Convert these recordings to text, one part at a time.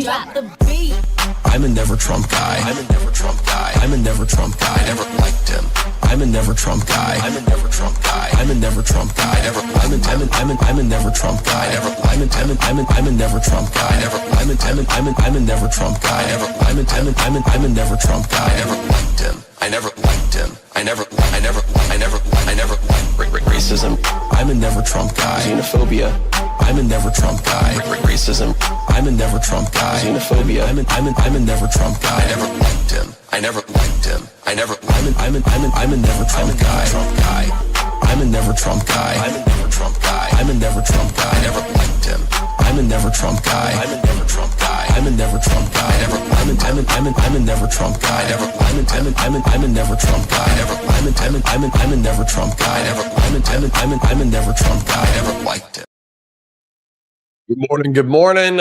drop the beat. I'm a never Trump guy. I'm a never Trump guy. I'm a never Trump guy. I never liked him. I'm a never Trump guy. I'm a never Trump guy. I'm a never Trump guy. I'm a never Trump guy. I'm a never Trump guy. I'm a never Trump guy. I'm a never Trump guy. I never liked him. I never liked him. I never liked racism. I'm a never Trump guy. Xenophobia. I'm a never Trump guy. Racism. I'm a never Trump guy. Xenophobia. I'm a never Trump guy. I never liked him. I never liked him. I'm a never Trump guy. I'm a never Trump guy. I'm a never Trump guy. I'm a never Trump guy. I never liked him. I'm a never Trump guy. I'm a never Trump guy. I'm a never Trump guy. I'm a never Trump guy. I'm a never Trump guy. I'm a never Trump guy. I'm a never Trump guy. I never liked it. Good morning. Good morning.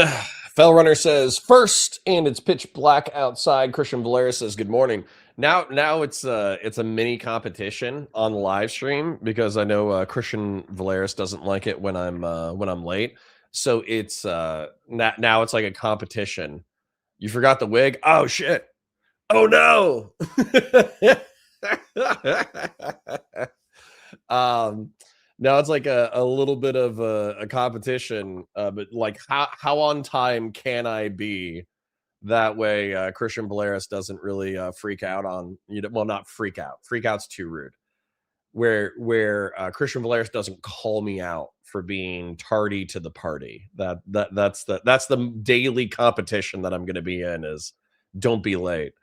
Fell Runner says first, and it's pitch black outside. Christian Valera says good morning. Now it's a mini competition on the live stream because I know Christian Valeris doesn't like it when I'm late. So it's now it's like a competition. You forgot the wig? Oh shit! Oh no! Now it's like a little bit of a competition, but like how on time can I be? That way, Christian Valeris doesn't really freak out on you. Well, not freak out. Freak out's too rude. Where Christian Valeris doesn't call me out for being tardy to the party. That's the daily competition that I'm going to be in is don't be late.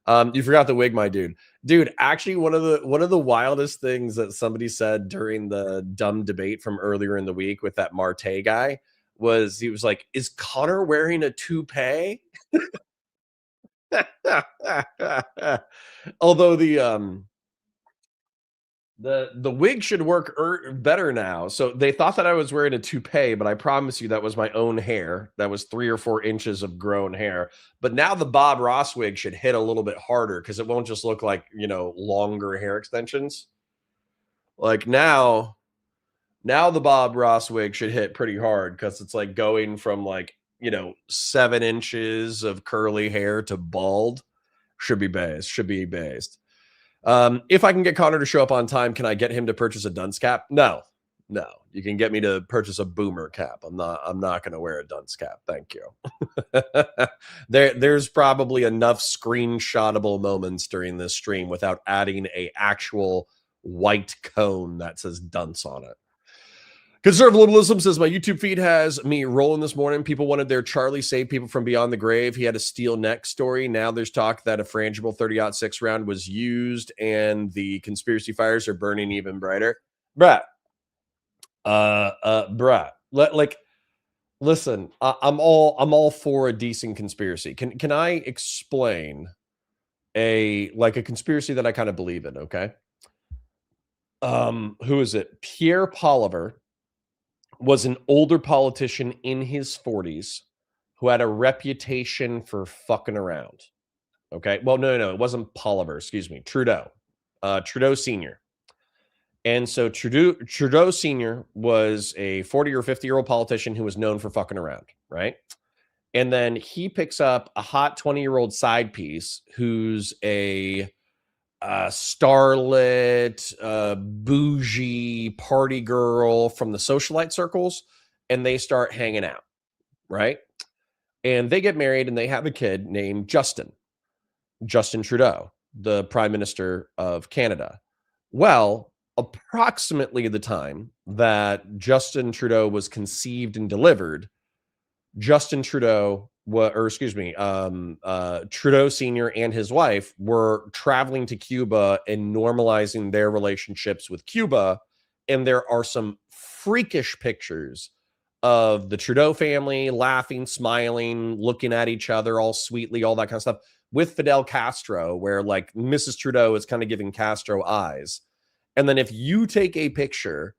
You forgot the wig, my dude. Dude, actually, one of the wildest things that somebody said during the dumb debate from earlier in the week with that Marte guy was he was like, "Is Connor wearing a toupee?" Although the wig should work better now. So they thought that I was wearing a toupee, but I promise you that was my own hair. That was 3 or 4 inches of grown hair. But now the Bob Ross wig should hit a little bit harder because it won't just look like, longer hair extensions. Like now the Bob Ross wig should hit pretty hard because it's like going from 7 inches of curly hair to bald. Should be based. If I can get Connor to show up on time, can I get him to purchase a dunce cap? No. You can get me to purchase a boomer cap. I'm not going to wear a dunce cap. Thank you. There's probably enough screenshotable moments during this stream without adding a actual white cone that says dunce on it. Conservative Liberalism says my YouTube feed has me rolling this morning. People wanted their Charlie Save People from Beyond the Grave. He had a steel neck story. Now there's talk that a frangible 30-06 round was used and the conspiracy fires are burning even brighter. Bruh. Listen, I'm all for a decent conspiracy. Can I explain a conspiracy that I kind of believe in, okay? Who is it? Pierre Poliver was an older politician in his 40s who had a reputation for fucking around. Okay. Well, no, it wasn't Poliver. Excuse me. Trudeau Sr. And so Trudeau Sr. was a 40 or 50-year-old politician who was known for fucking around. Right. And then he picks up a hot 20-year-old side piece who's a starlet, bougie party girl from the socialite circles, and they start hanging out, right? And they get married and they have a kid named Justin Trudeau, the Prime Minister of Canada. Well, approximately the time that Justin Trudeau was conceived and delivered, Trudeau Sr. and his wife were traveling to Cuba and normalizing their relationships with Cuba. And there are some freakish pictures of the Trudeau family laughing, smiling, looking at each other all sweetly, all that kind of stuff with Fidel Castro, where Mrs. Trudeau is kind of giving Castro eyes. And then if you take a picture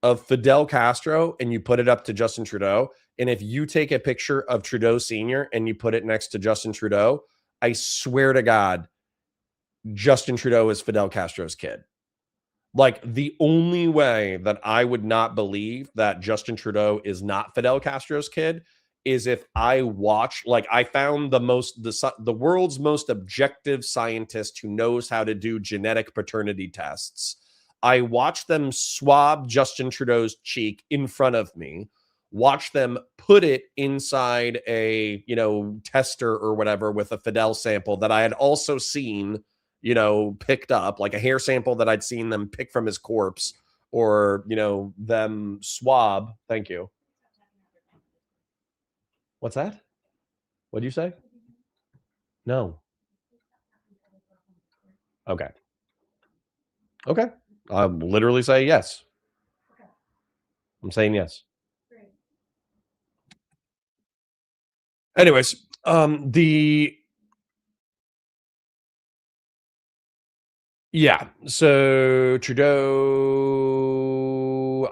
of Fidel Castro and you put it up to Justin Trudeau, and if you take a picture of Trudeau Sr. and you put it next to Justin Trudeau, I swear to God, Justin Trudeau is Fidel Castro's kid. The only way that I would not believe that Justin Trudeau is not Fidel Castro's kid is if I watch, like, I found the world's most objective scientist who knows how to do genetic paternity tests. I watched them swab Justin Trudeau's cheek in front of me, watch them put it inside a, tester or whatever with a Fidel sample that I had also seen, picked up, like a hair sample that I'd seen them pick from his corpse, or, them swab. Thank you. What's that? What do you say? No. Okay. Okay. I'll literally say yes. I'm saying yes. Anyways, so Trudeau,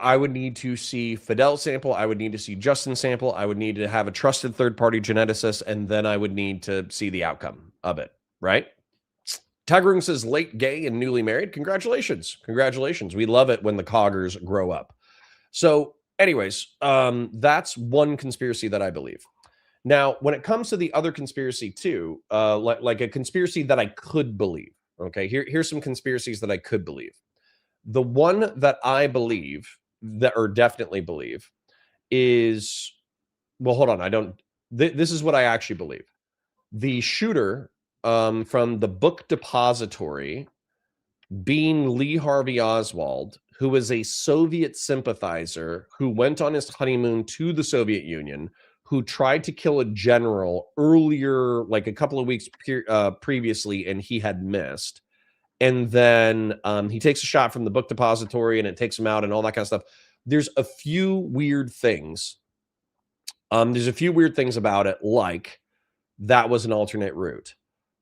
I would need to see Fidel sample. I would need to see Justin sample. I would need to have a trusted third-party geneticist, and then I would need to see the outcome of it, right? Tiger says, late gay and newly married. Congratulations. Congratulations. We love it when the coggers grow up. So anyways, that's one conspiracy that I believe. Now, when it comes to the other conspiracy too, like a conspiracy that I could believe, okay, here's some conspiracies that I could believe. The one that I believe, or definitely believe, is, well, hold on, this is what I actually believe. The shooter from the book depository being Lee Harvey Oswald, who was a Soviet sympathizer who went on his honeymoon to the Soviet Union, who tried to kill a general earlier, like a couple of weeks previously, and he had missed. And then he takes a shot from the book depository and it takes him out and all that kind of stuff. There's a few weird things. There's a few weird things about it, like that was an alternate route.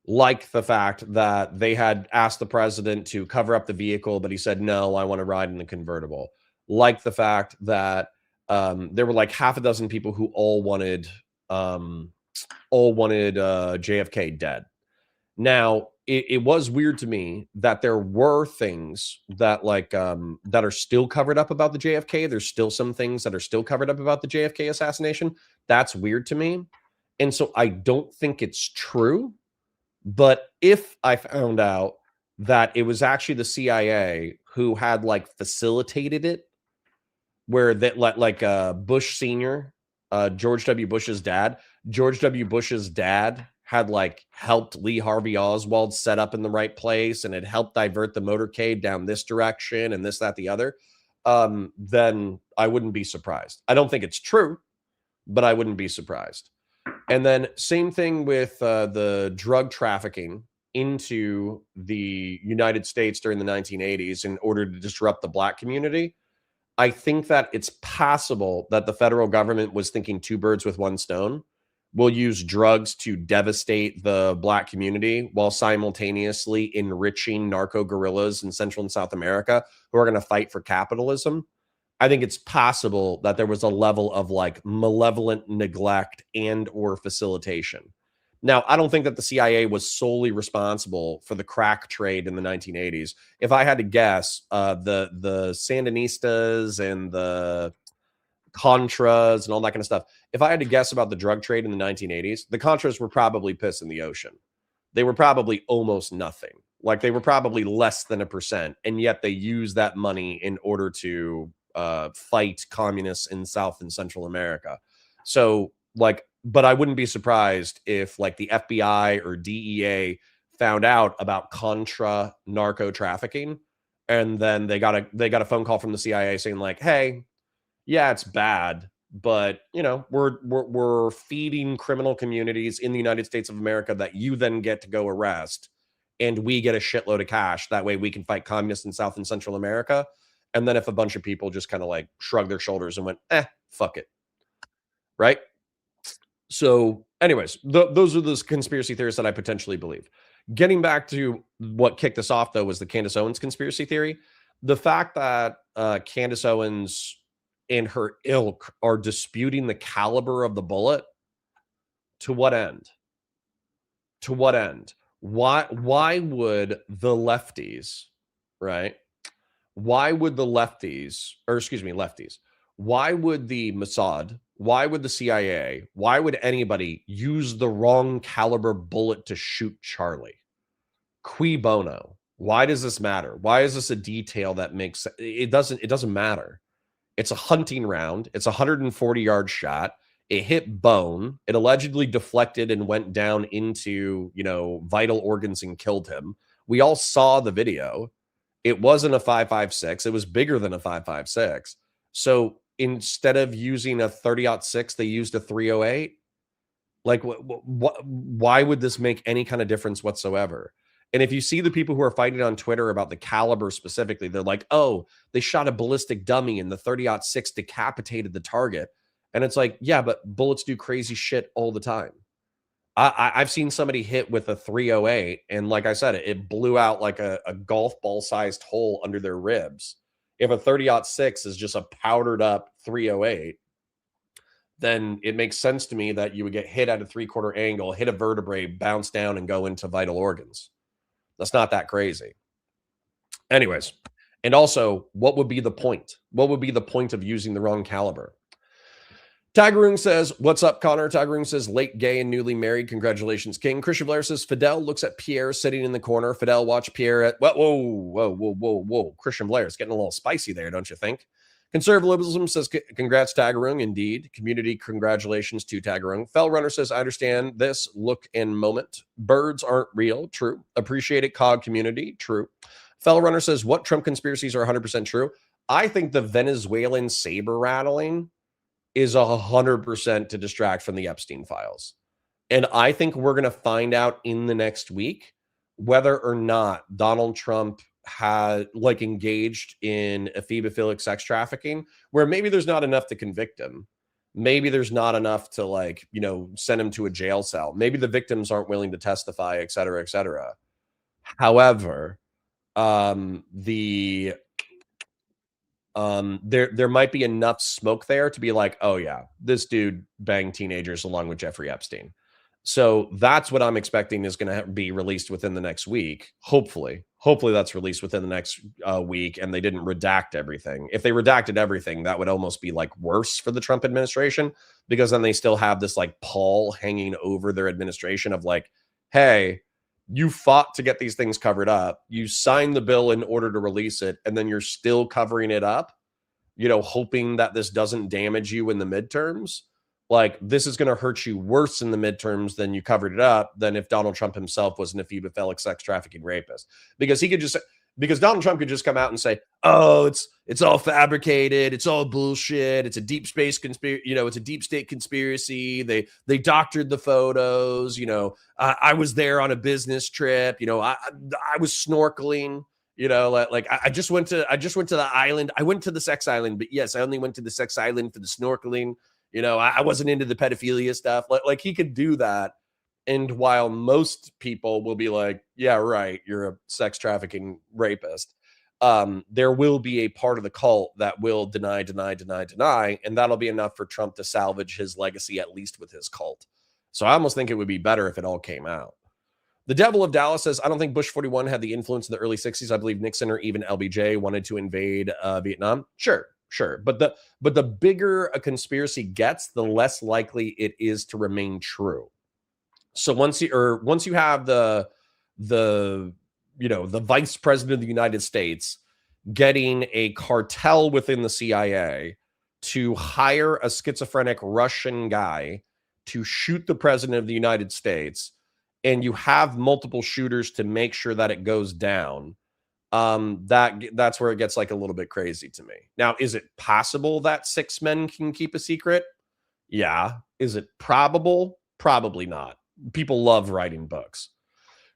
Like the fact that they had asked the president to cover up the vehicle, but he said, no, I want to ride in a convertible. Like the fact that there were like half a dozen people who all wanted JFK dead. Now, it was weird to me that there were things that that are still covered up about the JFK. There's still some things that are still covered up about the JFK assassination. That's weird to me. And so I don't think it's true. But if I found out that it was actually the CIA who had facilitated it, where that Bush Sr., George W. Bush's dad had helped Lee Harvey Oswald set up in the right place and had helped divert the motorcade down this direction and this, that, the other, then I wouldn't be surprised. I don't think it's true, but I wouldn't be surprised. And then same thing with the drug trafficking into the United States during the 1980s in order to disrupt the Black community. I think that it's possible that the federal government was thinking two birds with one stone. We'll use drugs to devastate the Black community while simultaneously enriching narco guerrillas in Central and South America who are going to fight for capitalism. I think it's possible that there was a level of malevolent neglect and or facilitation. Now, I don't think that the CIA was solely responsible for the crack trade in the 1980s. If I had to guess, the Sandinistas and the Contras and all that kind of stuff, if I had to guess about the drug trade in the 1980s, the Contras were probably piss in the ocean. They were probably almost nothing. They were probably less than 1%, and yet they used that money in order to fight communists in South and Central America. So but I wouldn't be surprised if the FBI or DEA found out about Contra narco trafficking, and then they got a phone call from the CIA saying hey, yeah, it's bad, but we're feeding criminal communities in the United States of America that you then get to go arrest, and we get a shitload of cash. That way we can fight communists in South and Central America. And then if a bunch of people just kind of shrugged their shoulders and went, fuck it. Right? So anyways, those are those conspiracy theories that I potentially believe. Getting back to what kicked us off, though, was the Candace Owen'S conspiracy theory. The fact that Candace Owen'S and her ilk are disputing the caliber of the bullet. To what end? To what end? Why would the lefties, right? Why would the lefties, why would the Mossad, why would the CIA, why would anybody use the wrong caliber bullet to shoot Charlie? Cui bono? Why does this matter? Why is this a detail that makes it doesn't matter. It's a hunting round. It's a 140-yard shot. It hit bone. It allegedly deflected and went down into, vital organs and killed him. We all saw the video. It wasn't a 5.56. It was bigger than a 5.56. So instead of using a 30-06, they used a 308. Like, why would this make any kind of difference whatsoever? And if you see the people who are fighting on Twitter about the caliber specifically, they're like, oh, they shot a ballistic dummy and the 30-06 decapitated the target. And it's like, yeah, but bullets do crazy shit all the time. I've seen somebody hit with a 308, and like I said, it blew out like a golf ball sized hole under their ribs. If a 30-06 is just a powdered up 308, then it makes sense to me that you would get hit at a 3/4 angle, hit a vertebrae, bounce down, and go into vital organs. That's not that crazy. Anyways, and also, what would be the point? What would be the point of using the wrong caliber? Tigerung says, what's up, Connor? Tigerung says, late gay and newly married. Congratulations, King. Christian Blair says, Fidel looks at Pierre sitting in the corner. Fidel watch Pierre at, whoa. Christian Blair is getting a little spicy there, don't you think? Conservatism says, congrats, Tigerung. Indeed. Community, congratulations to Tigerung. Fell Runner says, I understand this look and moment. Birds aren't real. True. Appreciate it, COG community. True. Fell Runner says, what Trump conspiracies are 100% true? I think the Venezuelan saber rattling is 100% to distract from the Epstein files. And I think we're going to find out in the next week whether or not Donald Trump had engaged in ephebophilic sex trafficking, where maybe there's not enough to convict him. Maybe there's not enough to send him to a jail cell. Maybe the victims aren't willing to testify, et cetera, et cetera. However, there might be enough smoke there to be like, oh yeah, this dude banged teenagers along with Jeffrey Epstein. So that's what I'm expecting is going to be released within the next week. Hopefully that's released within the next week, and they didn't redact everything. If they redacted everything, that would almost be worse for the Trump administration, because then they still have this pall hanging over their administration of hey, you fought to get these things covered up. You signed the bill in order to release it, and then you're still covering it up, hoping that this doesn't damage you in the midterms. This is going to hurt you worse in the midterms than you covered it up than if Donald Trump himself was an ephebophilic sex trafficking rapist. Because Donald Trump could just come out and say, oh, it's all fabricated. It's all bullshit. It's a deep space conspiracy. It's a deep state conspiracy. They doctored the photos. I was there on a business trip. I was snorkeling. I just went to the island. I went to the sex island, but yes, I only went to the sex island for the snorkeling. I wasn't into the pedophilia stuff. He could do that. And while most people will be like, yeah, right, you're a sex trafficking rapist, there will be a part of the cult that will deny. And that'll be enough for Trump to salvage his legacy, at least with his cult. So I almost think it would be better if it all came out. The Devil of Dallas says, I don't think Bush 41 had the influence in the early 60s. I believe Nixon or even LBJ wanted to invade Vietnam. Sure. But the bigger a conspiracy gets, the less likely it is to remain true. So once you have the vice president of the United States getting a cartel within the CIA to hire a schizophrenic Russian guy to shoot the president of the United States, and you have multiple shooters to make sure that it goes down, that's where it gets a little bit crazy to me. Now, is it possible that 6 men can keep a secret? Yeah. Is it probable? Probably not. People love writing books.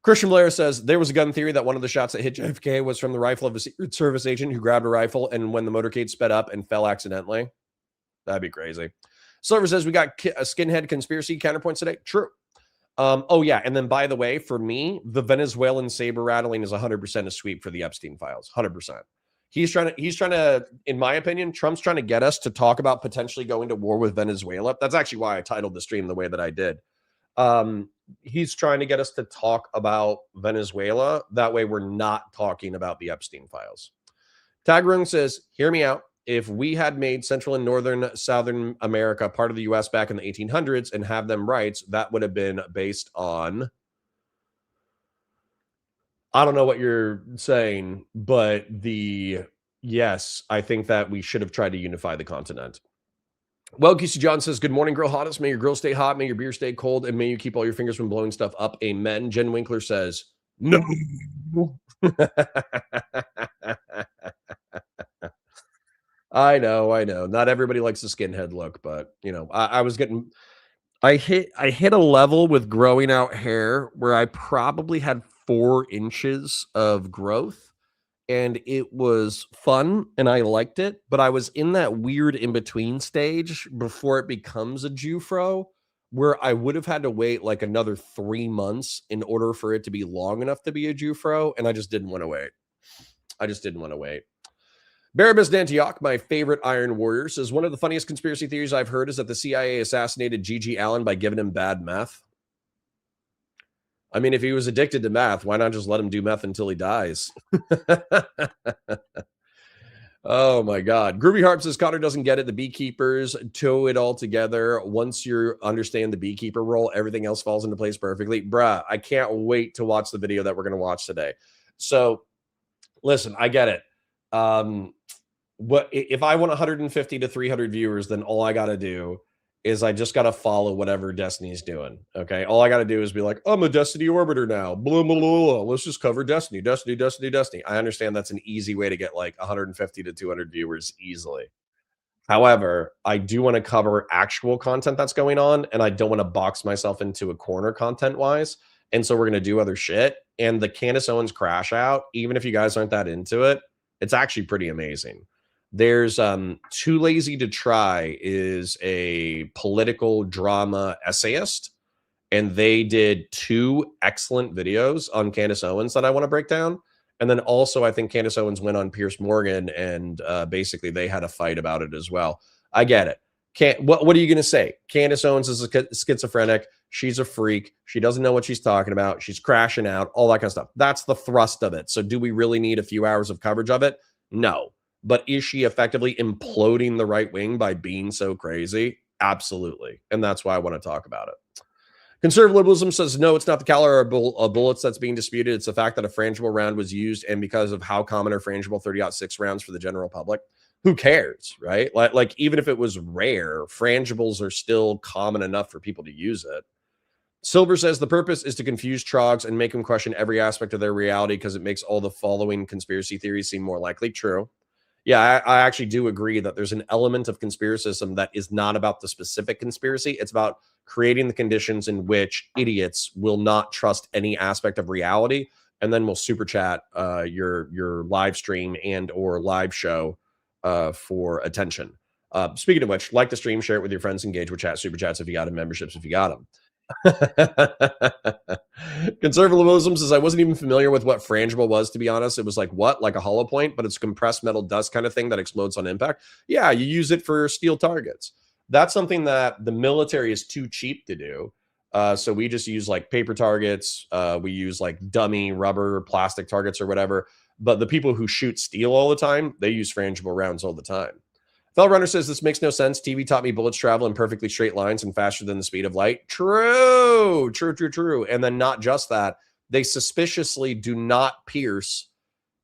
Christian Blair says, there was a gun theory that one of the shots that hit JFK was from the rifle of a Secret Service agent who grabbed a rifle and when the motorcade sped up and fell accidentally. That'd be crazy. Silver says, we got a skinhead conspiracy counterpoints today. True. Oh yeah, and then by the way, for me, the Venezuelan saber rattling is 100% a sweep for the Epstein files. 100%. He's trying to, in my opinion, Trump's trying to get us to talk about potentially going to war with Venezuela. That's actually why I titled the stream the way that I did. He's trying to get us to talk about Venezuela. That way we're not talking about the Epstein files. Tagrung says, hear me out. if we had made Central and Northern Southern America part of the U.S. back in the 1800s and have them rights, that would have been based on, I don't know what you're saying, but yes, I think that we should have tried to unify the continent. Well, Casey John says, good morning, Grill Hottest. May your grill stay hot, may your beer stay cold, and may you keep all your fingers from blowing stuff up. Amen. Jen Winkler says, no. I know. Not everybody likes the skinhead look, but I hit a level with growing out hair where I probably had 4 inches of growth, and it was fun and I liked it, but I was in that weird in between stage before it becomes a Jufro, where I would have had to wait like another 3 months in order for it to be long enough to be a Jufro, and I just didn't want to wait. Barabas D'Antioch, my favorite Iron Warrior, says, one of the funniest conspiracy theories I've heard is that the CIA assassinated G.G. Allen by giving him bad meth. I mean, if he was addicted to meth, why not just let him do meth until he dies? Oh, my God. Groovy Harp says, Connor doesn't get it. The beekeepers tow it all together. Once you understand the beekeeper role, everything else falls into place perfectly. Bruh, I can't wait to watch the video that we're going to watch today. So, listen, I get it. What if I want 150 to 300 viewers, then all I got to do is I just got to follow whatever Destiny's doing. Okay. All I got to do is be like, I'm a Destiny orbiter now. Blah, blah, blah. Let's just cover Destiny. I understand that's an easy way to get like 150 to 200 viewers easily. However, I do want to cover actual content that's going on, and I don't want to box myself into a corner content wise. And so we're going to do other shit. And the Candace Owen'S crash out, even if you guys aren't that into it, it's actually pretty amazing. There's Too Lazy to Try is a political drama essayist, and they did 2 excellent videos on Candace Owen'S that I want to break down. And then also I think Candace Owen'S went on Piers Morgan, and basically they had a fight about it as well. I get it. What are you going to say? Candace Owen'S is a schizophrenic. She's a freak. She doesn't know what she's talking about. She's crashing out, all that kind of stuff. That's the thrust of it. So do we really need a few hours of coverage of it? No. But is she effectively imploding the right wing by being so crazy? Absolutely. And that's why I want to talk about it. Conservative liberalism says, no, it's not the caliber of bullets that's being disputed. It's the fact that a frangible round was used, and because of how common are frangible 30-06 rounds for the general public, who cares, right? Like even if it was rare, frangibles are still common enough for people to use it. Silver says the purpose is to confuse trogs and make them question every aspect of their reality because it makes all the following conspiracy theories seem more likely. True. Yeah, I actually do agree that there's an element of conspiracism that is not about the specific conspiracy. It's about creating the conditions in which idiots will not trust any aspect of reality, and then we'll super chat your live stream and or live show for attention. Speaking of which, like the stream, share it with your friends, engage with chat, super chats if you got them, memberships if you got them. Conservatism says, I wasn't even familiar with what frangible was, to be honest. It was like what? Like a hollow point, but it's compressed metal dust kind of thing that explodes on impact. Yeah, you use it for steel targets. That's something that the military is too cheap to do. So we just use like paper targets. We use like dummy rubber, plastic targets or whatever. But the people who shoot steel all the time, they use frangible rounds all the time. Fell Runner says, this makes no sense. TV taught me bullets travel in perfectly straight lines and faster than the speed of light. True. And then not just that, they suspiciously do not pierce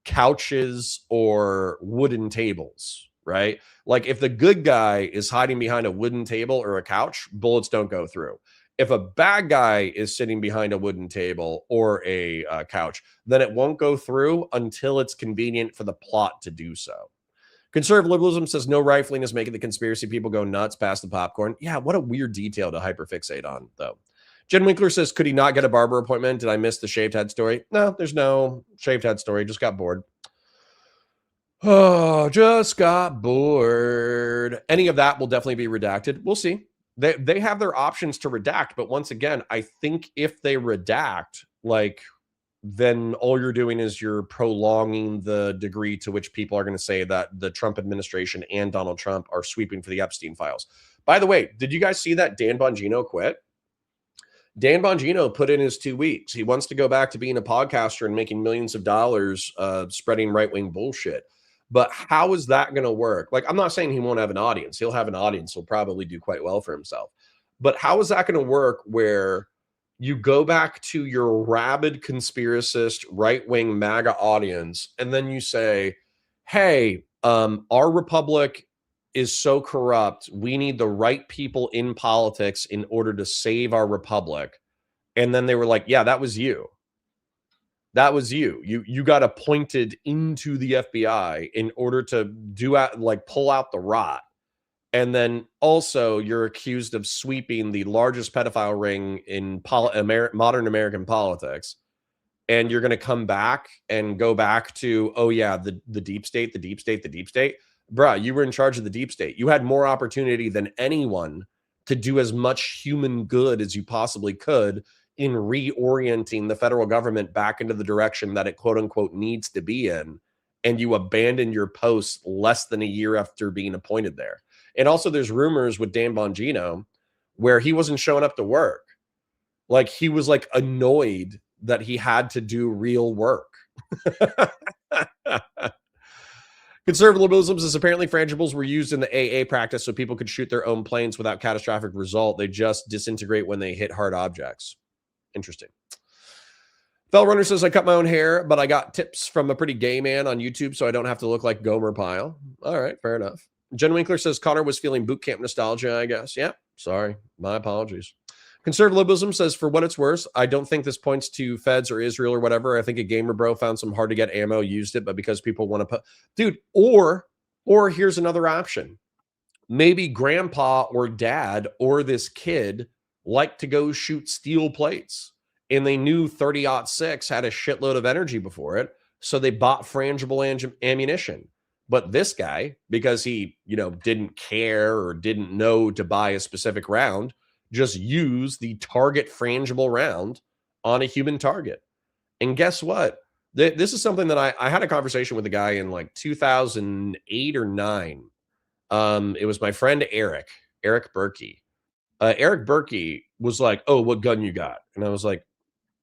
couches or wooden tables, right? Like if the good guy is hiding behind a wooden table or a couch, bullets don't go through. If a bad guy is sitting behind a wooden table or a couch, then it won't go through until it's convenient for the plot to do so. Conservative liberalism says no rifling is making the conspiracy people go nuts past the popcorn. Yeah, what a weird detail to hyperfixate on, though. Jen Winkler says, could he not get a barber appointment? Did I miss the shaved head story? No, there's no shaved head story. Just got bored. Oh, just got bored. Any of that will definitely be redacted. We'll see. They have their options to redact, but once again, I think if they redact, like, then all you're doing is you're prolonging the degree to which people are going to say that the Trump administration and Donald Trump are sweeping for the Epstein files. By the way, did you guys see that Dan Bongino quit? Dan Bongino put in his 2 weeks. He wants to go back to being a podcaster and making millions of dollars spreading right-wing bullshit. But how is that going to work? Like, I'm not saying he won't have an audience. He'll have an audience. He'll probably do quite well for himself. But how is that going to work where you go back to your rabid conspiracist right-wing MAGA audience and then you say, hey, our republic is so corrupt. We need the right people in politics in order to save our republic. And then they were like, yeah, that was you. That was you. You got appointed into the FBI in order to pull out the rot. And then also you're accused of sweeping the largest pedophile ring in modern American politics. And you're going to come back and go back to, oh yeah, the deep state, the deep state, the deep state. Bruh, you were in charge of the deep state. You had more opportunity than anyone to do as much human good as you possibly could in reorienting the federal government back into the direction that it quote unquote needs to be in. And you abandoned your post less than a year after being appointed there. And also there's rumors with Dan Bongino where he wasn't showing up to work. Like he was like annoyed that he had to do real work. Conservative liberalism says apparently frangibles were used in the AA practice so people could shoot their own planes without catastrophic result. They just disintegrate when they hit hard objects. Interesting. Fell Runner says, I cut my own hair, but I got tips from a pretty gay man on YouTube so I don't have to look like Gomer Pyle. All right, fair enough. Jen Winkler says, Connor was feeling boot camp nostalgia, I guess. Yeah, sorry. My apologies. Conservative liberalism says, for what it's worth, I don't think this points to feds or Israel or whatever. I think a gamer bro found some hard to get ammo, used it, but because people want to put... Dude, or here's another option. Maybe grandpa or dad or this kid liked to go shoot steel plates, and they knew 30-06 had a shitload of energy before it, so they bought frangible ammunition. But this guy, because he, didn't care or didn't know to buy a specific round, just use the target frangible round on a human target. And guess what? This is something that I had a conversation with a guy in like 2008 or 9. It was my friend Eric Berkey. Eric Berkey was like, oh, what gun you got? And I was like,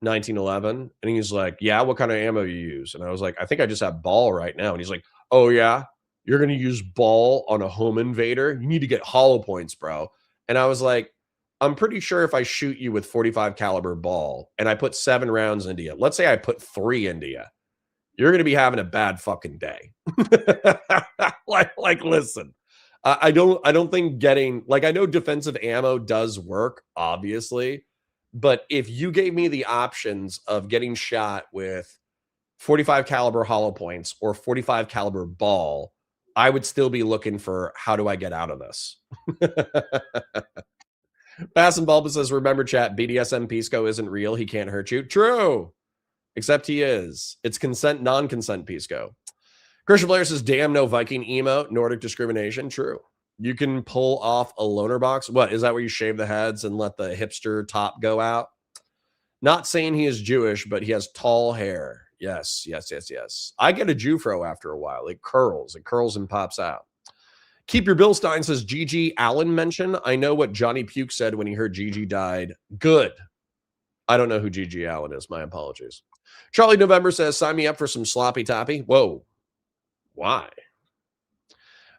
1911. And he's like, yeah, what kind of ammo you use? And I was like, I think I just have ball right now. And he's like, oh yeah, you're going to use ball on a home invader? You need to get hollow points, bro. And I was like, I'm pretty sure if I shoot you with 45 caliber ball and I put 7 rounds into you, let's say I put 3 into you, you're going to be having a bad fucking day. Listen, I don't think getting, I know defensive ammo does work, obviously, but if you gave me the options of getting shot with 45 caliber hollow points or 45 caliber ball, I would still be looking for how do I get out of this? Bass and Bulba says, remember chat, BDSM Pisco isn't real. He can't hurt you. True. Except he is. It's consent, non-consent Pisco. Christian Blair says, damn, no Viking emote, Nordic discrimination. True. You can pull off a loner box. What, is that where you shave the heads and let the hipster top go out? Not saying he is Jewish, but he has tall hair. Yes. I get a Jewfro after a while. It curls and pops out. Keep Your Bill Stein says, Gigi Allen mention. I know what Johnny Puke said when he heard Gigi died. Good. I don't know who Gigi Allen is. My apologies. Charlie November says, sign me up for some sloppy toppy. Whoa. Why?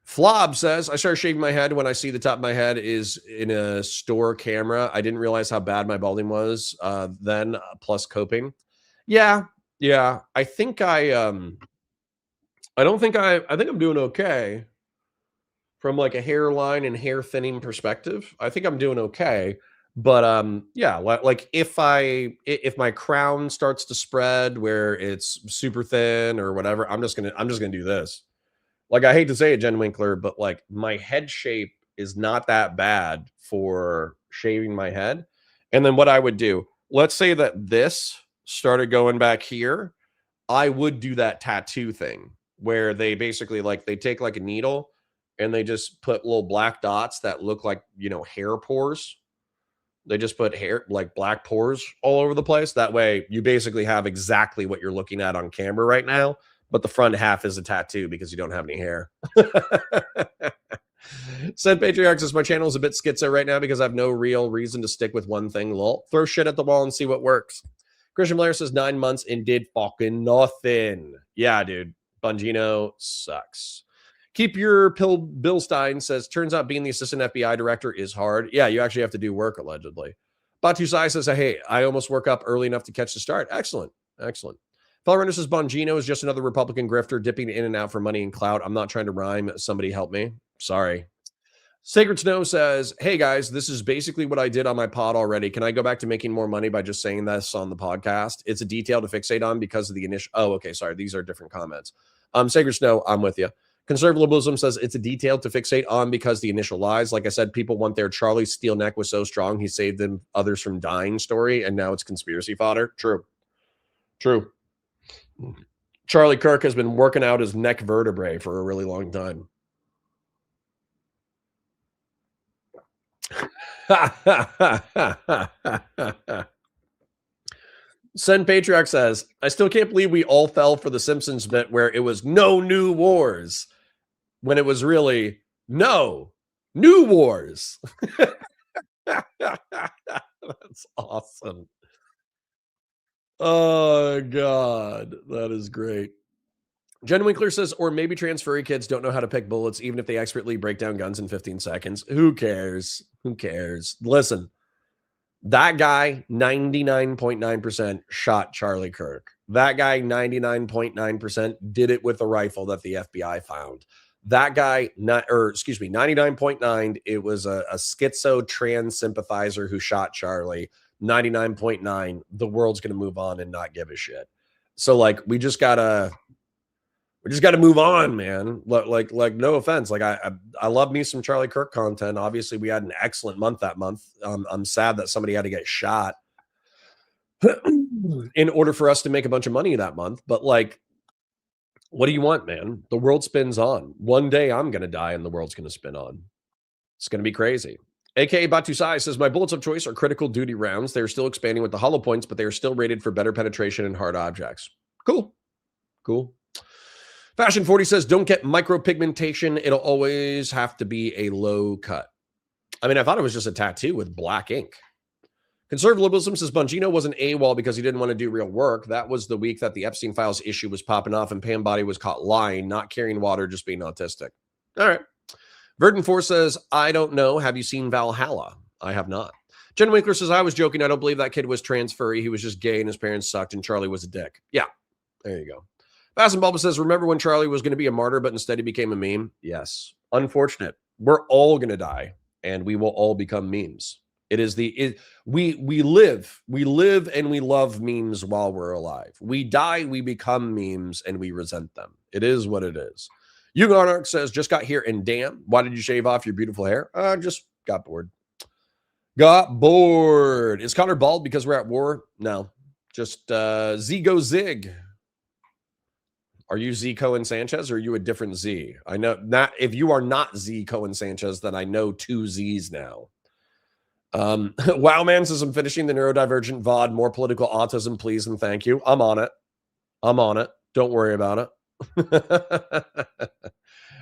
Flob says, I started shaving my head when I see the top of my head is in a store camera. I didn't realize how bad my balding was then, plus coping. Yeah. I think I'm doing okay. From like a hairline and hair thinning perspective, I think I'm doing okay. But yeah, like if my crown starts to spread where it's super thin or whatever, I'm just gonna do this. Like, I hate to say it, Jen Winkler, but like my head shape is not that bad for shaving my head. And then what I would do, let's say that this started going back here, I would do that tattoo thing where they basically they take like a needle and they just put little black dots that look like, hair pores. They just put hair, like black pores all over the place. That way you basically have exactly what you're looking at on camera right now, but the front half is a tattoo because you don't have any hair. Said Patriarch says, my channel is a bit schizo right now because I have no real reason to stick with one thing. Lol. Throw shit at the wall and see what works. Christian Blair says 9 months and did fucking nothing. Yeah, dude. Bongino sucks. Keep your pill. Bill Stein says, turns out being the assistant FBI director is hard. Yeah, you actually have to do work, allegedly. Batu Sai says, hey, I almost woke up early enough to catch the start. Excellent. Excellent. Fellow says, Bongino is just another Republican grifter dipping in and out for money and clout. I'm not trying to rhyme. Somebody help me. Sorry. Sacred Snow says, hey guys, this is basically what I did on my pod already. Can I go back to making more money by just saying this on the podcast? It's a detail to fixate on because of the initial. Oh, okay. Sorry. These are different comments. Sacred Snow, I'm with you. Conservatism says it's a detail to fixate on because the initial lies. Like I said, people want their Charlie's steel neck was so strong he saved them others from dying story, and now it's conspiracy fodder. True. True. Charlie Kirk has been working out his neck vertebrae for a really long time. Sen Patriarch says, I still can't believe we all fell for the Simpsons bit where it was no new wars when it was really no new wars. That's awesome. Oh, God. That is great. Jen Winkler says, or maybe trans furry kids don't know how to pick bullets, even if they expertly break down guns in 15 seconds. Who cares? Who cares? Listen, that guy, 99.9% shot Charlie Kirk. That guy, 99.9% did it with a rifle that the FBI found. That guy, 99.9, it was a schizo trans sympathizer who shot Charlie. 99.9, the world's going to move on and not give a shit. So, like, we just got to move on, man. Like, no offense. Like, I love me some Charlie Kirk content. Obviously, we had an excellent month that month. I'm sad that somebody had to get shot in order for us to make a bunch of money that month. But, like, what do you want, man? The world spins on. One day I'm going to die and the world's going to spin on. It's going to be crazy. AKA Batusai says, my bullets of choice are critical duty rounds. They're still expanding with the hollow points, but they are still rated for better penetration in hard objects. Cool. Cool. Fashion 40 says, don't get micropigmentation. It'll always have to be a low cut. I mean, I thought it was just a tattoo with black ink. Conservative liberalism says Bongino wasn't AWOL because he didn't want to do real work. That was the week that the Epstein files issue was popping off and Pam Body was caught lying, not carrying water, just being autistic. All right. Verdant 4 says, I don't know. Have you seen Valhalla? I have not. Jen Winkler says, I was joking. I don't believe that kid was trans furry. He was just gay and his parents sucked and Charlie was a dick. Yeah, there you go. Fast and Bulba says, remember when Charlie was going to be a martyr, but instead he became a meme? Yes. Unfortunate. We're all going to die and we will all become memes. We live and we love memes while we're alive. We die, we become memes and we resent them. It is what it is. Yugarnark says, just got here and damn, why did you shave off your beautiful hair? Just got bored. Got bored. Is Connor bald because we're at war? No. Just Zigo Zig. Are you Z Cohen Sanchez or are you a different Z? I know not. If you are not Z Cohen Sanchez, then I know two Z's now. Wow, man says I'm finishing the neurodivergent VOD. More political autism, please and thank you. I'm on it. I'm on it. Don't worry about it.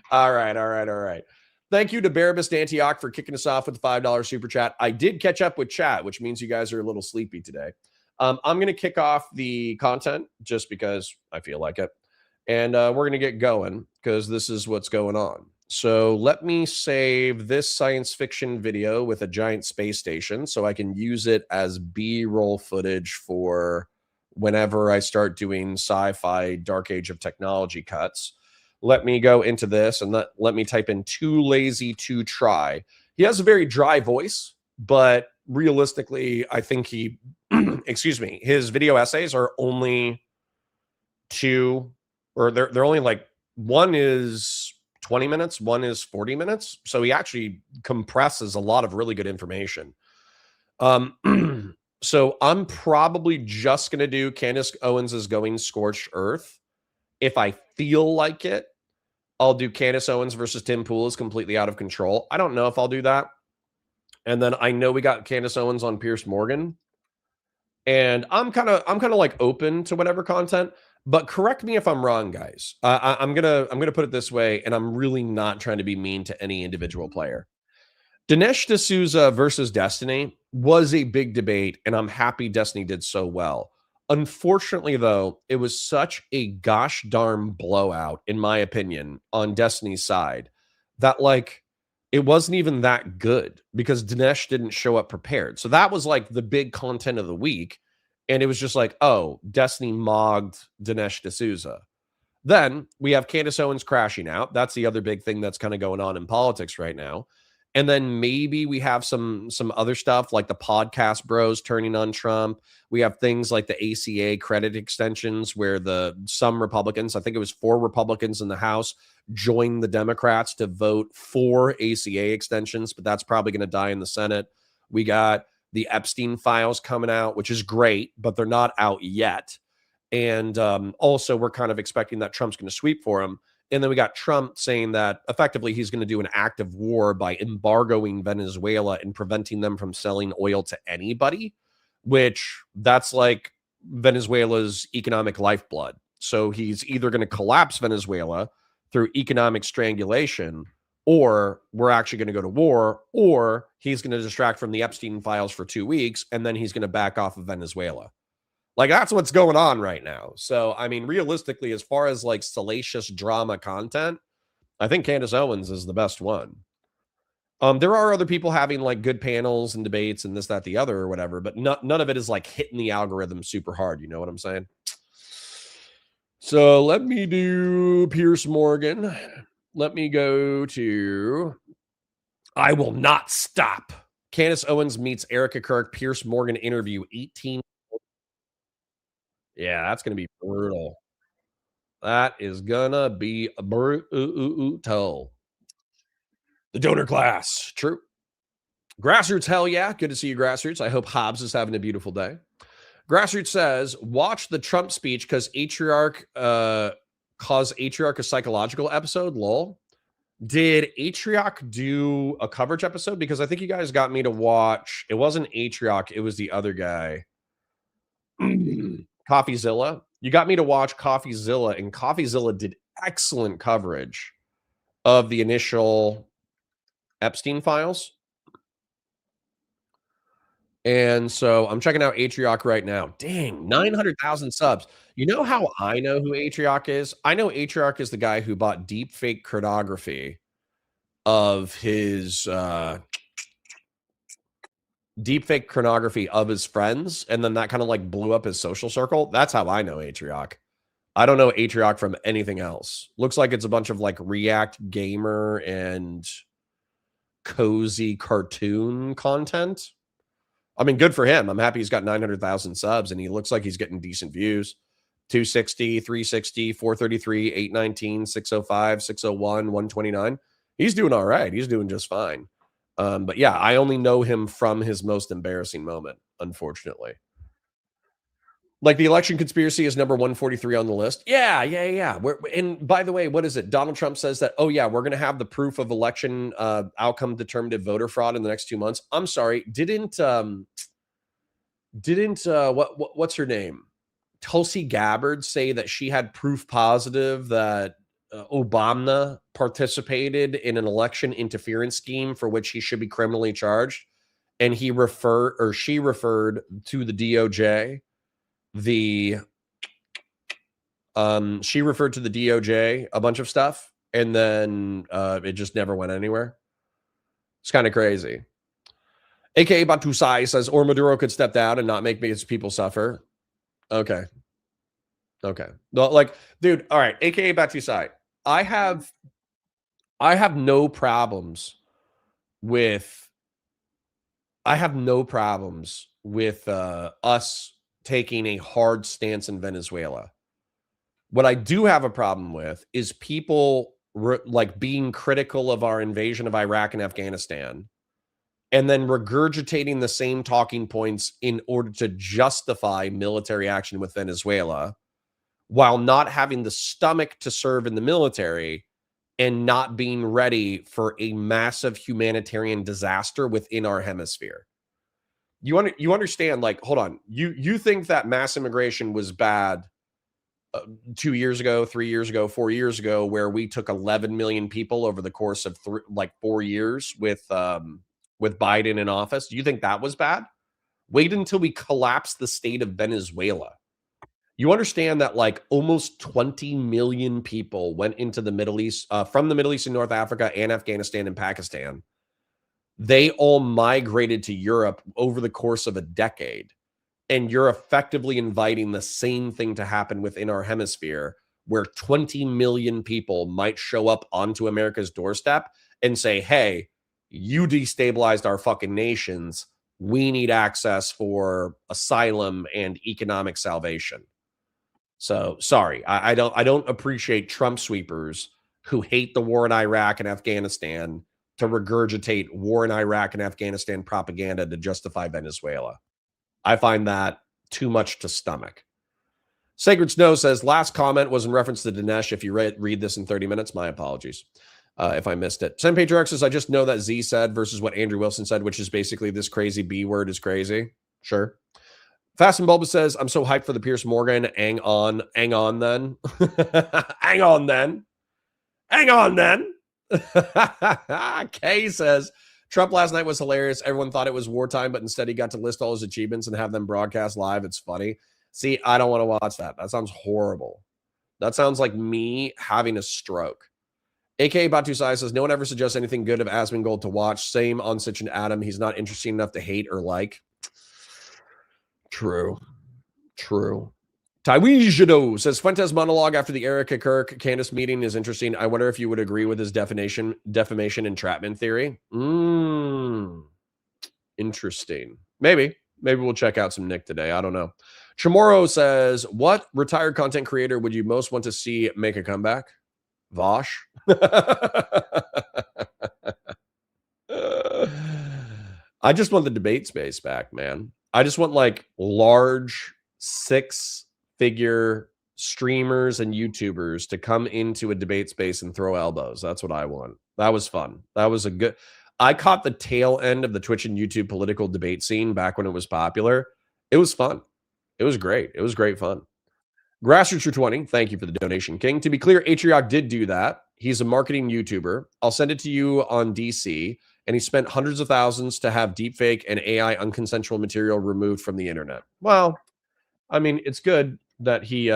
All right. Thank you to Barabas Antioch for kicking us off with the $5 super chat. I did catch up with chat, which means you guys are a little sleepy today. I'm going to kick off the content just because I feel like it. And we're going to get going because this is what's going on. So let me save this science fiction video with a giant space station so I can use it as B-roll footage for whenever I start doing sci-fi dark age of technology cuts. Let me go into this and let me type in too lazy to try. He has a very dry voice, but realistically, I think he, excuse me, his video essays are only two, or they're only like, one is 20 minutes, one is 40 minutes. So he actually compresses a lot of really good information. So I'm probably just going to do Candace Owen'S is Going Scorched Earth. If I feel like it, I'll do Candace Owen'S versus Tim Pool is completely out of control. I don't know if I'll do that. And then I know we got Candace Owen'S on Pierce Morgan. And I'm kind of like open to whatever content, but correct me if I'm wrong, guys. I'm gonna put it this way, and I'm really not trying to be mean to any individual player. Dinesh D'Souza versus Destiny was a big debate, and I'm happy Destiny did so well. Unfortunately, though, it was such a gosh darn blowout, in my opinion, on Destiny's side that like it wasn't even that good because Dinesh didn't show up prepared. So that was like the big content of the week. And it was just like, oh, Destiny mogged Dinesh D'Souza. Then we have Candace Owens crashing out. That's the other big thing that's kind of going on in politics right now. And then maybe we have some other stuff like the podcast bros turning on Trump. We have things like the ACA credit extensions where some Republicans, I think it was 4 Republicans in the House, joined the Democrats to vote for ACA extensions, but that's probably going to die in the Senate. We got the Epstein files coming out, which is great, but they're not out yet. And also, we're kind of expecting that Trump's going to sweep for him. And then we got Trump saying that effectively he's going to do an act of war by embargoing Venezuela and preventing them from selling oil to anybody, which that's like Venezuela's economic lifeblood. So he's either going to collapse Venezuela through economic strangulation, or we're actually going to go to war, or he's going to distract from the Epstein files for 2 weeks, and then he's going to back off of Venezuela. Like, that's what's going on right now. So, I mean, realistically, as far as like salacious drama content, I think Candace Owens is the best one. There are other people having like good panels and debates and this, that, the other, or whatever, but none of it is like hitting the algorithm super hard. You know what I'm saying? So let me do Pierce Morgan. Let me go to I Will Not Stop. Candace Owens meets Erica Kirk, Pierce Morgan interview 18. Yeah, that's going to be brutal. That is going to be brutal. The donor class. True. Grassroots, hell yeah. Good to see you, Grassroots. I hope Hobbs is having a beautiful day. Grassroots says, watch the Trump speech because Atriarch caused Atriarch a psychological episode. Lol. Did Atriarch do a coverage episode? Because I think you guys got me to watch. It wasn't Atriarch. It was the other guy. CoffeeZilla. You got me to watch CoffeeZilla, and CoffeeZilla did excellent coverage of the initial Epstein files. And so I'm checking out Atriarch right now. Dang, 900,000 subs. You know how I know who Atriarch is? I know Atriarch is the guy who bought deep fake chronography of his deepfake chronography of his friends, and then that kind of like blew up his social circle. That's how I know Atriarch. I don't know Atriarch from anything else. Looks like it's a bunch of like React gamer and cozy cartoon content. I mean, good for him. I'm happy he's got 900,000 subs, and he looks like he's getting decent views. 260, 360, 433, 819, 605, 601, 129. He's doing all right. He's doing just fine. But yeah, I only know him from his most embarrassing moment, unfortunately. Like the election conspiracy is number 143 on the list. Yeah. And by the way, what is it? Donald Trump says that, oh yeah, we're going to have the proof of election outcome determinative voter fraud in the next 2 months. I'm sorry. Didn't what's her name? Tulsi Gabbard say that she had proof positive that Obama participated in an election interference scheme for which he should be criminally charged, and she referred to the DOJ. She referred to the DOJ a bunch of stuff, and then it just never went anywhere. It's kind of crazy. AKA Batusai says, or Maduro could step down and not make his people suffer. Okay. Well, like, dude, all right. AKA Batusai. I have no problems with us taking a hard stance in Venezuela. What I do have a problem with is people like being critical of our invasion of Iraq and Afghanistan and then regurgitating the same talking points in order to justify military action with Venezuela while not having the stomach to serve in the military and not being ready for a massive humanitarian disaster within our hemisphere. You understand, like, hold on. You think that mass immigration was bad 2 years ago, 3 years ago, 4 years ago, where we took 11 million people over the course of 4 years with Biden in office? Do you think that was bad? Wait until we collapse the state of Venezuela. You understand that like almost 20 million people went into the Middle East, from the Middle East and North Africa and Afghanistan and Pakistan. They all migrated to Europe over the course of a decade. And you're effectively inviting the same thing to happen within our hemisphere, where 20 million people might show up onto America's doorstep and say, hey, you destabilized our fucking nations. We need access for asylum and economic salvation. So sorry, I don't appreciate Trump sweepers who hate the war in Iraq and Afghanistan to regurgitate war in Iraq and Afghanistan propaganda to justify Venezuela. I find that too much to stomach. Sacred Snow says, last comment was in reference to Dinesh. If you read this in 30 minutes, my apologies if I missed it. Sen Patriarch says, I just know that Z said versus what Andrew Wilson said, which is basically this crazy B word is crazy. Sure. Fast and Bulbous says, I'm so hyped for the Pierce Morgan. Hang on then. Hang on then. Hang on then. Kay says, Trump last night was hilarious. Everyone thought it was wartime, but instead he got to list all his achievements and have them broadcast live. It's funny. See, I don't want to watch that. That sounds horrible. That sounds like me having a stroke. AK Batusai says, no one ever suggests anything good of Asmongold to watch. Same on Sitch and Adam. He's not interesting enough to hate or like. True. Taiwijado says, Fuentes' monologue after the Erica Kirk Candace meeting is interesting. I wonder if you would agree with his defamation entrapment theory. Interesting. Maybe we'll check out some Nick today. I don't know. Chamorro says, what retired content creator would you most want to see make a comeback? Vosh. I just want the debate space back, man. I just want like large 6-figure streamers and YouTubers to come into a debate space and throw elbows. That's what I want. That was fun. That was a good. I caught the tail end of the Twitch and YouTube political debate scene back when it was popular. It was fun. It was great. It was great fun. Grassroots for 20, thank you for the donation, King. To be clear, Atrioc did do that. He's a marketing YouTuber. I'll send it to you on DC. And he spent hundreds of thousands to have deepfake and AI unconsensual material removed from the internet. Well, I mean, it's good that he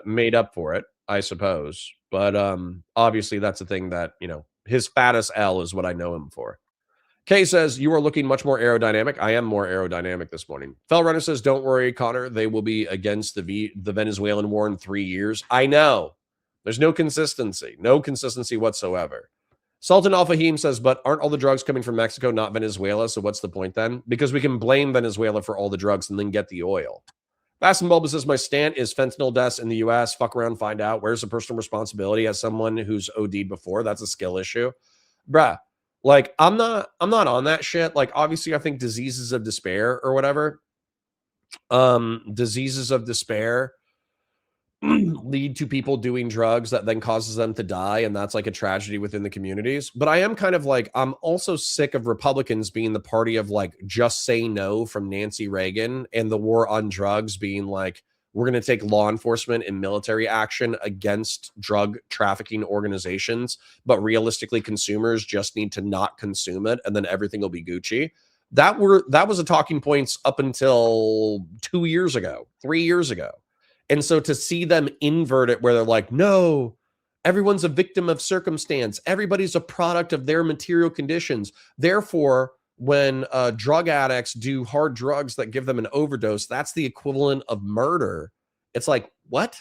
made up for it, I suppose. But obviously, that's a thing that, his fattest L is what I know him for. Kay says, you are looking much more aerodynamic. I am more aerodynamic this morning. Fellrunner says, don't worry, Connor. They will be against the Venezuelan war in 3 years. I know. There's no consistency whatsoever. Sultan Al-Fahim says, but aren't all the drugs coming from Mexico, not Venezuela? So what's the point then? Because we can blame Venezuela for all the drugs and then get the oil. Fast and Bulbous says, my stand is fentanyl deaths in the U.S. Fuck around, find out. Where's the personal responsibility as someone who's OD'd before? That's a skill issue. Bruh, like, I'm not on that shit. Like, obviously, I think diseases of despair or whatever, diseases of despair lead to people doing drugs that then causes them to die, and that's like a tragedy within the communities. But I am kind of like, I'm also sick of Republicans being the party of like just say no from Nancy Reagan, and the war on drugs being like, we're going to take law enforcement and military action against drug trafficking organizations, but realistically consumers just need to not consume it and then everything will be Gucci. That was a talking points up until 2 years ago, 3 years ago. And so to see them invert it where they're like, no, everyone's a victim of circumstance. Everybody's a product of their material conditions. Therefore, when drug addicts do hard drugs that give them an overdose, that's the equivalent of murder. It's like, what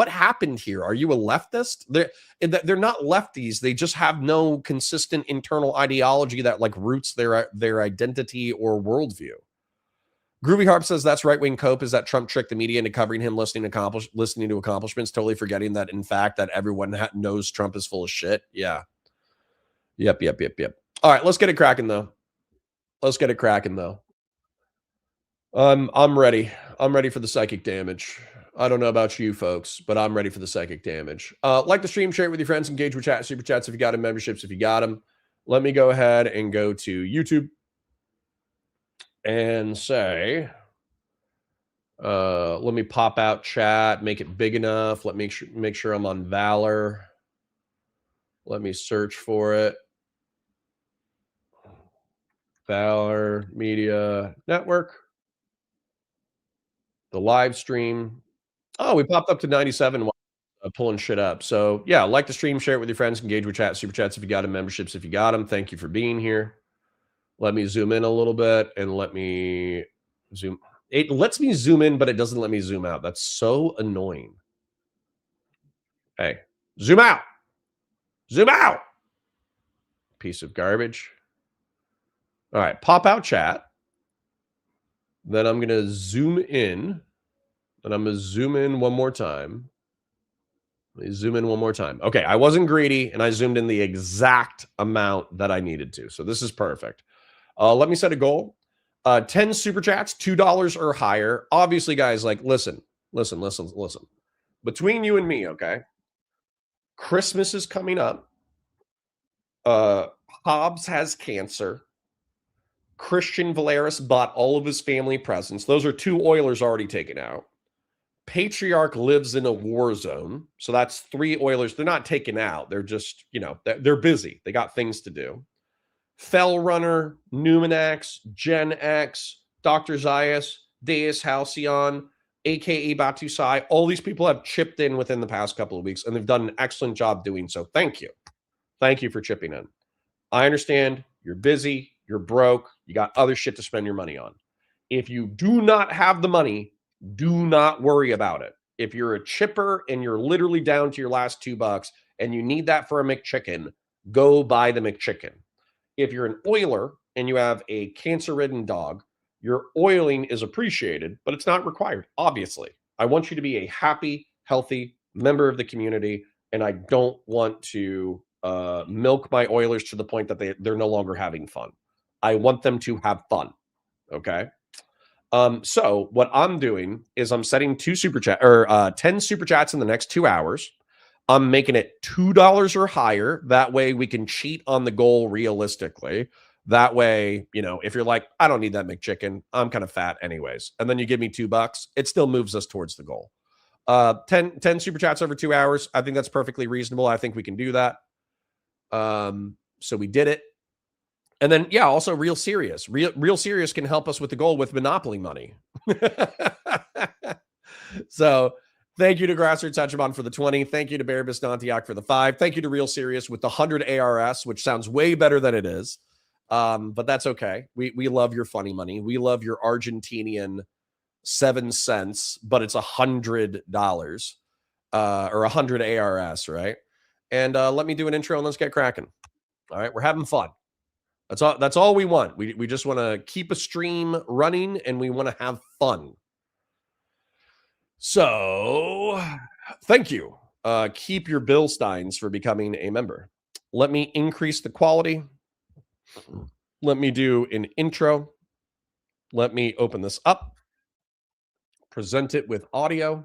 happened here? Are you a leftist? They're not lefties. They just have no consistent internal ideology that like roots their identity or worldview. Groovy Harp says that's right-wing cope is that Trump tricked the media into covering him listening to accomplishments, totally forgetting that, in fact, that everyone knows Trump is full of shit. Yeah. Yep. All right, let's get it cracking, though. I'm ready. I'm ready for the psychic damage. I don't know about you folks, but I'm ready for the psychic damage. Like the stream, share it with your friends, engage with chat, super chats if you got them, memberships if you got them. Let me go ahead and go to YouTube and say, let me pop out chat, make it big enough. Let me make sure I'm on Valor. Let me search for it. Valor Media Network. The live stream. Oh, we popped up to 97 while pulling shit up. So, yeah, like the stream, share it with your friends, engage with chat, super chats if you got them, memberships if you got them. Thank you for being here. Let me zoom in a little bit and let me zoom. It lets me zoom in, but it doesn't let me zoom out. That's so annoying. Hey, zoom out. Zoom out. Piece of garbage. All right, pop out chat. Then I'm going to zoom in. And I'm going to zoom in one more time. Let me zoom in one more time. Okay, I wasn't greedy, and I zoomed in the exact amount that I needed to. So this is perfect. Let me set a goal. 10 super chats, $2 or higher. Obviously, guys, like, listen. Between you and me, okay? Christmas is coming up. Hobbs has cancer. Christian Valeris bought all of his family presents. Those are 2 Oilers already taken out. Patriarch lives in a war zone. So that's 3 Oilers. They're not taken out. They're just, they're busy. They got things to do. Fell Runner, Numinax, Gen X, Dr. Zayas, Deus Halcyon, aka Batusai. All these people have chipped in within the past couple of weeks, and they've done an excellent job doing so. Thank you. Thank you for chipping in. I understand you're busy, you're broke, you got other shit to spend your money on. If you do not have the money, do not worry about it. If you're a chipper and you're literally down to your last $2 and you need that for a McChicken, go buy the McChicken. If you're an oiler and you have a cancer-ridden dog, your oiling is appreciated, but it's not required, obviously. I want you to be a happy, healthy member of the community, and I don't want to milk my oilers to the point that they're no longer having fun. I want them to have fun, okay? So what I'm doing is I'm setting 10 super chats in the next 2 hours. I'm making it $2 or higher. That way we can cheat on the goal realistically. That way, if you're like, I don't need that McChicken, I'm kind of fat anyways, and then you give me $2, it still moves us towards the goal. 10 super chats over 2 hours. I think that's perfectly reasonable. I think we can do that. So we did it. And then, yeah, also Real Serious. Real Serious can help us with the goal with Monopoly money. So thank you to Grassroots Hachiman for the 20. Thank you to Bear Bisnantiak for the 5. Thank you to Real Serious with the 100 ARS, which sounds way better than it is. But that's okay. We love your funny money. We love your Argentinian 7 cents, but it's $100 or 100 ARS, right? And let me do an intro and let's get cracking. All right, we're having fun. That's all we want. We just want to keep a stream running and we want to have fun. So thank you. Keep your Bill Steins for becoming a member. Let me increase the quality. Let me do an intro. Let me open this up. Present it with audio.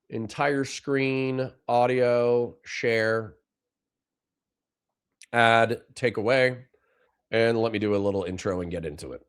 Entire screen, audio, share, add, take away, and let me do a little intro and get into it.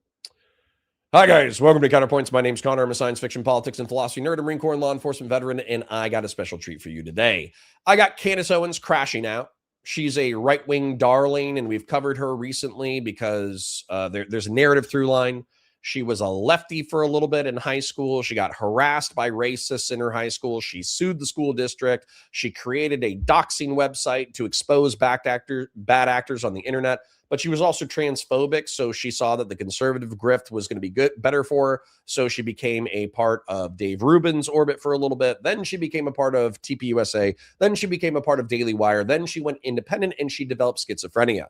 Hi, guys. Welcome to Counterpoints. My name's Connor. I'm a science fiction, politics, and philosophy nerd, a Marine Corps and law enforcement veteran, and I got a special treat for you today. I got Candace Owen'S crashing out. She's a right-wing darling, and we've covered her recently because there's a narrative through line. She was a lefty for a little bit in high school. She got harassed by racists in her high school. She sued the school district. She created a doxing website to expose bad actors on the internet. But she was also transphobic, so she saw that the conservative grift was going to be better for her. So she became a part of Dave Rubin's orbit for a little bit. Then she became a part of TPUSA. Then she became a part of Daily Wire. Then she went independent and she developed schizophrenia.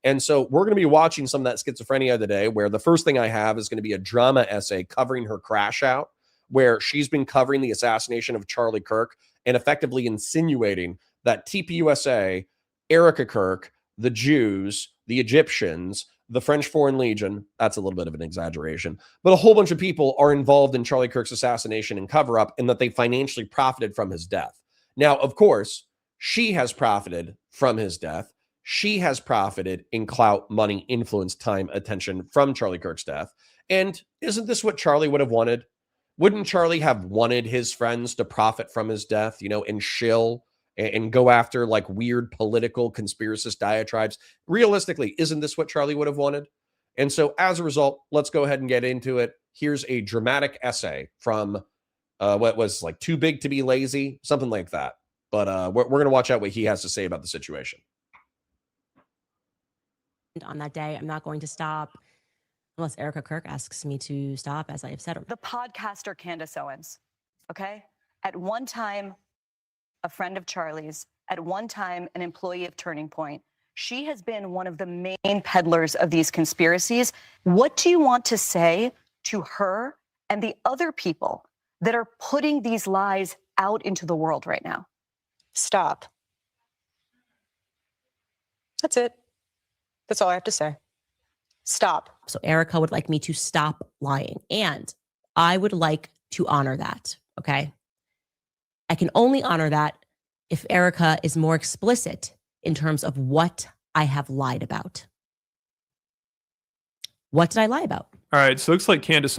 And so we're going to be watching some of that schizophrenia today, where the first thing I have is going to be a drama essay covering her crash out, where she's been covering the assassination of Charlie Kirk and effectively insinuating that TPUSA, Erica Kirk, the Jews, the Egyptians, the French Foreign Legion, that's a little bit of an exaggeration, but a whole bunch of people are involved in Charlie Kirk's assassination and cover-up, and that they financially profited from his death. Now, of course, she has profited from his death. She has profited in clout, money, influence, time, attention from Charlie Kirk's death. And isn't this what Charlie would have wanted? Wouldn't Charlie have wanted his friends to profit from his death, and shill and go after like weird political conspiracist diatribes? Realistically, isn't this what Charlie would have wanted? And so as a result, let's go ahead and get into it. Here's a dramatic essay from what was like Too Big to Be Lazy, something like that. But we're going to watch out what he has to say about the situation. On that day, I'm not going to stop unless Erica Kirk asks me to stop, as I have said. The podcaster Candace Owen'S, okay? At one time, a friend of Charlie's, at one time, an employee of Turning Point. She has been one of the main peddlers of these conspiracies. What do you want to say to her and the other people that are putting these lies out into the world right now? Stop. That's it. That's all I have to say. Stop. So Erica would like me to stop lying, and I would like to honor that, okay? I can only honor that if Erica is more explicit in terms of what I have lied about. What did I lie about? All right, so it looks like Candace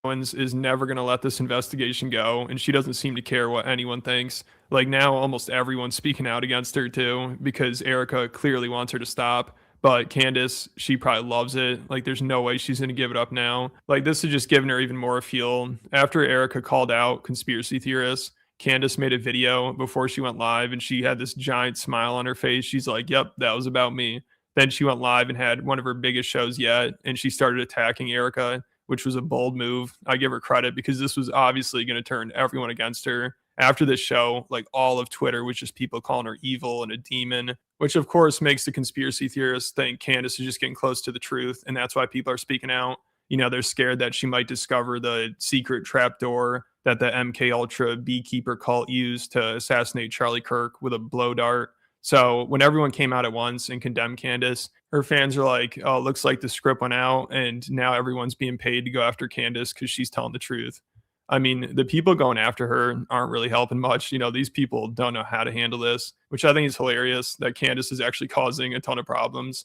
Owen'S is never going to let this investigation go, and she doesn't seem to care what anyone thinks. Like, now almost everyone's speaking out against her too, because Erica clearly wants her to stop. But Candace, she probably loves it. Like, there's no way she's going to give it up now. Like, this is just giving her even more fuel. After Erica called out conspiracy theorists, Candace made a video before she went live, and she had this giant smile on her face. She's like, yep, that was about me. Then she went live and had one of her biggest shows yet, and she started attacking Erica, which was a bold move. I give her credit, because this was obviously going to turn everyone against her. After this show, like, all of Twitter was just people calling her evil and a demon, which of course makes the conspiracy theorists think Candace is just getting close to the truth. And that's why people are speaking out. You know, they're scared that she might discover the secret trapdoor that the MK Ultra beekeeper cult used to assassinate Charlie Kirk with a blow dart. So when everyone came out at once and condemned Candace, her fans are like, oh, it looks like the script went out, and now everyone's being paid to go after Candace because she's telling the truth. I mean, the people going after her aren't really helping much. You know, these people don't know how to handle this, which I think is hilarious that Candace is actually causing a ton of problems.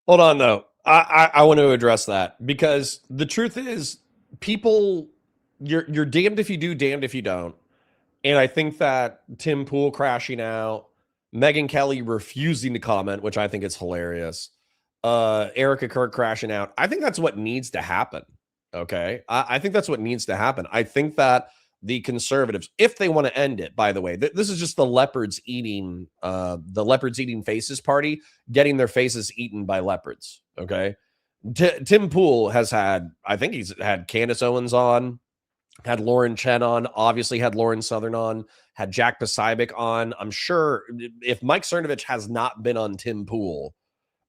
Hold on, though. I want to address that, because the truth is, people, you're damned if you do, damned if you don't. And I think that Tim Pool crashing out, Megyn Kelly refusing to comment, which I think is hilarious, Erica Kirk crashing out, I think that's what needs to happen. Okay, I think that's what needs to happen. I think that the conservatives, if they want to end it, by the way, this is just the leopards eating faces party, getting their faces eaten by leopards. Okay, Tim Pool has had, I think he's had Candace Owen'S on, had Lauren Chen on, obviously had Lauren Southern on, had Jack Posobiec on. I'm sure if Mike Cernovich has not been on Tim Pool,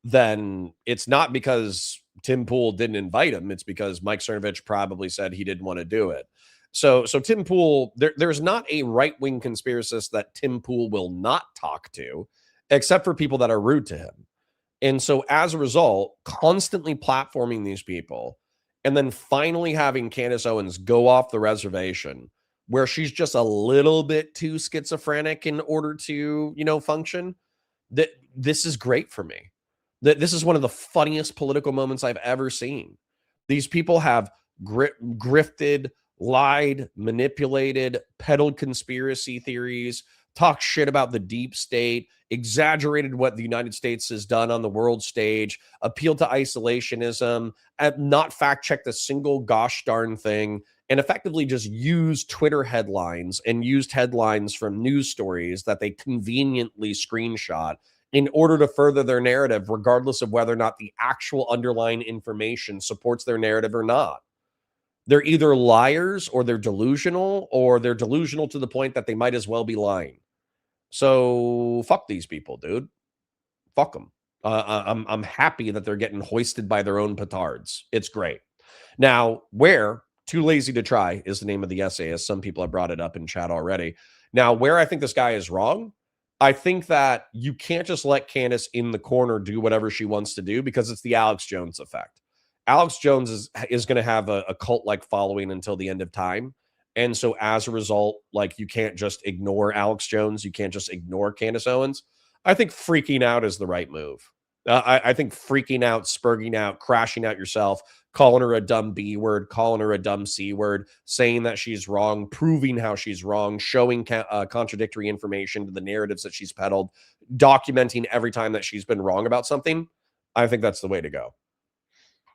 then it's not because Tim Pool didn't invite him. It's because Mike Cernovich probably said he didn't want to do it. So Tim Pool, there's not a right-wing conspiracist that Tim Pool will not talk to, except for people that are rude to him. And so as a result, constantly platforming these people, and then finally having Candace Owen'S go off the reservation, where she's just a little bit too schizophrenic in order to, function, this is great for me. This is one of the funniest political moments I've ever seen. These people have grifted, lied, manipulated, peddled conspiracy theories, talked shit about the deep state, exaggerated what the United States has done on the world stage, appealed to isolationism, not fact-checked a single gosh darn thing, and effectively just used Twitter headlines and used headlines from news stories that they conveniently screenshot in order to further their narrative, regardless of whether or not the actual underlying information supports their narrative or not. They're either liars, or they're delusional to the point that they might as well be lying. So fuck these people, dude. Fuck them. I'm happy that they're getting hoisted by their own petards. It's great. Now, where Too Lazy to Try is the name of the essay, as some people have brought it up in chat already. Now, where I think this guy is wrong, I think that you can't just let Candace in the corner do whatever she wants to do, because it's the Alex Jones effect. Alex Jones is going to have a cult-like following until the end of time. And so as a result, like, you can't just ignore Alex Jones. You can't just ignore Candace Owen'S. I think freaking out is the right move. I think freaking out, spurging out, crashing out yourself, calling her a dumb B word, calling her a dumb C word, saying that she's wrong, proving how she's wrong, showing contradictory information to the narratives that she's peddled, documenting every time that she's been wrong about something. I think that's the way to go.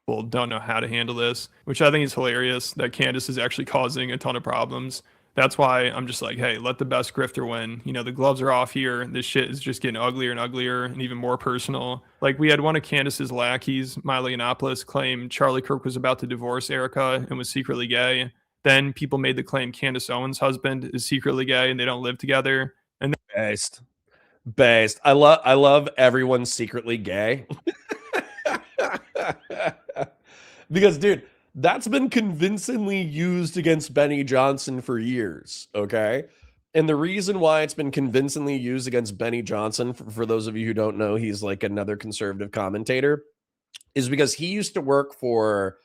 People don't know how to handle this, which I think is hilarious that Candace is actually causing a ton of problems. That's why I'm just like, hey, let the best grifter win. You know, the gloves are off here. This shit is just getting uglier and uglier and even more personal. Like, we had one of Candace's lackeys, Milo Yiannopoulos, claim Charlie Kirk was about to divorce Erica and was secretly gay. Then people made the claim Candace Owen'S husband is secretly gay and they don't live together. And Based. I love everyone secretly gay. Because, dude, that's been convincingly used against Benny Johnson for years, okay? And the reason why it's been convincingly used against Benny Johnson, for those of you who don't know, he's like another conservative commentator, is because he used to work for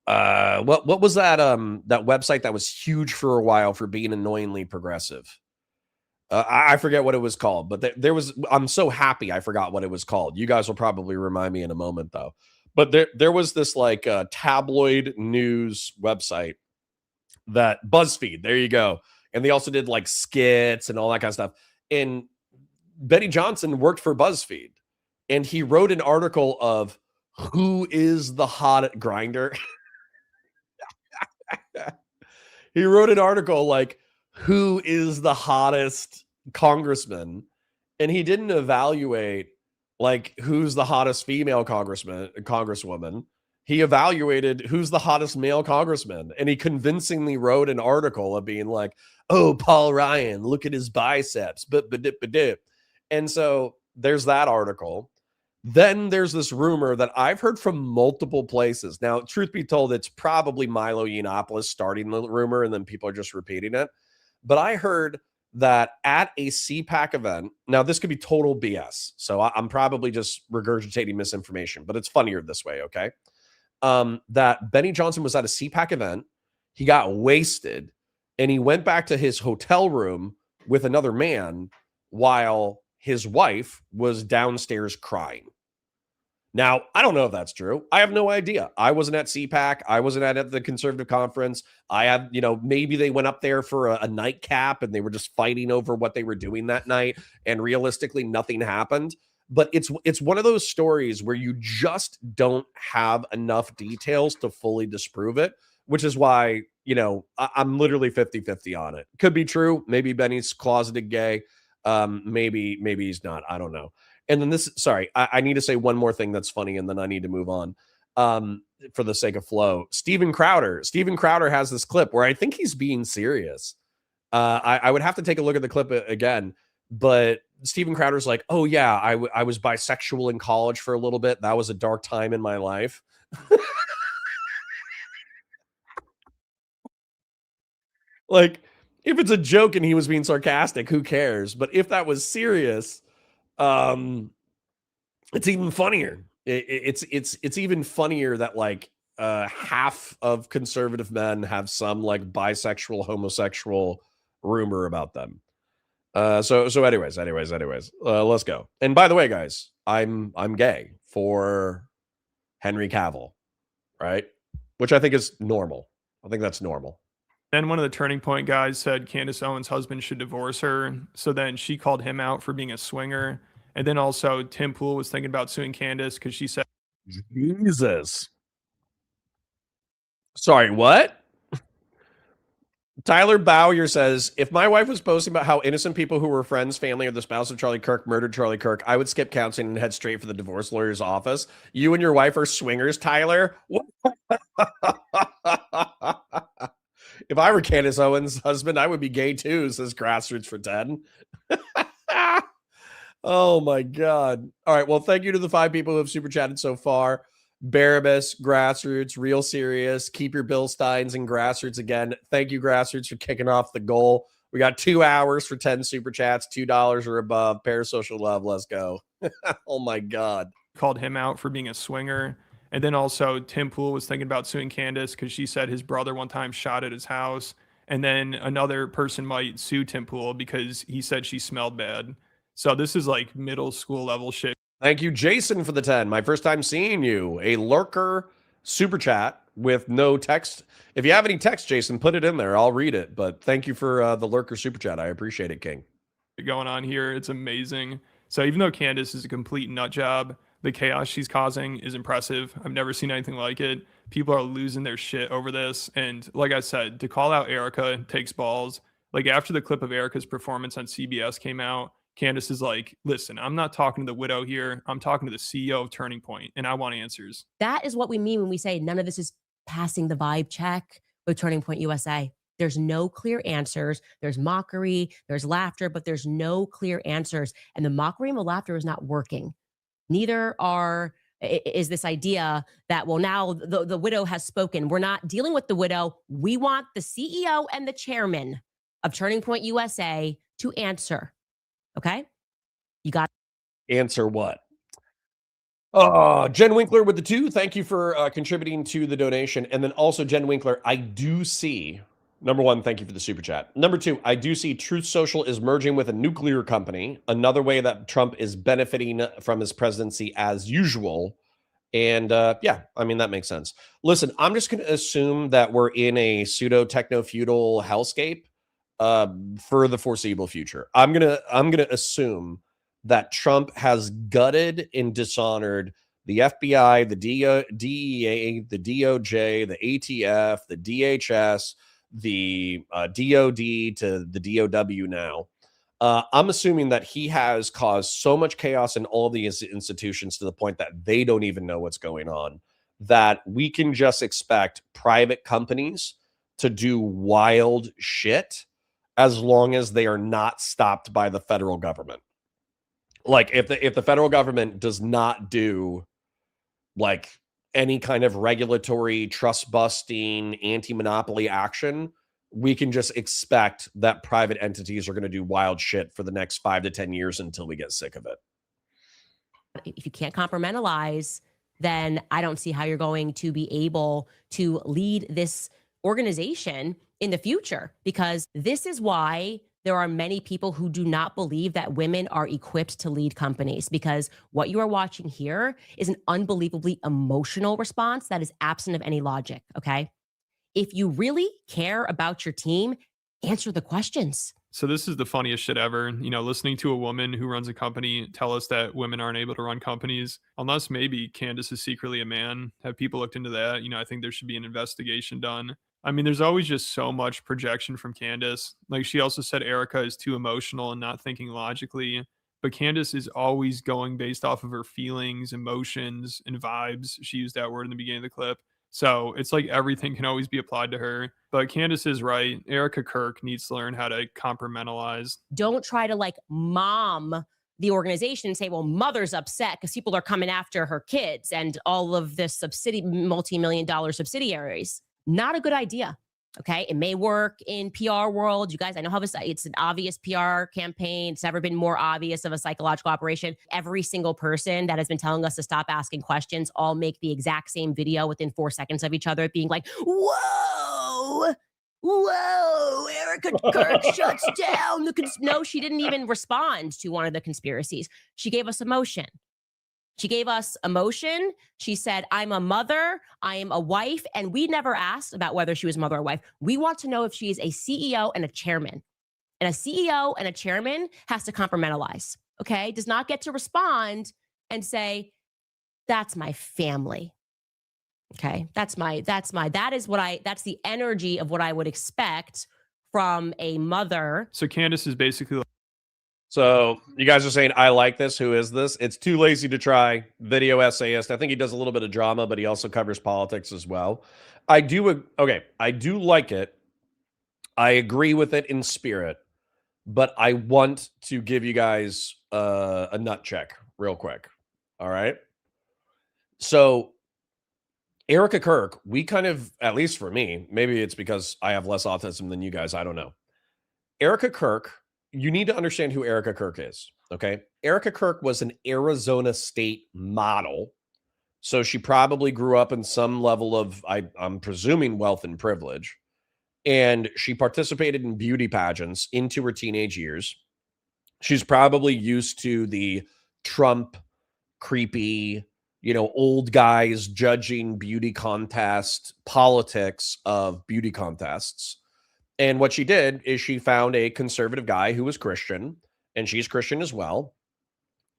what was that that website that was huge for a while for being annoyingly progressive. I forget what it was called, but there was, I'm so happy I forgot what it was called. You guys will probably remind me in a moment, though. But there was this like tabloid news website that BuzzFeed, there you go. And they also did like skits and all that kind of stuff. And Benny Johnson worked for BuzzFeed, and he wrote an article of who is the hot grinder. He wrote an article like, who is the hottest congressman? And he didn't evaluate like who's the hottest female congresswoman. He evaluated who's the hottest male congressman. And he convincingly wrote an article of being like, oh, Paul Ryan, look at his biceps. And so there's that article. Then there's this rumor that I've heard from multiple places. Now, truth be told, it's probably Milo Yiannopoulos starting the rumor, and then people are just repeating it. But I heard that at a CPAC event, now this could be total BS, so I'm probably just regurgitating misinformation, but it's funnier this way, okay? That Benny Johnson was at a CPAC event, he got wasted, and he went back to his hotel room with another man while his wife was downstairs crying. Now, I don't know if that's true. I have no idea. I wasn't at CPAC. I wasn't at the conservative conference. I have, maybe they went up there for a nightcap and they were just fighting over what they were doing that night. And realistically, nothing happened. But it's one of those stories where you just don't have enough details to fully disprove it, which is why, I'm literally 50-50 on it. Could be true. Maybe Benny's closeted gay. Maybe he's not. I don't know. And then I need to say one more thing that's funny, and then I need to move on for the sake of flow. Steven Crowder has this clip where I think he's being serious. I would have to take a look at the clip again, but Steven Crowder's like, oh yeah, I was bisexual in college for a little bit. That was a dark time in my life. Like, if it's a joke and he was being sarcastic, who cares? But if that was serious, it's even funnier. It's even funnier that like half of conservative men have some like bisexual, homosexual rumor about them. So anyways, let's go. And by the way, guys, I'm gay for Henry Cavill, right? Which I think is normal. I think that's normal. Then one of the Turning Point guys said Candace Owen'S husband should divorce her. So then she called him out for being a swinger. And then also Tim Pool was thinking about suing Candace because she said, Jesus. Sorry, what? Tyler Bowyer says, if my wife was posting about how innocent people who were friends, family, or the spouse of Charlie Kirk murdered Charlie Kirk, I would skip counseling and head straight for the divorce lawyer's office. You and your wife are swingers, Tyler? If I were Candace Owen'S' husband, I would be gay too, says Grassroots for 10. Oh my God. All right. Well, thank you to the 5 people who have super chatted so far. Barabbas, Grassroots, Real Serious, Keep Your Bill Steins, and Grassroots again. Thank you, Grassroots, for kicking off the goal. We got 2 hours for 10 super chats, $2 or above. Parasocial love. Let's go. Oh my God. Called him out for being a swinger. And then also Tim Pool was thinking about suing Candace because she said his brother one time shot at his house. And then another person might sue Tim Pool because he said she smelled bad. So this is like middle school level shit. Thank you, Jason, for the 10. My first time seeing you. A lurker super chat with no text. If you have any text, Jason, put it in there. I'll read it. But thank you for the lurker super chat. I appreciate it, King. Going on here, it's amazing. So even though Candace is a complete nut job, the chaos she's causing is impressive. I've never seen anything like it. People are losing their shit over this. And like I said, to call out Erica takes balls. Like after the clip of Erica's performance on CBS came out, Candace is like, listen, I'm not talking to the widow here. I'm talking to the CEO of Turning Point, and I want answers. That is what we mean when we say none of this is passing the vibe check with Turning Point USA. There's no clear answers. There's mockery, there's laughter, but there's no clear answers. And the mockery and the laughter is not working. Neither is this idea that, well, now the widow has spoken. We're not dealing with the widow. We want the CEO and the chairman of Turning Point USA to answer. Okay? You got Answer what? Oh, Jen Winkler with the 2. Thank you for contributing to the donation. And then also, Jen Winkler, I do see, number 1, thank you for the super chat. Number 2, I do see Truth Social is merging with a nuclear company. Another way that Trump is benefiting from his presidency as usual. And yeah, I mean, that makes sense. Listen, I'm just going to assume that we're in a pseudo techno-feudal hellscape for the foreseeable future. I'm gonna assume that Trump has gutted and dishonored the FBI, the DEA, the DOJ, the ATF, the DHS, the DOD to the DOW now. I'm assuming that he has caused so much chaos in all these institutions to the point that they don't even know what's going on, that we can just expect private companies to do wild shit as long as they are not stopped by the federal government. Like if the federal government does not do like any kind of regulatory trust busting anti-monopoly action, we can just expect that private entities are going to do wild shit for the next 5 to 10 years until we get sick of it. If you can't compartmentalize, then I don't see how you're going to be able to lead this organization in the future, because this is why there are many people who do not believe that women are equipped to lead companies, because what you are watching here is an unbelievably emotional response that is absent of any logic. Okay. If you really care about your team, answer the questions. So this is the funniest shit ever. You know, listening to a woman who runs a company tell us that women aren't able to run companies, unless maybe Candace is secretly a man. Have people looked into that? You know, I think there should be an investigation done. I mean, there's always just so much projection from Candace. Like she also said Erica is too emotional and not thinking logically. But Candace is always going based off of her feelings, emotions, and vibes. She used that word in the beginning of the clip. So it's like everything can always be applied to her. But Candace is right. Erica Kirk needs to learn how to compartmentalize. Don't try to like mom the organization and say, well, mother's upset because people are coming after her kids and all of this multi-million-dollar subsidiaries. Not a good idea. Okay. It may work in PR world. You guys, I know how it's an obvious PR campaign. It's never been more obvious of a psychological operation. Every single person that has been telling us to stop asking questions all make the exact same video within 4 seconds of each other being like, whoa, Erica Kirk shuts down no, she didn't even respond to one of the conspiracies. She gave us emotion. She said, I'm a mother, I am a wife, and we never asked about whether she was mother or wife. We want to know if she is a CEO and a chairman. And a CEO and a chairman has to compartmentalize, okay? Does not get to respond and say, that's my family. Okay, that's the energy of what I would expect from a mother. So Candace is basically So you guys are saying, I like this. Who is this? It's Too Lazy to Try, video essayist. I think he does a little bit of drama, but he also covers politics as well. I do like it. I agree with it in spirit, but I want to give you guys a nut check real quick. All right. So Erica Kirk, we kind of, at least for me, maybe it's because I have less autism than you guys. I don't know. Erica Kirk, you need to understand who Erica Kirk is, okay? Erica Kirk was an Arizona State model, so she probably grew up in some level of, I'm presuming, wealth and privilege, and she participated in beauty pageants into her teenage years. She's probably used to the Trump creepy, old guys judging beauty contest politics of beauty contests. And what she did is she found a conservative guy who was Christian, and she's Christian as well.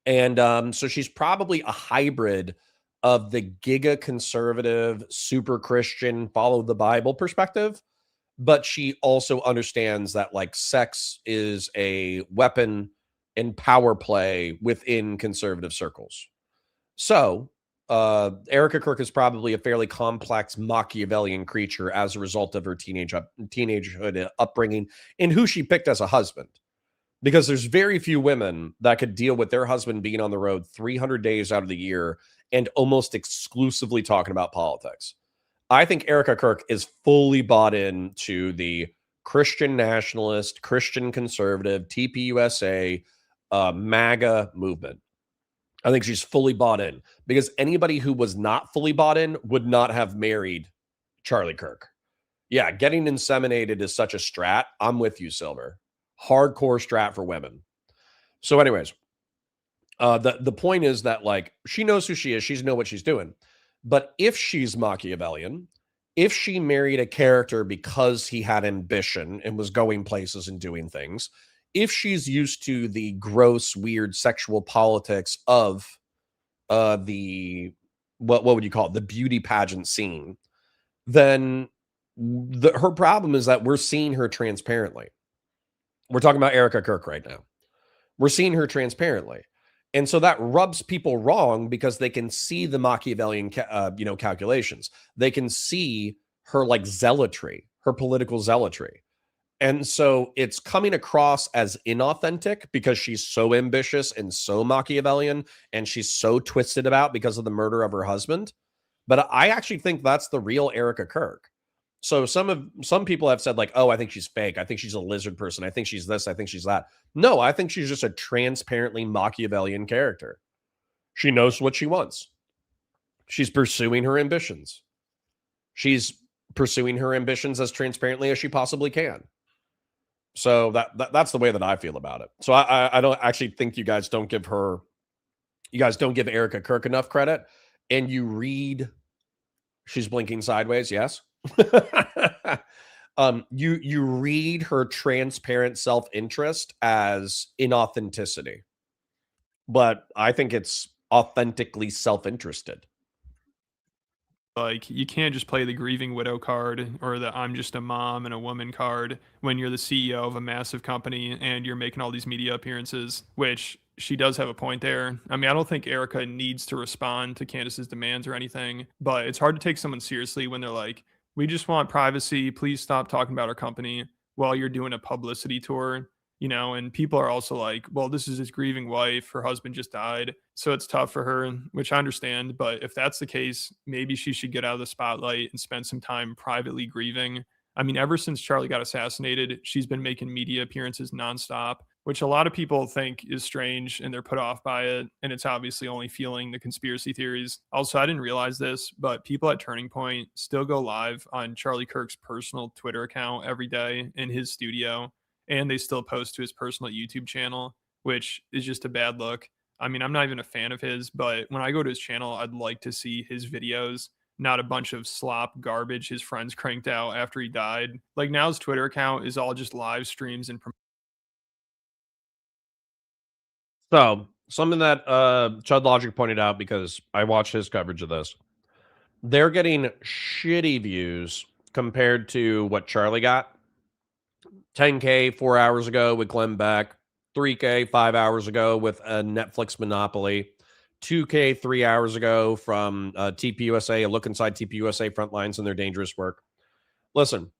And so she's probably a hybrid of the giga conservative, super Christian, follow the Bible perspective. But she also understands that like sex is a weapon and power play within conservative circles. So Erica Kirk is probably a fairly complex Machiavellian creature as a result of her teenagehood upbringing and who she picked as a husband. Because there's very few women that could deal with their husband being on the road 300 days out of the year and almost exclusively talking about politics. I think Erica Kirk is fully bought into the Christian nationalist, Christian conservative, TPUSA, MAGA movement. I think she's fully bought in, because anybody who was not fully bought in would not have married Charlie Kirk. Yeah, getting inseminated is such a strat. I'm with you, Silver. Hardcore strat for women. So anyways, the point is that like she knows who she is. She's know what she's doing. But if she's Machiavellian, if she married a character because he had ambition and was going places and doing things, if she's used to the gross, weird sexual politics of the what would you call it, the beauty pageant scene, then her problem is that we're seeing her transparently. We're talking about Erica Kirk right now. We're seeing her transparently. And so that rubs people wrong because they can see the Machiavellian, calculations. They can see her like zealotry, her political zealotry. And so it's coming across as inauthentic because she's so ambitious and so Machiavellian and she's so twisted about because of the murder of her husband. But I actually think that's the real Erica Kirk. So some people have said like, oh, I think she's fake. I think she's a lizard person. I think she's this. I think she's that. No, I think she's just a transparently Machiavellian character. She knows what she wants. She's pursuing her ambitions. She's pursuing her ambitions as transparently as she possibly can. So that's the way that I feel about it. So I don't actually think you guys don't give Erica Kirk enough credit. And you read, she's blinking sideways. Yes. You read her transparent self-interest as inauthenticity, but I think it's authentically self-interested. Like, you can't just play the grieving widow card or the I'm just a mom and a woman card when you're the CEO of a massive company and you're making all these media appearances, which she does have a point there. I mean, I don't think Erica needs to respond to Candace's demands or anything, but it's hard to take someone seriously when they're like, we just want privacy. Please stop talking about our company while you're doing a publicity tour, and people are also like, well, this is his grieving wife. Her husband just died. So it's tough for her, which I understand. But if that's the case, maybe she should get out of the spotlight and spend some time privately grieving. I mean, ever since Charlie got assassinated, she's been making media appearances nonstop, which a lot of people think is strange and they're put off by it. And it's obviously only fueling the conspiracy theories. Also, I didn't realize this, but people at Turning Point still go live on Charlie Kirk's personal Twitter account every day in his studio. And they still post to his personal YouTube channel, which is just a bad look. I mean, I'm not even a fan of his, but when I go to his channel, I'd like to see his videos, not a bunch of slop garbage his friends cranked out after he died. Like, now his Twitter account is all just live streams and So something that Chud Logic pointed out, because I watched his coverage of this, they're getting shitty views compared to what Charlie got. 10K 4 hours ago with Glenn Beck, 3K 5 hours ago with a Netflix monopoly, 2K 3 hours ago from TPUSA, a look inside TPUSA Frontlines and their dangerous work. Listen,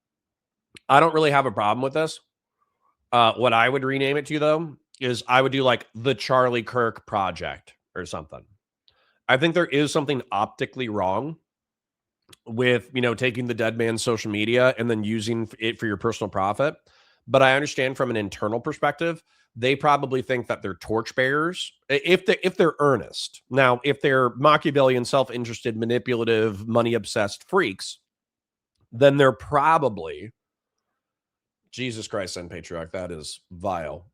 I don't really have a problem with this. What I would rename it to, though, is I would do like the Charlie Kirk Project or something. I think there is something optically wrong with, taking the dead man's social media and then using it for your personal profit. But I understand from an internal perspective, they probably think that they're torchbearers if they're earnest. Now, if they're Machiavellian, self-interested, manipulative, money-obsessed freaks, then they're probably, Jesus Christ, and patriarch, that is vile.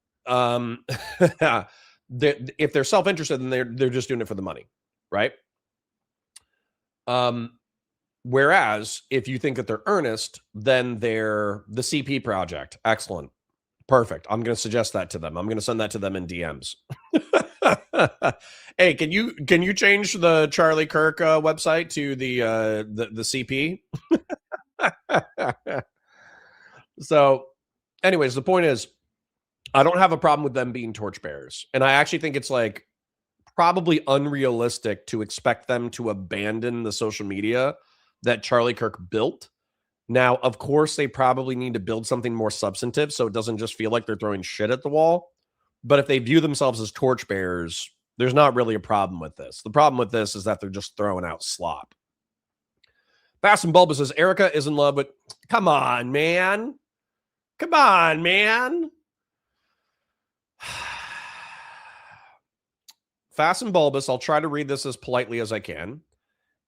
if they're self-interested, then they're just doing it for the money, right? Whereas if you think that they're earnest, then they're the CP project. Excellent. Perfect. I'm going to suggest that to them. I'm going to send that to them in DMs. Hey, can you change the Charlie Kirk website to the CP? So anyways, the point is, I don't have a problem with them being torchbearers. And I actually think it's like probably unrealistic to expect them to abandon the social media that Charlie Kirk built. Now, of course, they probably need to build something more substantive so it doesn't just feel like they're throwing shit at the wall. But if they view themselves as torchbearers, there's not really a problem with this. The problem with this is that they're just throwing out slop. Fast and Bulbous says, Erica is in love with... Come on, man. Come on, man. Fast and Bulbous, I'll try to read this as politely as I can.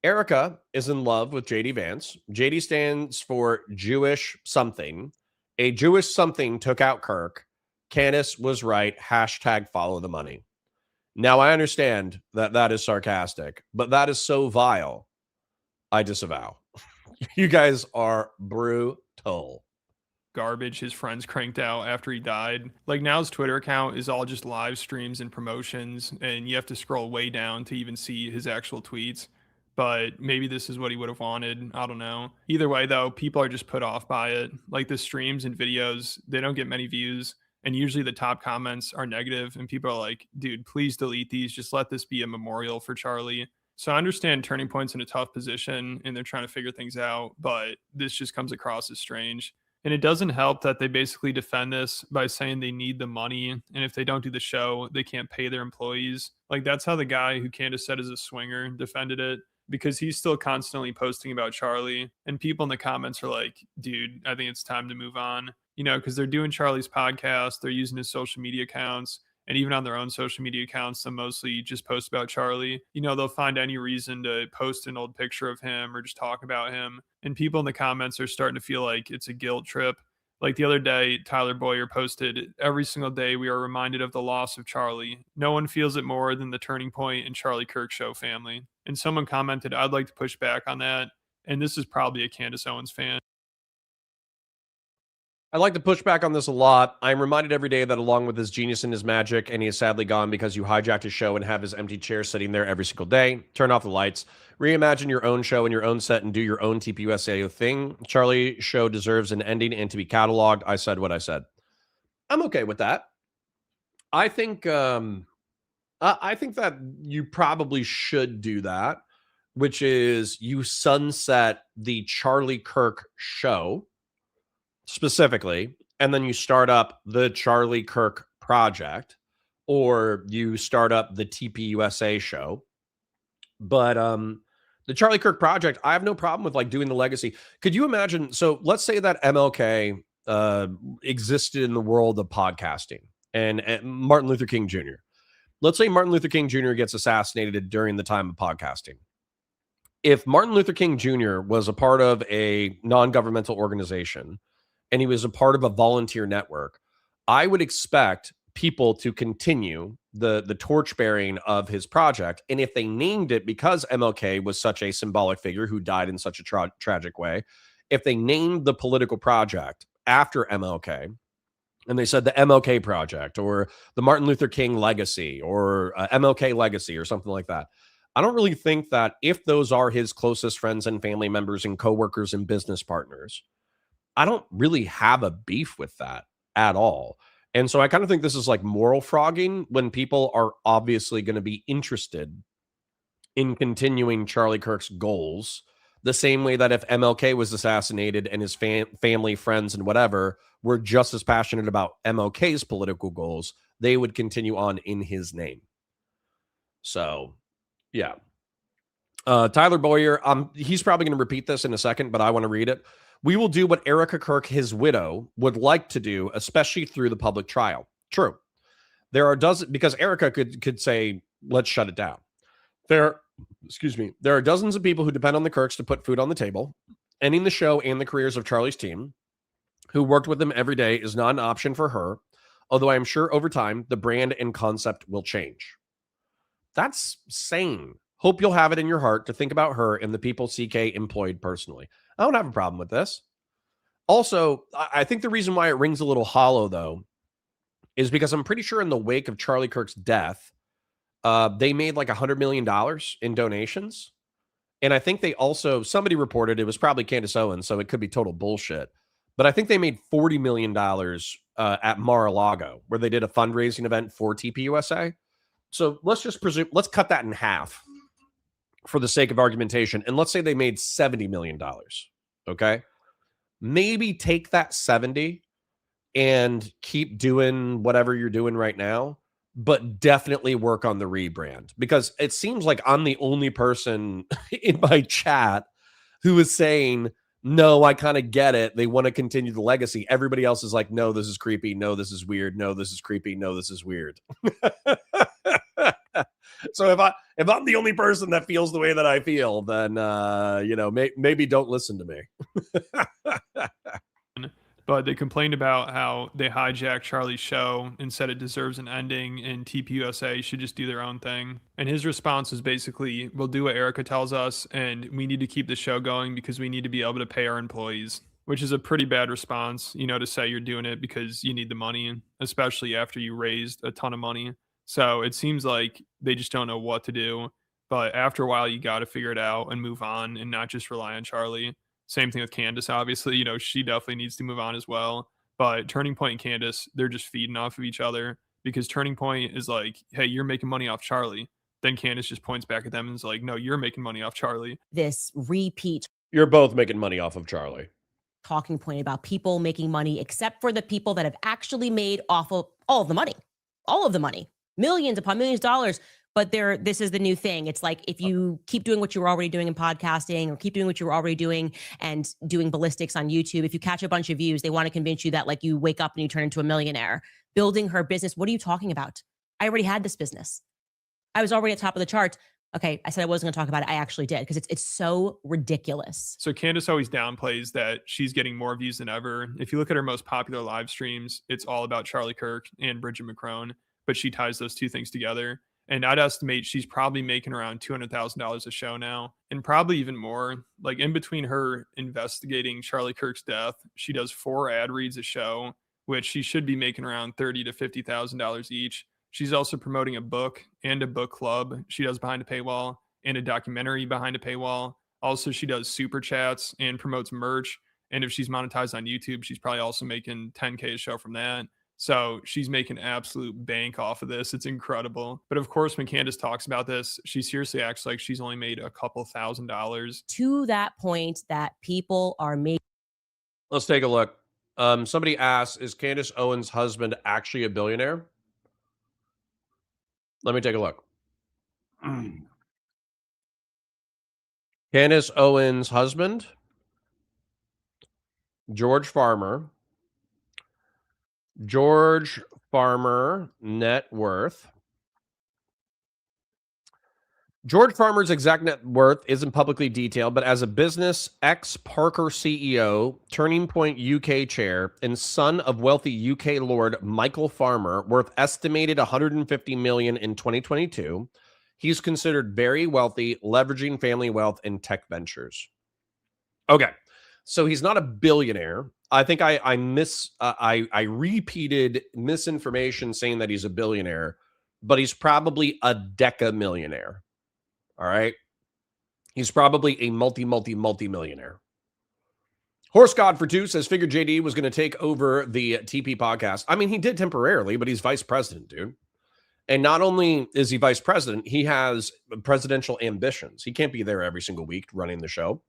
Erica is in love with JD Vance. JD stands for Jewish something. A Jewish something took out Kirk. Candace was right. Hashtag follow the money. Now, I understand that that is sarcastic, but that is so vile. I disavow. You guys are brutal. Garbage his friends cranked out after he died. Like, now his Twitter account is all just live streams and promotions, and you have to scroll way down to even see his actual tweets. But maybe this is what he would have wanted. I don't know. Either way, though, people are just put off by it. Like, the streams and videos, they don't get many views. And usually the top comments are negative, and people are like, dude, please delete these. Just let this be a memorial for Charlie. So I understand Turning Point's in a tough position, and they're trying to figure things out, but this just comes across as strange. And it doesn't help that they basically defend this by saying they need the money, and if they don't do the show, they can't pay their employees. Like, that's how the guy who Candace said is a swinger defended it, because he's still constantly posting about Charlie, and people in the comments are like, dude, I think it's time to move on. You know, because they're doing Charlie's podcast, they're using his social media accounts, and even on their own social media accounts, they mostly just post about Charlie. You know, they'll find any reason to post an old picture of him or just talk about him. And people in the comments are starting to feel like it's a guilt trip. Like the other day, Tyler Boyer posted, every single day we are reminded of the loss of Charlie. No one feels it more than the Turning Point and Charlie Kirk show family. And someone commented, I'd like to push back on that. And this is probably a Candace Owen'S fan. I like to push back on this a lot. I'm reminded every day that along with his genius and his magic, and he is sadly gone because you hijacked his show and have his empty chair sitting there every single day. Turn off the lights. Reimagine your own show and your own set and do your own TPUSA thing. Charlie show deserves an ending and to be cataloged. I said what I said. I'm okay with that. I think that you probably should do that, which is you sunset the Charlie Kirk show specifically, and then you start up the Charlie Kirk project, or you start up the TPUSA show. But the Charlie Kirk project, I have no problem with like doing the legacy. Could you imagine? So let's say that MLK existed in the world of podcasting, and Martin Luther King Jr. Let's say Martin Luther King Jr. gets assassinated during the time of podcasting. If Martin Luther King Jr. was a part of a non-governmental organization, and he was a part of a volunteer network, I would expect people to continue the torch bearing of his project. And if they named it, because MLK was such a symbolic figure who died in such a tragic way, if they named the political project after MLK, and they said the MLK Project or the Martin Luther King Legacy or MLK Legacy or something like that, I don't really think that if those are his closest friends and family members and coworkers and business partners, I don't really have a beef with that at all. And so I kind of think this is like moral frogging when people are obviously going to be interested in continuing Charlie Kirk's goals, the same way that if MLK was assassinated and his family, friends, and whatever were just as passionate about MLK's political goals, they would continue on in his name. So, yeah. Tyler Boyer, he's probably going to repeat this in a second, but I want to read it. We will do what Erica Kirk, his widow, would like to do, especially through the public trial. True. There are dozens, because Erica could say, let's shut it down. There are dozens of people who depend on the Kirks to put food on the table. Ending the show and the careers of Charlie's team, who worked with them every day, is not an option for her. although I am sure over time the brand and concept will change. That's sane. Hope you'll have it in your heart to think about her and the people CK employed personally. I don't have a problem with this. Also, I think the reason why it rings a little hollow, though, is because I'm pretty sure in the wake of Charlie Kirk's death, they made like $100 million in donations. And I think they also, somebody reported, it was probably Candace Owens, so it could be total bullshit. But I think they made $40 million at Mar-a-Lago, where they did a fundraising event for TPUSA. So let's just presume, let's cut that in half for the sake of argumentation. And let's say they made $70 million. Okay. Maybe take that 70 and keep doing whatever you're doing right now, but definitely work on the rebrand, because it seems like I'm the only person in my chat who is saying, no, I kind of get it. They want to continue the legacy. Everybody else is like, no, this is creepy. No, this is weird. No, this is creepy. No, this is weird. So if I'm the only person that feels the way that I feel, then, maybe don't listen to me. But they complained about how they hijacked Charlie's show and said it deserves an ending, and TPUSA should just do their own thing. And his response was basically, we'll do what Erica tells us, and we need to keep the show going because we need to be able to pay our employees, which is a pretty bad response, to say you're doing it because you need the money, especially after you raised a ton of money. So it seems like they just don't know what to do. But after a while, you got to figure it out and move on and not just rely on Charlie. Same thing with Candace, obviously. She definitely needs to move on as well. But Turning Point and Candace, they're just feeding off of each other, because Turning Point is like, hey, you're making money off Charlie. Then Candace just points back at them and is like, no, you're making money off Charlie. This repeat You're both making money off of Charlie. talking point about people making money, except for the people that have actually made off of all of the money, millions upon millions of dollars. But this is the new thing. It's like, if you keep doing what you were already doing in podcasting, or keep doing what you were already doing and doing ballistics on YouTube, if you catch a bunch of views, they want to convince you that like you wake up and you turn into a millionaire. Building her business. What are you talking about? I already had this business. I was already at the top of the charts. Okay, I said I wasn't going to talk about it. I actually did, because it's so ridiculous. So Candace always downplays that she's getting more views than ever. If you look at her most popular live streams, it's all about Charlie Kirk and Bridget McCrone, but she ties those two things together. And I'd estimate she's probably making around $200,000 a show now, and probably even more. Like, in between her investigating Charlie Kirk's death, she does 4 ad reads a show, which she should be making around $30,000 to $50,000 each. She's also promoting a book and a book club she does behind a paywall, and a documentary behind a paywall. Also, she does super chats and promotes merch. And if she's monetized on YouTube, she's probably also making $10K a show from that. So she's making absolute bank off of this. It's incredible. But of course, when Candace talks about this, she seriously acts like she's only made a couple $1,000s. To that point that people are making. Let's take a look. Somebody asks, is Candace Owen'S husband actually a billionaire? Let me take a look. Candace Owen'S husband, George Farmer, net worth. George Farmer's exact net worth isn't publicly detailed, but as a business ex-Parker CEO, Turning Point UK chair, and son of wealthy UK lord Michael Farmer, worth estimated $150 million in 2022, he's considered very wealthy, leveraging family wealth in tech ventures. Okay, so he's not a billionaire. I think I repeated misinformation saying that he's a billionaire, but he's probably a deca-millionaire. All right. He's probably a multi-millionaire. Horse God for 2 says, figured JD was going to take over the TP podcast. I mean, he did temporarily, but he's vice president, dude. And not only is he vice president, he has presidential ambitions. He can't be there every single week running the show.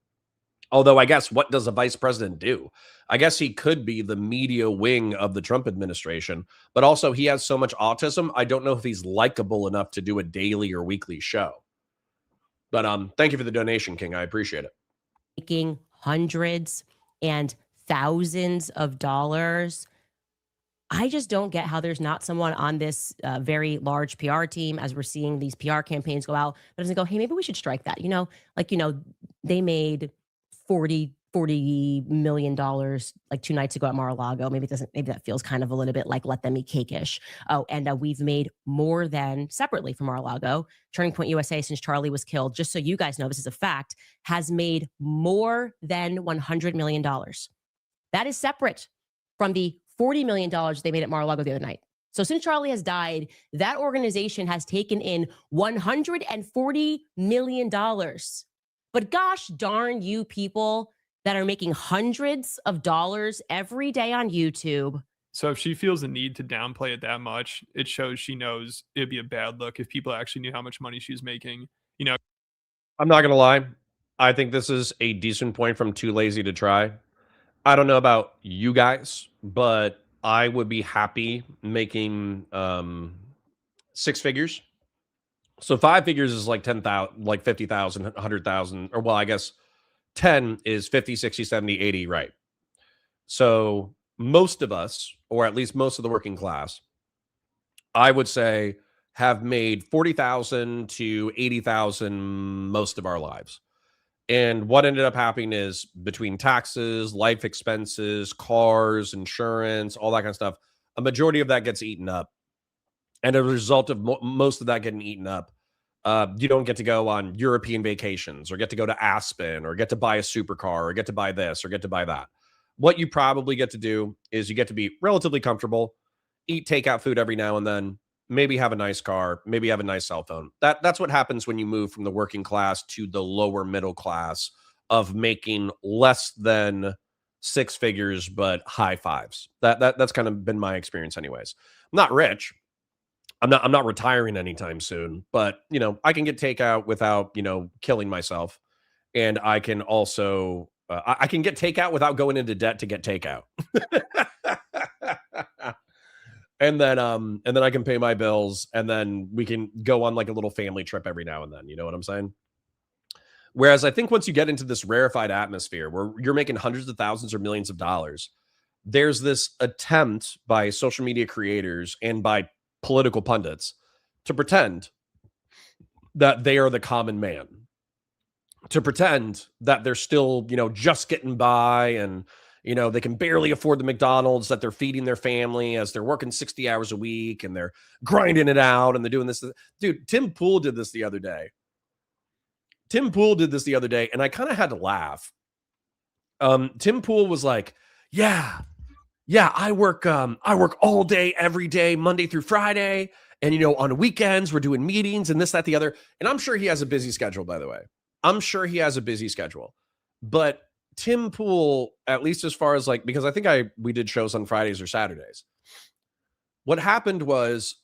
Although, I guess, what does a vice president do? I guess he could be the media wing of the Trump administration, but also he has so much autism, I don't know if he's likable enough to do a daily or weekly show. But thank you for the donation, King. I appreciate it. Making hundreds and thousands of dollars. I just don't get how there's not someone on this very large PR team, as we're seeing these PR campaigns go out, that doesn't go, hey, maybe we should strike that. They made $40 $40 million like 2 nights ago at Mar-a-Lago. Maybe that feels kind of a little bit like let them eat cake-ish. Oh, and we've made more than, separately from Mar-a-Lago, Turning Point USA, since Charlie was killed, just so you guys know, this is a fact, has made more than $100 million. That is separate from the $40 million they made at Mar-a-Lago the other night. So since Charlie has died, that organization has taken in $140 million. But gosh darn you people that are making hundreds of dollars every day on YouTube. So if she feels the need to downplay it that much, it shows she knows it'd be a bad look if people actually knew how much money she's making. You know, I'm not gonna lie. I think this is a decent point from Too Lazy to Try. I don't know about you guys, but I would be happy making 6 figures. So 5 figures is like 10,000, like 50,000, 100,000, or well, I guess 10 is 50, 60, 70, 80, right? So most of us, or at least most of the working class, I would say have made 40,000 to 80,000 most of our lives. And what ended up happening is between taxes, life expenses, cars, insurance, all that kind of stuff, a majority of that gets eaten up. And as a result of most of that getting eaten up, you don't get to go on European vacations or get to go to Aspen or get to buy a supercar or get to buy this or get to buy that. What you probably get to do is you get to be relatively comfortable, eat takeout food every now and then, maybe have a nice car, maybe have a nice cell phone. That's what happens when you move from the working class to the lower middle class of making less than 6 figures, but high fives. That's kind of been my experience anyways. I'm not rich. I'm not retiring anytime soon, but you know, I can get takeout without, you know, killing myself. And I can also I can get takeout without going into debt to get takeout. And then I can pay my bills, and then we can go on like a little family trip every now and then. You know what I'm saying? Whereas I think once you get into this rarefied atmosphere where you're making hundreds of thousands or millions of dollars, there's this attempt by social media creators and by political pundits to pretend that they are the common man, to pretend that they're still, you know, just getting by, and you know, they can barely afford the McDonald's that they're feeding their family as they're working 60 hours a week and they're grinding it out and they're doing this. Dude, Tim Pool did this the other day. And I kind of had to laugh. Tim Pool was like, yeah, I work all day, every day, Monday through Friday. And, you know, on weekends, we're doing meetings and this, that, the other. And I'm sure he has a busy schedule, by the way. But Tim Pool, at least as far as like, because I think we did shows on Fridays or Saturdays. What happened was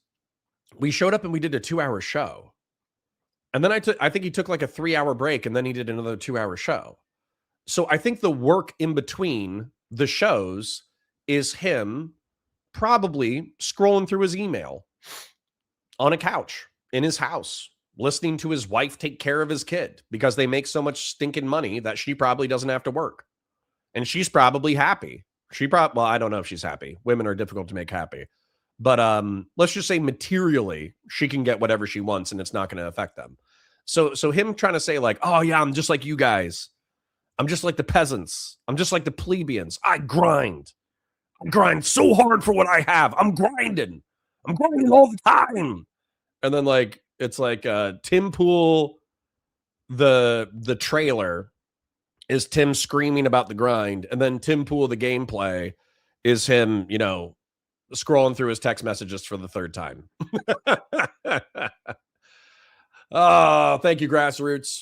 we showed up and we did a 2-hour show. And then I think he took like a 3-hour break, and then he did another 2-hour show. So I think the work in between the shows is him probably scrolling through his email on a couch in his house, listening to his wife take care of his kid because they make so much stinking money that she probably doesn't have to work. And she's probably happy. Well, I don't know if she's happy. Women are difficult to make happy. But let's just say materially, she can get whatever she wants and it's not going to affect them. So him trying to say like, oh yeah, I'm just like you guys. I'm just like the peasants. I'm just like the plebeians. I grind so hard for what I have. I'm grinding all the time. And then like, it's like Tim Pool, the trailer is Tim screaming about the grind. And then Tim Pool, the gameplay, is him, you know, scrolling through his text messages for the 3rd time. Oh, thank you, Grassroots.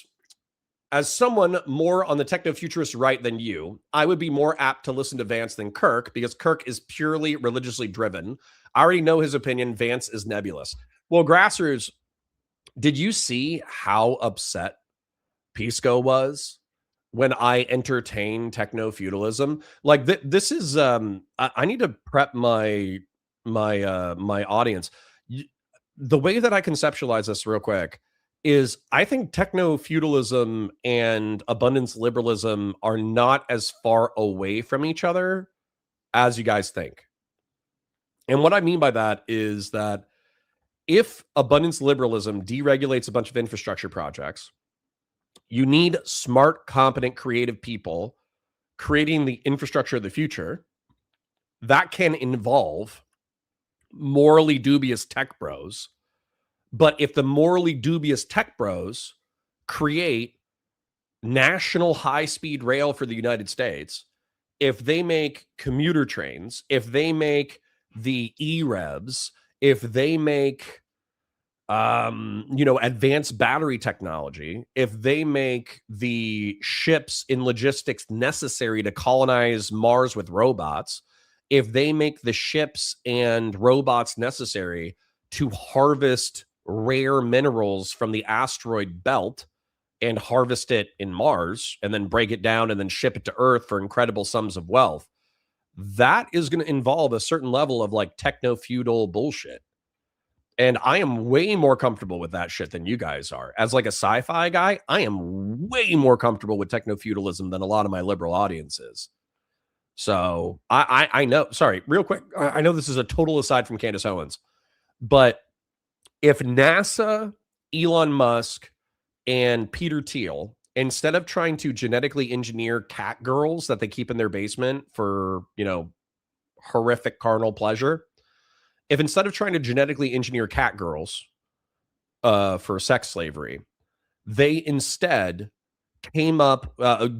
As someone more on the techno-futurist right than you, I would be more apt to listen to Vance than Kirk, because Kirk is purely religiously driven. I already know his opinion. Vance is nebulous. Well, Grassroots, did you see how upset Pisco was when I entertained techno-feudalism? Like this is I need to prep my audience. The way that I conceptualize this real quick is I think techno-feudalism and abundance liberalism are not as far away from each other as you guys think. And what I mean by that is that if abundance liberalism deregulates a bunch of infrastructure projects, you need smart, competent, creative people creating the infrastructure of the future, that can involve morally dubious tech bros. But if the morally dubious tech bros create national high-speed rail for the United States, if they make commuter trains, if they make the E-REVs, if they make advanced battery technology, if they make the ships in logistics necessary to colonize Mars with robots, if they make the ships and robots necessary to harvest rare minerals from the asteroid belt and harvest it in Mars and then break it down and then ship it to Earth for incredible sums of wealth, that is going to involve a certain level of like techno-feudal bullshit. And I am way more comfortable with that shit than you guys are. As like a sci-fi guy, I am way more comfortable with techno-feudalism than a lot of my liberal audience is. So I know, sorry, real quick. I know this is a total aside from Candace Owen'S, but if NASA, Elon Musk, and Peter Thiel, instead of trying to genetically engineer cat girls that they keep in their basement for, horrific carnal pleasure, if instead of trying to genetically engineer cat girls for sex slavery, they instead came up,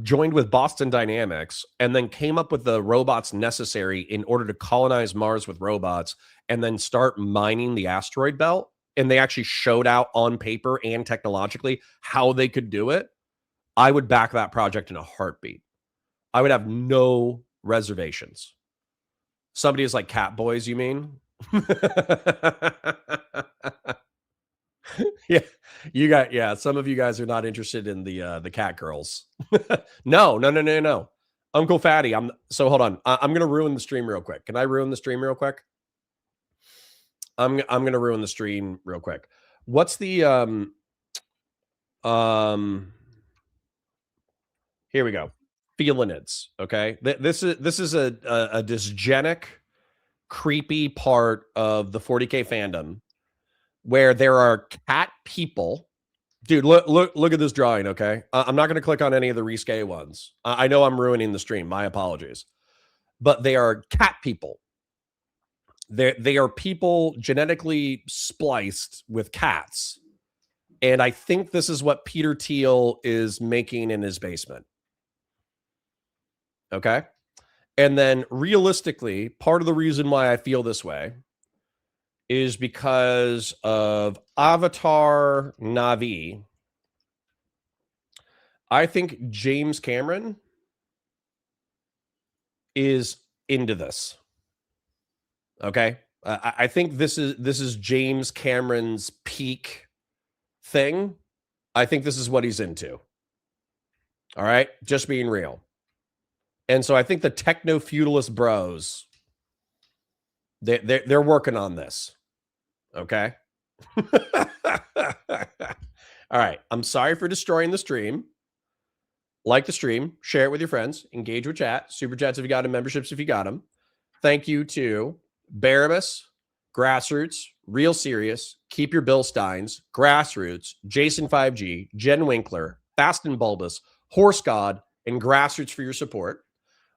joined with Boston Dynamics, and then came up with the robots necessary in order to colonize Mars with robots and then start mining the asteroid belt, and they actually showed out on paper and technologically how they could do it, I would back that project in a heartbeat. I would have no reservations. Somebody is like, cat boys, you mean? Yeah, some of you guys are not interested in the cat girls. No. Uncle Fatty, hold on. I'm gonna ruin the stream real quick. Can I ruin the stream real quick? I'm gonna ruin the stream real quick. What's the here we go. Felinids. Okay. This is a dysgenic, creepy part of the 40K fandom where there are cat people. Dude, look at this drawing, okay? I'm not going to click on any of the risque ones. I know I'm ruining the stream. My apologies. But they are cat people. They are people genetically spliced with cats. And I think this is what Peter Thiel is making in his basement. Okay? And then realistically, part of the reason why I feel this way is because of Avatar Na'vi. I think James Cameron is into this. Okay? I think this is James Cameron's peak thing. I think this is what he's into. All right? Just being real. And so I think the techno-feudalist bros, they're working on this. Okay? All right. I'm sorry for destroying the stream. Like the stream. Share it with your friends. Engage with chat. Super chats if you got them. Memberships if you got them. Thank you to Barabbas, Grassroots, Real Serious, Keep Your Bill Steins, Grassroots, Jason 5G, Jen Winkler, Fast and Bulbous, Horse God, and Grassroots for your support.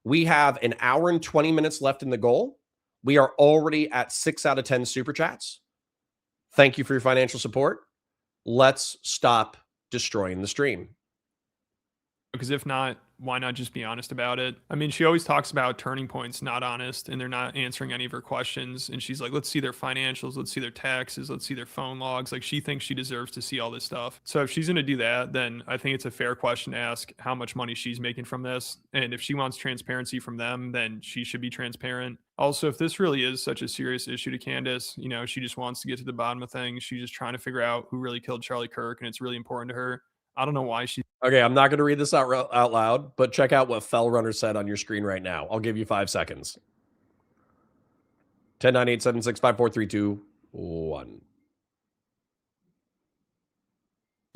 We have an hour and 20 minutes left in the goal. We are already at 6 out of 10 super chats. Thank you for your financial support. Let's stop destroying the stream. Because if not, why not just be honest about it? I mean, she always talks about Turning Point's not honest and they're not answering any of her questions. And she's like, let's see their financials, let's see their taxes, let's see their phone logs. Like, she thinks she deserves to see all this stuff. So if she's going to do that, then I think it's a fair question to ask how much money she's making from this. And if she wants transparency from them, then she should be transparent. Also, if this really is such a serious issue to Candace, she just wants to get to the bottom of things. She's just trying to figure out who really killed Charlie Kirk, and it's really important to her. I don't know why she. Okay, I'm not going to read this out loud, but check out what Fell Runner said on your screen right now. I'll give you 5 seconds. 10, 9, 8, 7, 6, 5, 4, 3, 2, 1.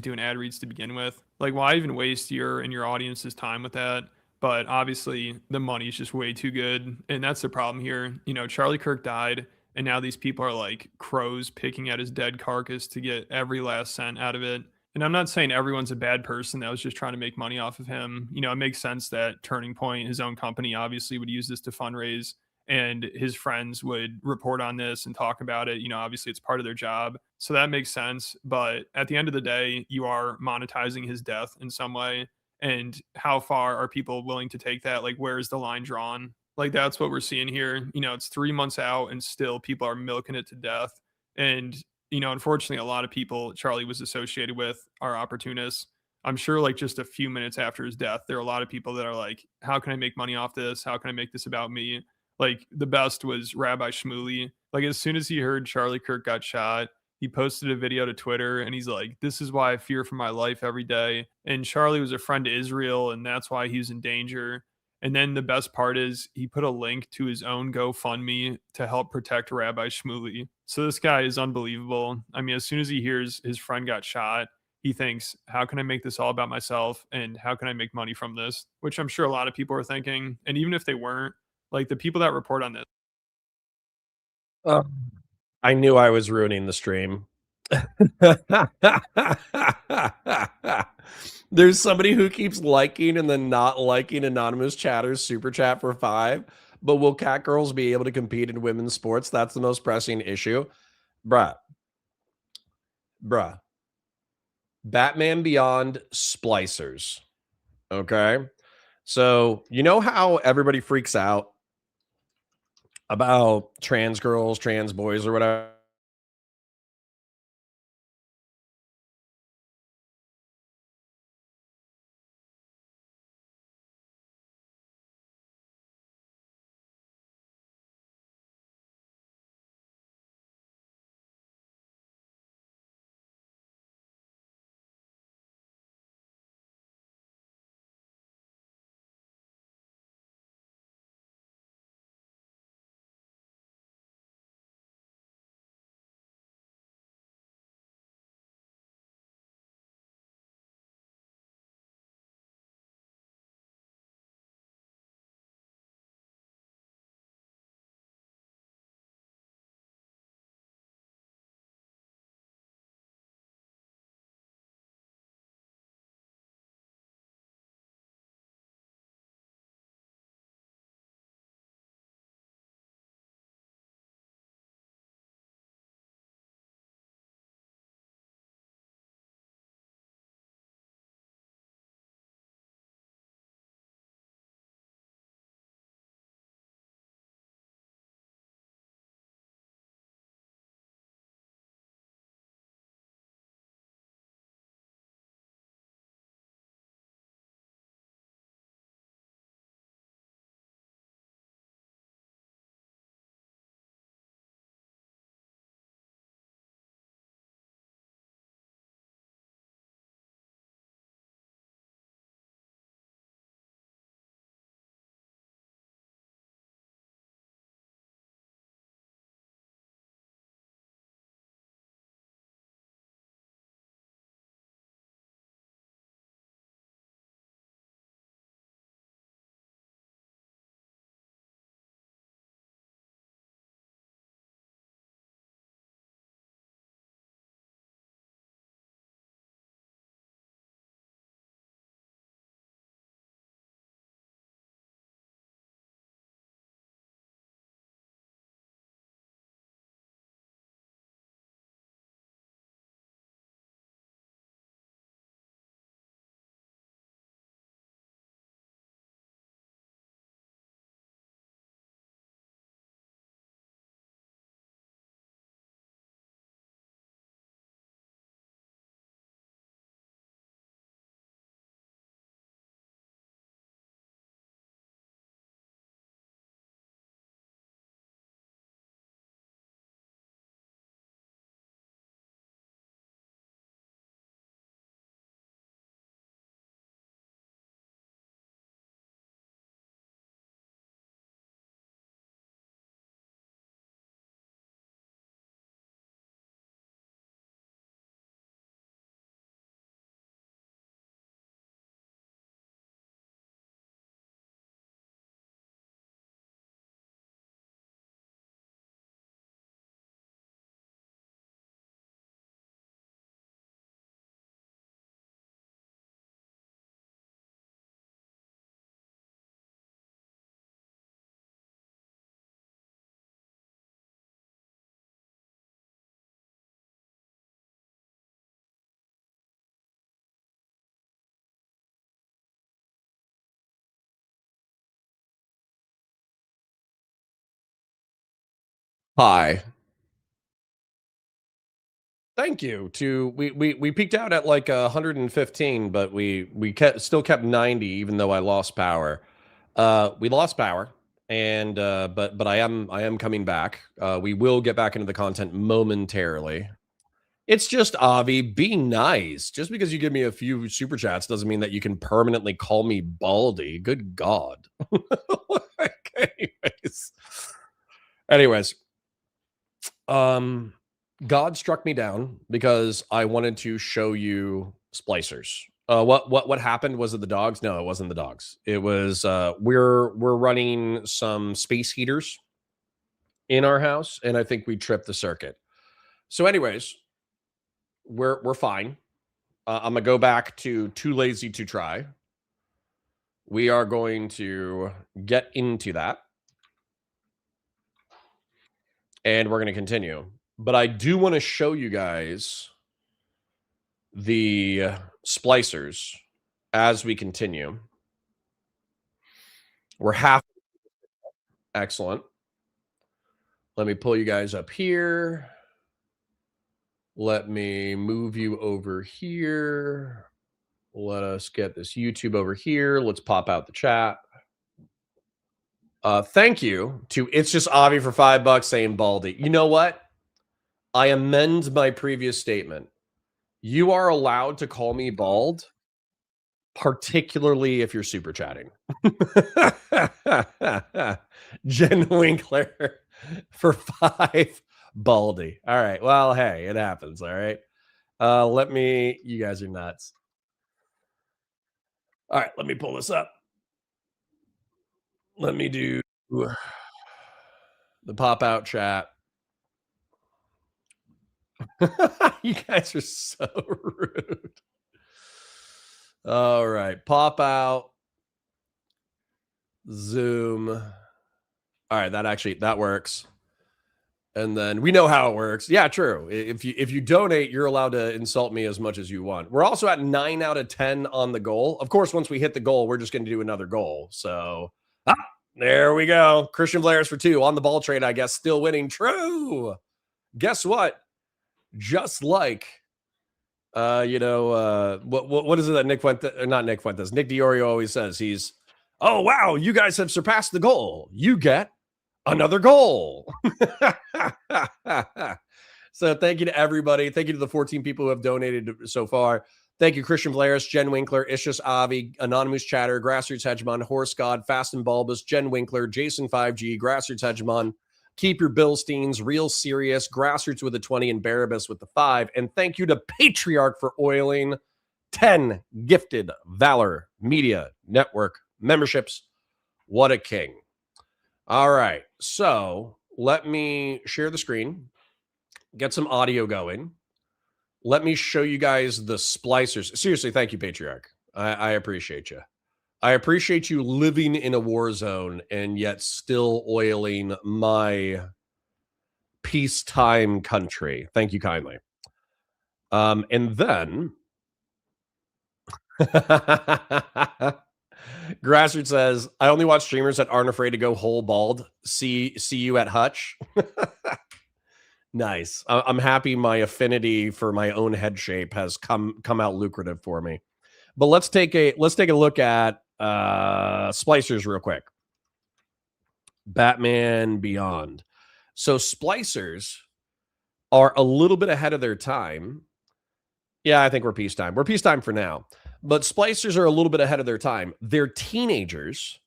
Doing ad reads to begin with. Like, why even waste your and your audience's time with that? But obviously, the money is just way too good, and that's the problem here. Charlie Kirk died, and now these people are like crows picking at his dead carcass to get every last cent out of it. And I'm not saying everyone's a bad person that was just trying to make money off of him. You know, it makes sense that Turning Point, his own company, obviously would use this to fundraise, and his friends would report on this and talk about it. You know, obviously it's part of their job. So that makes sense. But at the end of the day, you are monetizing his death in some way. And how far are people willing to take that? Like, where is the line drawn? Like, that's what we're seeing here. You know, it's 3 months out and still people are milking it to death. And you know, unfortunately, a lot of people Charlie was associated with are opportunists. I'm sure, like, just a few minutes after his death, there are a lot of people that are like, how can I make money off this? How can I make this about me? Like, the best was Rabbi Shmuley. Like, as soon as he heard Charlie Kirk got shot, he posted a video to Twitter and he's like, this is why I fear for my life every day. And Charlie was a friend to Israel, and that's why he's in danger. And then the best part is he put a link to his own GoFundMe to help protect Rabbi Shmuley. So this guy is unbelievable. I mean, as soon as he hears his friend got shot, he thinks, how can I make this all about myself? And how can I make money from this? Which I'm sure a lot of people are thinking. And even if they weren't, like, the people that report on this, Oh, I knew I was ruining the stream. There's somebody who keeps liking and then not liking anonymous chatters super chat for 5. But will cat girls be able to compete in women's sports? That's the most pressing issue. Bruh. Batman Beyond splicers. Okay. So, you know how everybody freaks out about trans girls, trans boys, or whatever? Hi. Thank you. We peaked out at like 115, but we still kept 90 even though I lost power. We lost power, and but I am coming back. We will get back into the content momentarily. It's just Avi, be nice. Just because you give me a few super chats doesn't mean that you can permanently call me Baldy. Good God. Anyways, God struck me down because I wanted to show you splicers. What happened? Was it the dogs? No, it wasn't the dogs. It was we're running some space heaters in our house, and I think we tripped the circuit. So, anyways, we're fine. I'm gonna go back to too lazy to try. We are going to get into that, and we're gonna continue. But I do want to show you guys the splicers as we continue. We're half. Excellent. Let me pull you guys up here. Let me move you over here. Let us get this YouTube over here. Let's pop out the chat. Thank you to It's Just Avi for $5 saying Baldy. You know what? I amend my previous statement. You are allowed to call me bald, particularly if you're super chatting. Jen Winkler for 5 Baldy. All right. Well, hey, it happens. All right. You guys are nuts. All right. Let me pull this up. Let me do the pop out chat. You guys are so rude. All right. Pop out. Zoom. All right. That works. And then we know how it works. Yeah, true. If you donate, you're allowed to insult me as much as you want. We're also at 9 out of 10 on the goal. Of course, once we hit the goal, we're just going to do another goal. So there we go. Christian Blair's for 2 on the ball trade, I guess, still winning. True. Guess what? Just like, what is it that Nick Diorio always says? Oh, wow, you guys have surpassed the goal. You get another goal. So thank you to everybody. Thank you to the 14 people who have donated so far. Thank you, Christian Blair's, Jen Winkler, Ishus Avi, Anonymous Chatter, Grassroots Hegemon, Horse God, Fast and Bulbous, Jen Winkler, Jason 5G, Grassroots Hegemon, Keep Your Billsteins, Real Serious, Grassroots with a 20, and Barabbas with the 5. And thank you to Patriarch for oiling 10 gifted Valor Media Network memberships. What a king. All right. So let me share the screen, get some audio going. Let me show you guys the splicers. Seriously, thank you, Patriarch. I appreciate you. I appreciate you living in a war zone and yet still oiling my peacetime country. Thank you kindly. And then Grassroots says, I only watch streamers that aren't afraid to go whole bald. See you at Hutch. Nice. I'm happy my affinity for my own head shape has come out lucrative for me. But let's take a look at splicers real quick. Batman Beyond. So splicers are a little bit ahead of their time. Yeah, I think we're peacetime. We're peacetime for now. But splicers are a little bit ahead of their time. They're teenagers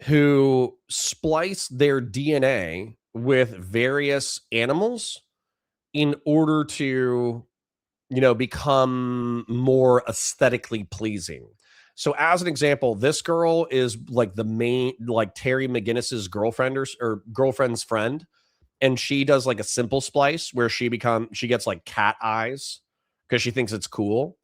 who splice their DNA with various animals in order to, become more aesthetically pleasing. So as an example, this girl is like the main, like Terry McGinnis's girlfriend or girlfriend's friend. And she does like a simple splice where she gets like cat eyes because she thinks it's cool.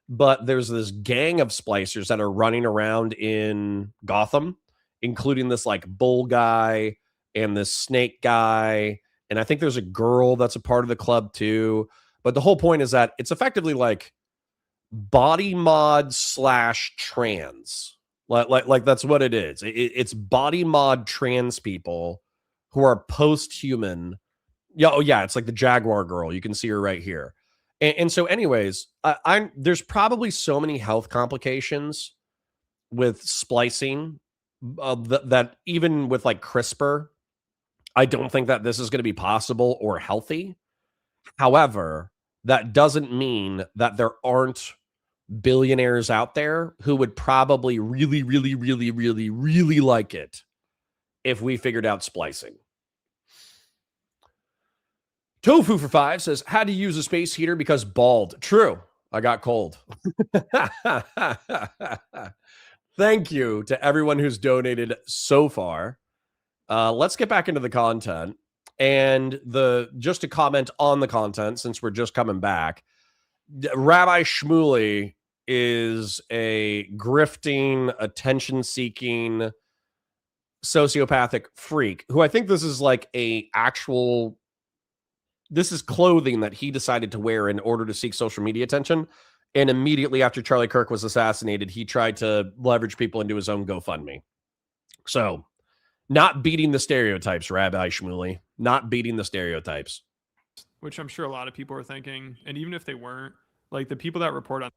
But there's this gang of splicers that are running around in Gotham, including this like bull guy and this snake guy. And I think there's a girl that's a part of the club too. But the whole point is that it's effectively like body mod / trans. Like that's what it is. It's body mod trans people who are post-human Yeah, oh yeah, it's like the Jaguar girl. You can see her right here. And so, anyways, there's probably so many health complications with splicing that even with like CRISPR, I don't think that this is going to be possible or healthy. However, that doesn't mean that there aren't billionaires out there who would probably really, really, really, really, really like it if we figured out splicing. Tofu for 5 says, how do you use a space heater because bald? True. I got cold. Thank you to everyone who's donated so far. Let's get back into the content. And just to comment on the content, since we're just coming back, Rabbi Shmuley is a grifting, attention-seeking, sociopathic freak who I think this is like this is clothing that he decided to wear in order to seek social media attention. And immediately after Charlie Kirk was assassinated, he tried to leverage people into his own GoFundMe. So, not beating the stereotypes, Rabbi Shmuley. Not beating the stereotypes. Which I'm sure a lot of people are thinking. And even if they weren't, like the people that report on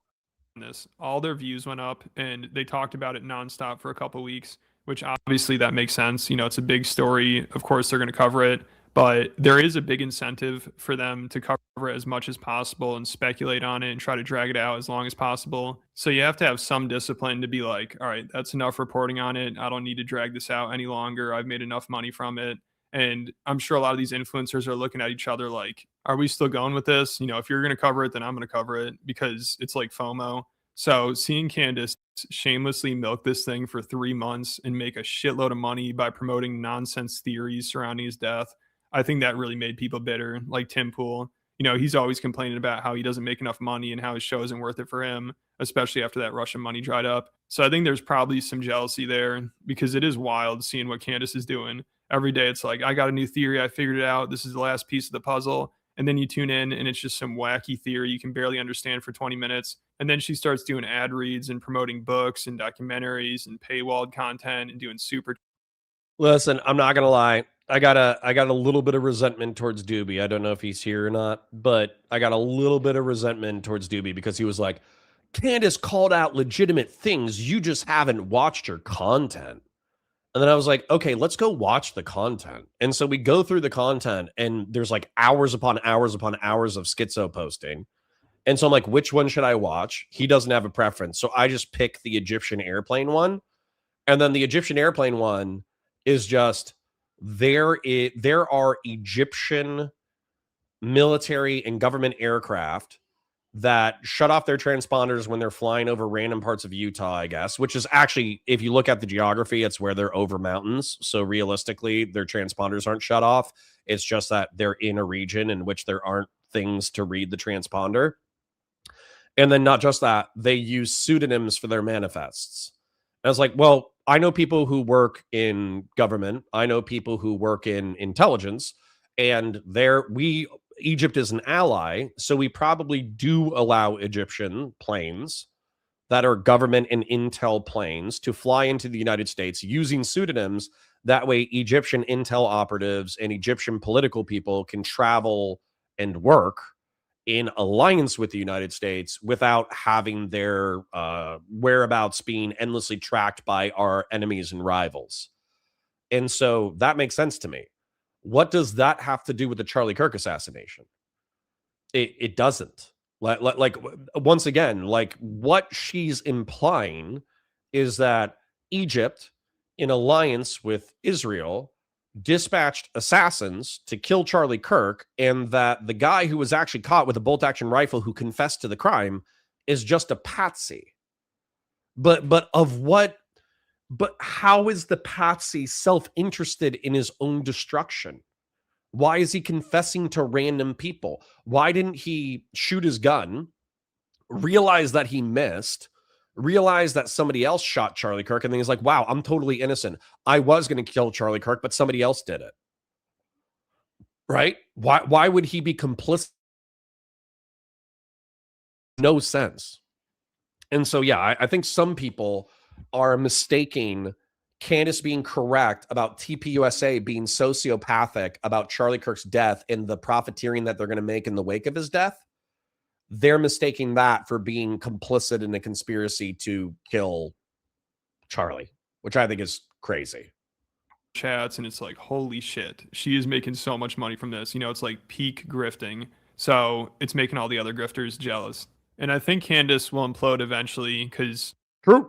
this, all their views went up and they talked about it nonstop for a couple of weeks, which obviously that makes sense. You know, it's a big story. Of course, they're going to cover it. But there is a big incentive for them to cover it as much as possible and speculate on it and try to drag it out as long as possible. So you have to have some discipline to be like, all right, that's enough reporting on it. I don't need to drag this out any longer. I've made enough money from it. And I'm sure a lot of these influencers are looking at each other like, are we still going with this? You know, if you're going to cover it, then I'm going to cover it because it's like FOMO. So seeing Candace shamelessly milk this thing for 3 months and make a shitload of money by promoting nonsense theories surrounding his death, I think that really made people bitter. Like Tim Pool, you know, he's always complaining about how he doesn't make enough money and how his show isn't worth it for him, especially after that Russian money dried up. So I think there's probably some jealousy there because it is wild seeing what Candace is doing. Every day it's like, I got a new theory. I figured it out. This is the last piece of the puzzle. And then you tune in and it's just some wacky theory you can barely understand for 20 minutes. And then she starts doing ad reads and promoting books and documentaries and paywalled content and doing super. Listen, I'm not going to lie. I got a little bit of resentment towards Doobie. I don't know if he's here or not, but I got a little bit of resentment towards Doobie because he was like, Candace called out legitimate things. You just haven't watched her content. And then I was like, okay, let's go watch the content. And so we go through the content and there's like hours upon hours upon hours of schizo posting. And so I'm like, which one should I watch? He doesn't have a preference. So I just pick the Egyptian airplane one. And then the Egyptian airplane one is just there are Egyptian military and government aircraft that shut off their transponders when they're flying over random parts of Utah, I guess, which is actually, if you look at the geography, it's where they're over mountains. So realistically, their transponders aren't shut off. It's just that they're in a region in which there aren't things to read the transponder. And then not just that, they use pseudonyms for their manifests. I was like, well, I know people who work in government. I know people who work in intelligence, and Egypt is an ally, so we probably do allow Egyptian planes that are government and intel planes to fly into the United States using pseudonyms. That way, Egyptian intel operatives and Egyptian political people can travel and work in alliance with the United States without having their whereabouts being endlessly tracked by our enemies and rivals. And so that makes sense to me. What does that have to do with the Charlie Kirk assassination? It doesn't. Like once again, like what she's implying is that Egypt, in alliance with Israel, dispatched assassins to kill Charlie Kirk, and that the guy who was actually caught with a bolt-action rifle who confessed to the crime is just a patsy. But how is the patsy self-interested in his own destruction? Why is he confessing to random people? Why didn't he shoot his gun, realize that he missed, realize that somebody else shot Charlie Kirk, and then he's like, wow, I'm totally innocent. I was going to kill Charlie Kirk, but somebody else did it. Right? Why would he be complicit? No sense. And so, yeah, I think some people are mistaking Candace being correct about TPUSA being sociopathic about Charlie Kirk's death and the profiteering that they're going to make in the wake of his death, they're mistaking that for being complicit in a conspiracy to kill Charlie, which I think is crazy. Chats, and it's like, holy shit, she is making so much money from this. You know, it's like peak grifting. So it's making all the other grifters jealous. And I think Candace will implode eventually because her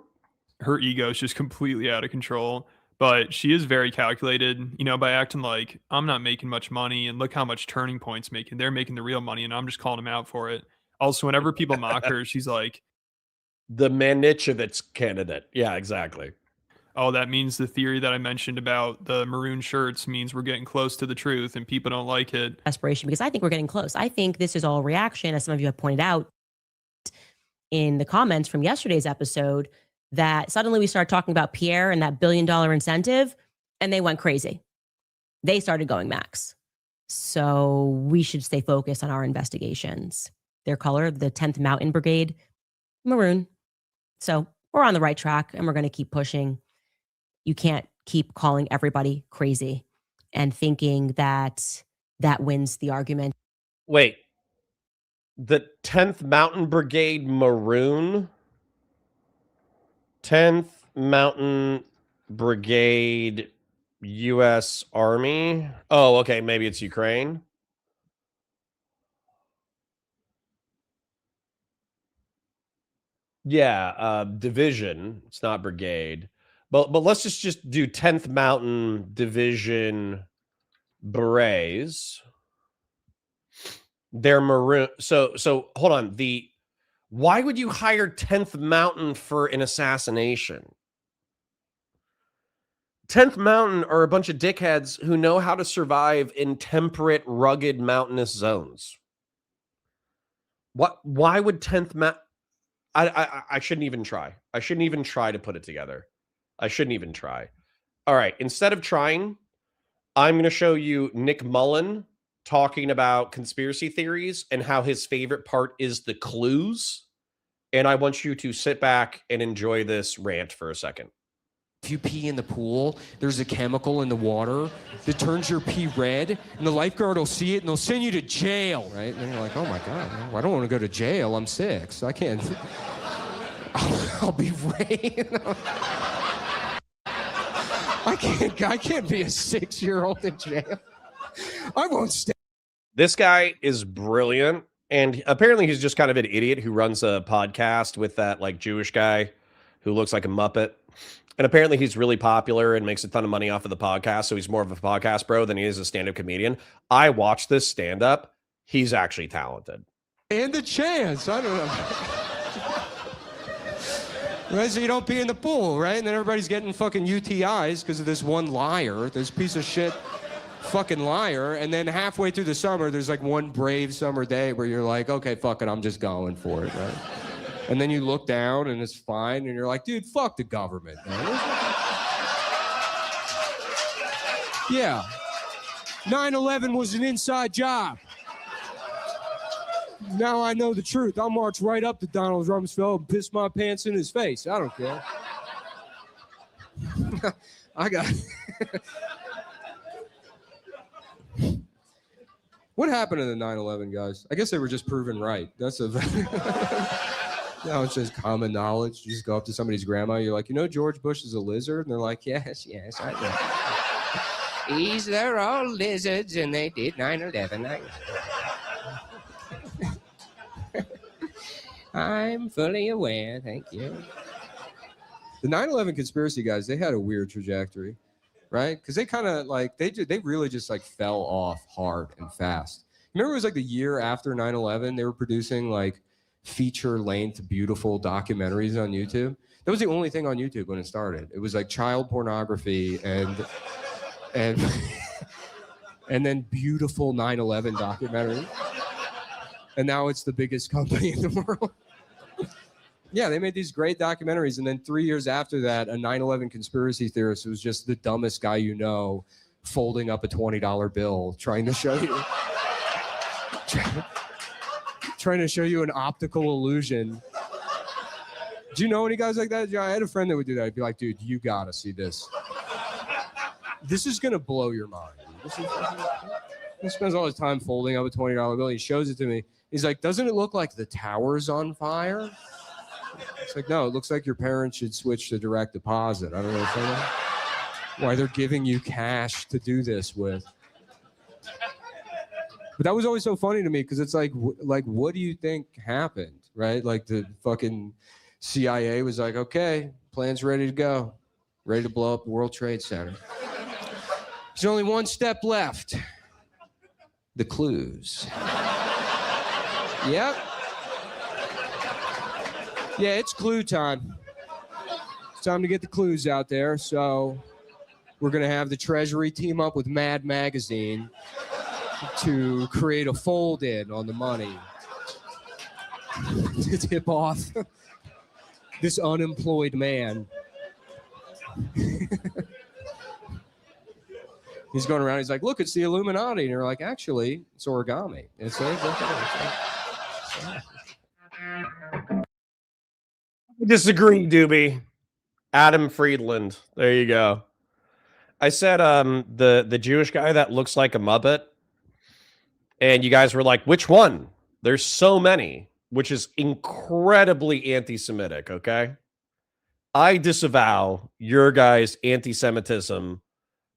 ego is just completely out of control. But she is very calculated, you know, by acting like, I'm not making much money, and look how much Turning Point's making. They're making the real money, and I'm just calling them out for it. Also, whenever people mock her, she's like, the Manischewitz candidate. Yeah, exactly. oh, that means the theory that I mentioned about the maroon shirts means we're getting close to the truth and people don't like it. Desperation, because I think we're getting close. I think this is all a reaction, as some of you have pointed out in the comments from yesterday's episode, that suddenly we start talking about Pierre and that $1 billion incentive, and they went crazy. They started going max. So we should stay focused on our investigations. Their color, the 10th Mountain Brigade, maroon. So we're on the right track, and we're going to keep pushing. You can't keep calling everybody crazy and thinking that that wins the argument. Wait, the 10th Mountain Brigade maroon? 10th Mountain Brigade U.S. Army? Oh, okay, maybe it's Ukraine. Yeah, division. It's not brigade. But let's just do 10th Mountain Division Berets. They're maroon. So hold on. Why would you hire 10th Mountain for an assassination? 10th Mountain are a bunch of dickheads who know how to survive in temperate, rugged, mountainous zones. Why would 10th Mountain? I shouldn't even try. I shouldn't even try to put it together. I shouldn't even try. All right. Instead of trying, I'm going to show you Nick Mullen talking about conspiracy theories and how his favorite part is the clues. And I want you to sit back and enjoy this rant for a second. If you pee in the pool, there's a chemical in the water that turns your pee red, and the lifeguard will see it, and they'll send you to jail, right? And then you're like, oh my God, I don't want to go to jail. I'm 6. I can't. I'll be raped. I can't be a 6-year-old in jail. I won't stay. This guy is brilliant. And apparently he's just kind of an idiot who runs a podcast with that like Jewish guy who looks like a Muppet. And apparently he's really popular and makes a ton of money off of the podcast. So he's more of a podcast bro than he is a stand-up comedian. I watched this stand-up. He's actually talented. And the chance. I don't know. Right, so you don't pee in the pool, right? And then everybody's getting fucking UTIs because of this one liar, this piece of shit fucking liar. And then halfway through the summer, there's like one brave summer day where you're like, okay, fuck it, I'm just going for it, right? And then you look down and it's fine, and you're like, dude, fuck the government, man. Yeah. 9/11 was an inside job. Now I know the truth. I'll march right up to Donald Rumsfeld and piss my pants in his face. I don't care. I got... What happened to the 9/11 guys? I guess they were just proven right. That's a... Now it's just common knowledge. You just go up to somebody's grandma, you're like, you know George Bush is a lizard? And they're like, yes, I know. They're all lizards, and they did 9/11. I'm fully aware, thank you. The 9/11 conspiracy guys, they had a weird trajectory, right? Because they kind of like, they really just like fell off hard and fast. Remember it was like the year after 9/11, they were producing like feature-length, beautiful documentaries on YouTube. That was the only thing on YouTube when it started. It was like child pornography and then beautiful 9/11 documentary. And now it's the biggest company in the world. Yeah, they made these great documentaries, and then 3 years after that, a 9/11 conspiracy theorist was just the dumbest guy you know, folding up a $20 bill, trying to show you an optical illusion Do you know any guys like that? Yeah, I had a friend that would do that. I'd be like, dude, you gotta see this. This is gonna blow your mind. He spends all his time folding up a $20 bill. He shows it to me. He's like, doesn't it look like the tower's on fire? It's like, no, it looks like your parents should switch to direct deposit. I don't know why they're giving you cash to do this with. But that was always so funny to me because it's like, what do you think happened, right? Like the fucking CIA was like, okay, plan's ready to go, ready to blow up the World Trade Center. There's only one step left. The clues. Yep. Yeah, it's clue time. It's time to get the clues out there. So we're going to have the Treasury team up with Mad Magazine to create a fold-in on the money to tip off this unemployed man. He's going around. He's like, look, it's the Illuminati. And you're like, actually, it's origami. It's Disagree, Doobie. Adam Friedland. There you go. I said the Jewish guy that looks like a Muppet. And you guys were like, which one? There's so many, which is incredibly anti-Semitic, okay? I disavow your guys' anti-Semitism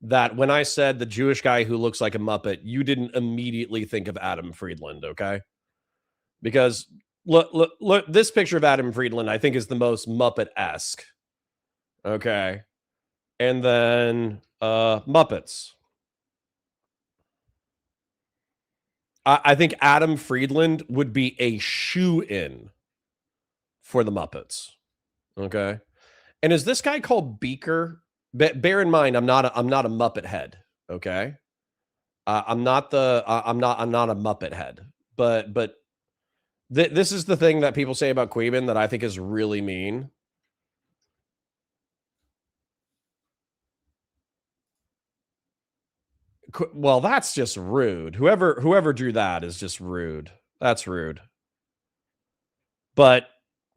that when I said the Jewish guy who looks like a Muppet, you didn't immediately think of Adam Friedland, okay? Because look, this picture of Adam Friedland, I think, is the most Muppet-esque, okay? And then Muppets. I think Adam Friedland would be a shoe-in for the Muppets, okay? And is this guy called Beaker? Bear in mind, I'm not a Muppet head. Okay, I'm not a Muppet head. But this is the thing that people say about Queeman that I think is really mean. Well, that's just rude. Whoever drew that is just rude. That's rude. But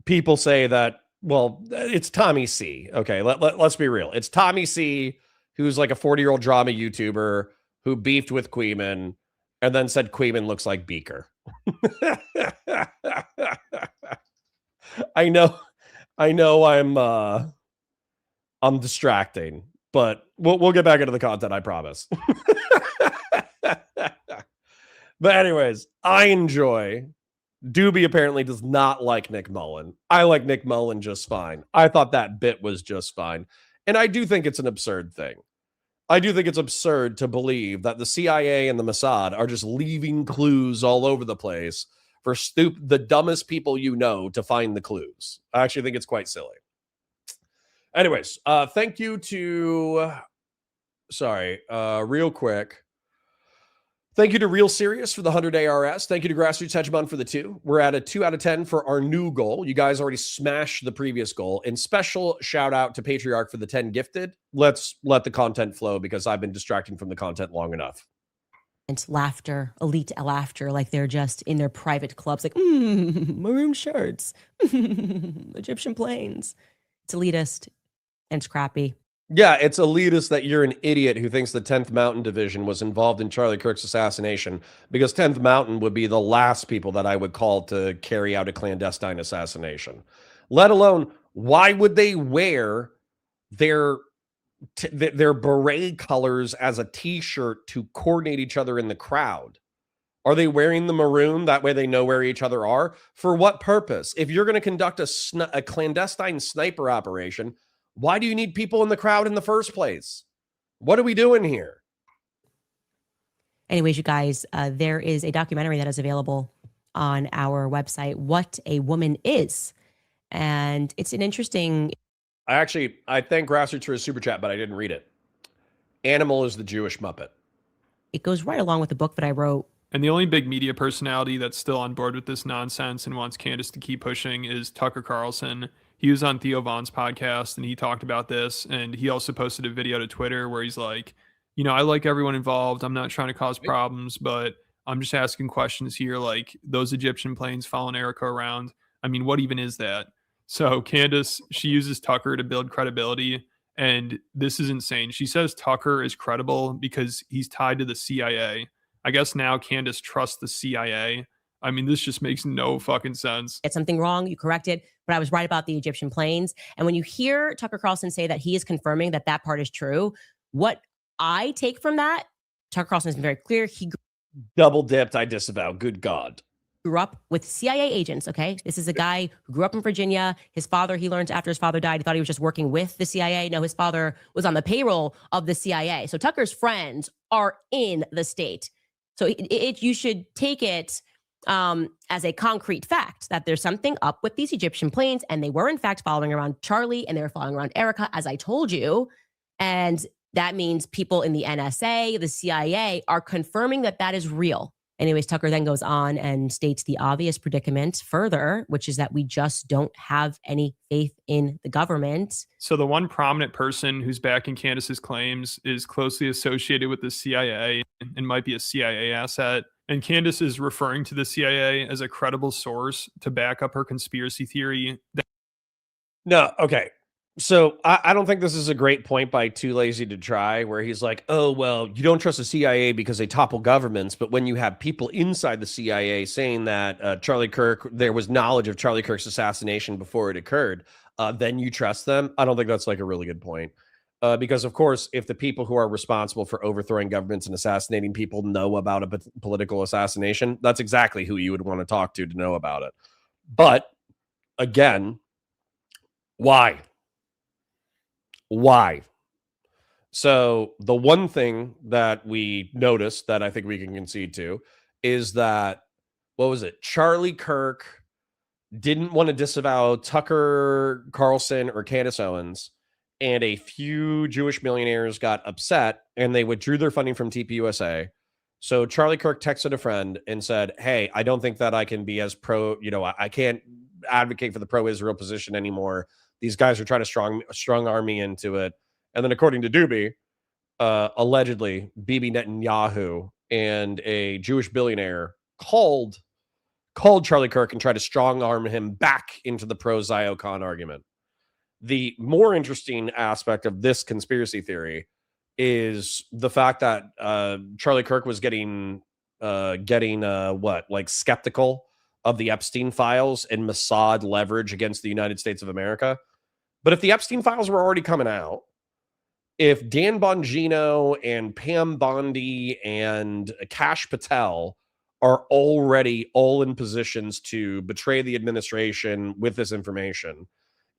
people say that. Well, it's Tommy C. Okay, let's be real. It's Tommy C, who's like a 40-year-old drama YouTuber who beefed with Queeman and then said Queeman looks like Beaker. I know I'm distracting, but we'll get back into the content, I promise. But anyways, I enjoy. Doobie apparently does not like Nick Mullen. I like Nick Mullen just fine. I thought that bit was just fine. And I do think it's an absurd thing. I do think it's absurd to believe that the CIA and the Mossad are just leaving clues all over the place for the dumbest people you know to find the clues. I actually think it's quite silly. Anyways, thank you to... real quick. Thank you to Real Serious for the 100 ARS. Thank you to Grassroots Hegemon for the 2. We're at a 2 out of 10 for our new goal. You guys already smashed the previous goal. And special shout out to Patriarch for the 10 gifted. Let's let the content flow because I've been distracting from the content long enough. And laughter, elite laughter, like they're just in their private clubs, like, maroon shirts, Egyptian planes. It's elitist and scrappy. Yeah, it's elitist that you're an idiot who thinks the 10th Mountain Division was involved in Charlie Kirk's assassination, because 10th Mountain would be the last people that I would call to carry out a clandestine assassination. Let alone, why would they wear their beret colors as a t-shirt to coordinate each other in the crowd? Are they wearing the maroon? That way they know where each other are? For what purpose? If you're going to conduct a clandestine sniper operation, why do you need people in the crowd in the first place? What are we doing here? Anyways, you guys, there is a documentary that is available on our website, What a Woman Is. And it's an interesting... I thank Grassroots for his super chat, but I didn't read it. Animal is the Jewish Muppet. It goes right along with the book that I wrote. And the only big media personality that's still on board with this nonsense and wants Candace to keep pushing is Tucker Carlson. He was on Theo Vaughn's podcast and he talked about this, and he also posted a video to Twitter where he's like, I like everyone involved. I'm not trying to cause problems, but I'm just asking questions here, like those Egyptian planes following Erica around. I mean, what even is that? So Candace, she uses Tucker to build credibility. And this is insane. She says Tucker is credible because he's tied to the CIA. I guess now Candace trusts the CIA. I mean, this just makes no fucking sense. Get something wrong, you correct it. But I was right about the Egyptian planes. And when you hear Tucker Carlson say that he is confirming that that part is true, what I take from that, Tucker Carlson has been very clear. He Double dipped. I disavow. Good God. grew up with CIA agents, okay? This is a guy who grew up in Virginia. His father, he learned after his father died, he thought he was just working with the CIA. No, his father was on the payroll of the CIA. So Tucker's friends are in the state. So you should take it as a concrete fact that there's something up with these Egyptian planes, and they were in fact following around Charlie, and they were following around Erica, as I told you. And that means people in the NSA, the CIA, are confirming that that is real. Anyways, Tucker then goes on and states the obvious predicament further, which is that we just don't have any faith in the government. So the one prominent person who's backing Candace's claims is closely associated with the CIA and might be a CIA asset. And Candace is referring to the CIA as a credible source to back up her conspiracy theory. No, okay. So I don't think this is a great point by Too Lazy to Try, where he's like, oh, well, you don't trust the CIA because they topple governments. But when you have people inside the CIA saying that Charlie Kirk, there was knowledge of Charlie Kirk's assassination before it occurred, then you trust them. I don't think that's like a really good point. Because, of course, if the people who are responsible for overthrowing governments and assassinating people know about a political assassination, that's exactly who you would want to talk to know about it. But again, why? Why? So the one thing that we noticed that I think we can concede to is that, what was it? Charlie Kirk didn't want to disavow Tucker Carlson or Candace Owen'S, and a few Jewish millionaires got upset and they withdrew their funding from TPUSA. So Charlie Kirk texted a friend and said, hey, I don't think that I can be as I can't advocate for the pro-Israel position anymore. These guys are trying to strong arm me into it. And then according to Doobie, allegedly, Bibi Netanyahu and a Jewish billionaire called Charlie Kirk and tried to strong arm him back into the pro-Ziocon argument. The more interesting aspect of this conspiracy theory is the fact that Charlie Kirk was getting skeptical of the Epstein files and Mossad leverage against the United States of America. But if the Epstein files were already coming out, if Dan Bongino and Pam Bondi and Kash Patel are already all in positions to betray the administration with this information,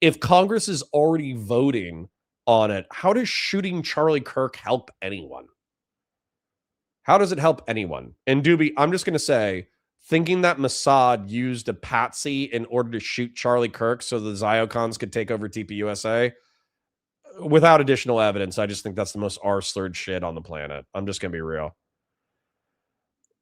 if Congress is already voting on it, how does shooting Charlie Kirk help anyone? How does it help anyone? And Doobie, I'm just going to say, thinking that Mossad used a patsy in order to shoot Charlie Kirk so the Ziocons could take over TPUSA, without additional evidence, I just think that's the most R-slurred shit on the planet. I'm just going to be real.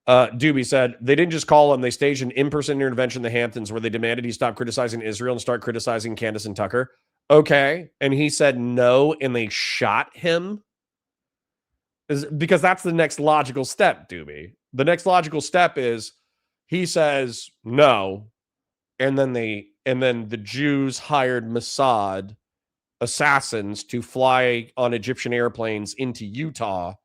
Doobie said, they didn't just call him, they staged an in-person intervention in the Hamptons where they demanded he stop criticizing Israel and start criticizing Candace and Tucker. Okay. And he said no, and they shot him? Because that's the next logical step, Doobie. The next logical step is he says no, and then the Jews hired Mossad assassins to fly on Egyptian airplanes into Utah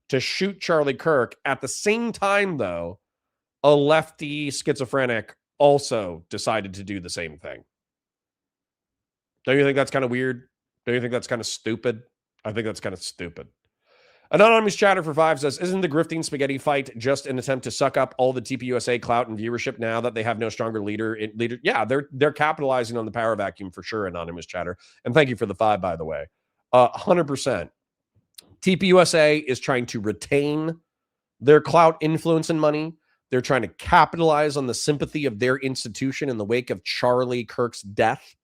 to shoot Charlie Kirk. At the same time, though, a lefty schizophrenic also decided to do the same thing. Don't you think that's kind of weird? Don't you think that's kind of stupid? I think that's kind of stupid. Anonymous Chatter for 5 says, isn't the grifting spaghetti fight just an attempt to suck up all the TPUSA clout and viewership now that they have no stronger leader? Yeah, they're capitalizing on the power vacuum for sure, Anonymous Chatter. And thank you for the 5, by the way. 100%. TPUSA is trying to retain their clout, influence, and money. They're trying to capitalize on the sympathy of their institution in the wake of Charlie Kirk's death.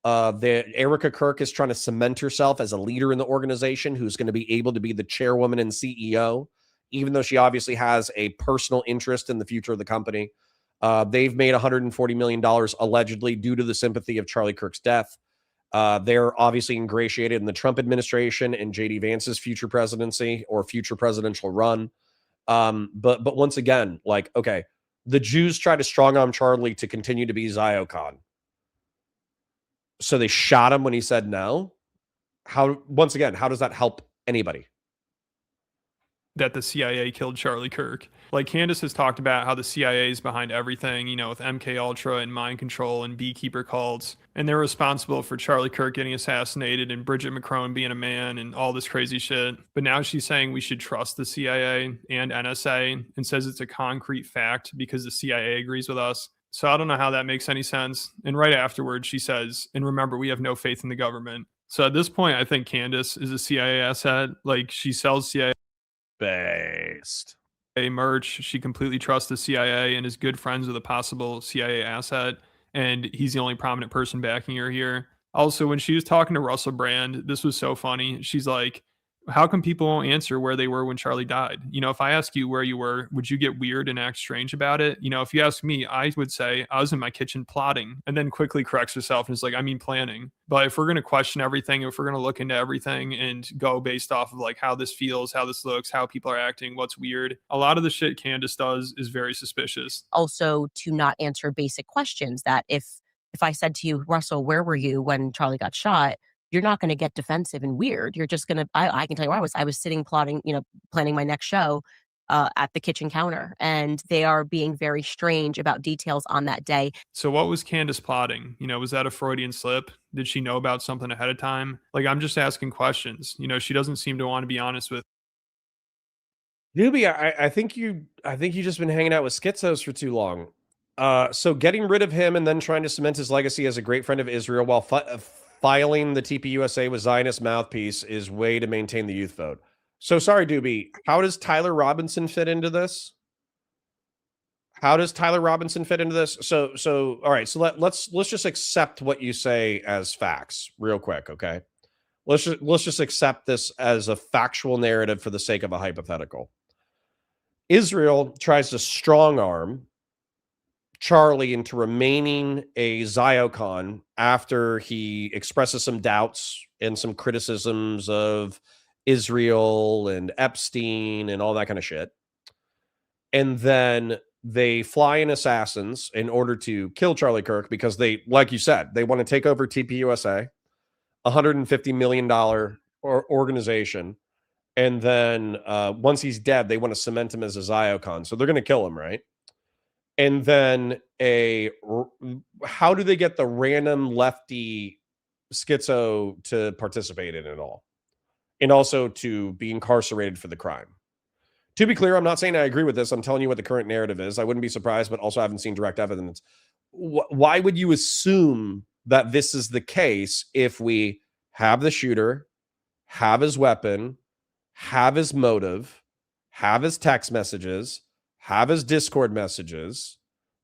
Erica Kirk is trying to cement herself as a leader in the organization who's going to be able to be the chairwoman and CEO, even though she obviously has a personal interest in the future of the company. They've made $140 million allegedly due to the sympathy of Charlie Kirk's death. They're obviously ingratiated in the Trump administration and JD Vance's future presidency or future presidential run. But once again, okay, the Jews try to strong arm Charlie to continue to be Ziocon. So they shot him when he said no. Once again, how does that help anybody? That the CIA killed Charlie Kirk. Like Candace has talked about how the CIA is behind everything, you know, with MK Ultra and mind control and beekeeper cults, and they're responsible for Charlie Kirk getting assassinated and Bridget McCrone being a man and all this crazy shit. But now she's saying we should trust the CIA and NSA and says it's a concrete fact because the CIA agrees with us. So I don't know how that makes any sense. And right afterwards, she says, and remember, we have no faith in the government. So at this point, I think Candace is a CIA asset. Like she sells CIA Based merch. She completely trusts the CIA and is good friends with a possible CIA asset. And he's the only prominent person backing her here. Also, when she was talking to Russell Brand, this was so funny. She's like, how come people won't answer where they were when Charlie died? You know, if I ask you where you were, would you get weird and act strange about it? You know, if you ask me, I would say I was in my kitchen plotting, and then quickly corrects herself and is like, I mean planning. But if we're going to question everything, if we're going to look into everything and go based off of like how this feels, how this looks, how people are acting, what's weird, a lot of the shit Candace does is very suspicious. Also, to not answer basic questions that if I said to you, Russell, where were you when Charlie got shot? You're not going to get defensive and weird. You're just going to, I can tell you where I was. I was sitting plotting, you know, planning my next show at the kitchen counter. And they are being very strange about details on that day. So what was Candace plotting? You know, was that a Freudian slip? Did she know about something ahead of time? Like, I'm just asking questions. You know, she doesn't seem to want to be honest with. Doobie, I think you just been hanging out with schizos for too long. So getting rid of him and then trying to cement his legacy as a great friend of Israel while filing the TPUSA with Zionist mouthpiece is way to maintain the youth vote. So sorry, Doobie. How does Tyler Robinson fit into this? How does Tyler Robinson fit into this? So all right. So let's just accept what you say as facts, real quick. Okay. Let's just accept this as a factual narrative for the sake of a hypothetical. Israel tries to strong arm Charlie into remaining a Ziocon after he expresses some doubts and some criticisms of Israel and Epstein and all that kind of shit. And then they fly in assassins in order to kill Charlie Kirk because they, like you said, they want to take over TPUSA, $150 million organization. And then once he's dead, they want to cement him as a Ziocon. So they're going to kill him, right? And then how do they get the random lefty schizo to participate in it all? And also to be incarcerated for the crime. To be clear, I'm not saying I agree with this. I'm telling you what the current narrative is. I wouldn't be surprised, but also I haven't seen direct evidence. Why would you assume that this is the case if we have the shooter, have his weapon, have his motive, have his text messages, have his Discord messages,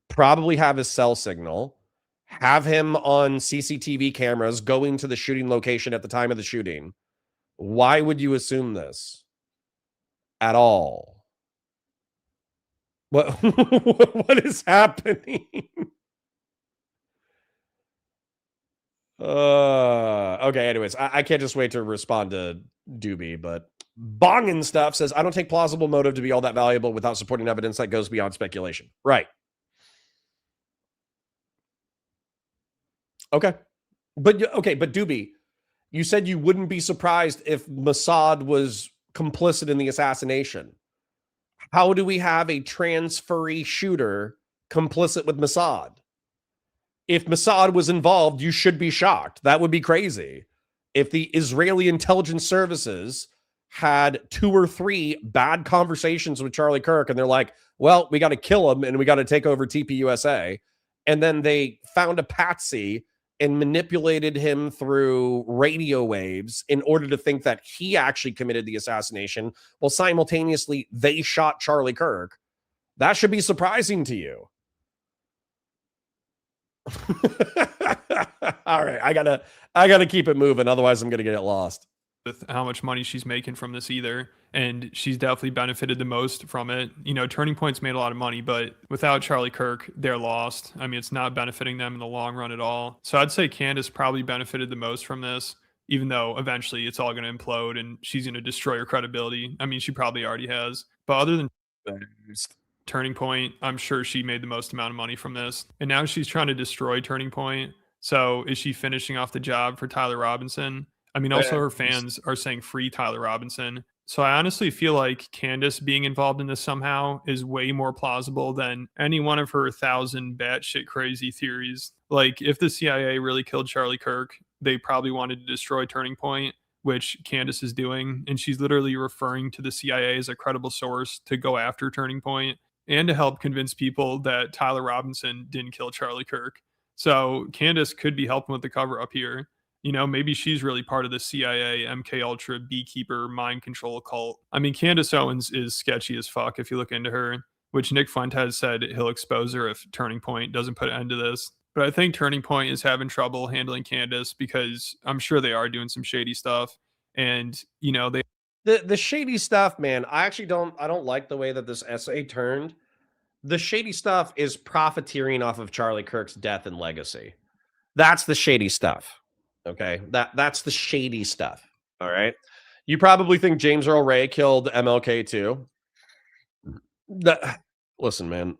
probably have his cell signal, have him on CCTV cameras going to the shooting location at the time of the shooting? Why would you assume this at all? What is happening? Okay, anyways, I can't just wait to respond to Doobie, but Bong and stuff says, I don't take plausible motive to be all that valuable without supporting evidence that goes beyond speculation. Right. Okay. But Doobie, you said you wouldn't be surprised if Mossad was complicit in the assassination. How do we have a transferee shooter complicit with Mossad? If Mossad was involved, you should be shocked. That would be crazy. If the Israeli intelligence services had 2 or 3 bad conversations with Charlie Kirk and they're like, well, we got to kill him and we got to take over TPUSA. And then they found a patsy and manipulated him through radio waves in order to think that he actually committed the assassination. Well, simultaneously, they shot Charlie Kirk. That should be surprising to you. All right, I gotta keep it moving, otherwise I'm gonna get it lost. With how much money she's making from this either, and she's definitely benefited the most from it. You know, Turning Point's made a lot of money, but without Charlie Kirk, they're lost. I mean, it's not benefiting them in the long run at all. So I'd say Candace probably benefited the most from this, even though eventually it's all going to implode and she's going to destroy her credibility. I mean, she probably already has. But other than Turning Point, I'm sure she made the most amount of money from this. And now she's trying to destroy Turning Point. So is she finishing off the job for Tyler Robinson? I mean, also her fans are saying free Tyler Robinson. So I honestly feel like Candace being involved in this somehow is way more plausible than any one of her 1,000 batshit crazy theories. Like, if the CIA really killed Charlie Kirk, they probably wanted to destroy Turning Point, which Candace is doing. And she's literally referring to the CIA as a credible source to go after Turning Point and to help convince people that Tyler Robinson didn't kill Charlie Kirk. So Candace could be helping with the cover up here. You know, maybe she's really part of the CIA, MK Ultra, beekeeper, mind control cult. I mean, Candace Owens is sketchy as fuck if you look into her, which Nick Fuentes said he'll expose her if Turning Point doesn't put an end to this. But I think Turning Point is having trouble handling Candace because I'm sure they are doing some shady stuff. And, you know, the shady stuff, man, I don't like the way that this essay turned. The shady stuff is profiteering off of Charlie Kirk's death and legacy. That's the shady stuff. Okay, that's the shady stuff. All right, you probably think James Earl Ray killed MLK too. Listen, man.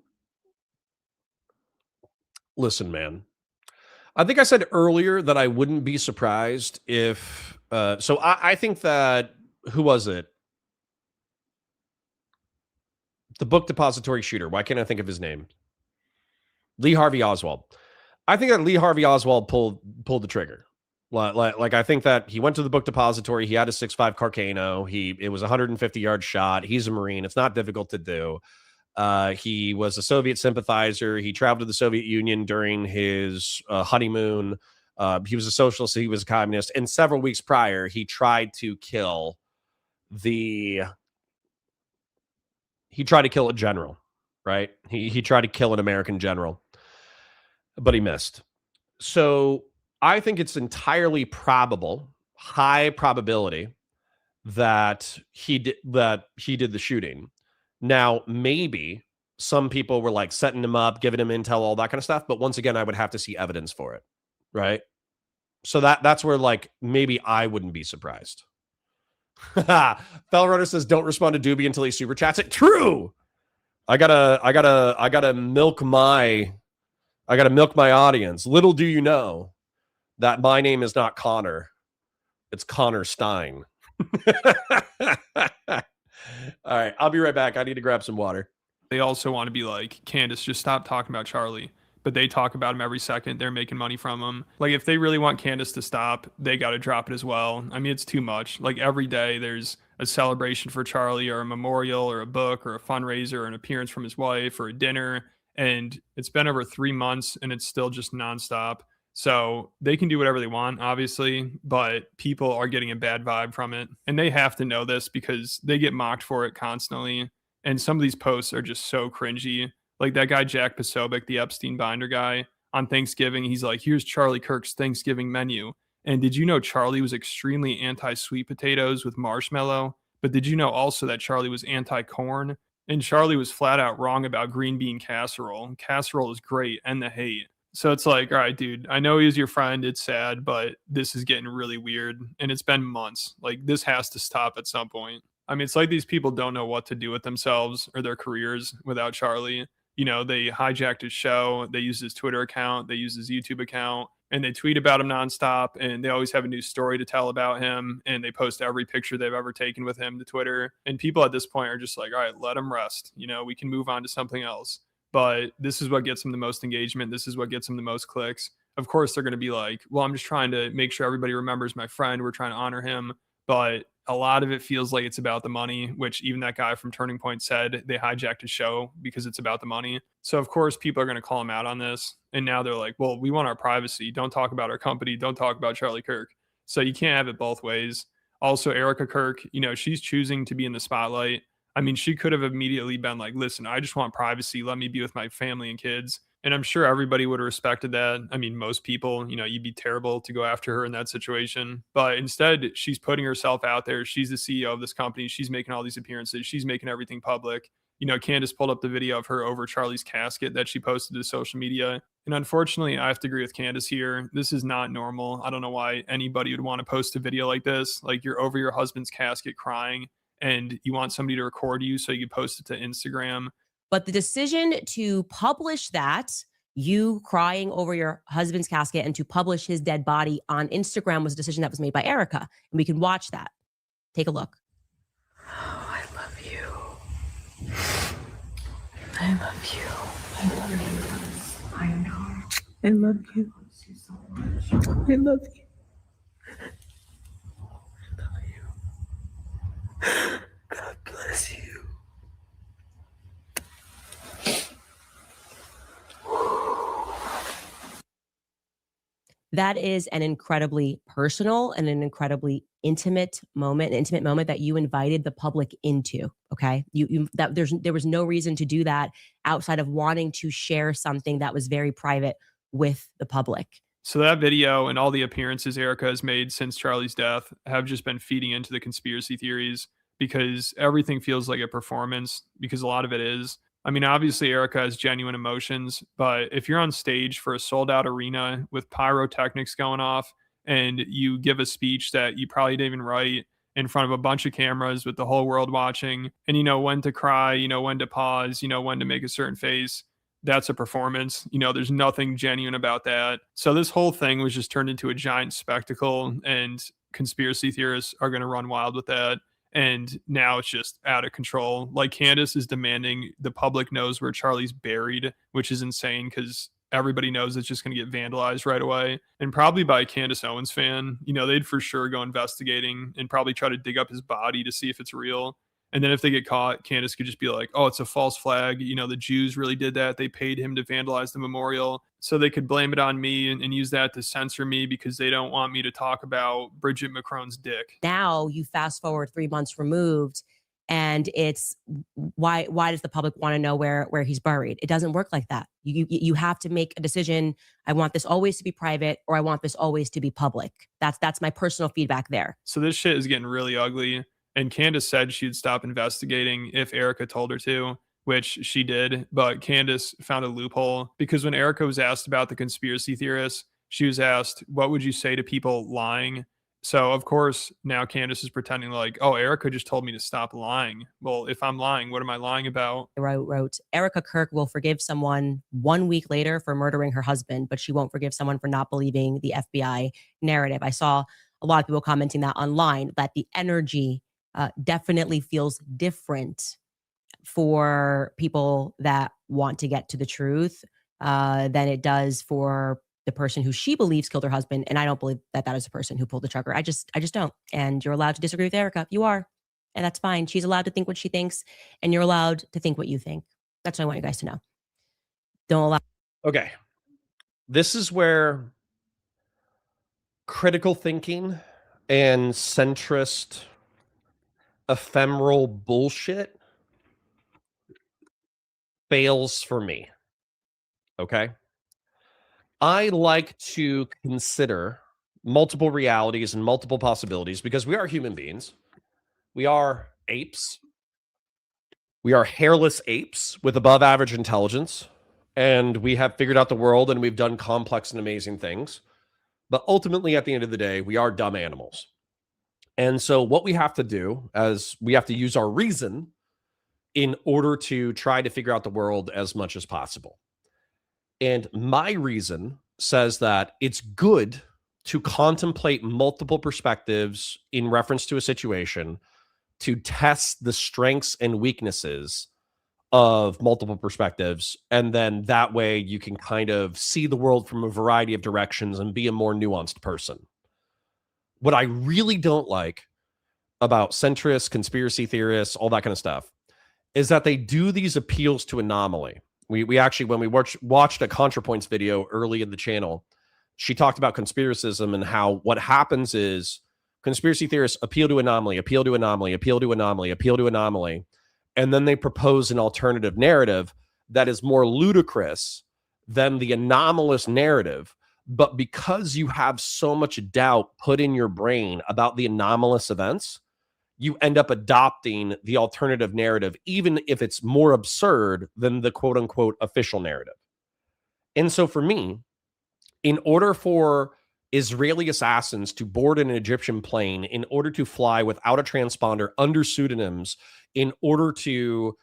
I think I said earlier that I wouldn't be surprised if. So I think that, who was it? The book depository shooter. Why can't I think of his name? Lee Harvey Oswald. I think that Lee Harvey Oswald pulled the trigger. Like I think that he went to the book depository. He had a 6.5 Carcano. It was a 150-yard shot. He's a Marine. It's not difficult to do. He was a Soviet sympathizer. He traveled to the Soviet Union during his honeymoon. He was a socialist. He was a communist. And several weeks prior, he tried to kill a general, right? He tried to kill an American general, but he missed. So I think it's entirely probable, high probability, that he did the shooting. Now, maybe some people were like setting him up, giving him intel, all that kind of stuff. But once again, I would have to see evidence for it, right? So that's where, like, maybe I wouldn't be surprised. Fellrunner says, "Don't respond to Doobie until he super chats it." True. I gotta milk my audience. Little do you know that my name is not Connor. It's Connor Stein. All right, I'll be right back. I need to grab some water. They also want to be like, Candace, just stop talking about Charlie. But they talk about him every second. They're making money from him. Like, if they really want Candace to stop, they got to drop it as well. I mean, it's too much. Like, every day there's a celebration for Charlie, or a memorial, or a book, or a fundraiser, or an appearance from his wife, or a dinner. And it's been over 3 months and it's still just nonstop. So they can do whatever they want, obviously, but people are getting a bad vibe from it. And they have to know this because they get mocked for it constantly. And some of these posts are just so cringy. Like that guy, Jack Posobiec, the Epstein binder guy, on Thanksgiving, he's like, here's Charlie Kirk's Thanksgiving menu. And did you know Charlie was extremely anti-sweet potatoes with marshmallow? But did you know also that Charlie was anti-corn? And Charlie was flat out wrong about green bean casserole. Casserole is great, and the hate. So it's like, all right, dude, I know he's your friend. It's sad, but this is getting really weird. And it's been months. Like, this has to stop at some point. I mean, it's like these people don't know what to do with themselves or their careers without Charlie. You know, they hijacked his show. They used his Twitter account. They used his YouTube account. And they tweet about him nonstop. And they always have a new story to tell about him. And they post every picture they've ever taken with him to Twitter. And people at this point are just like, all right, let him rest. You know, we can move on to something else. But this is what gets them the most engagement. This is what gets them the most clicks. Of course, they're going to be like, well, I'm just trying to make sure everybody remembers my friend. We're trying to honor him. But a lot of it feels like it's about the money, which even that guy from Turning Point said they hijacked his show because it's about the money. So, of course, people are going to call him out on this. And now they're like, well, we want our privacy. Don't talk about our company. Don't talk about Charlie Kirk. So you can't have it both ways. Also, Erica Kirk, you know, she's choosing to be in the spotlight. I mean, she could have immediately been like, listen, I just want privacy. Let me be with my family and kids. And I'm sure everybody would have respected that. I mean, most people, you know, you'd be terrible to go after her in that situation. But instead, she's putting herself out there. She's the CEO of this company. She's making all these appearances. She's making everything public. You know, Candace pulled up the video of her over Charlie's casket that she posted to social media. And unfortunately, I have to agree with Candace here. This is not normal. I don't know why anybody would want to post a video like this. Like, you're over your husband's casket crying, and you want somebody to record you so you post it to Instagram. But the decision to publish that You crying over your husband's casket and to publish his dead body on Instagram was a decision that was made by Erica. And we can watch that. Take a look. Oh, I love you. I love you. I love you. I know. I love you. So much. I love you. I love you. God bless you. That is an incredibly personal and an incredibly intimate moment that you invited the public into. Okay, there was no reason to do that outside of wanting to share something that was very private with the public. So that video and all the appearances Erica has made since Charlie's death have just been feeding into the conspiracy theories, because everything feels like a performance, because a lot of it is. I mean, obviously Erica has genuine emotions, but if you're on stage for a sold out arena with pyrotechnics going off and you give a speech that you probably didn't even write in front of a bunch of cameras with the whole world watching, and you know when to cry, you know when to pause, you know when to make a certain face, that's a performance. You know, there's nothing genuine about that. So this whole thing was just turned into a giant spectacle, and conspiracy theorists are going to run wild with that. And now it's just out of control. Like, Candace is demanding the public knows where Charlie's buried, which is insane because everybody knows it's just going to get vandalized right away. And probably by a Candace Owen'S fan, you know, they'd for sure go investigating and probably try to dig up his body to see if it's real. And then if they get caught, Candace could just be like, oh, it's a false flag. You know, the Jews really did that. They paid him to vandalize the memorial. So they could blame it on me and use that to censor me because they don't want me to talk about Bridget Macron's dick. Now you fast forward 3 months removed, and it's why does the public want to know where he's buried? It doesn't work like that. You have to make a decision. I want this always to be private, or I want this always to be public. That's my personal feedback there. So this shit is getting really ugly. And Candace said she'd stop investigating if Erica told her to, which she did. But Candace found a loophole, because when Erica was asked about the conspiracy theorists, she was asked, what would you say to people lying? So, of course, now Candace is pretending like, oh, Erica just told me to stop lying. Well, if I'm lying, what am I lying about? Wrote, Erica Kirk will forgive someone 1 week later for murdering her husband, but she won't forgive someone for not believing the FBI narrative. I saw a lot of people commenting that online, that the energy definitely feels different for people that want to get to the truth than it does for the person who she believes killed her husband. And I don't believe that is the person who pulled the trigger. I just don't. And you're allowed to disagree with Erica. You are. And that's fine. She's allowed to think what she thinks, and you're allowed to think what you think. That's what I want you guys to know. Don't allow. Okay. This is where critical thinking and centrist ephemeral bullshit fails for me. Okay. I like to consider multiple realities and multiple possibilities because we are human beings. We are apes. We are hairless apes with above average intelligence, and we have figured out the world, and we've done complex and amazing things. But ultimately, at the end of the day, we are dumb animals. And so what we have to do is we have to use our reason in order to try to figure out the world as much as possible. And my reason says that it's good to contemplate multiple perspectives in reference to a situation to test the strengths and weaknesses of multiple perspectives. And then that way you can kind of see the world from a variety of directions and be a more nuanced person. What I really don't like about centrists, conspiracy theorists, all that kind of stuff, is that they do these appeals to anomaly. We actually, when we watched a ContraPoints video early in the channel, she talked about conspiracism and how what happens is conspiracy theorists appeal to anomaly, appeal to anomaly, appeal to anomaly, appeal to anomaly, and then they propose an alternative narrative that is more ludicrous than the anomalous narrative. But because you have so much doubt put in your brain about the anomalous events, you end up adopting the alternative narrative, even if it's more absurd than the quote unquote official narrative. And so for me, in order for Israeli assassins to board an Egyptian plane, in order to fly without a transponder under pseudonyms, in order to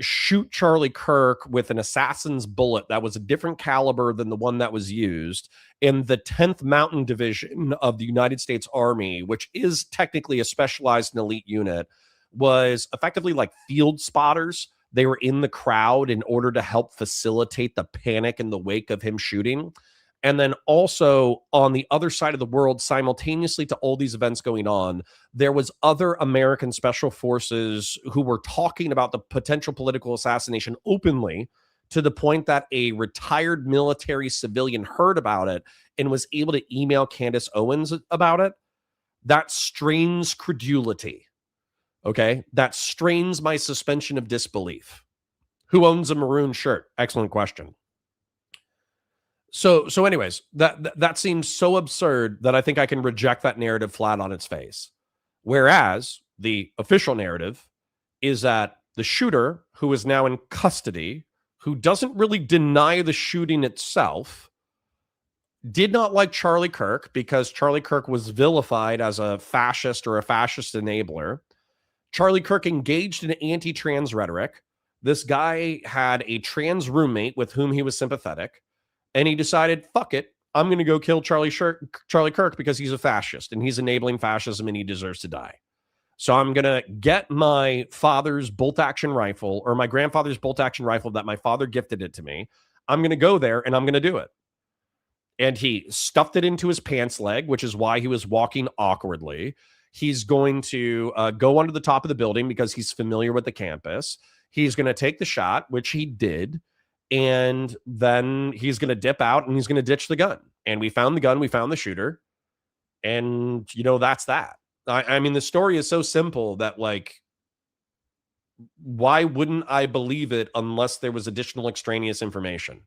shoot Charlie Kirk with an assassin's bullet that was a different caliber than the one that was used in the 10th Mountain Division of the United States Army, which is technically a specialized and elite unit, was effectively like field spotters. They were in the crowd in order to help facilitate the panic in the wake of him shooting. And then also on the other side of the world, simultaneously to all these events going on, there was other American special forces who were talking about the potential political assassination openly, to the point that a retired military civilian heard about it and was able to email Candace Owen'S about it. That strains credulity. Okay. That strains my suspension of disbelief. Who owns a maroon shirt? Excellent question. So anyways, that seems so absurd that I think I can reject that narrative flat on its face. Whereas the official narrative is that the shooter, who is now in custody, who doesn't really deny the shooting itself, did not like Charlie Kirk because Charlie Kirk was vilified as a fascist or a fascist enabler. Charlie Kirk engaged in anti-trans rhetoric. This guy had a trans roommate with whom he was sympathetic. And he decided, fuck it, I'm going to go kill Charlie Kirk because he's a fascist and he's enabling fascism and he deserves to die. So I'm going to get my father's bolt-action rifle, or my grandfather's bolt-action rifle that my father gifted it to me. I'm going to go there and I'm going to do it. And he stuffed it into his pants leg, which is why he was walking awkwardly. He's going to go under the top of the building because he's familiar with the campus. He's going to take the shot, which he did. And then he's going to dip out and he's going to ditch the gun. And we found the gun. We found the shooter. And, that's that. I mean, the story is so simple that, like, why wouldn't I believe it unless there was additional extraneous information?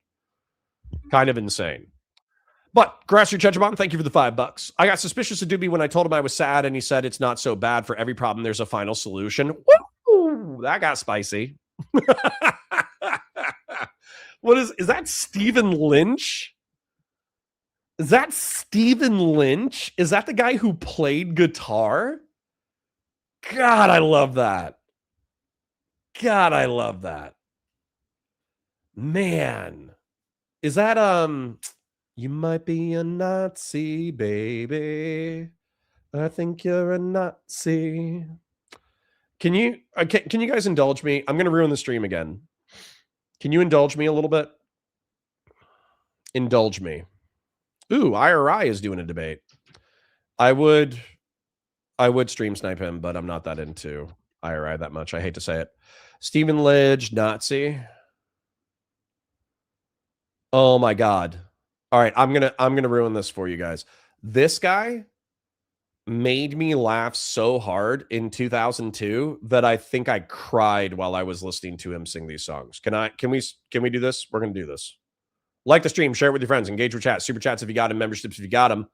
Kind of insane. But Grassroots Chechabon, thank you for the $5. I got suspicious of Doobie when I told him I was sad, and he said it's not so bad. For every problem, there's a final solution. Woo! That got spicy. What is that Stephen Lynch? Is that Stephen Lynch? Is that the guy who played guitar? God, I love that. God, I love that. Man. Is that, you might be a Nazi, baby. I think you're a Nazi. Can you guys indulge me? I'm going to ruin the stream again. Can you indulge me a little bit? Indulge me. Ooh, IRI is doing a debate. I would stream snipe him, but I'm not that into IRI that much. I hate to say it. Stephen Lidge, Nazi. Oh my God. All right, I'm gonna ruin this for you guys. This guy made me laugh so hard in 2002 that I think I cried while I was listening to him sing these songs. Can we do this? We're gonna do this. Like the stream, share it with your friends, engage with chat, super chats if you got them, memberships if you got them.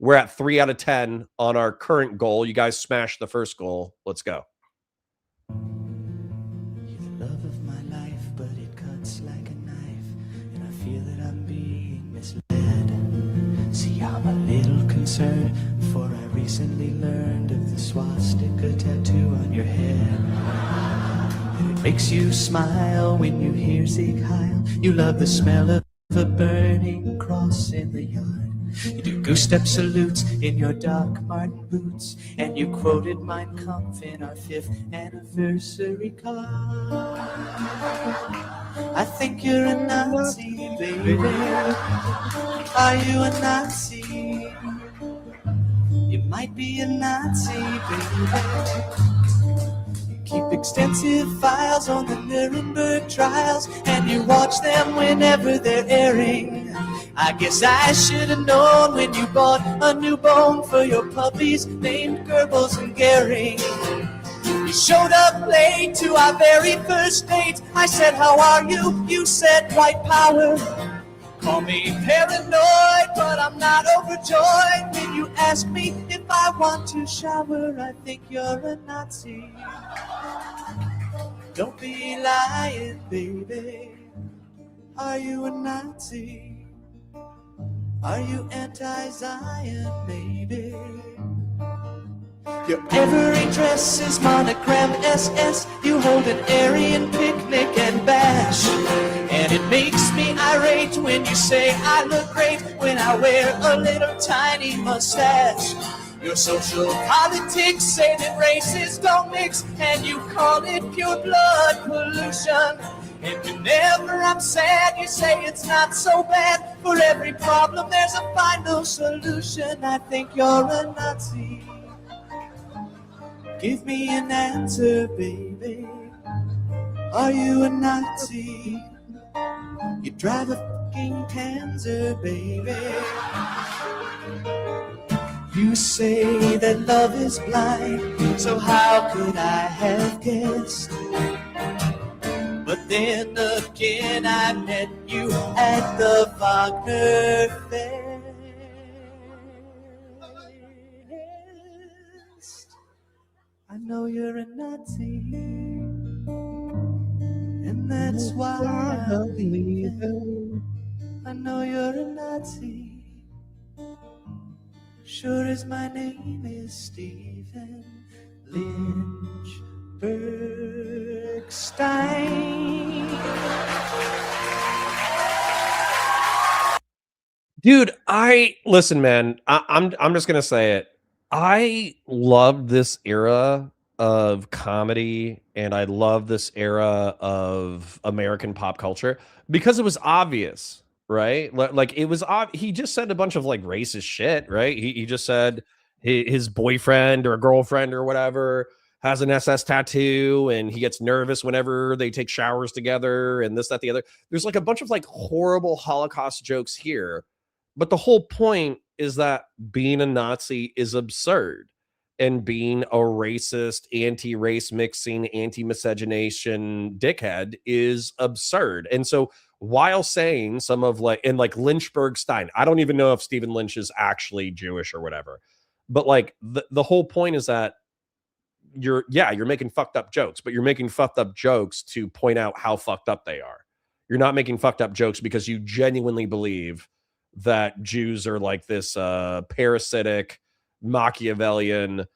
We're at 3 out of 10 on our current goal. You guys smashed the first goal. Let's go. You're the love of my life, but it cuts like a knife, and I feel that I'm being misled. See, I'm a little concerned, for I recently learned of the swastika tattoo on your head. And it makes you smile when you hear Zeke Heil. You love the smell of a burning cross in the yard. You do goose-step salutes in your Doc Marten boots, and you quoted Mein Kampf in our 5th anniversary card. I think you're a Nazi, baby. Are you a Nazi? You might be a Nazi, baby. Keep extensive files on the Nuremberg trials, and you watch them whenever they're airing. I guess I should have known when you bought a new bone for your puppies named Goebbels and Goering. You showed up late to our very first date. I said, how are you? You said, white power. Call me paranoid, but I'm not overjoyed when you ask me if I want to shower. I think you're a Nazi. Don't be lying, baby. Are you a Nazi? Are you anti-Zion, baby? Your every dress is monogrammed SS. You hold an Aryan picnic and bash. And it makes me irate when you say I look great when I wear a little tiny mustache. Your social politics say that races don't mix, and you call it pure blood pollution. And whenever I'm sad, you say it's not so bad. For every problem, there's a final solution. I think you're a Nazi. Give me an answer, baby. Are you a Nazi? You drive a fucking Panzer, baby. You say that love is blind, so how could I have guessed? But then again, I met you at the Wagner Fest. I know you're a Nazi, and that's why I'm leaving. I know you're a Nazi. Sure as my name is Stephen Lynchburg-Stein. Dude, listen, man. I'm just gonna say it. I love this era of comedy, and I love this era of American pop culture because it was obvious, right? Like it was he just said a bunch of like racist shit, right? He just said his boyfriend or girlfriend or whatever has an SS tattoo, and he gets nervous whenever they take showers together, and this, that, the other. There's like a bunch of like horrible Holocaust jokes here, but the whole point is that being a Nazi is absurd, and being a racist, anti-race mixing, anti-miscegenation dickhead is absurd. And so while saying some of like, and like Lynchburg-Stein, I don't even know if Stephen Lynch is actually Jewish or whatever, but like the whole point is that you're making fucked up jokes, but you're making fucked up jokes to point out how fucked up they are. You're not making fucked up jokes because you genuinely believe that Jews are like this parasitic, Machiavellian,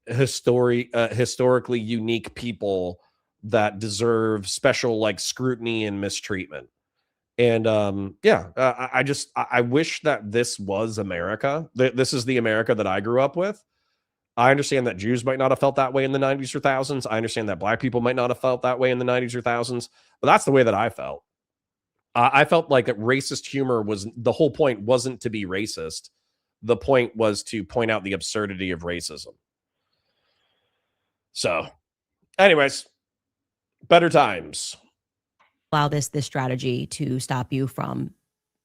historically unique people that deserve special like scrutiny and mistreatment. And I wish that this was America. This is the America that I grew up with. I understand that Jews might not have felt that way in the 90s or thousands. I understand that black people might not have felt that way in the 90s or thousands, but that's the way that I felt. I felt like that racist humor was the whole point. Wasn't to be racist. The point was to point out the absurdity of racism. So, anyways, better times. Allow this strategy to stop you from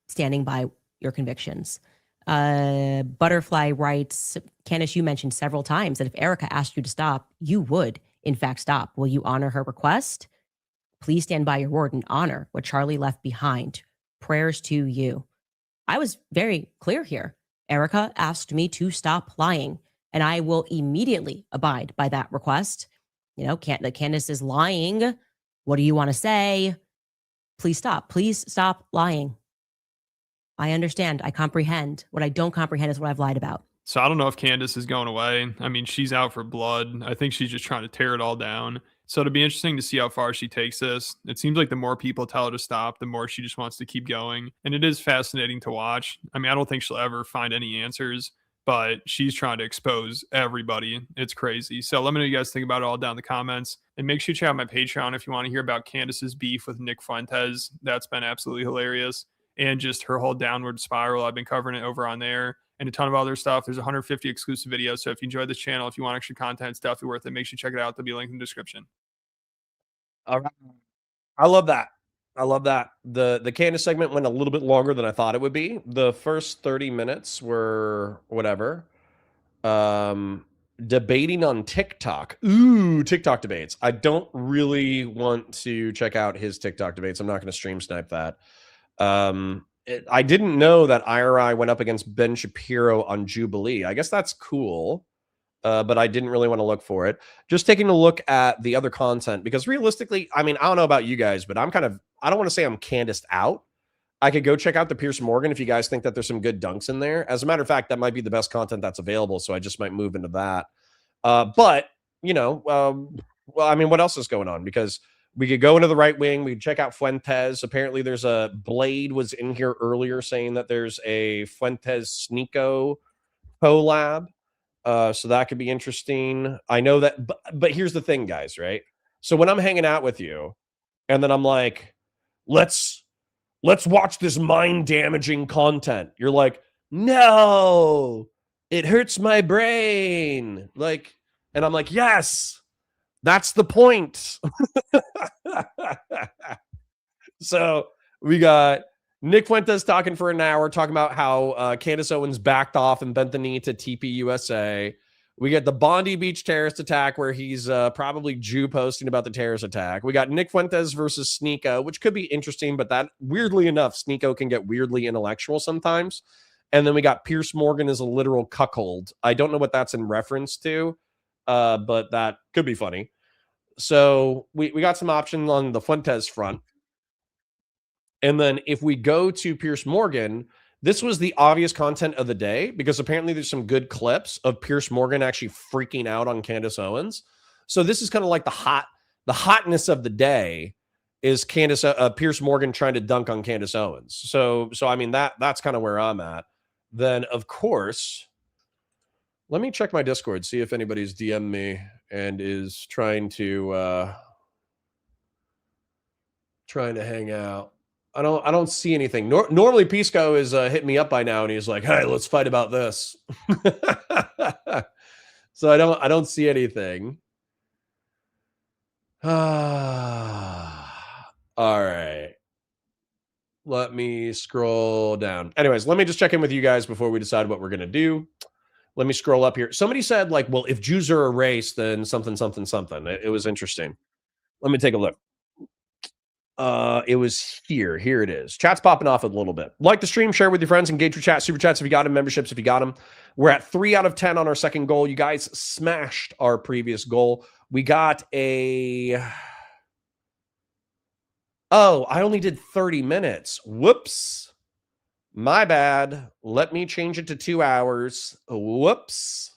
standing by your convictions. Butterfly writes, Candace, you mentioned several times that if Erica asked you to stop, you would, in fact, stop. Will you honor her request? Please stand by your word and honor what Charlie left behind. Prayers to you. I was very clear here. Erica asked me to stop lying, and I will immediately abide by that request. You know, Candace is lying. What do you want to say? Please stop. Please stop lying. I understand. I comprehend. What I don't comprehend is what I've lied about. So I don't know if Candace is going away. I mean, she's out for blood. I think she's just trying to tear it all down. So it'll be interesting to see how far she takes this. It seems like the more people tell her to stop, the more she just wants to keep going. And it is fascinating to watch. I mean, I don't think she'll ever find any answers, but she's trying to expose everybody. It's crazy. So let me know what you guys think about it all down in the comments. And make sure you check out my Patreon if you want to hear about Candace's beef with Nick Fuentes. That's been absolutely hilarious. And just her whole downward spiral. I've been covering it over on there. And a ton of other stuff. There's 150 exclusive videos. So if you enjoyed this channel, if you want extra content, it's definitely worth it. Make sure you check it out. There'll be a link in the description. All right. I love that. I love that. The Candace segment went a little bit longer than I thought it would be. The first 30 minutes were whatever. Debating on TikTok. Ooh, TikTok debates. I don't really want to check out his TikTok debates. I'm not going to stream snipe that. I didn't know that IRI went up against Ben Shapiro on Jubilee. I guess that's cool, but I didn't really want to look for it. Just taking a look at the other content, because realistically, I mean, I don't know about you guys, but I don't want to say I'm Candace out. I could go check out the Pierce Morgan if you guys think that there's some good dunks in there. As a matter of fact, that might be the best content that's available, so I just might move into that. But, well, I mean, what else is going on? Because we could go into the right wing. We could check out Fuentes. Apparently, there's a Blade was in here earlier saying that there's a Fuentes Sneeko collab. So that could be interesting. I know that, but here's the thing, guys, right? So when I'm hanging out with you, and then I'm like, let's watch this mind-damaging content. You're like, no, it hurts my brain. Like, and I'm like, yes, that's the point. So we got Nick Fuentes talking for an hour, talking about how Candace Owen'S backed off and bent the knee to TPUSA. We get the Bondi Beach terrorist attack where he's probably Jew posting about the terrorist attack. We got Nick Fuentes versus Sneeko, which could be interesting, but that, weirdly enough, Sneeko can get weirdly intellectual sometimes. And then we got Pierce Morgan as a literal cuckold. I don't know what that's in reference to, but that could be funny. So we got some options on the Fuentes front. And then if we go to Pierce Morgan, this was the obvious content of the day because apparently there's some good clips of Pierce Morgan actually freaking out on Candace Owen'S. So this is kind of like the hotness of the day is Pierce Morgan trying to dunk on Candace Owen'S. So I mean that's kind of where I'm at. Then of course, let me check my Discord, see if anybody's DM'd me and is trying to hang out. I don't see anything. Normally Pisco is hitting me up by now and he's like, hey, let's fight about this. So I don't see anything. All right. Let me scroll down. Anyways, let me just check in with you guys before we decide what we're going to do. Let me scroll up here. Somebody said like, well, if Jews are a race, then something, something, something. It was interesting. Let me take a look. It was here. Here it is. Chat's popping off a little bit. Like the stream, share with your friends, engage your chat, super chats if you got them, memberships if you got them. We're at 3 out of 10 on our second goal. You guys smashed our previous goal. We got a... Oh, I only did 30 minutes. Whoops. My bad. Let me change it to 2 hours. Whoops.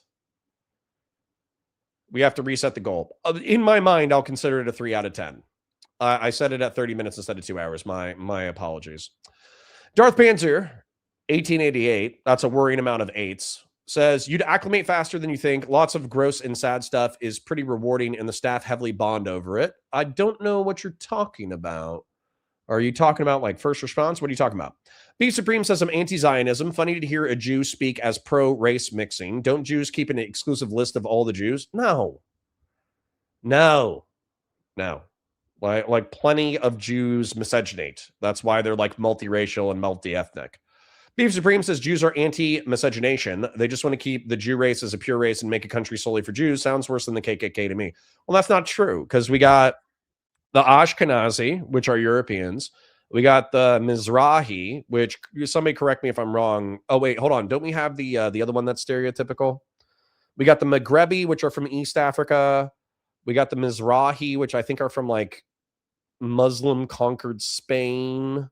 We have to reset the goal. In my mind, I'll consider it a 3 out of 10. I set it at 30 minutes instead of 2 hours. My apologies. Darth Panzer, 1888, that's a worrying amount of 8s, says, you'd acclimate faster than you think. Lots of gross and sad stuff is pretty rewarding, and the staff heavily bond over it. I don't know what you're talking about. Are you talking about like first response? What are you talking about? Beef Supreme says, I'm anti-Zionism. Funny to hear a Jew speak as pro-race mixing. Don't Jews keep an exclusive list of all the Jews? No. Like plenty of Jews miscegenate. That's why they're like multiracial and multi-ethnic. Beef Supreme says Jews are anti-miscegenation. They just want to keep the Jew race as a pure race and make a country solely for Jews. Sounds worse than the KKK to me. Well, that's not true because we got the Ashkenazi, which are Europeans. We got the Mizrahi, which somebody correct me if I'm wrong. Oh, wait, hold on. Don't we have the other one that's stereotypical? We got the Maghrebi, which are from East Africa. We got the Mizrahi, which I think are from like Muslim conquered Spain.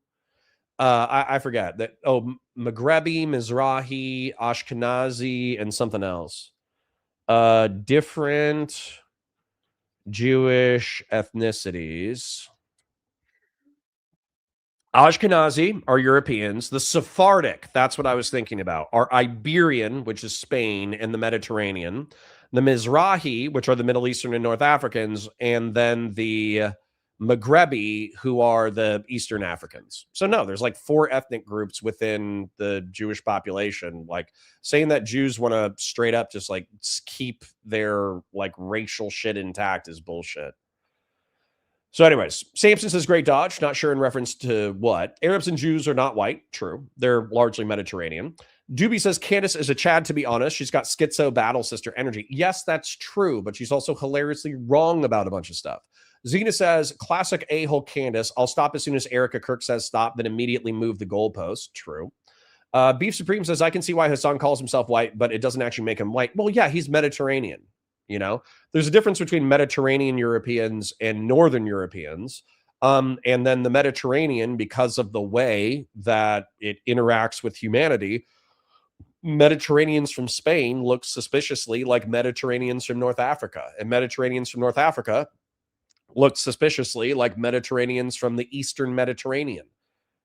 I forget that. Oh, Maghrebi, Mizrahi, Ashkenazi, and something else. Different Jewish ethnicities. Ashkenazi are Europeans. The Sephardic, that's what I was thinking about, are Iberian, which is Spain and the Mediterranean. The Mizrahi, which are the Middle Eastern and North Africans, and then the Maghrebi, who are the Eastern Africans. So no, there's like 4 ethnic groups within the Jewish population. Like saying that Jews want to straight up just like keep their like racial shit intact is bullshit. So anyways, Samson says great dodge. Not sure in reference to what. Arabs and Jews are not white. True. They're largely Mediterranean. Doobie says Candace is a Chad, to be honest. She's got schizo battle sister energy. Yes, that's true, but she's also hilariously wrong about a bunch of stuff. Zena says, classic a-hole Candace. I'll stop as soon as Erica Kirk says stop, then immediately move the goalpost. True. Beef Supreme says, I can see why Hassan calls himself white, but it doesn't actually make him white. Well, yeah, he's Mediterranean. You know, there's a difference between Mediterranean Europeans and Northern Europeans. And then the Mediterranean, because of the way that it interacts with humanity, Mediterraneans from Spain look suspiciously like Mediterraneans from North Africa, and Mediterraneans from North Africa look suspiciously like Mediterraneans from the Eastern Mediterranean.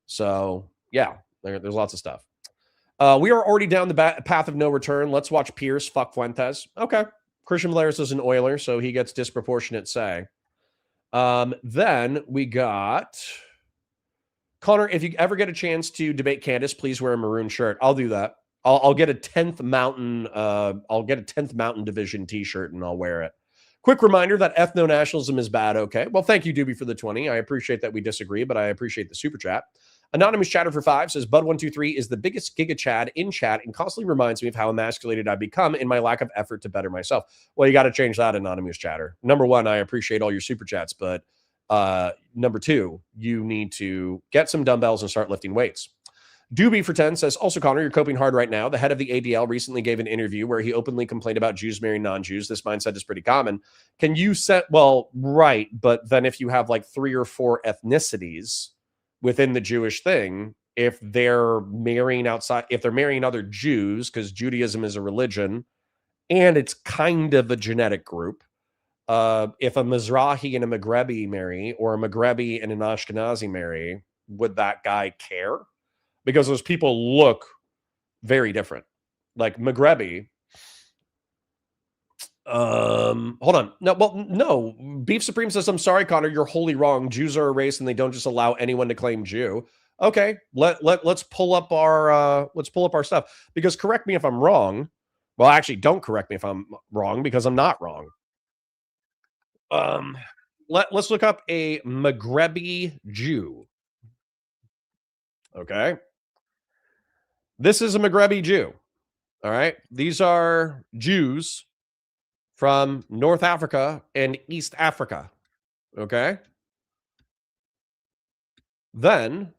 So yeah, there's lots of stuff. We are already down the path of no return. Let's watch Pierce fuck Fuentes. Okay. Christian Valeris is an Oiler, so he gets disproportionate say. Then we got Connor. If you ever get a chance to debate Candace, please wear a maroon shirt. I'll do that. I'll get a 10th Mountain. I'll get a 10th Mountain Division T-shirt and I'll wear it. Quick reminder that ethno-nationalism is bad. Okay. Well, thank you, Doobie, for the 20. I appreciate that we disagree, but I appreciate the super chat. Anonymous Chatter for 5 says, Bud123 is the biggest Giga Chad in chat and constantly reminds me of how emasculated I've become in my lack of effort to better myself. Well, you got to change that, Anonymous Chatter. Number one, I appreciate all your super chats, but number two, you need to get some dumbbells and start lifting weights. Doobie for 10 says, also, Connor, you're coping hard right now. The head of the ADL recently gave an interview where he openly complained about Jews marrying non-Jews. This mindset is pretty common. Can you set, well, right, but then if you have like 3 or 4 ethnicities within the Jewish thing, if they're marrying outside, if they're marrying other Jews, because Judaism is a religion and it's kind of a genetic group, if a Mizrahi and a Maghrebi marry, or a Maghrebi and an Ashkenazi marry, would that guy care? Because those people look very different. Like Maghrebi. Hold on. No. Beef Supreme says, I'm sorry, Connor, you're wholly wrong. Jews are a race and they don't just allow anyone to claim Jew. Okay, let's pull up our stuff. Because correct me if I'm wrong. Well, actually, don't correct me if I'm wrong, because I'm not wrong. Let's look up a Maghrebi Jew. Okay. This is a Maghrebi Jew. All right. These are Jews from North Africa and East Africa. Okay. Then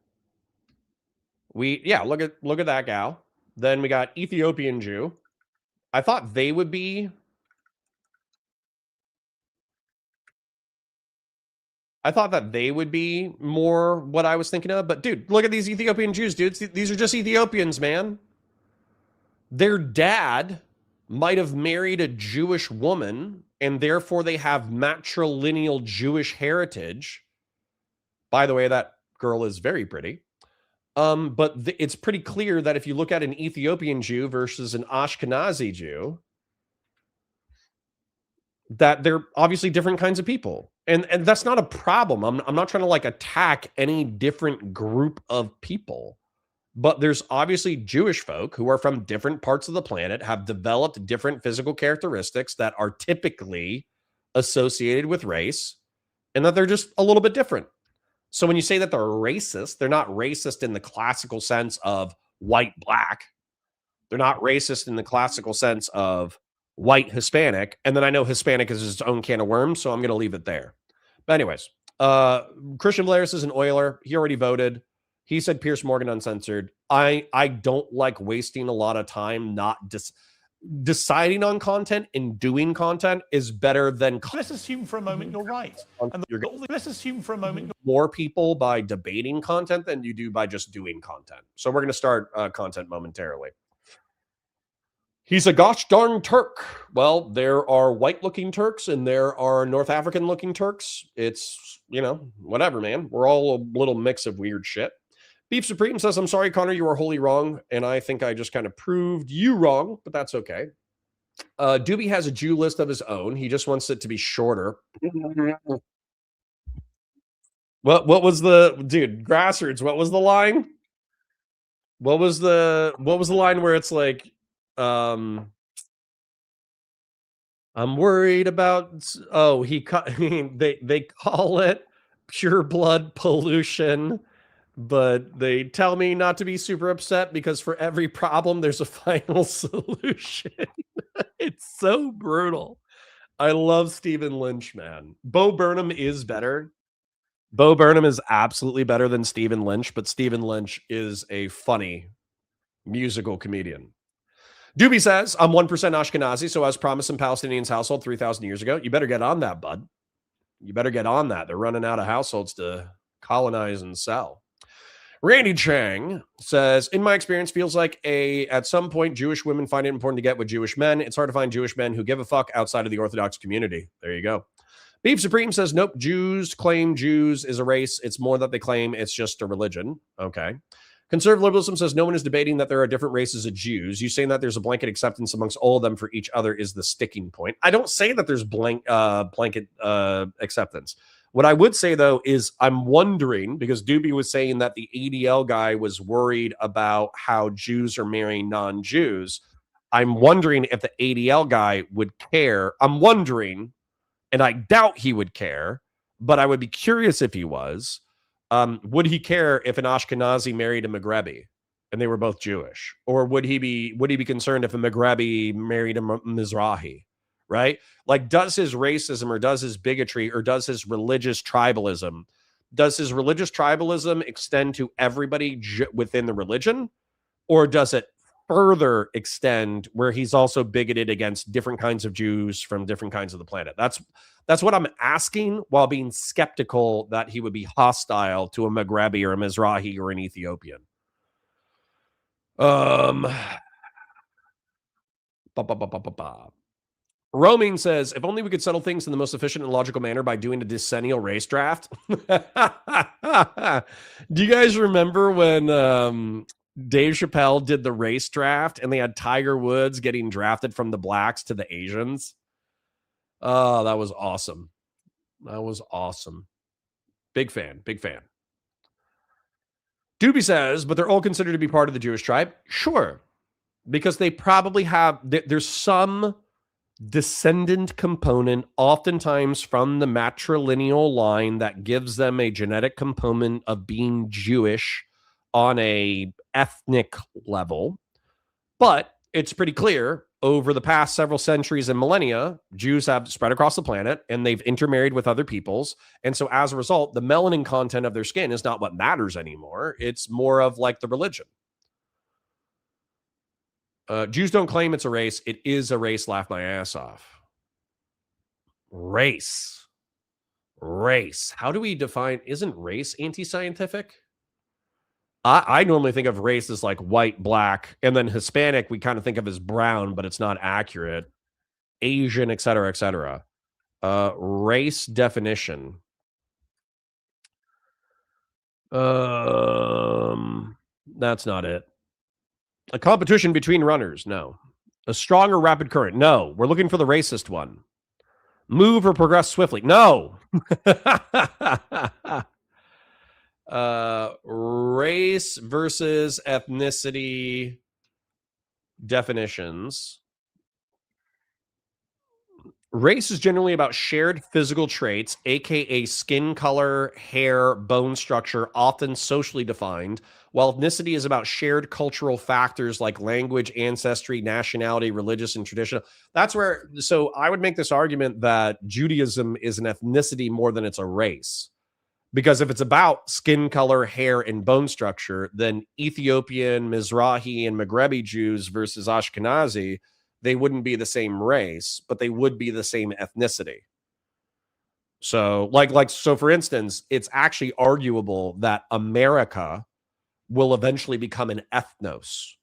look at that gal. Then we got Ethiopian Jew. I thought they would be more what I was thinking of. But dude, look at these Ethiopian Jews, dude. These are just Ethiopians, man. Their dad might have married a Jewish woman, and therefore they have matrilineal Jewish heritage. By the way, that girl is very pretty. But it's pretty clear that if you look at an Ethiopian Jew versus an Ashkenazi Jew, that they're obviously different kinds of people. And that's not a problem. I'm not trying to like attack any different group of people. But there's obviously Jewish folk who are from different parts of the planet, have developed different physical characteristics that are typically associated with race, and that they're just a little bit different. So when you say that they're racist, they're not racist in the classical sense of white, black. They're not racist in the classical sense of white, Hispanic. And then I know Hispanic is its own can of worms, so I'm going to leave it there. But anyways, Christian Valeris is an Oiler. He already voted. He said Pierce Morgan uncensored. I don't like wasting a lot of time not deciding on content, and doing content is better than... Let's assume for a moment you're right. Let's assume for a moment... More people by debating content than you do by just doing content. So we're going to start content momentarily. He's a gosh darn Turk. Well, there are white-looking Turks and there are North African-looking Turks. It's, whatever, man. We're all a little mix of weird shit. Beef Supreme says, I'm sorry, Connor, you are wholly wrong. And I think I just kind of proved you wrong, but that's okay. Doobie has a Jew list of his own. He just wants it to be shorter. What was the... Dude, Grassroots, what was the line? What was the line where it's like... I'm worried about... Oh, they call it pure blood pollution, but they tell me not to be super upset because for every problem, there's a final solution. It's so brutal. I love Stephen Lynch, man. Bo Burnham is better. Bo Burnham is absolutely better than Stephen Lynch, but Stephen Lynch is a funny musical comedian. Doobie says, I'm 1% Ashkenazi, so as promised in Palestinians' household 3,000 years ago. You better get on that, bud. You better get on that. They're running out of households to colonize and sell. Randy Chang says, in my experience, feels like at some point Jewish women find it important to get with Jewish men. It's hard to find Jewish men who give a fuck outside of the Orthodox community. There you go. Beef Supreme says, nope, Jews claim Jews is a race. It's more that they claim it's just a religion. Okay. Conservative liberalism says no one is debating that there are different races of Jews. You saying that there's a blanket acceptance amongst all of them for each other is the sticking point. I don't say that there's blanket acceptance. What I would say, though, is I'm wondering, because Doobie was saying that the ADL guy was worried about how Jews are marrying non-Jews. I'm wondering if the ADL guy would care. I'm wondering, and I doubt he would care, but I would be curious if he was. Would he care if an Ashkenazi married a Maghrebi and they were both Jewish? Or would he be concerned if a Maghrebi married a Mizrahi? Right? Like, does his racism or does his bigotry or does his religious tribalism extend to everybody within the religion? Or does it further extend where he's also bigoted against different kinds of Jews from different kinds of the planet? That's what I'm asking, while being skeptical that he would be hostile to a Maghrebi or a Mizrahi or an Ethiopian. Roaming says, if only we could settle things in the most efficient and logical manner by doing a decennial race draft. Do you guys remember when Dave Chappelle did the race draft and they had Tiger Woods getting drafted from the blacks to the Asians? Oh, that was awesome. That was awesome. Big fan. Big fan. Doobie says, but they're all considered to be part of the Jewish tribe. Sure. Because they probably have, there's some descendant component, oftentimes from the matrilineal line, that gives them a genetic component of being Jewish on a ethnic level. But it's pretty clear over the past several centuries and millennia, Jews have spread across the planet and they've intermarried with other peoples. And so as a result, the melanin content of their skin is not what matters anymore. It's more of like the religion. Jews don't claim it's a race. It is a race. Laugh my ass off. Race. How do we define? Isn't race anti-scientific? I normally think of race as like white, black, and then Hispanic we kind of think of as brown, but it's not accurate. Asian, et cetera, et cetera. Race definition. That's not it. A competition between runners. No. A strong or rapid current. No. We're looking for the racist one. Move or progress swiftly. No. Race versus ethnicity definitions. Race is generally about shared physical traits, aka skin color, hair, bone structure, often socially defined, while ethnicity is about shared cultural factors like language, ancestry, nationality, religious, and traditional. That's where, so I would make this argument that Judaism is an ethnicity more than it's a race. Because if it's about skin color, hair, and bone structure, then Ethiopian, Mizrahi, and Maghrebi Jews versus Ashkenazi, they wouldn't be the same race, but they would be the same ethnicity. So, so for instance, it's actually arguable that America will eventually become an ethnos.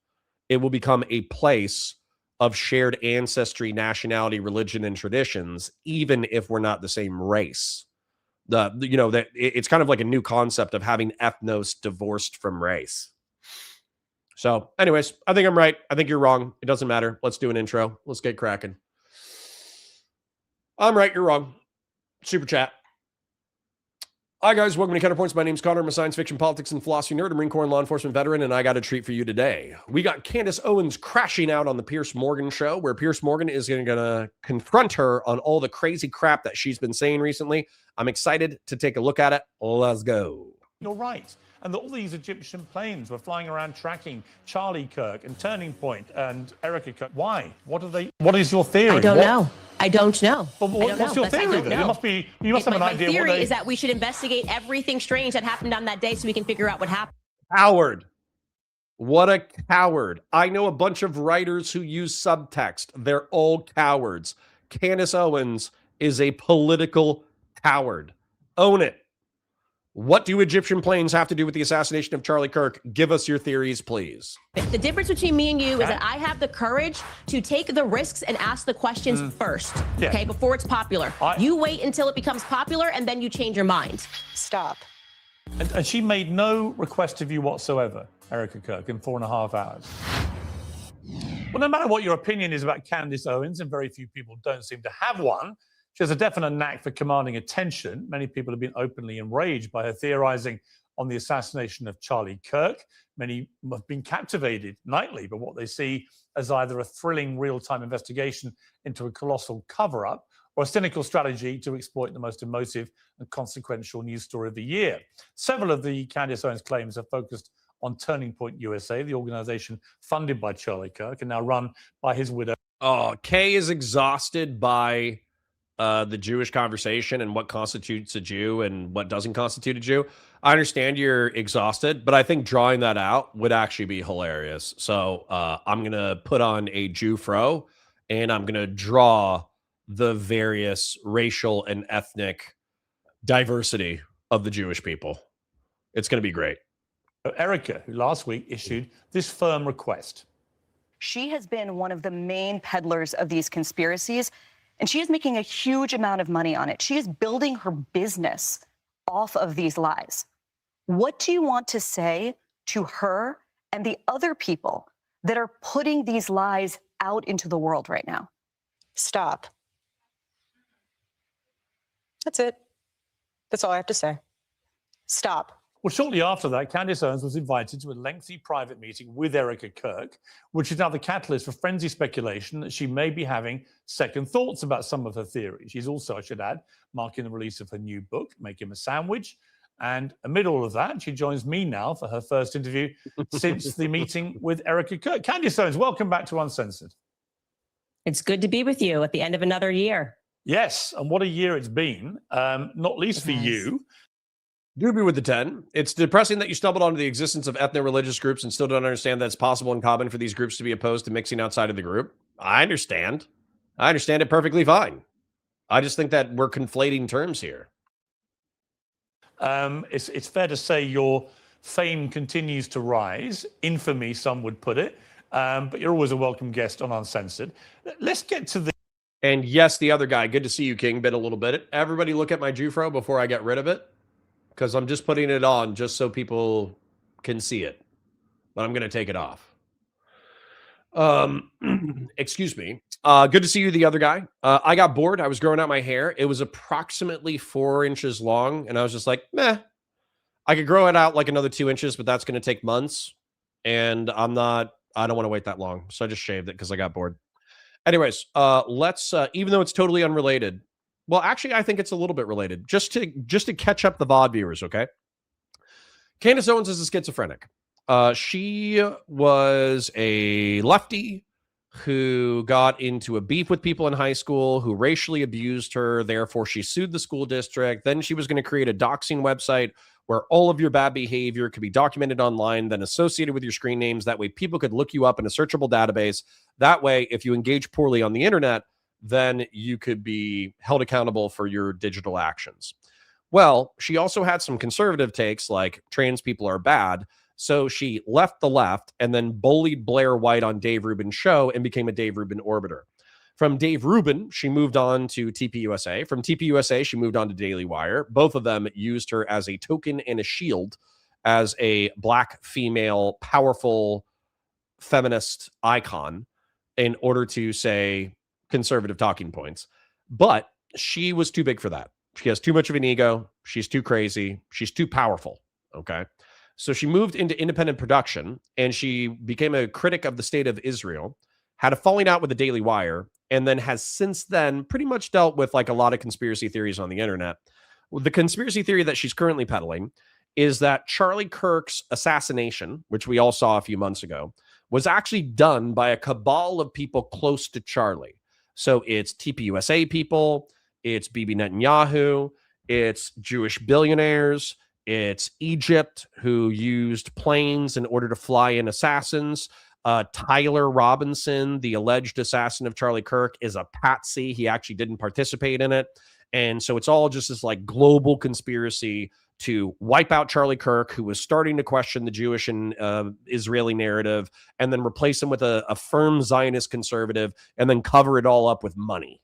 It will become a place of shared ancestry, nationality, religion, and traditions, even if we're not the same race. It's kind of like a new concept of having ethnos divorced from race. So anyways, I think I'm right. I think you're wrong. It doesn't matter. Let's do an intro. Let's get cracking. I'm right. You're wrong. Super chat. Hi, guys. Welcome to Counterpoints. My name's Connor. I'm a science fiction, politics, and philosophy nerd, a Marine Corps and law enforcement veteran, and I got a treat for you today. We got Candace Owen'S crashing out on the Piers Morgan show, where Piers Morgan is going to confront her on all the crazy crap that she's been saying recently. I'm excited to take a look at it. Let's go. You're right. And all these Egyptian planes were flying around tracking Charlie Kirk and Turning Point and Erica Kirk. Why? What is your theory? I don't know. Well, what's your theory then? You must have an idea. My theory is that we should investigate everything strange that happened on that day so we can figure out what happened. Coward. What a coward. I know a bunch of writers who use subtext. They're all cowards. Candace Owen'S is a political coward. Own it. What do Egyptian planes have to do with the assassination of Charlie Kirk? Give us your theories, please. The difference between me and you is that I have the courage to take the risks and ask the questions first, okay, before it's popular. You wait until it becomes popular and then you change your mind. Stop. And she made no request of you whatsoever, Erica Kirk, in 4.5 hours. Well, no matter what your opinion is about Candace Owen'S, and very few people don't seem to have one, she has a definite knack for commanding attention. Many people have been openly enraged by her theorizing on the assassination of Charlie Kirk. Many have been captivated nightly by what they see as either a thrilling real-time investigation into a colossal cover-up or a cynical strategy to exploit the most emotive and consequential news story of the year. Several of the Candace Owen'S claims are focused on Turning Point USA, the organization funded by Charlie Kirk and now run by his widow. Oh, Kay is exhausted by the Jewish conversation and what constitutes a Jew and what doesn't constitute a Jew. I understand you're exhausted, but I think drawing that out would actually be hilarious. So I'm going to put on a Jew fro and I'm going to draw the various racial and ethnic diversity of the Jewish people. It's going to be great. Erica, who last week issued this firm request. She has been one of the main peddlers of these conspiracies, and she is making a huge amount of money on it. She is building her business off of these lies. What do you want to say to her and the other people that are putting these lies out into the world right now? Stop. That's it. That's all I have to say. Stop. Well, shortly after that, Candace Owen'S was invited to a lengthy private meeting with Erica Kirk, which is now the catalyst for frenzied speculation that she may be having second thoughts about some of her theories. She's also, I should add, marking the release of her new book, Make Him a Sandwich. And amid all of that, she joins me now for her first interview since the meeting with Erica Kirk. Candace Owen'S, welcome back to Uncensored. It's good to be with you at the end of another year. Yes, and what a year it's been, not least for you. Doobie with the 10. It's depressing that you stumbled onto the existence of ethno-religious groups and still don't understand that it's possible and common for these groups to be opposed to mixing outside of the group. I understand. I understand it perfectly fine. I just think that we're conflating terms here. It's fair to say your fame continues to rise. Infamy, some would put it. But you're always a welcome guest on Uncensored. Let's get to the... And yes, the other guy. Good to see you, King. Been a little bit. Everybody look at my Jufro before I get rid of it. Because I'm just putting it on just so people can see it. But I'm going to take it off. Excuse me. Good to see you, the other guy. I got bored. I was growing out my hair. It was approximately 4 inches long. And I was just like, meh. I could grow it out like another 2 inches, but that's going to take months. And I don't want to wait that long. So I just shaved it because I got bored. Anyways, let's, even though it's totally unrelated, well, actually, I think it's a little bit related. Just to catch up the VOD viewers, okay? Candace Owen'S is a schizophrenic. She was a lefty who got into a beef with people in high school who racially abused her. Therefore, she sued the school district. Then she was going to create a doxing website where all of your bad behavior could be documented online, then associated with your screen names. That way, people could look you up in a searchable database. That way, if you engage poorly on the internet, then you could be held accountable for your digital actions. Well, she also had some conservative takes like trans people are bad. So she left the left and then bullied Blair White on Dave Rubin's show and became a Dave Rubin orbiter. From Dave Rubin, she moved on to TPUSA. From TPUSA, she moved on to Daily Wire. Both of them used her as a token and a shield as a black female, powerful feminist icon in order to say conservative talking points. But she was too big for that. She has too much of an ego. She's too crazy. She's too powerful. Okay. So she moved into independent production and she became a critic of the state of Israel, had a falling out with the Daily Wire, and then has since then pretty much dealt with like a lot of conspiracy theories on the internet. The conspiracy theory that she's currently peddling is that Charlie Kirk's assassination, which we all saw a few months ago, was actually done by a cabal of people close to Charlie. So it's TPUSA people, it's Bibi Netanyahu, it's Jewish billionaires, it's Egypt who used planes in order to fly in assassins. Tyler Robinson, the alleged assassin of Charlie Kirk, is a patsy. He actually didn't participate in it. And so it's all just this like global conspiracy to wipe out Charlie Kirk, who was starting to question the Jewish and Israeli narrative, and then replace him with a firm Zionist conservative, and then cover it all up with money.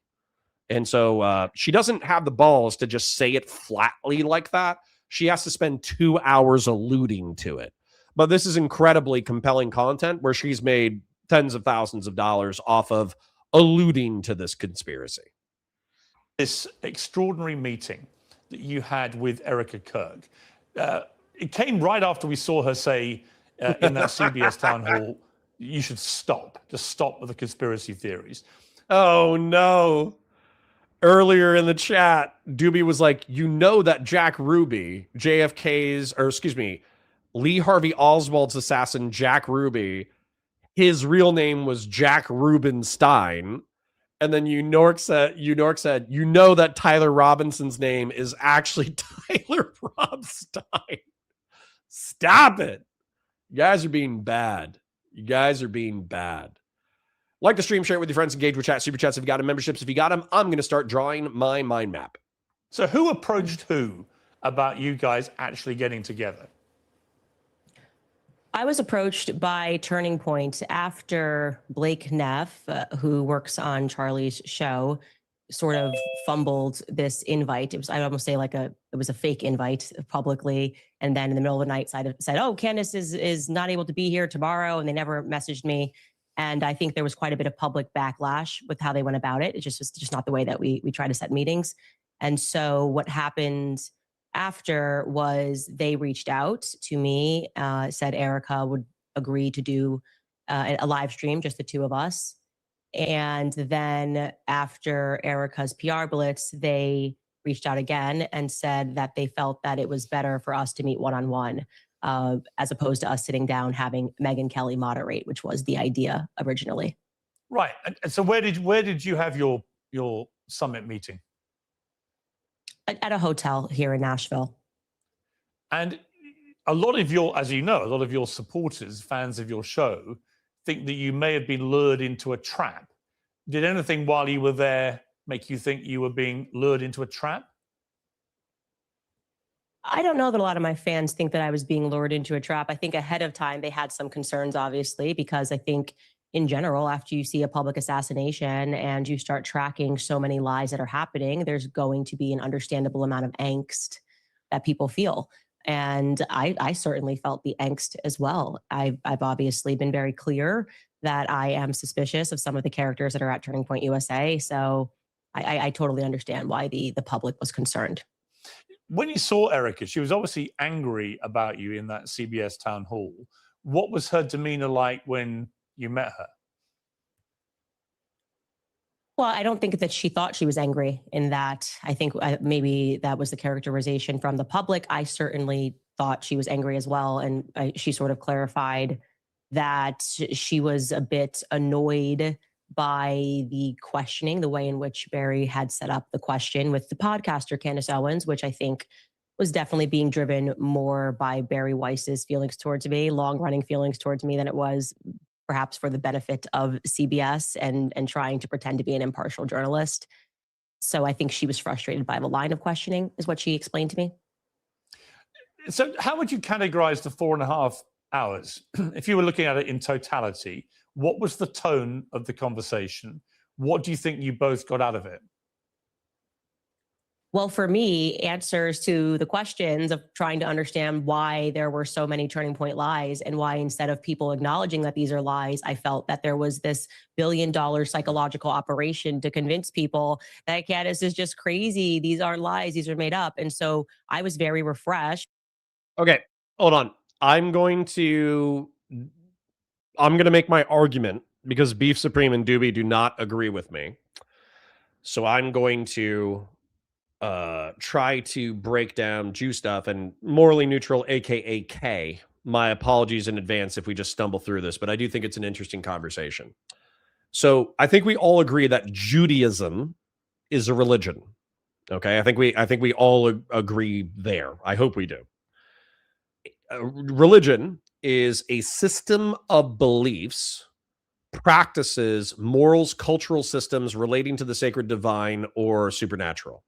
And so she doesn't have the balls to just say it flatly like that. She has to spend 2 hours alluding to it. But this is incredibly compelling content where she's made tens of thousands of dollars off of alluding to this conspiracy. This extraordinary meeting that you had with Erica Kirk, it came right after we saw her say in that CBS town hall, you should stop. Just stop with the conspiracy theories. Oh, no. Earlier in the chat, Doobie was like, you know that Jack Ruby, Lee Harvey Oswald's assassin, Jack Ruby, his real name was Jack Rubenstein. And then you know that Tyler Robinson's name is actually Tyler Robstein. Stop it. You guys are being bad. Like the stream, share it with your friends, engage with chat, super chats if you got them, memberships if you got them. I'm going to start drawing my mind map. So who approached who about you guys actually getting together? I was approached by Turning Point after Blake Neff, who works on Charlie's show, sort of fumbled this invite. It was, I'd almost say it was a fake invite publicly. And then in the middle of the night said, oh, Candace is not able to be here tomorrow. And they never messaged me. And I think there was quite a bit of public backlash with how they went about it. It's just not the way that we try to set meetings. And so what happened after was they reached out to me, said Erica would agree to do a live stream, just the two of us. And then after Erica's PR blitz, they reached out again and said that they felt that it was better for us to meet one-on-one, as opposed to us sitting down having Megyn Kelly moderate, which was the idea originally. Right. And so where did you have your summit meeting? At a hotel here in Nashville. And a lot of your, as you know, a lot of your supporters, fans of your show, think that you may have been lured into a trap. Did anything while you were there make you think you were being lured into a trap? I don't know that a lot of my fans think that I was being lured into a trap. I think ahead of time they had some concerns, obviously, because I think in general, after you see a public assassination and you start tracking so many lies that are happening, there's going to be an understandable amount of angst that people feel. And I certainly felt the angst as well. I've obviously been very clear that I am suspicious of some of the characters that are at Turning Point USA. So I totally understand why the public was concerned. When you saw Erica, she was obviously angry about you in that CBS town hall. What was her demeanor like when you met her? Well, I don't think that she thought she was angry in that. I think maybe that was the characterization from the public. I certainly thought she was angry as well. And she sort of clarified that she was a bit annoyed by the questioning, the way in which Barry had set up the question with the podcaster Candace Owen'S, which I think was definitely being driven more by Barry Weiss's feelings towards me, long-running feelings towards me, than it was perhaps for the benefit of CBS and trying to pretend to be an impartial journalist. So I think she was frustrated by the line of questioning, is what she explained to me. So how would you categorize the 4.5 hours? If you were looking at it in totality, what was the tone of the conversation? What do you think you both got out of it? Well, for me, answers to the questions of trying to understand why there were so many Turning Point lies and why instead of people acknowledging that these are lies, I felt that there was this billion-dollar psychological operation to convince people that Candace is just crazy. These aren't lies. These are made up. And so I was very refreshed. Okay, hold on. I'm going to make my argument because Beef Supreme and Doobie do not agree with me. So I'm going to try to break down Jew stuff and morally neutral, aka K. My apologies in advance if we just stumble through this, but I do think it's an interesting conversation. So I think we all agree that Judaism is a religion. Okay, I think we all agree there. I hope we do. Religion is a system of beliefs, practices, morals, cultural systems relating to the sacred, divine, or supernatural.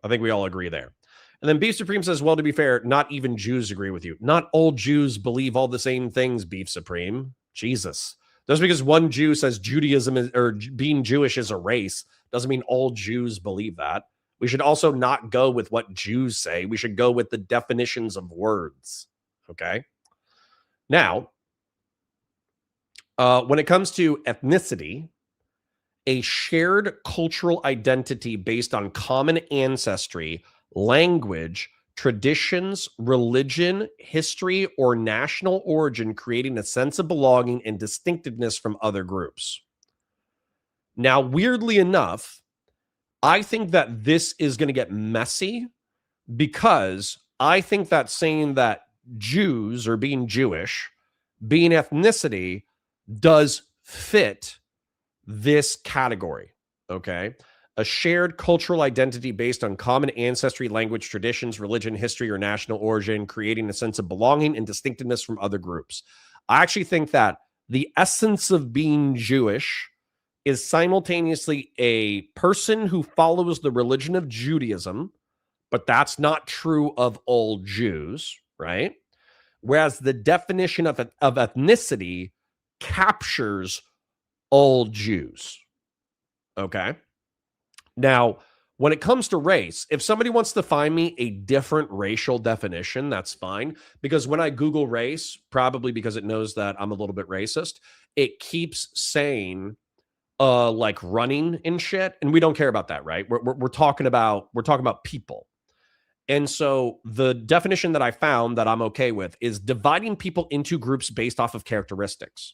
I think we all agree there. And then Beef Supreme says, well, to be fair, not even Jews agree with you. Not all Jews believe all the same things, Beef Supreme. Jesus. Just because one Jew says Judaism is, or being Jewish is a race doesn't mean all Jews believe that. We should also not go with what Jews say. We should go with the definitions of words. Okay? Now, when it comes to ethnicity, a shared cultural identity based on common ancestry, language, traditions, religion, history, or national origin, creating a sense of belonging and distinctiveness from other groups. Now, weirdly enough, I think that this is going to get messy because I think that saying that Jews or being Jewish, being ethnicity, does fit this category, okay? A shared cultural identity based on common ancestry, language, traditions, religion, history, or national origin, creating a sense of belonging and distinctiveness from other groups. I actually think that the essence of being Jewish is simultaneously a person who follows the religion of Judaism, but that's not true of all Jews, right? Whereas the definition of ethnicity captures all Jews. Okay. Now, when it comes to race, if somebody wants to find me a different racial definition, that's fine. Because when I Google race, probably because it knows that I'm a little bit racist, it keeps saying like running and shit, and we don't care about that, right? We're talking about people. And so the definition that I found that I'm okay with is dividing people into groups based off of characteristics.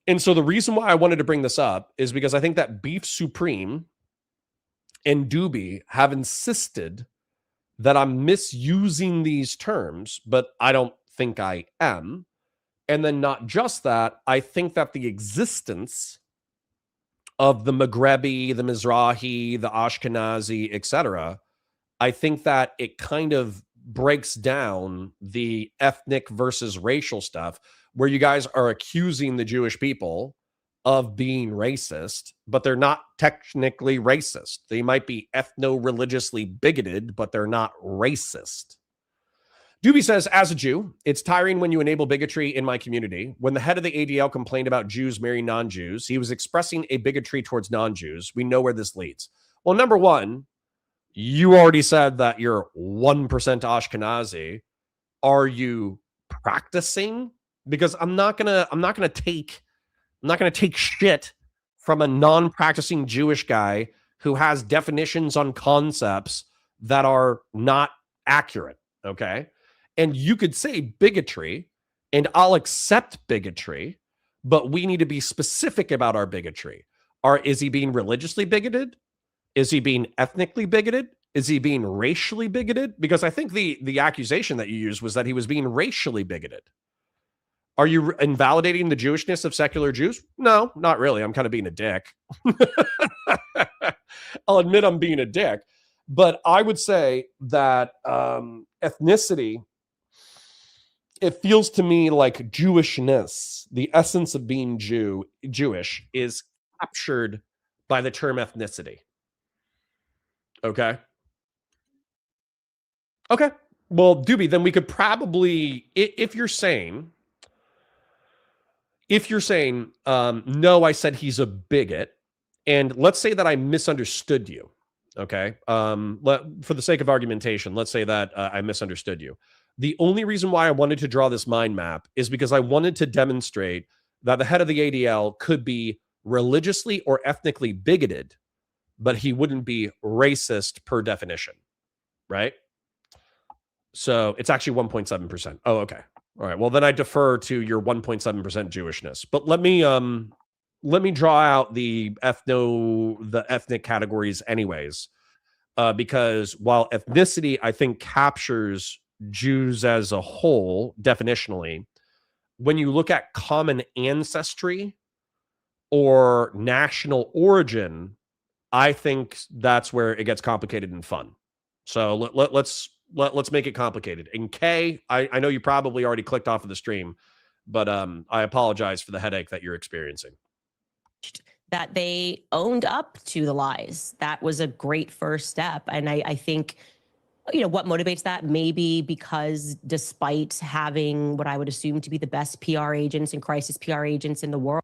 And so the reason why I wanted to bring this up is because I think that Beef Supreme and Doobie have insisted that I'm misusing these terms, but I don't think I am. And then not just that, I think that the existence of the Maghrebi, the Mizrahi, the Ashkenazi, etc., I think that it kind of breaks down the ethnic versus racial stuff where you guys are accusing the Jewish people of being racist, but they're not technically racist. They might be ethno-religiously bigoted, but they're not racist. Doobie says, as a Jew, it's tiring when you enable bigotry in my community. When the head of the ADL complained about Jews marrying non-Jews, he was expressing a bigotry towards non-Jews. We know where this leads. Well, number one, you already said that you're 1% Ashkenazi. Are you practicing? Because I'm not gonna take shit from a non-practicing Jewish guy who has definitions on concepts that are not accurate. Okay. And you could say bigotry, and I'll accept bigotry, but we need to be specific about our bigotry. Is he being religiously bigoted? Is he being ethnically bigoted? Is he being racially bigoted? Because I think the accusation that you used was that he was being racially bigoted. Are you invalidating the Jewishness of secular Jews? No, not really. I'm kind of being a dick. I'll admit I'm being a dick. But I would say that ethnicity, it feels to me like Jewishness, the essence of being Jewish, is captured by the term ethnicity. Okay. Okay. Well, Doobie, then we could probably, if you're saying, no, I said he's a bigot, and let's say that I misunderstood you. Okay. For the sake of argumentation, let's say that I misunderstood you. The only reason why I wanted to draw this mind map is because I wanted to demonstrate that the head of the ADL could be religiously or ethnically bigoted, but he wouldn't be racist per definition, right? So it's actually 1.7%. Oh, okay. All right. Well, then I defer to your 1.7% Jewishness. But let me draw out the ethnic categories anyways, because while ethnicity, I think, captures Jews as a whole, definitionally, when you look at common ancestry or national origin, I think that's where it gets complicated and fun. So let's make it complicated. And Kay, I know you probably already clicked off of the stream, but I apologize for the headache that you're experiencing. That they owned up to the lies. That was a great first step. And I think What motivates that? Maybe because despite having what I would assume to be the best PR agents and crisis PR agents in the world,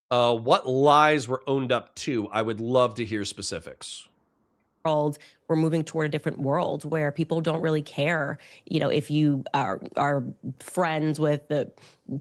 What lies were owned up to? I would love to hear specifics. we're moving toward a different world where people don't really care, if you are friends with the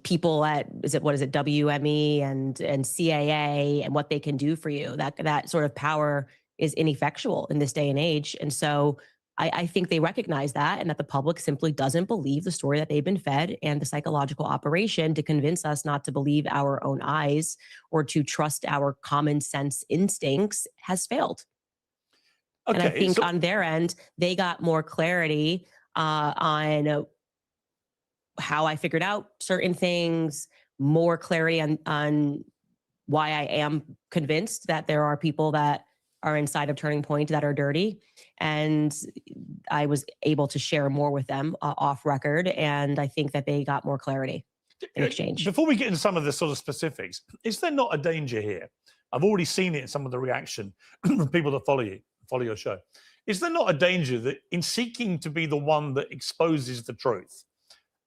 people at what is it, WME and CAA and what they can do for you. That sort of power is ineffectual in this day and age. And so I think they recognize that, and that the public simply doesn't believe the story that they've been fed, and the psychological operation to convince us not to believe our own eyes or to trust our common sense instincts has failed. And I think on their end, they got more clarity on how I figured out certain things, more clarity on why I am convinced that there are people that are inside of Turning Point that are dirty. And I was able to share more with them off record. And I think that they got more clarity in exchange. Before we get into some of the sort of specifics, is there not a danger here? I've already seen it in some of the reaction from people that follow your show. Is there not a danger that in seeking to be the one that exposes the truth,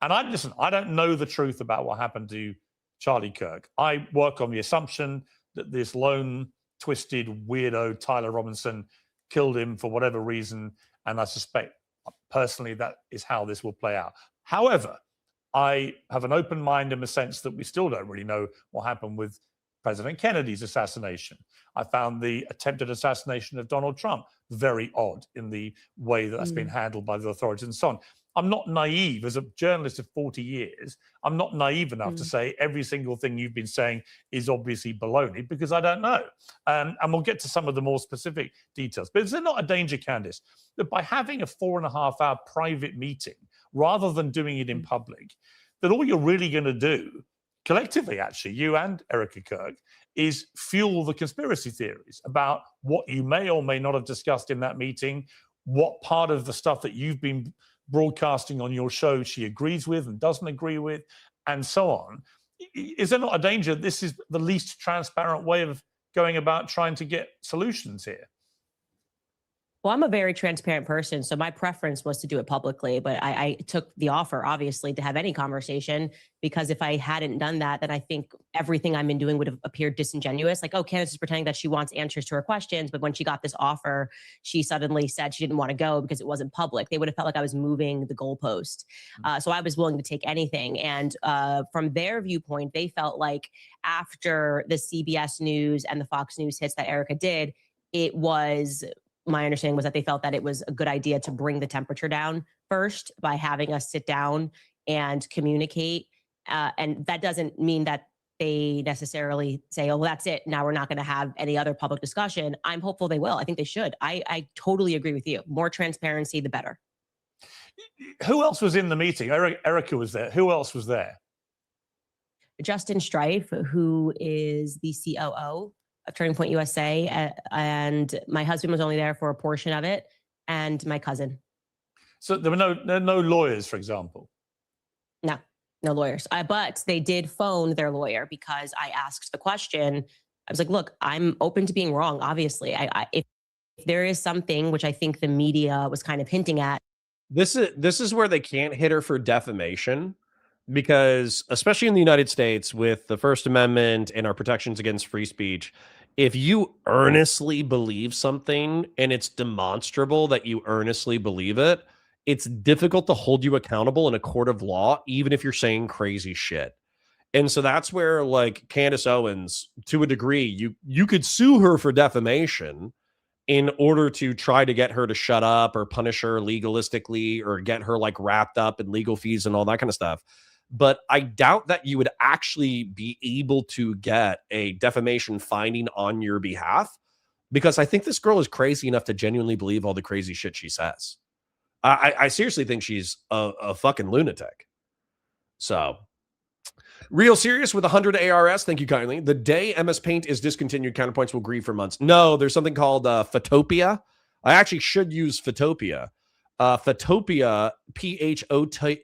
and I don't know the truth about what happened to Charlie Kirk. I work on the assumption that this lone, twisted, weirdo Tyler Robinson killed him for whatever reason, and I suspect personally that is how this will play out. However, I have an open mind in the sense that we still don't really know what happened with President Kennedy's assassination. I found the attempted assassination of Donald Trump very odd in the way that that's been handled by the authorities and so on. I'm not naive. As a journalist of 40 years, I'm not naive enough to say every single thing you've been saying is obviously baloney, because I don't know. And we'll get to some of the more specific details. But is there not a danger, Candace, that by having a 4.5-hour private meeting, rather than doing it in public, that all you're really going to do, collectively, actually, you and Erica Kirk, is fuel the conspiracy theories about what you may or may not have discussed in that meeting, what part of the stuff that you've been broadcasting on your show she agrees with and doesn't agree with, and so on. Is there not a danger this is the least transparent way of going about trying to get solutions here? Well, I'm a very transparent person, so my preference was to do it publicly, but I took the offer, obviously, to have any conversation, because if I hadn't done that, then I think everything I'm been doing would have appeared disingenuous. Like, oh, Candace is pretending that she wants answers to her questions, but when she got this offer, she suddenly said she didn't want to go because it wasn't public. They would have felt like I was moving the goalpost. So I was willing to take anything. And from their viewpoint, they felt like after the CBS News and the Fox News hits that Erica did, my understanding was that they felt that it was a good idea to bring the temperature down first by having us sit down and communicate. And that doesn't mean that they necessarily say, oh, well, that's it. Now we're not going to have any other public discussion. I'm hopeful they will. I think they should. I totally agree with you. More transparency, the better. Who else was in the meeting? Erica was there. Who else was there? Justin Strife, who is the COO of Turning Point USA, and my husband was only there for a portion of it, and my cousin. So there were no lawyers, for example? No lawyers. But they did phone their lawyer because I asked the question. I was like, look, I'm open to being wrong, obviously. If there is something, which I think the media was kind of hinting at. This is where they can't hit her for defamation, because especially in the United States with the First Amendment and our protections against free speech, if you earnestly believe something and it's demonstrable that you earnestly believe it, it's difficult to hold you accountable in a court of law, even if you're saying crazy shit. And so that's where, like, Candace Owen'S, to a degree, you could sue her for defamation in order to try to get her to shut up or punish her legalistically or get her like wrapped up in legal fees and all that kind of stuff. But I doubt that you would actually be able to get a defamation finding on your behalf, because I think this girl is crazy enough to genuinely believe all the crazy shit she says. I seriously think she's a fucking lunatic. So, Real Serious with 100 ARS, thank you kindly. The day MS Paint is discontinued, Counterpoints will grieve for months. No, there's something called Photopia. I actually should use Photopia. Photopia, Photopea,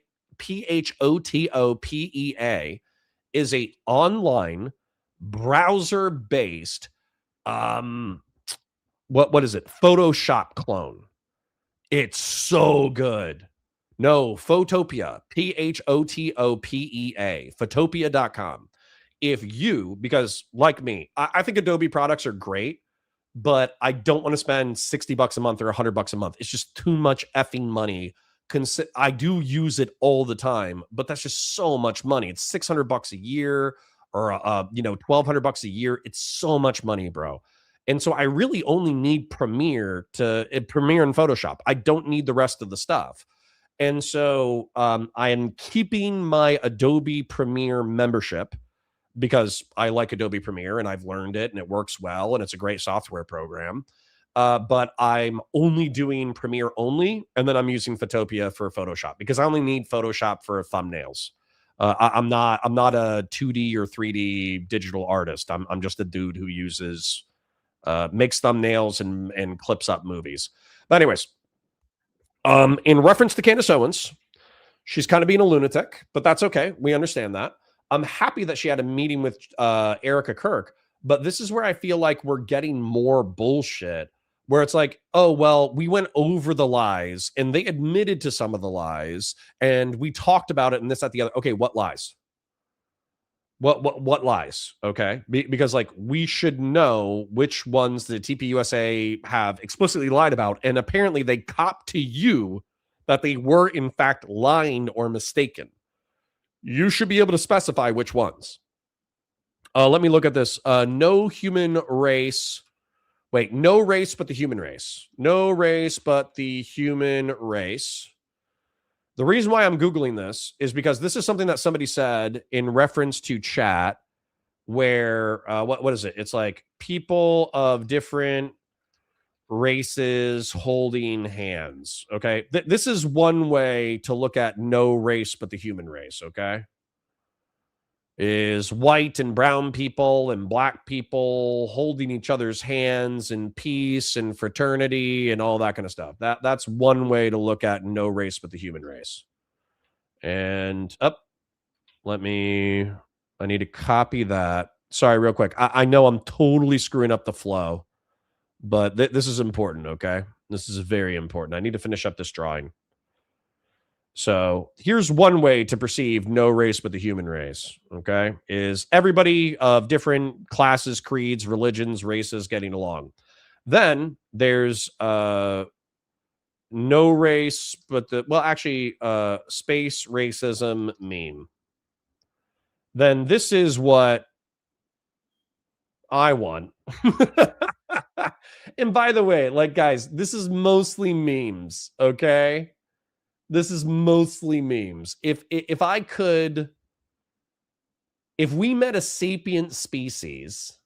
is a online browser-based what is it? Photoshop clone. It's so good. No, Photopea, Photopea, Photopea.com. If you, because like me, I think Adobe products are great, but I don't want to spend $60 a month or $100 a month. It's just too much effing money. I do use it all the time, but that's just so much money. It's $600 a year or $1,200 a year. It's so much money, bro. And so I really only need Premiere and Photoshop. I don't need the rest of the stuff. And so I am keeping my Adobe Premiere membership because I like Adobe Premiere and I've learned it and it works well and it's a great software program. But I'm only doing Premiere only, and then I'm using Photopea for Photoshop because I only need Photoshop for thumbnails. I'm not a 2D or 3D digital artist. I'm just a dude who uses makes thumbnails and clips up movies. But anyways, in reference to Candace Owen'S, she's kind of being a lunatic, but that's okay. We understand that. I'm happy that she had a meeting with Erica Kirk, but this is where I feel like we're getting more bullshit where it's like, oh, well, we went over the lies and they admitted to some of the lies and we talked about it and this, that, the other. Okay, what lies? What lies? Okay, because like we should know which ones the TPUSA have explicitly lied about, and apparently they copped to you that they were in fact lying or mistaken. You should be able to specify which ones. Let me look at this. No race but the human race. No race but the human race. The reason why I'm Googling this is because this is something that somebody said in reference to chat where, what is it? It's like people of different races holding hands. Okay. This is one way to look at no race but the human race. Okay. Is white and brown people and black people holding each other's hands in peace and fraternity and all that kind of stuff. That's one way to look at no race but the human race. And I need to copy that. Sorry, real quick. I know I'm totally screwing up the flow, but this is important, okay? This is very important. I need to finish up this drawing. So here's one way to perceive no race but the human race, okay, is everybody of different classes, creeds, religions, races getting along. Then there's no race but space racism meme. Then this is what I want. And by the way, like, guys, this is mostly memes, okay? This is mostly memes. If we met a sapient species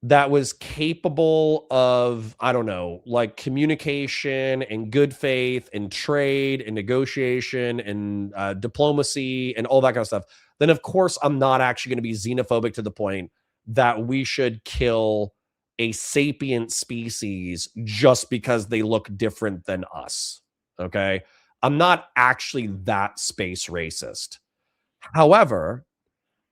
that was capable of, I don't know, like communication and good faith and trade and negotiation and diplomacy and all that kind of stuff, then of course I'm not actually going to be xenophobic to the point that we should kill a sapient species just because they look different than us. Okay. I'm not actually that space racist. However,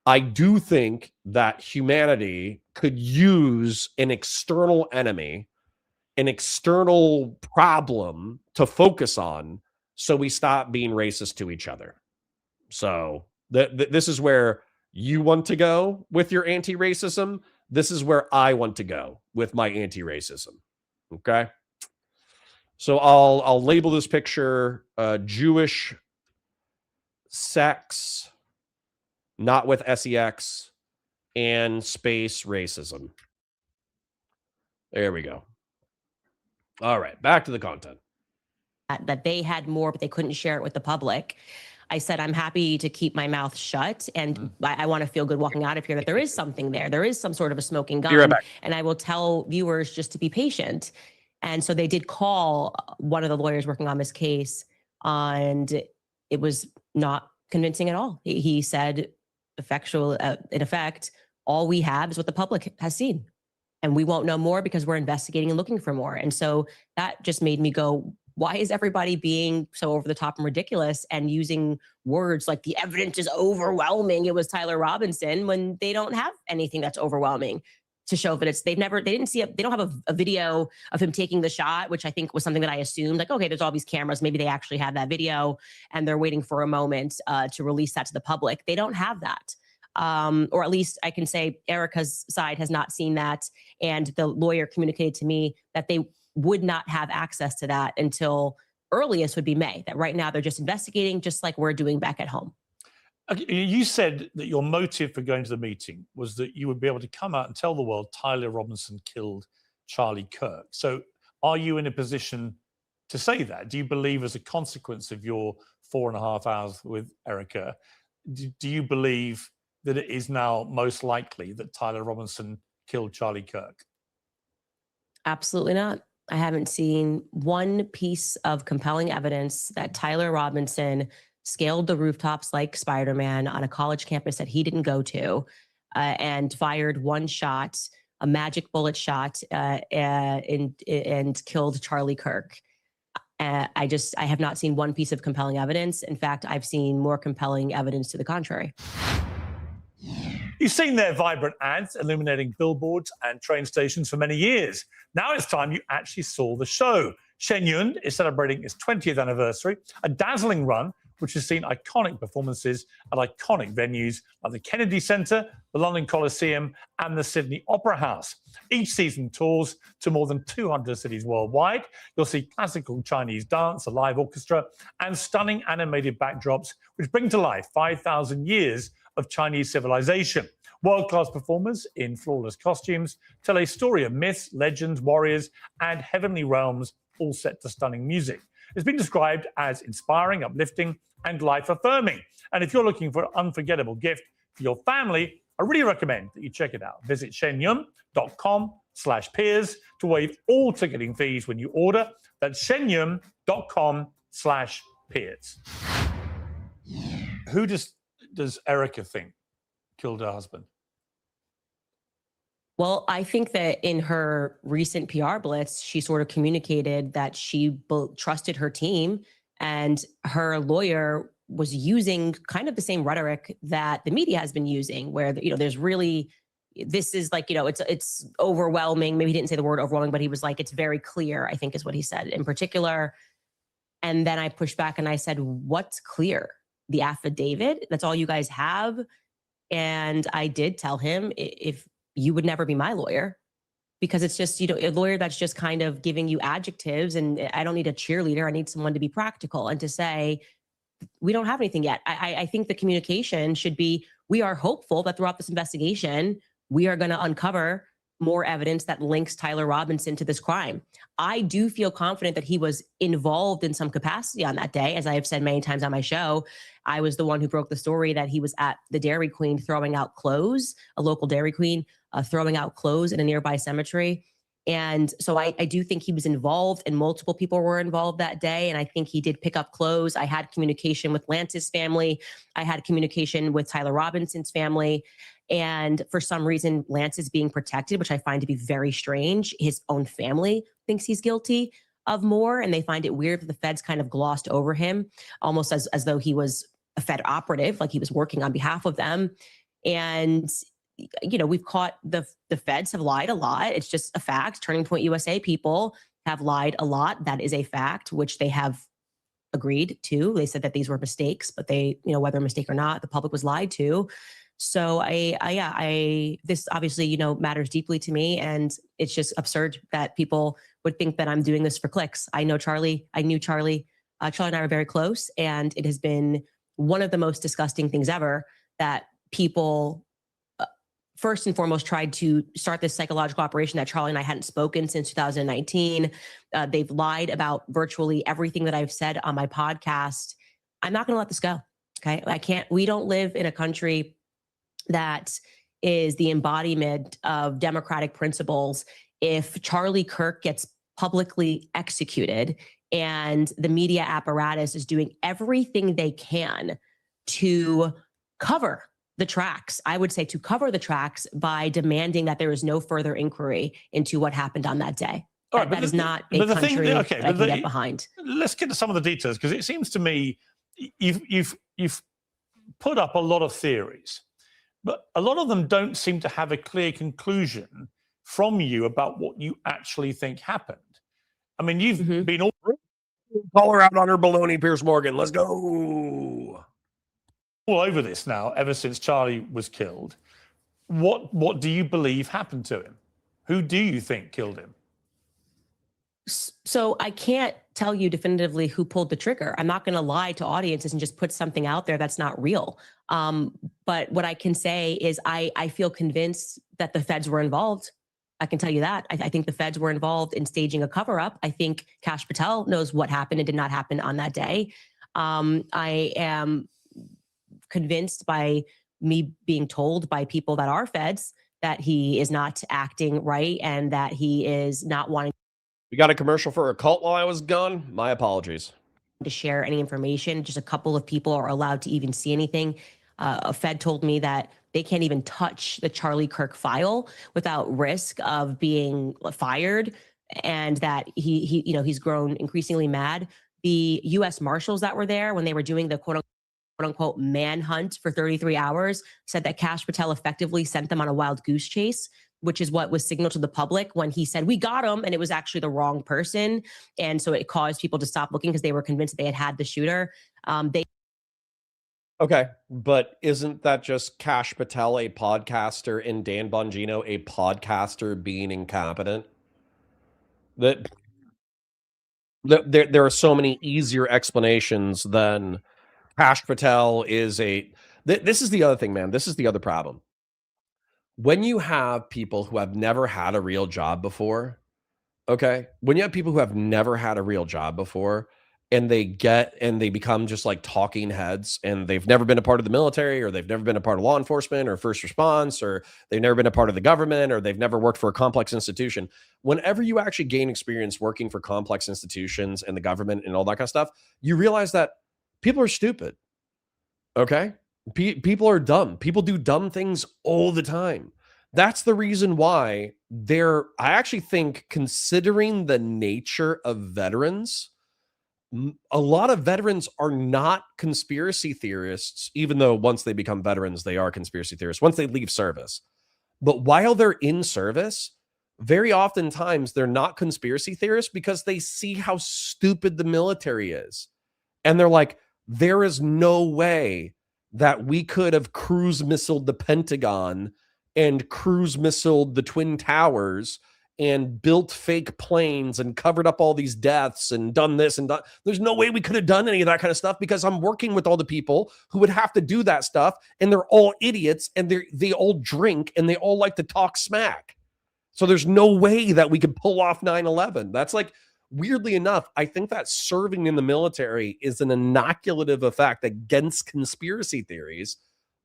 I do think that humanity could use an external enemy, an external problem to focus on so we stop being racist to each other. So this is where you want to go with your anti-racism. This is where I want to go with my anti-racism. Okay. So I'll label this picture Jewish sex, not with sex, and space racism. There we go. All right, back to the content. That they had more, but they couldn't share it with the public. I said, I'm happy to keep my mouth shut, and I want to feel good walking out of here that there is something there. There is some sort of a smoking gun, right back. And I will tell viewers just to be patient. And so they did call one of the lawyers working on this case, and it was not convincing at all. He said, in effect, all we have is what the public has seen, and we won't know more because we're investigating and looking for more. And so that just made me go, why is everybody being so over the top and ridiculous and using words like the evidence is overwhelming? It was Tyler Robinson when they don't have anything that's overwhelming. to show that they didn't see they don't have a video of him taking the shot, which I think was something that I assumed, like, okay, there's all these cameras, maybe they actually have that video and they're waiting for a moment to release that to the public. They don't have that. Or at least I can say Erica's side has not seen that. And the lawyer communicated to me that they would not have access to that until earliest would be May, that right now they're just investigating, just like we're doing back at home. Okay, you said that your motive for going to the meeting was that you would be able to come out and tell the world Tyler Robinson killed Charlie Kirk. So are you in a position to say that? Do you believe, as a consequence of your 4.5 hours with Erica, do you believe that it is now most likely that Tyler Robinson killed Charlie Kirk? Absolutely not. I haven't seen one piece of compelling evidence that Tyler Robinson scaled the rooftops like Spider-Man on a college campus that he didn't go to, and fired one shot, a magic bullet shot, and killed Charlie Kirk. I have not seen one piece of compelling evidence. In fact, I've seen more compelling evidence to the contrary. You've seen their vibrant ads illuminating billboards and train stations for many years. Now it's time you actually saw the show. Shen Yun is celebrating its 20th anniversary, a dazzling run which has seen iconic performances at iconic venues like the Kennedy Center, the London Coliseum, and the Sydney Opera House. Each season tours to more than 200 cities worldwide. You'll see classical Chinese dance, a live orchestra, and stunning animated backdrops which bring to life 5,000 years of Chinese civilization. World-class performers in flawless costumes tell a story of myths, legends, warriors, and heavenly realms, all set to stunning music. It's been described as inspiring, uplifting, and life-affirming. And if you're looking for an unforgettable gift for your family, I really recommend that you check it out. Visit shenyun.com/peers to waive all ticketing fees when you order. That's shenyun.com/peers. Who does Erica think killed her husband? Well, I think that in her recent PR blitz, she sort of communicated that she trusted her team, and her lawyer was using kind of the same rhetoric that the media has been using, where, there's really, this is like, it's overwhelming. Maybe he didn't say the word overwhelming, but he was like, it's very clear, I think is what he said in particular. And then I pushed back and I said, what's clear? The affidavit? That's all you guys have? And I did tell him, if you would never be my lawyer, because it's just, a lawyer that's just kind of giving you adjectives, and I don't need a cheerleader. I need someone to be practical and to say, we don't have anything yet. I think the communication should be, we are hopeful that throughout this investigation, we are going to uncover more evidence that links Tyler Robinson to this crime. I do feel confident that he was involved in some capacity on that day. As I have said many times on my show, I was the one who broke the story that he was at the Dairy Queen throwing out clothes, a local Dairy Queen, throwing out clothes in a nearby cemetery. And so I do think he was involved, and multiple people were involved that day. And I think he did pick up clothes. I had communication with Lance's family. I had communication with Tyler Robinson's family. And for some reason, Lance is being protected, which I find to be very strange. His own family thinks he's guilty of more, and they find it weird that the feds kind of glossed over him, almost as though he was a Fed operative, like he was working on behalf of them. And we've caught the feds have lied a lot. It's just a fact. Turning Point USA people have lied a lot. That is a fact, which they have agreed to. They said that these were mistakes, but they, whether a mistake or not, the public was lied to. So this obviously, matters deeply to me, and it's just absurd that people would think that I'm doing this for clicks. I know Charlie. I knew Charlie. Charlie and I were very close, and it has been one of the most disgusting things ever that people first and foremost tried to start this psychological operation that Charlie and I hadn't spoken since 2019. They've lied about virtually everything that I've said on my podcast. I'm not going to let this go. Okay. We don't live in a country that is the embodiment of democratic principles. If Charlie Kirk gets publicly executed and the media apparatus is doing everything they can to cover the tracks, I would say to cover the tracks by demanding that there is no further inquiry into what happened on that day. All right, that is not a country that I can get behind. Let's get to some of the details, because it seems to me you've put up a lot of theories, but a lot of them don't seem to have a clear conclusion from you about what you actually think happened. I mean, you've been all Call her out on her baloney, Piers Morgan. Let's go. over this now ever since Charlie was killed. What do you believe happened to him? Who do you think killed him? So I can't tell you definitively who pulled the trigger. I'm not going to lie to audiences and just put something out there that's not real. But what I can say is I feel convinced that the feds were involved. I can tell you that. I think the feds were involved in staging a cover-up. I think Kash Patel knows what happened and did not happen on that day. I am convinced by me being told by people that are feds that he is not acting right and that he is not wanting. We got a commercial for a cult while I was gone. My apologies. To share any information. Just a couple of people are allowed to even see anything. A Fed told me that they can't even touch the Charlie Kirk file without risk of being fired, and that he's grown increasingly mad. The U.S. Marshals that were there when they were doing the quote unquote manhunt for 33 hours said that Kash Patel effectively sent them on a wild goose chase, which is what was signaled to the public when he said, we got him, and it was actually the wrong person. And so it caused people to stop looking because they were convinced they had the shooter. Okay, but isn't that just Kash Patel, a podcaster, and Dan Bongino, a podcaster, being incompetent? There are so many easier explanations than Kash Patel is a... This is the other thing, man. This is the other problem. When you have people who have never had a real job before, okay? When you have people who have never had a real job before, and they become just like talking heads, and they've never been a part of the military, or they've never been a part of law enforcement or first response, or they've never been a part of the government, or they've never worked for a complex institution. Whenever you actually gain experience working for complex institutions and the government and all that kind of stuff, you realize that people are stupid. Okay? People are dumb. People do dumb things all the time. That's the reason why I actually think, considering the nature of veterans, a lot of veterans are not conspiracy theorists, even though once they become veterans, they are conspiracy theorists once they leave service. But while they're in service, very oftentimes they're not conspiracy theorists because they see how stupid the military is. And they're like, there is no way that we could have cruise missiled the Pentagon and cruise missiled the Twin Towers and built fake planes and covered up all these deaths and done this and done. There's no way we could have done any of that kind of stuff, because I'm working with all the people who would have to do that stuff, and they're all idiots, and they all drink, and they all like to talk smack. So there's no way that we could pull off 9/11. That's like, weirdly enough, I think that serving in the military is an inoculative effect against conspiracy theories,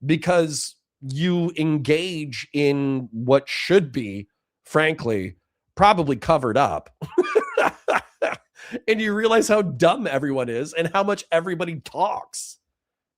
because you engage in what should be, frankly, probably covered up. And you realize how dumb everyone is and how much everybody talks.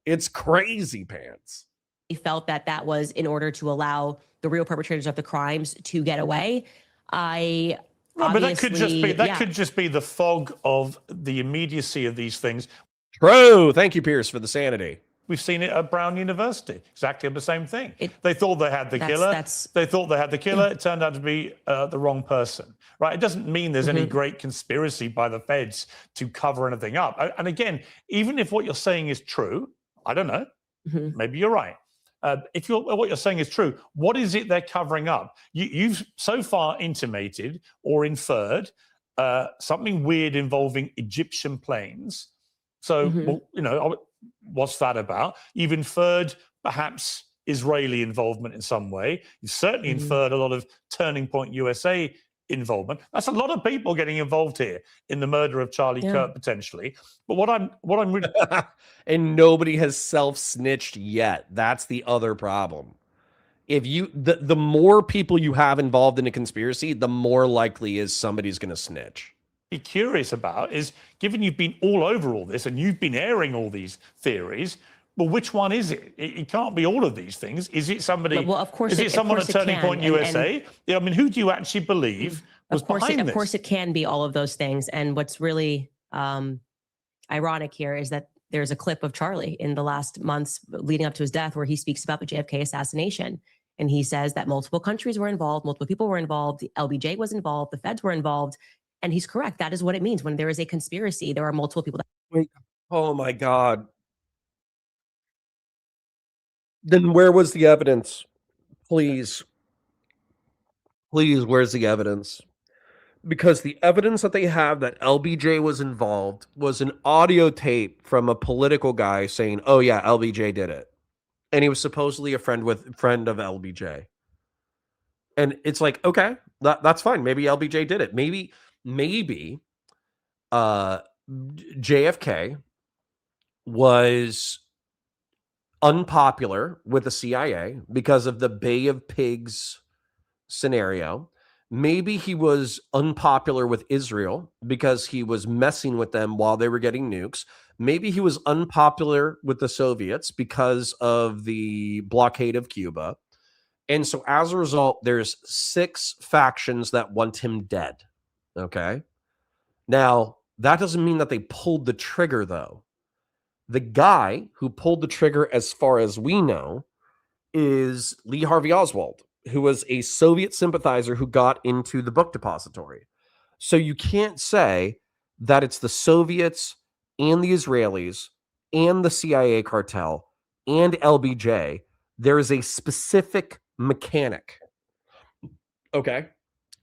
It's crazy pants. He felt that was in order to allow the real perpetrators of the crimes to get away. But that could just be the fog of the immediacy of these things. True. Thank you, Pierce, for the sanity. We've seen it at Brown University. Exactly the same thing. They thought they had the killer. They thought they had the killer. It turned out to be the wrong person. Right? It doesn't mean there's any great conspiracy by the feds to cover anything up. And again, even if what you're saying is true, I don't know. Maybe you're right. If what you're saying is true, what is it they're covering up? You've so far intimated or inferred something weird involving Egyptian planes. So, well, what's that about? You've inferred perhaps Israeli involvement in some way. You've certainly inferred a lot of Turning Point USA involvement. That's a lot of people getting involved here in the murder of Charlie Kirk, potentially. But what I'm really and nobody has self-snitched yet. That's the other problem. If the more people you have involved in a conspiracy, the more likely is somebody's going to snitch. Be curious about is, given you've been all over all this and you've been airing all these theories, well, which one is it? It can't be all of these things. Is it somebody? Well, of course, is it someone at Turning Point USA? I mean, who do you actually believe was behind this? Of course, it can be all of those things. And what's really ironic here is that there's a clip of Charlie in the last months leading up to his death where he speaks about the JFK assassination. And he says that multiple countries were involved, multiple people were involved, the LBJ was involved, the feds were involved. And he's correct. That is what it means. When there is a conspiracy, there are multiple people. Wait. Oh my God. Then where was the evidence? Please. Please, where's the evidence? Because the evidence that they have that LBJ was involved was an audio tape from a political guy saying, oh yeah, LBJ did it. And he was supposedly a friend of LBJ. And it's like, okay, that's fine. Maybe LBJ did it. Maybe JFK was unpopular with the CIA because of the Bay of Pigs scenario. Maybe he was unpopular with Israel because he was messing with them while they were getting nukes. Maybe he was unpopular with the Soviets because of the blockade of Cuba. And so as a result, there's 6 factions that want him dead. Okay. Now, that doesn't mean that they pulled the trigger, though. The guy who pulled the trigger, as far as we know, is Lee Harvey Oswald, who was a Soviet sympathizer who got into the book depository. So you can't say that it's the Soviets and the Israelis and the CIA cartel and LBJ. There is a specific mechanic. Okay?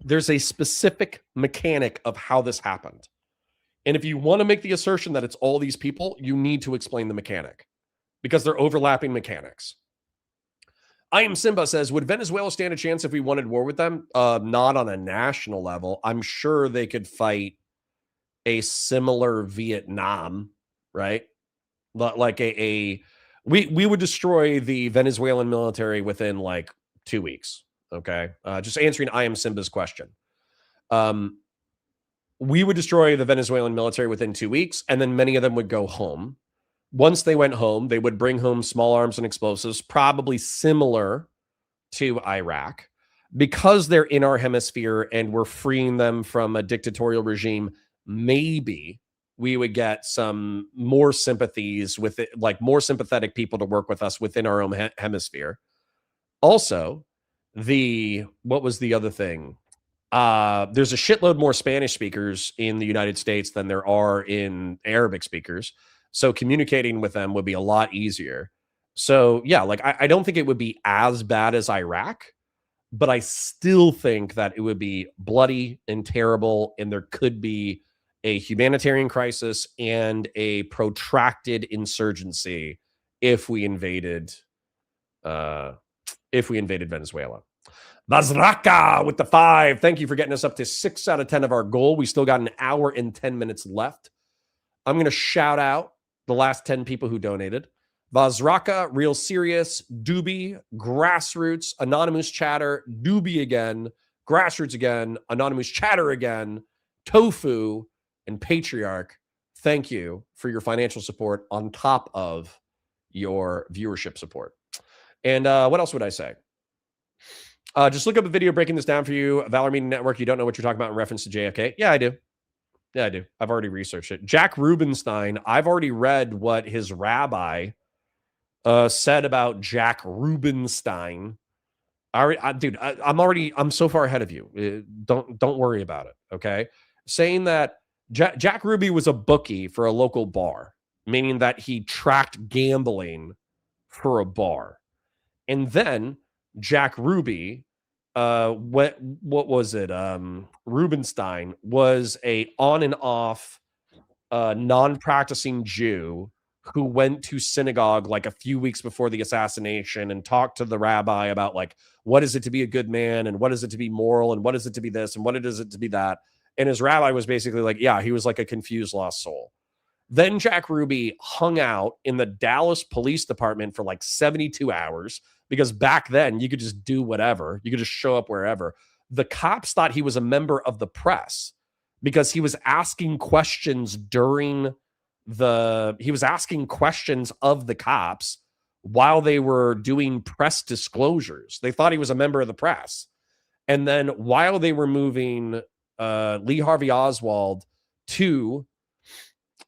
There's a specific mechanic of how this happened. And if you want to make the assertion that it's all these people, you need to explain the mechanic because they're overlapping mechanics. I Am Simba says, would Venezuela stand a chance if we wanted war with them? Not on a national level. I'm sure they could fight a similar Vietnam, right? Like we would destroy the Venezuelan military within like 2 weeks. Okay. Just answering I Am Simba's question. We would destroy the Venezuelan military within 2 weeks, and then many of them would go home. Once they went home, they would bring home small arms and explosives, probably similar to Iraq. Because they're in our hemisphere and we're freeing them from a dictatorial regime, maybe we would get some more sympathies with it, like more sympathetic people to work with us within our own hemisphere. Also, what was the other thing? There's a shitload more Spanish speakers in the United States than there are in Arabic speakers. So communicating with them would be a lot easier. So yeah, like I don't think it would be as bad as Iraq, but I still think that it would be bloody and terrible, and there could be a humanitarian crisis and a protracted insurgency if we invaded Venezuela. Bazraka with the 5. Thank you for getting us up to 6 out of 10 of our goal. We still got an hour and 10 minutes left. I'm going to shout out the last 10 people who donated. Vazraka, Real Serious, Doobie, Grassroots, Anonymous Chatter, Doobie again, Grassroots again, Anonymous Chatter again, Tofu, and Patriarch. Thank you for your financial support on top of your viewership support. And what else would I say? Just look up a video breaking this down for you. Valor Media Network, you don't know what you're talking about in reference to JFK? Yeah, I do. Yeah, I do. I've already researched it. Jack Rubenstein, I've already read what his rabbi said about Jack Rubenstein. Dude, I'm so far ahead of you. Don't worry about it, okay? Saying that Jack Ruby was a bookie for a local bar, meaning that he tracked gambling for a bar. And then Jack Ruby, what was it? Rubenstein was a on and off non-practicing Jew who went to synagogue like a few weeks before the assassination and talked to the rabbi about like, what is it to be a good man and what is it to be moral and what is it to be this and what is it to be that. And his rabbi was basically like, yeah, he was like a confused lost soul. Then Jack Ruby hung out in the Dallas Police Department for like 72 hours because back then you could just do whatever. You could just show up wherever. The cops thought he was a member of the press because he was asking questions he was asking questions of the cops while they were doing press disclosures. They thought he was a member of the press. And then while they were moving Lee Harvey Oswald to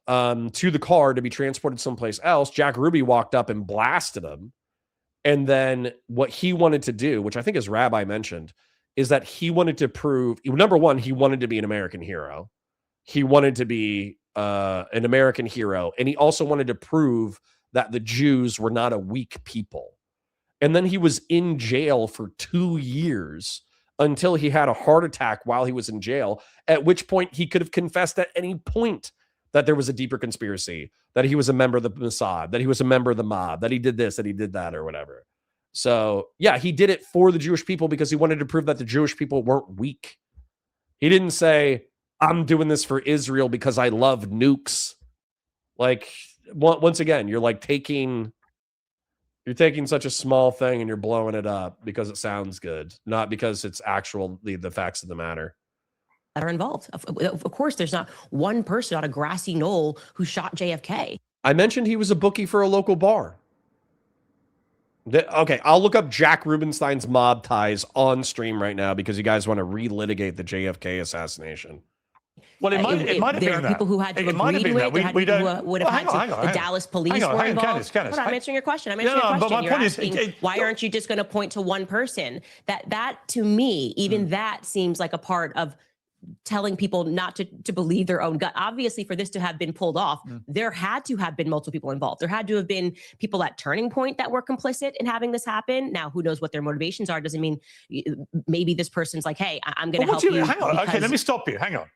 the car to be transported someplace else, Jack Ruby walked up and blasted him And then what he wanted to do, which I think his rabbi mentioned, is that he wanted to prove, number one, he wanted to be an American hero. He wanted to be an American hero. And he also wanted to prove that the Jews were not a weak people. And then he was in jail for 2 years until he had a heart attack while he was in jail, at which point he could have confessed at any point that there was a deeper conspiracy, that he was a member of the Mossad, that he was a member of the mob, that he did this, that he did that, or whatever. So, yeah, he did it for the Jewish people because he wanted to prove that the Jewish people weren't weak. He didn't say, I'm doing this for Israel because I love nukes. Like, once again, you're taking such a small thing and you're blowing it up because it sounds good, not because it's actually the facts of the matter that are involved. Of course, there's not one person on a grassy knoll who shot JFK. I mentioned he was a bookie for a local bar. Okay, I'll look up Jack Rubenstein's mob ties on stream right now because you guys want to relitigate the JFK assassination. Well, it might have there been are people who had to agree to it. There had people who would have had to. The Dallas police were involved. Candace, I'm answering your question. I'm answering your question. But You're asking, why aren't you just going to point to one person? That to me, even that seems like a part of telling people not to believe their own gut. Obviously, for this to have been pulled off, there had to have been multiple people involved. There had to have been people at Turning Point that were complicit in having this happen. Now, who knows what their motivations are? Doesn't mean maybe this person's like, hey, I'm going to help you. Hang on. Okay, let me stop you. Hang on.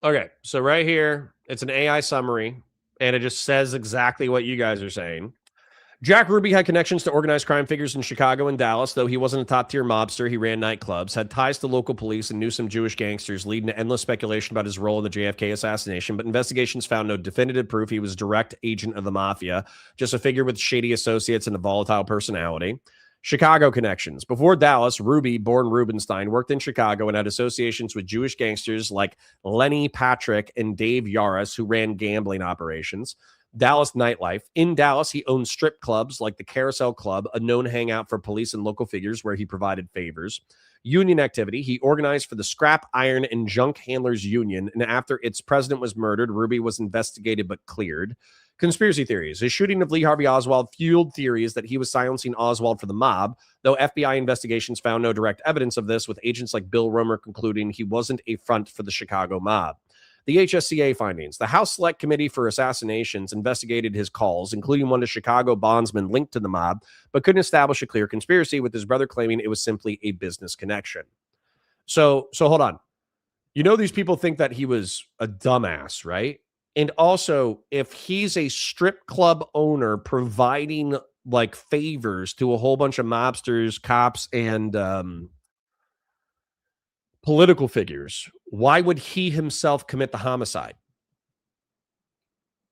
Okay, so right here, it's an AI summary, and it just says exactly what you guys are saying. Jack Ruby had connections to organized crime figures in Chicago and Dallas, though he wasn't a top-tier mobster. He ran nightclubs, had ties to local police, and knew some Jewish gangsters, leading to endless speculation about his role in the JFK assassination, but investigations found no definitive proof he was a direct agent of the mafia, just a figure with shady associates and a volatile personality. Chicago connections. Before Dallas, Ruby, born Rubenstein, worked in Chicago and had associations with Jewish gangsters like Lenny Patrick and Dave Yaris, who ran gambling operations. Dallas nightlife. In Dallas, he owned strip clubs like the Carousel Club, a known hangout for police and local figures where he provided favors. Union activity. He organized for the Scrap Iron and Junk Handlers Union, and after its president was murdered, Ruby was investigated but cleared. Conspiracy theories. His shooting of Lee Harvey Oswald fueled theories that he was silencing Oswald for the mob, though FBI investigations found no direct evidence of this, with agents like Bill Romer concluding he wasn't a front for the Chicago mob. The HSCA findings. The House Select Committee for Assassinations investigated his calls, including one to Chicago bondsmen linked to the mob, but couldn't establish a clear conspiracy, with his brother claiming it was simply a business connection. So hold on. You know, these people think that he was a dumbass, right? And also, if he's a strip club owner providing like favors to a whole bunch of mobsters, cops, and political figures, why would he himself commit the homicide?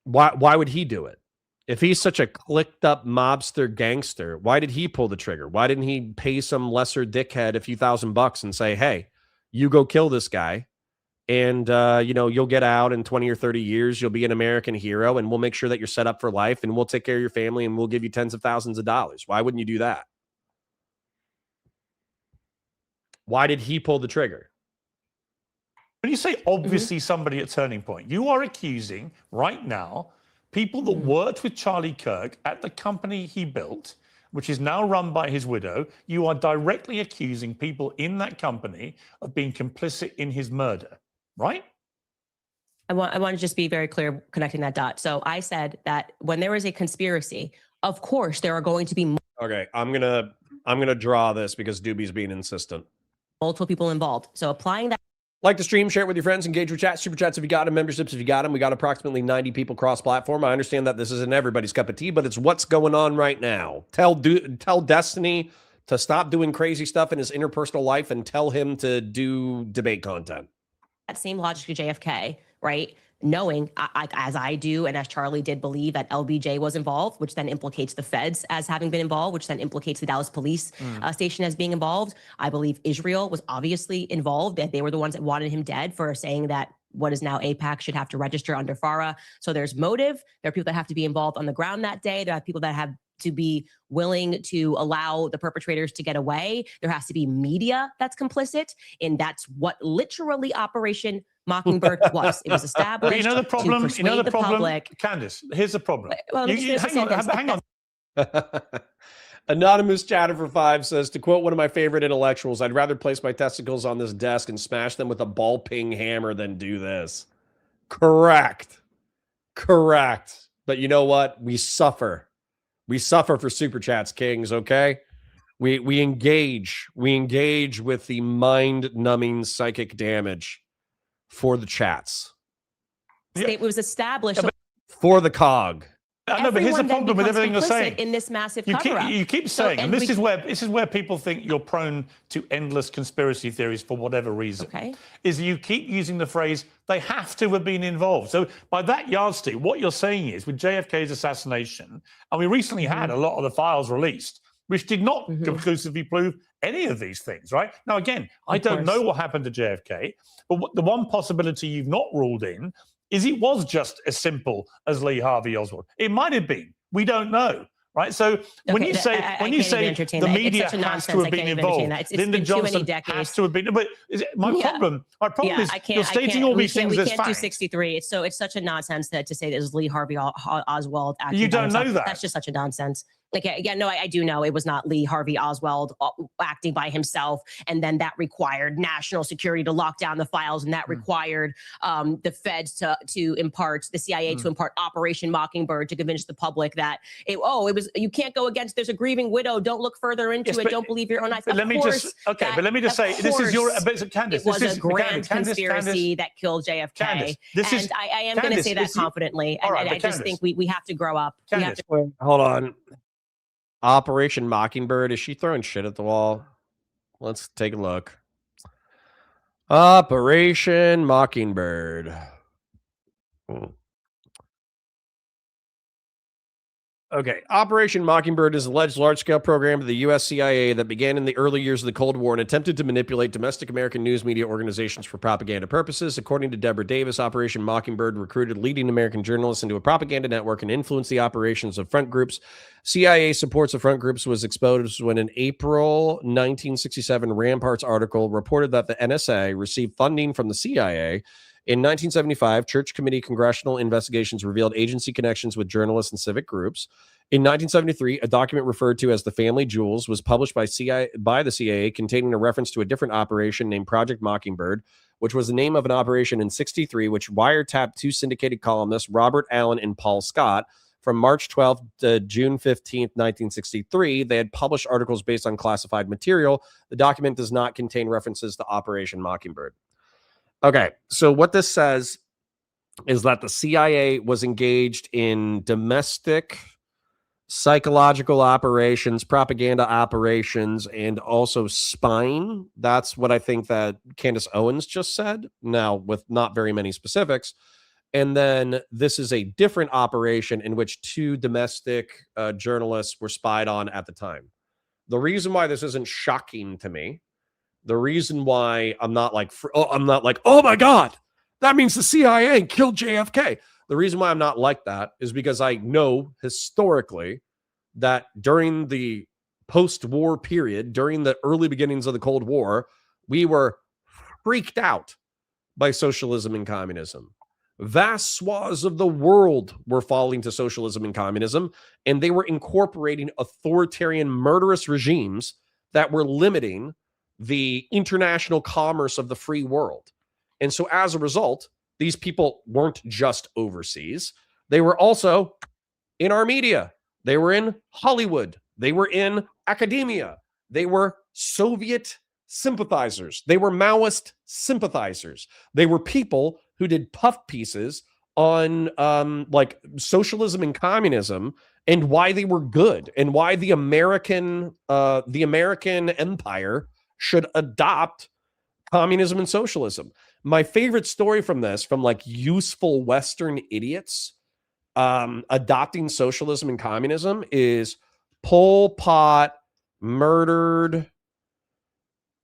Why would he do it? If he's such a clicked up mobster gangster, why did he pull the trigger? Why didn't he pay some lesser dickhead a few $1,000 and say, hey, you go kill this guy? And, you'll get out in 20 or 30 years. You'll be an American hero, and we'll make sure that you're set up for life, and we'll take care of your family, and we'll give you tens of thousands of dollars. Why wouldn't you do that? Why did he pull the trigger? When you say obviously somebody at Turning Point, you are accusing right now people that worked with Charlie Kirk at the company he built, which is now run by his widow. You are directly accusing people in that company of being complicit in his murder. Right? I want to just be very clear connecting that dot. So I said that when there is a conspiracy, of course, there are going to be okay, I'm gonna draw this because Doobie's being insistent. Multiple people involved. So applying that. Like the stream, share it with your friends, engage with chat, super chats if you got them, memberships if you got them. We got approximately 90 people cross-platform. I understand that this isn't everybody's cup of tea, but it's what's going on right now. Tell Destiny to stop doing crazy stuff in his interpersonal life and tell him to do debate content. That same logic to JFK, right? Knowing, as I do, and as Charlie did believe that LBJ was involved, which then implicates the feds as having been involved, which then implicates the Dallas police station as being involved. I believe Israel was obviously involved, that they were the ones that wanted him dead for saying that what is now AIPAC should have to register under FARA. So there's motive. There are people that have to be involved on the ground that day. There are people that have to be willing to allow the perpetrators to get away. There has to be media that's complicit. And that's what literally Operation Mockingbird was. It was established. You know the problem. To persuade the public. Candace, here's the problem. Well, hang on. Anonymous Chatter for 5 says, to quote one of my favorite intellectuals, I'd rather place my testicles on this desk and smash them with a ball ping hammer than do this. Correct. But you know what? We suffer. We suffer for super chats, kings, okay? We engage with the mind-numbing psychic damage for the chats. It was established. For the cog. No, but here's the problem with everything you're saying. In this massive You keep saying, and this is where people think you're prone to endless conspiracy theories for whatever reason. Okay. Is you keep using the phrase they have to have been involved. So by that yardstick, what you're saying is with JFK's assassination, and we recently had a lot of the files released, which did not conclusively prove any of these things, right? Now, again, I don't know what happened to JFK, but the one possibility you've not ruled in is it was just as simple as Lee Harvey Oswald. It might have been. We don't know, right? So when you say the media has to have been involved, Lyndon Johnson has to have been. But my problem is you're stating all these things as facts. We can't do 63. It's such a nonsense to say that it was Lee Harvey Oswald. You don't know that. That's just such a nonsense. Like, again, no, I do know it was not Lee Harvey Oswald acting by himself. And then that required national security to lock down the files. And that required the feds to impart, the CIA to impart Operation Mockingbird to convince the public that, it was, you can't go against, there's a grieving widow. Don't look further into it. Don't believe your own eyes. But let me just say, this is your, Candace, it was a grand conspiracy that killed JFK. Candace, and I am going to say that confidently. And I just think we have to grow up. Hold on. Operation Mockingbird. Is she throwing shit at the wall? Let's take a look. Operation Mockingbird. Okay. Operation Mockingbird is an alleged large-scale program of the U.S. CIA that began in the early years of the Cold War and attempted to manipulate domestic American news media organizations for propaganda purposes. According to Deborah Davis, Operation Mockingbird recruited leading American journalists into a propaganda network and influenced the operations of front groups. CIA supports of front groups was exposed when an April 1967 Ramparts article reported that the NSA received funding from the CIA. In 1975, Church Committee congressional investigations revealed agency connections with journalists and civic groups. In 1973, a document referred to as the Family Jewels was published by the CIA containing a reference to a different operation named Project Mockingbird, which was the name of an operation in 1963, which wiretapped two syndicated columnists, Robert Allen and Paul Scott. From March 12th to June 15th, 1963, they had published articles based on classified material. The document does not contain references to Operation Mockingbird. Okay, so what this says is that the CIA was engaged in domestic psychological operations, propaganda operations, and also spying. That's what I think that Candace Owen'S just said, now with not very many specifics. And then this is a different operation in which two domestic journalists were spied on at the time. The reason why this isn't shocking to me, the reason why I'm not like, oh my God, that means the CIA killed JFK. The reason why I'm not like that is because I know historically that during the post-war period, during the early beginnings of the Cold War, we were freaked out by socialism and communism. Vast swaths of the world were falling to socialism and communism, and they were incorporating authoritarian, murderous regimes that were limiting the international commerce of the free world. And so as a result, these people weren't just overseas. They were also in our media. They were in Hollywood. They were in academia. They were Soviet sympathizers. They were Maoist sympathizers. They were people who did puff pieces on like socialism and communism and why they were good and why the American empire should adopt communism and socialism. My favorite story from this, from like useful Western idiots adopting socialism and communism, is Pol Pot murdered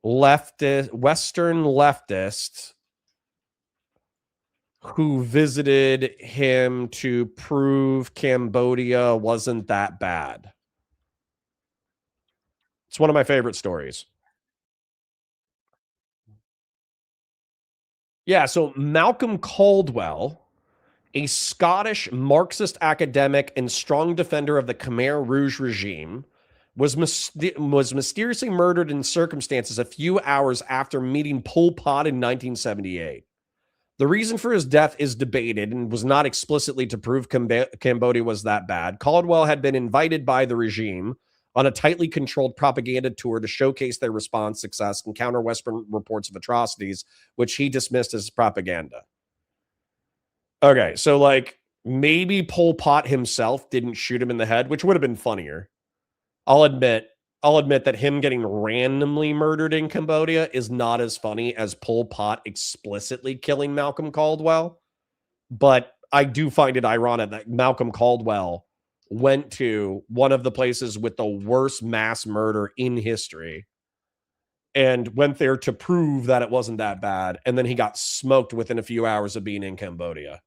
Western leftist who visited him to prove Cambodia wasn't that bad. It's one of my favorite stories. Yeah, so Malcolm Caldwell, a Scottish Marxist academic and strong defender of the Khmer Rouge regime, was mysteriously murdered in circumstances a few hours after meeting Pol Pot in 1978. The reason for his death is debated and was not explicitly to prove Cambodia was that bad. Caldwell had been invited by the regime on a tightly controlled propaganda tour to showcase their response success and counter Western reports of atrocities, which he dismissed as propaganda. Okay, so like maybe Pol Pot himself didn't shoot him in the head, which would have been funnier. I'll admit that him getting randomly murdered in Cambodia is not as funny as Pol Pot explicitly killing Malcolm Caldwell. But I do find it ironic that Malcolm Caldwell went to one of the places with the worst mass murder in history and went there to prove that it wasn't that bad. And then he got smoked within a few hours of being in Cambodia.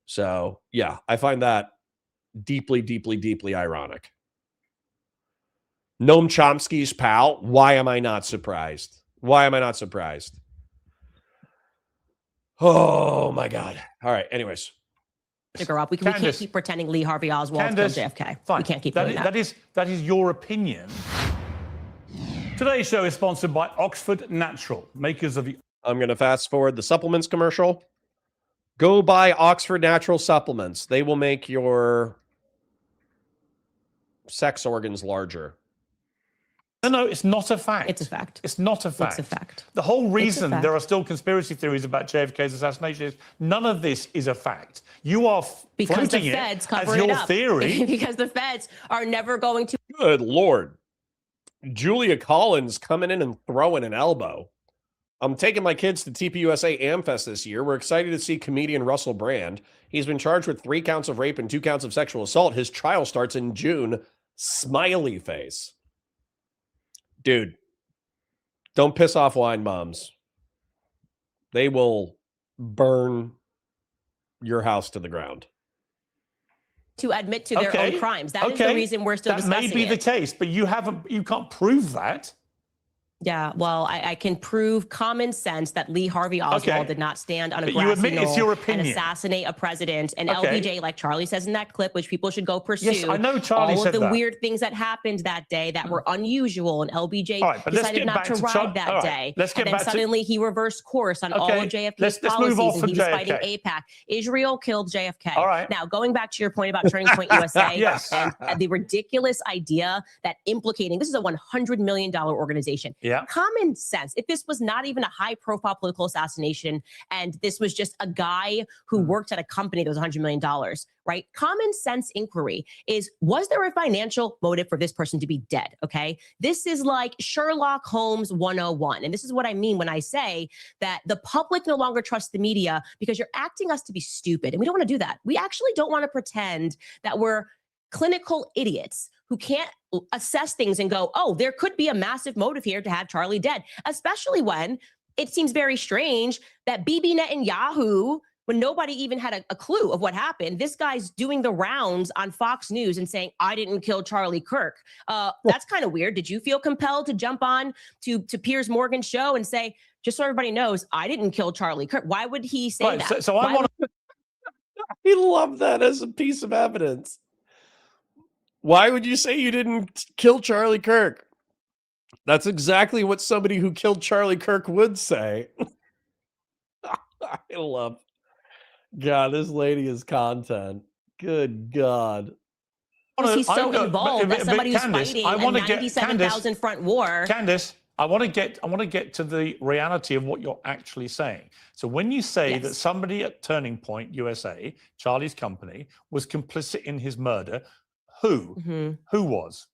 So, yeah, I find that deeply, deeply, deeply ironic. Noam Chomsky's pal. Why am I not surprised? Why am I not surprised? Oh, my God. All right. Anyways. Figure out. We can't keep pretending Lee Harvey Oswald killed JFK. Fine. We can't keep doing that. That is your opinion. Today's show is sponsored by Oxford Natural, makers of the... I'm going to fast forward the supplements commercial. Go buy Oxford Natural supplements. They will make your sex organs larger. No, it's not a fact. It's a fact. It's not a fact. It's a fact. The whole reason there are still conspiracy theories about JFK's assassination is none of this is a fact. You are because the floating feds it cover as it your up. theory. Because the feds are never going to. Good Lord. Julia Collins coming in and throwing an elbow. I'm taking my kids to TPUSA Amfest this year. We're excited to see comedian Russell Brand. He's been charged with 3 counts of rape and 2 counts of sexual assault. His trial starts in June. Smiley face. Dude, don't piss off wine moms. They will burn your house to the ground. To admit to their own crimes. That is the reason we're still discussing it. That may be the case, but you can't prove that. Yeah, well, I can prove common sense that Lee Harvey Oswald did not stand on a grassy knoll and assassinate a president. And LBJ, like Charlie says in that clip, which people should go pursue. Yes, I know Charlie all said of the that. weird things that happened that day that were unusual, and LBJ decided not to back ride that day. And then suddenly he reversed course on all of JFK's policies, and he was fighting AIPAC. Israel killed JFK. All right. Now, going back to your point about Turning Point USA and the ridiculous idea that implicating, this is a $100 million organization. Yeah. Common sense. If this was not even a high-profile political assassination and this was just a guy who worked at a company that was $100 million, right? Common sense inquiry is, was there a financial motive for this person to be dead? Okay. This is like Sherlock Holmes 101. And this is what I mean when I say that the public no longer trusts the media because you're acting us to be stupid. And we don't want to do that. We actually don't want to pretend that we're clinical idiots who can't assess things and go, oh, there could be a massive motive here to have Charlie dead, especially when it seems very strange that Bibi Netanyahu, when nobody even had a clue of what happened, this guy's doing the rounds on Fox News and saying, I didn't kill Charlie Kirk. That's kind of weird. Did you feel compelled to jump on to Piers Morgan's show and say, just so everybody knows, I didn't kill Charlie Kirk? Why would he say that? So I want to... I love that as a piece of evidence. Why would you say you didn't kill Charlie Kirk? That's exactly what somebody who killed Charlie Kirk would say. I love. God, this lady is content. Good God. He's so involved that somebody who's fighting a 97,000 front war. Candace, I want to get to the reality of what you're actually saying. So when you say that somebody at Turning Point USA, Charlie's company, was complicit in his murder, who was?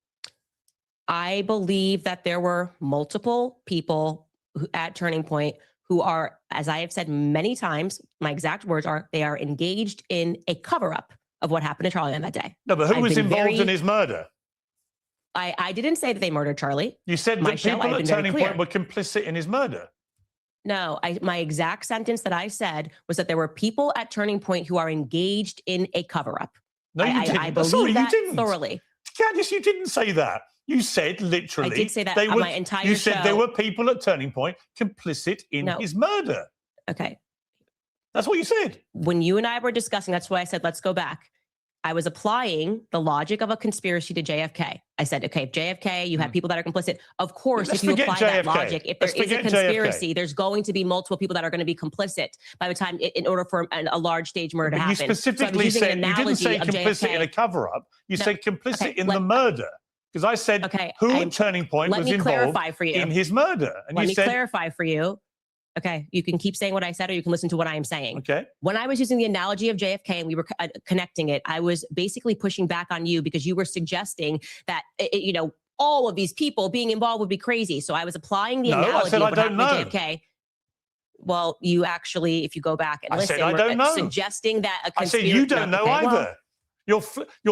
I believe that there were multiple people at Turning Point who are, as I have said many times, my exact words are, they are engaged in a cover-up of what happened to Charlie on that day. No, but who was involved in his murder? I didn't say that they murdered Charlie. You said that people at Turning Point were complicit in his murder. No, my exact sentence that I said was that there were people at Turning Point who are engaged in a cover-up. No, you didn't. I believe that thoroughly. Candace, you didn't say that. You said literally. I did say that on my entire show. You said there were people at Turning Point complicit in his murder. Okay. That's what you said. When you and I were discussing, that's why I said, let's go back. I was applying the logic of a conspiracy to JFK. I said, okay, if JFK, you have people that are complicit. Of course, Let's if you forget apply that JFK. logic, if there Let's is a forget JFK. conspiracy, there's going to be multiple people that are going to be complicit by the time, in order for a large stage murder to But you happen. specifically said, you didn't say complicit in a cover-up. You said complicit in the murder. Because I said, who at Turning Point was involved in his murder? And Let you me said, clarify for you. Okay, you can keep saying what I said, or you can listen to what I am saying. Okay. When I was using the analogy of JFK and we were connecting it, I was basically pushing back on you because you were suggesting that, you know, all of these people being involved would be crazy. So I was applying the analogy of what happened to JFK. Well, you actually, if you go back and listen, were suggesting that a conspiracy. I said you don't know either. You're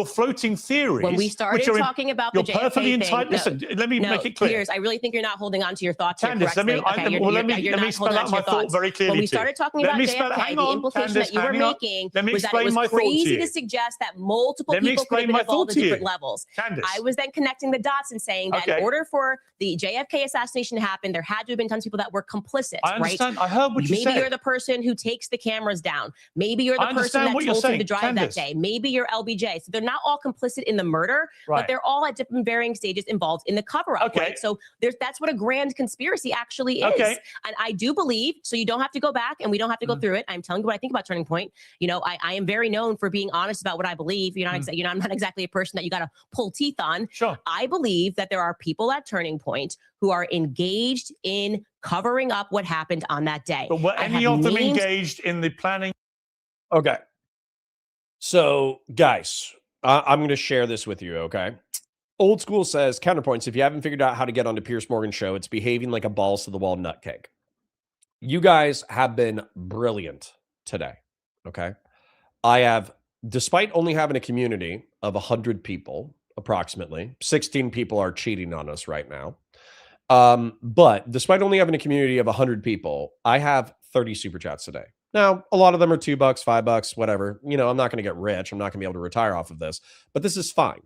floating theories. When we started talking about the JFK thing, listen, let me make it clear. Piers, I really think you're not holding on to your thoughts Candace, here correctly. let me spell out my thought very clearly. When we started talking about JFK, the implication that you were making was that it was crazy to suggest that multiple people could have been involved at different levels. I was then connecting the dots and saying that in order for the JFK assassination to happen, there had to have been tons of people that were complicit, I understand. I heard what you said. Maybe you're the person who takes the cameras down. Maybe you're the person that told him to drive that day. Maybe you're LBJ. So they're not all complicit in the murder, but they're all at different varying stages involved in the cover-up. Right? So that's what a grand conspiracy actually is. And I do believe, so you don't have to go back and we don't have to go through it. I'm telling you what I think about Turning Point. You know, I am very known for being honest about what I believe. You know, I'm not exactly a person that you got to pull teeth on. Sure. I believe that there are people at Turning Point who are engaged in covering up what happened on that day. But were any of them engaged in the planning? Okay. So, guys, I'm going to share this with you, okay? Old School says, counterpoints, if you haven't figured out how to get on the Piers Morgan show, it's behaving like a balls-to-the-wall nutcake. You guys have been brilliant today, okay? I have, despite only having a community of 100 people, approximately, 16 people are cheating on us right now. But despite only having a community of 100 people, I have 30 super chats today. Now, a lot of them are $2, $5, whatever. You know, I'm not going to get rich. I'm not going to be able to retire off of this, but this is fine.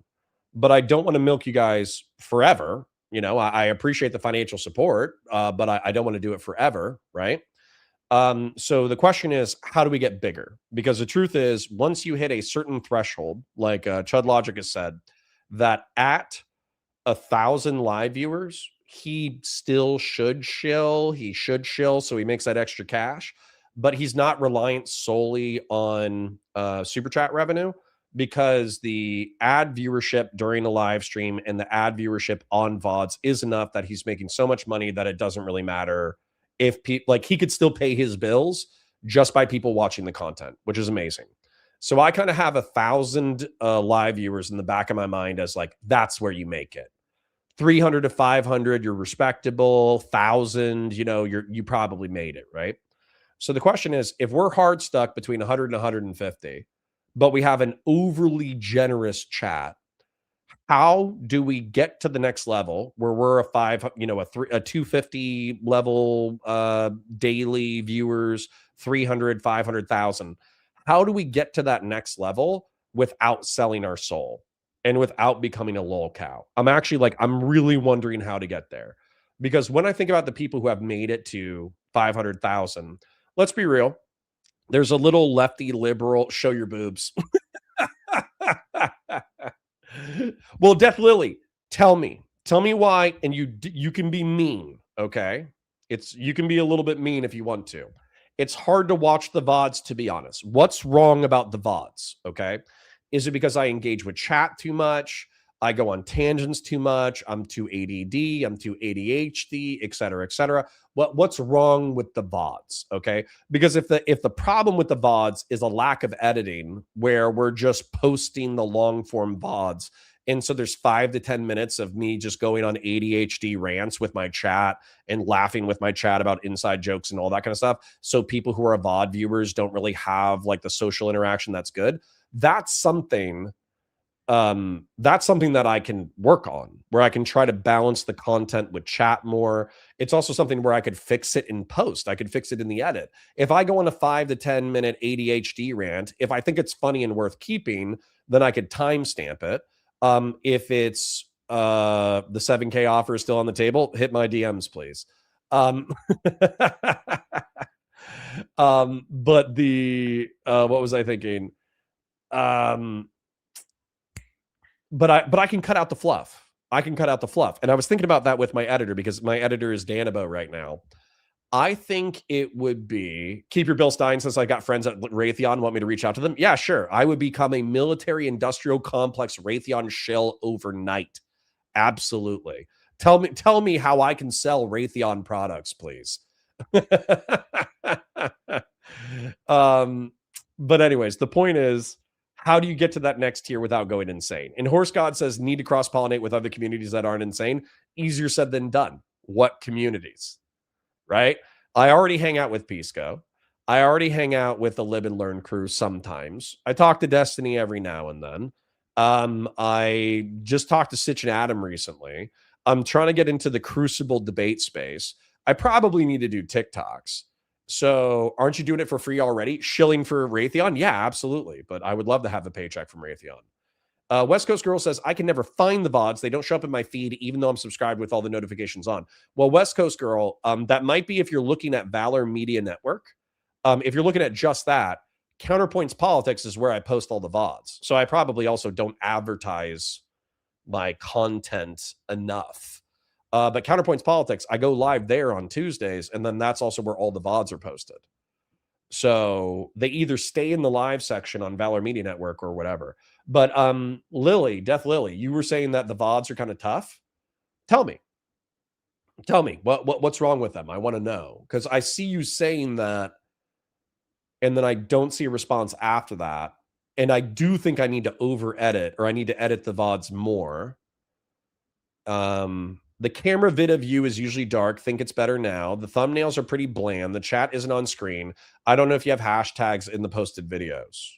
But I don't want to milk you guys forever. You know, I appreciate the financial support, but I don't want to do it forever, right? So the question is, how do we get bigger? Because the truth is, once you hit a certain threshold, like Chud Logic has said, that at 1,000 live viewers, he still should shill. He should shill, so he makes that extra cash. But he's not reliant solely on super chat revenue, because the ad viewership during the live stream and the ad viewership on VODs is enough that he's making so much money that it doesn't really matter if people, like, he could still pay his bills just by people watching the content, which is amazing. So I kind of have 1,000 live viewers in the back of my mind as like, that's where you make it. 300 to 500, you're respectable. 1,000, you know, you probably made it, right? So the question is, if we're hard stuck between 100 and 150, but we have an overly generous chat, how do we get to the next level where we're a 250 level daily viewers, 300, 500,000? How do we get to that next level without selling our soul and without becoming a lol cow? I'm really wondering how to get there, because when I think about the people who have made it to 500,000, let's be real. There's a little lefty liberal, show your boobs. Well, Death Lily, tell me why. And you can be mean. Okay. You can be a little bit mean if you want to. It's hard to watch the VODs, to be honest. What's wrong about the VODs? Okay. Is it because I engage with chat too much? I go on tangents too much. I'm too ADD. I'm too ADHD, et cetera, et cetera. What's wrong with the VODs? Okay. Because if the problem with the VODs is a lack of editing, where we're just posting the long form VODs, and so there's 5 to 10 minutes of me just going on ADHD rants with my chat and laughing with my chat about inside jokes and all that kind of stuff, so people who are VOD viewers don't really have like the social interaction that's good. That's something that I can work on, where I can try to balance the content with chat more. It's also something where I could fix it in post. I could fix it in the edit. If I go on a 5 to 10 minute ADHD rant, if I think it's funny and worth keeping, then I could timestamp it. If it's the 7K offer is still on the table, hit my DMs, please. But what was I thinking? but I can cut out the fluff. I can cut out the fluff. And I was thinking about that with my editor because my editor is Danabo right now. I think it would be Keep Your Bill Stein says I got friends at Raytheon want me to reach out to them. Yeah, sure. I would become a military industrial complex Raytheon shill overnight. Absolutely. Tell me how I can sell Raytheon products, please. But anyways, the point is, how do you get to that next tier without going insane? And Horse God says need to cross-pollinate with other communities that aren't insane. Easier said than done. What communities? Right? I already hang out with Pisco. I already hang out with the Live and Learn crew sometimes. I talk to Destiny every now and then. I just talked to Sitch and Adam recently. I'm trying to get into the Crucible debate space. I probably need to do TikToks. So aren't you doing it for free already? Shilling for Raytheon? Yeah, absolutely. But I would love to have a paycheck from Raytheon. West Coast Girl says, I can never find the VODs. They don't show up in my feed, even though I'm subscribed with all the notifications on. Well, West Coast Girl, that might be if you're looking at Valor Media Network. If you're looking at just that, Counterpoints Politics is where I post all the VODs. So I probably also don't advertise my content enough. But Counterpoints Politics, I go live there on Tuesdays, and then that's also where all the VODs are posted. So they either stay in the live section on Valor Media Network or whatever. But Lily, Death Lily, you were saying that the VODs are kind of tough. Tell me what's wrong with them? I want to know, because I see you saying that, and then I don't see a response after that. And I do think I need to over edit, or I need to edit the VODs more. The camera vid of you is usually dark. Think it's better now. The thumbnails are pretty bland. The chat isn't on screen. I don't know if you have hashtags in the posted videos.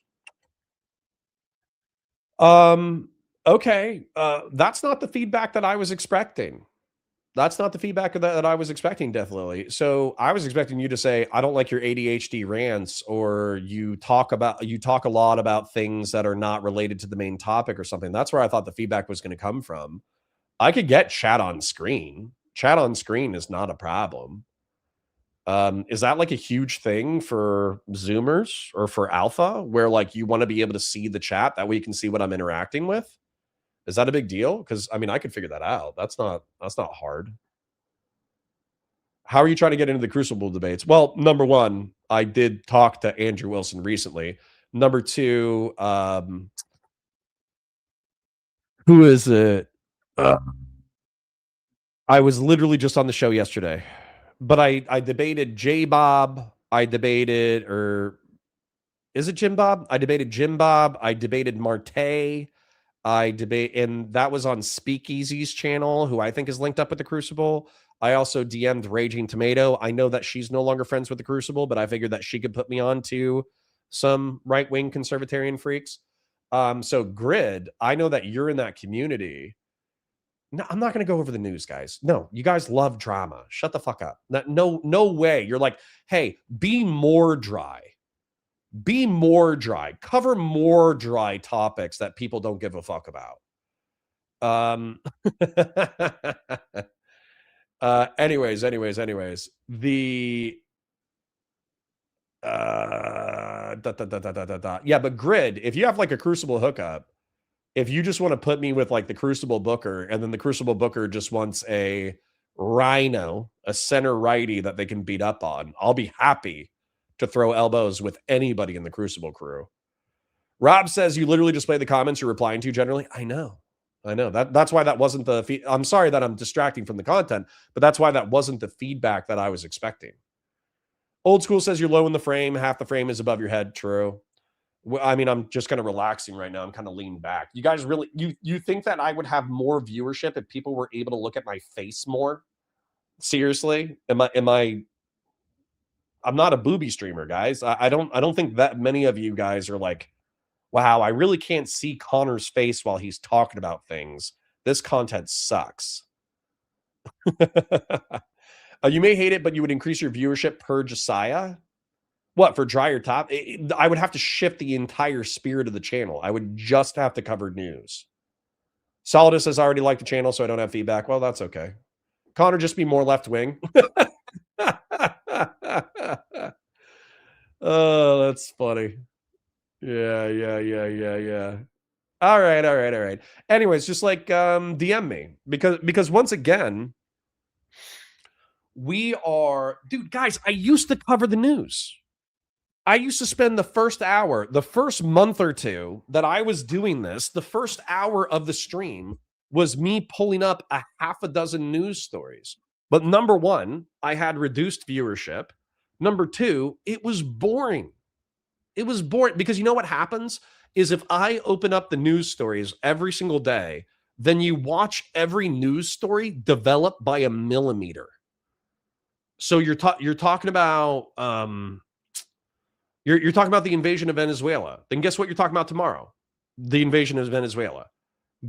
Okay. That's not the feedback that I was expecting. That's not the feedback that I was expecting, Death Lily. So I was expecting you to say, I don't like your ADHD rants, or you talk a lot about things that are not related to the main topic or something. That's where I thought the feedback was going to come from. I could get chat on screen. Chat on screen is not a problem. Is that like a huge thing for Zoomers or for Alpha, where like you want to be able to see the chat? That way you can see what I'm interacting with? Is that a big deal? Because I mean, I could figure that out. That's not hard. How are you trying to get into the Crucible debates? Well, number one, I did talk to Andrew Wilson recently. Number two, who is it? I was literally just on the show yesterday, but I debated J Bob. I debated, or is it Jim Bob? I debated Jim Bob. I debated Marte. And that was on Speakeasy's channel, who I think is linked up with the Crucible. I also DM'd Raging Tomato. I know that she's no longer friends with the Crucible, but I figured that she could put me on to some right-wing conservatarian freaks. So Grid, I know that you're in that community. No, I'm not going to go over the news, guys. No, you guys love drama. Shut the fuck up. No way. You're like, hey, be more dry. Be more dry. Cover more dry topics that people don't give a fuck about. Anyways. The yeah, but Grid, if you have like a Crucible hookup, if you just want to put me with like the Crucible Booker, and then the Crucible Booker just wants a rhino, a center righty that they can beat up on, I'll be happy to throw elbows with anybody in the Crucible crew. Rob says you literally just play the comments you're replying to generally. I know. That's why that wasn't the I'm sorry that I'm distracting from the content, but that's why that wasn't the feedback that I was expecting. Old School says you're low in the frame. Half the frame is above your head. True. I mean, I'm just kind of relaxing right now. I'm kind of leaned back. You guys really, you think that I would have more viewership if people were able to look at my face more? Seriously? I'm not a booby streamer, guys. I don't think that many of you guys are like, wow, I really can't see Connor's face while he's talking about things. This content sucks. You may hate it, but you would increase your viewership per Josiah. What, for drier top? I would have to shift the entire spirit of the channel. I would just have to cover news. Solidus says I already like the channel, so I don't have feedback. Well, that's okay. Connor, just be more left wing. Oh, that's funny. Yeah. All right. Anyways, just like DM me because once again, we are, dude, guys, I used to cover the news. I used to spend the first hour, the first month or two that I was doing this, the first hour of the stream was me pulling up a half a dozen news stories. But number one, I had reduced viewership. Number two, it was boring. It was boring because you know what happens is if I open up the news stories every single day, then you watch every news story develop by a millimeter. So you're talking about you're talking about the invasion of Venezuela. Then guess what you're talking about tomorrow? The invasion of Venezuela.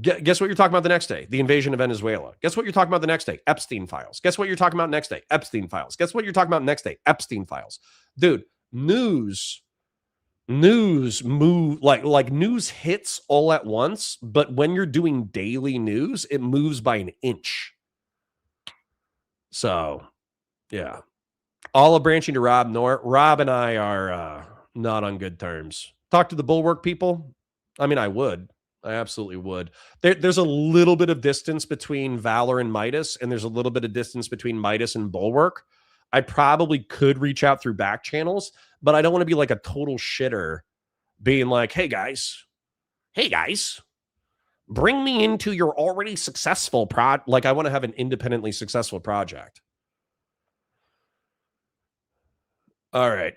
Guess what you're talking about the next day? The invasion of Venezuela. Guess what you're talking about the next day? Epstein files. Guess what you're talking about next day? Epstein files. Guess what you're talking about next day? Epstein files. Dude, news move like news hits all at once, but when you're doing daily news, it moves by an inch. So, yeah. Olive branching to Rob Nort. Rob and I are not on good terms. Talk to the Bulwark people. I mean, I would. I absolutely would. There's a little bit of distance between Valor and Midas, and there's a little bit of distance between Midas and Bulwark. I probably could reach out through back channels, but I don't want to be like a total shitter being like, hey guys, bring me into your already successful like I want to have an independently successful project. All right.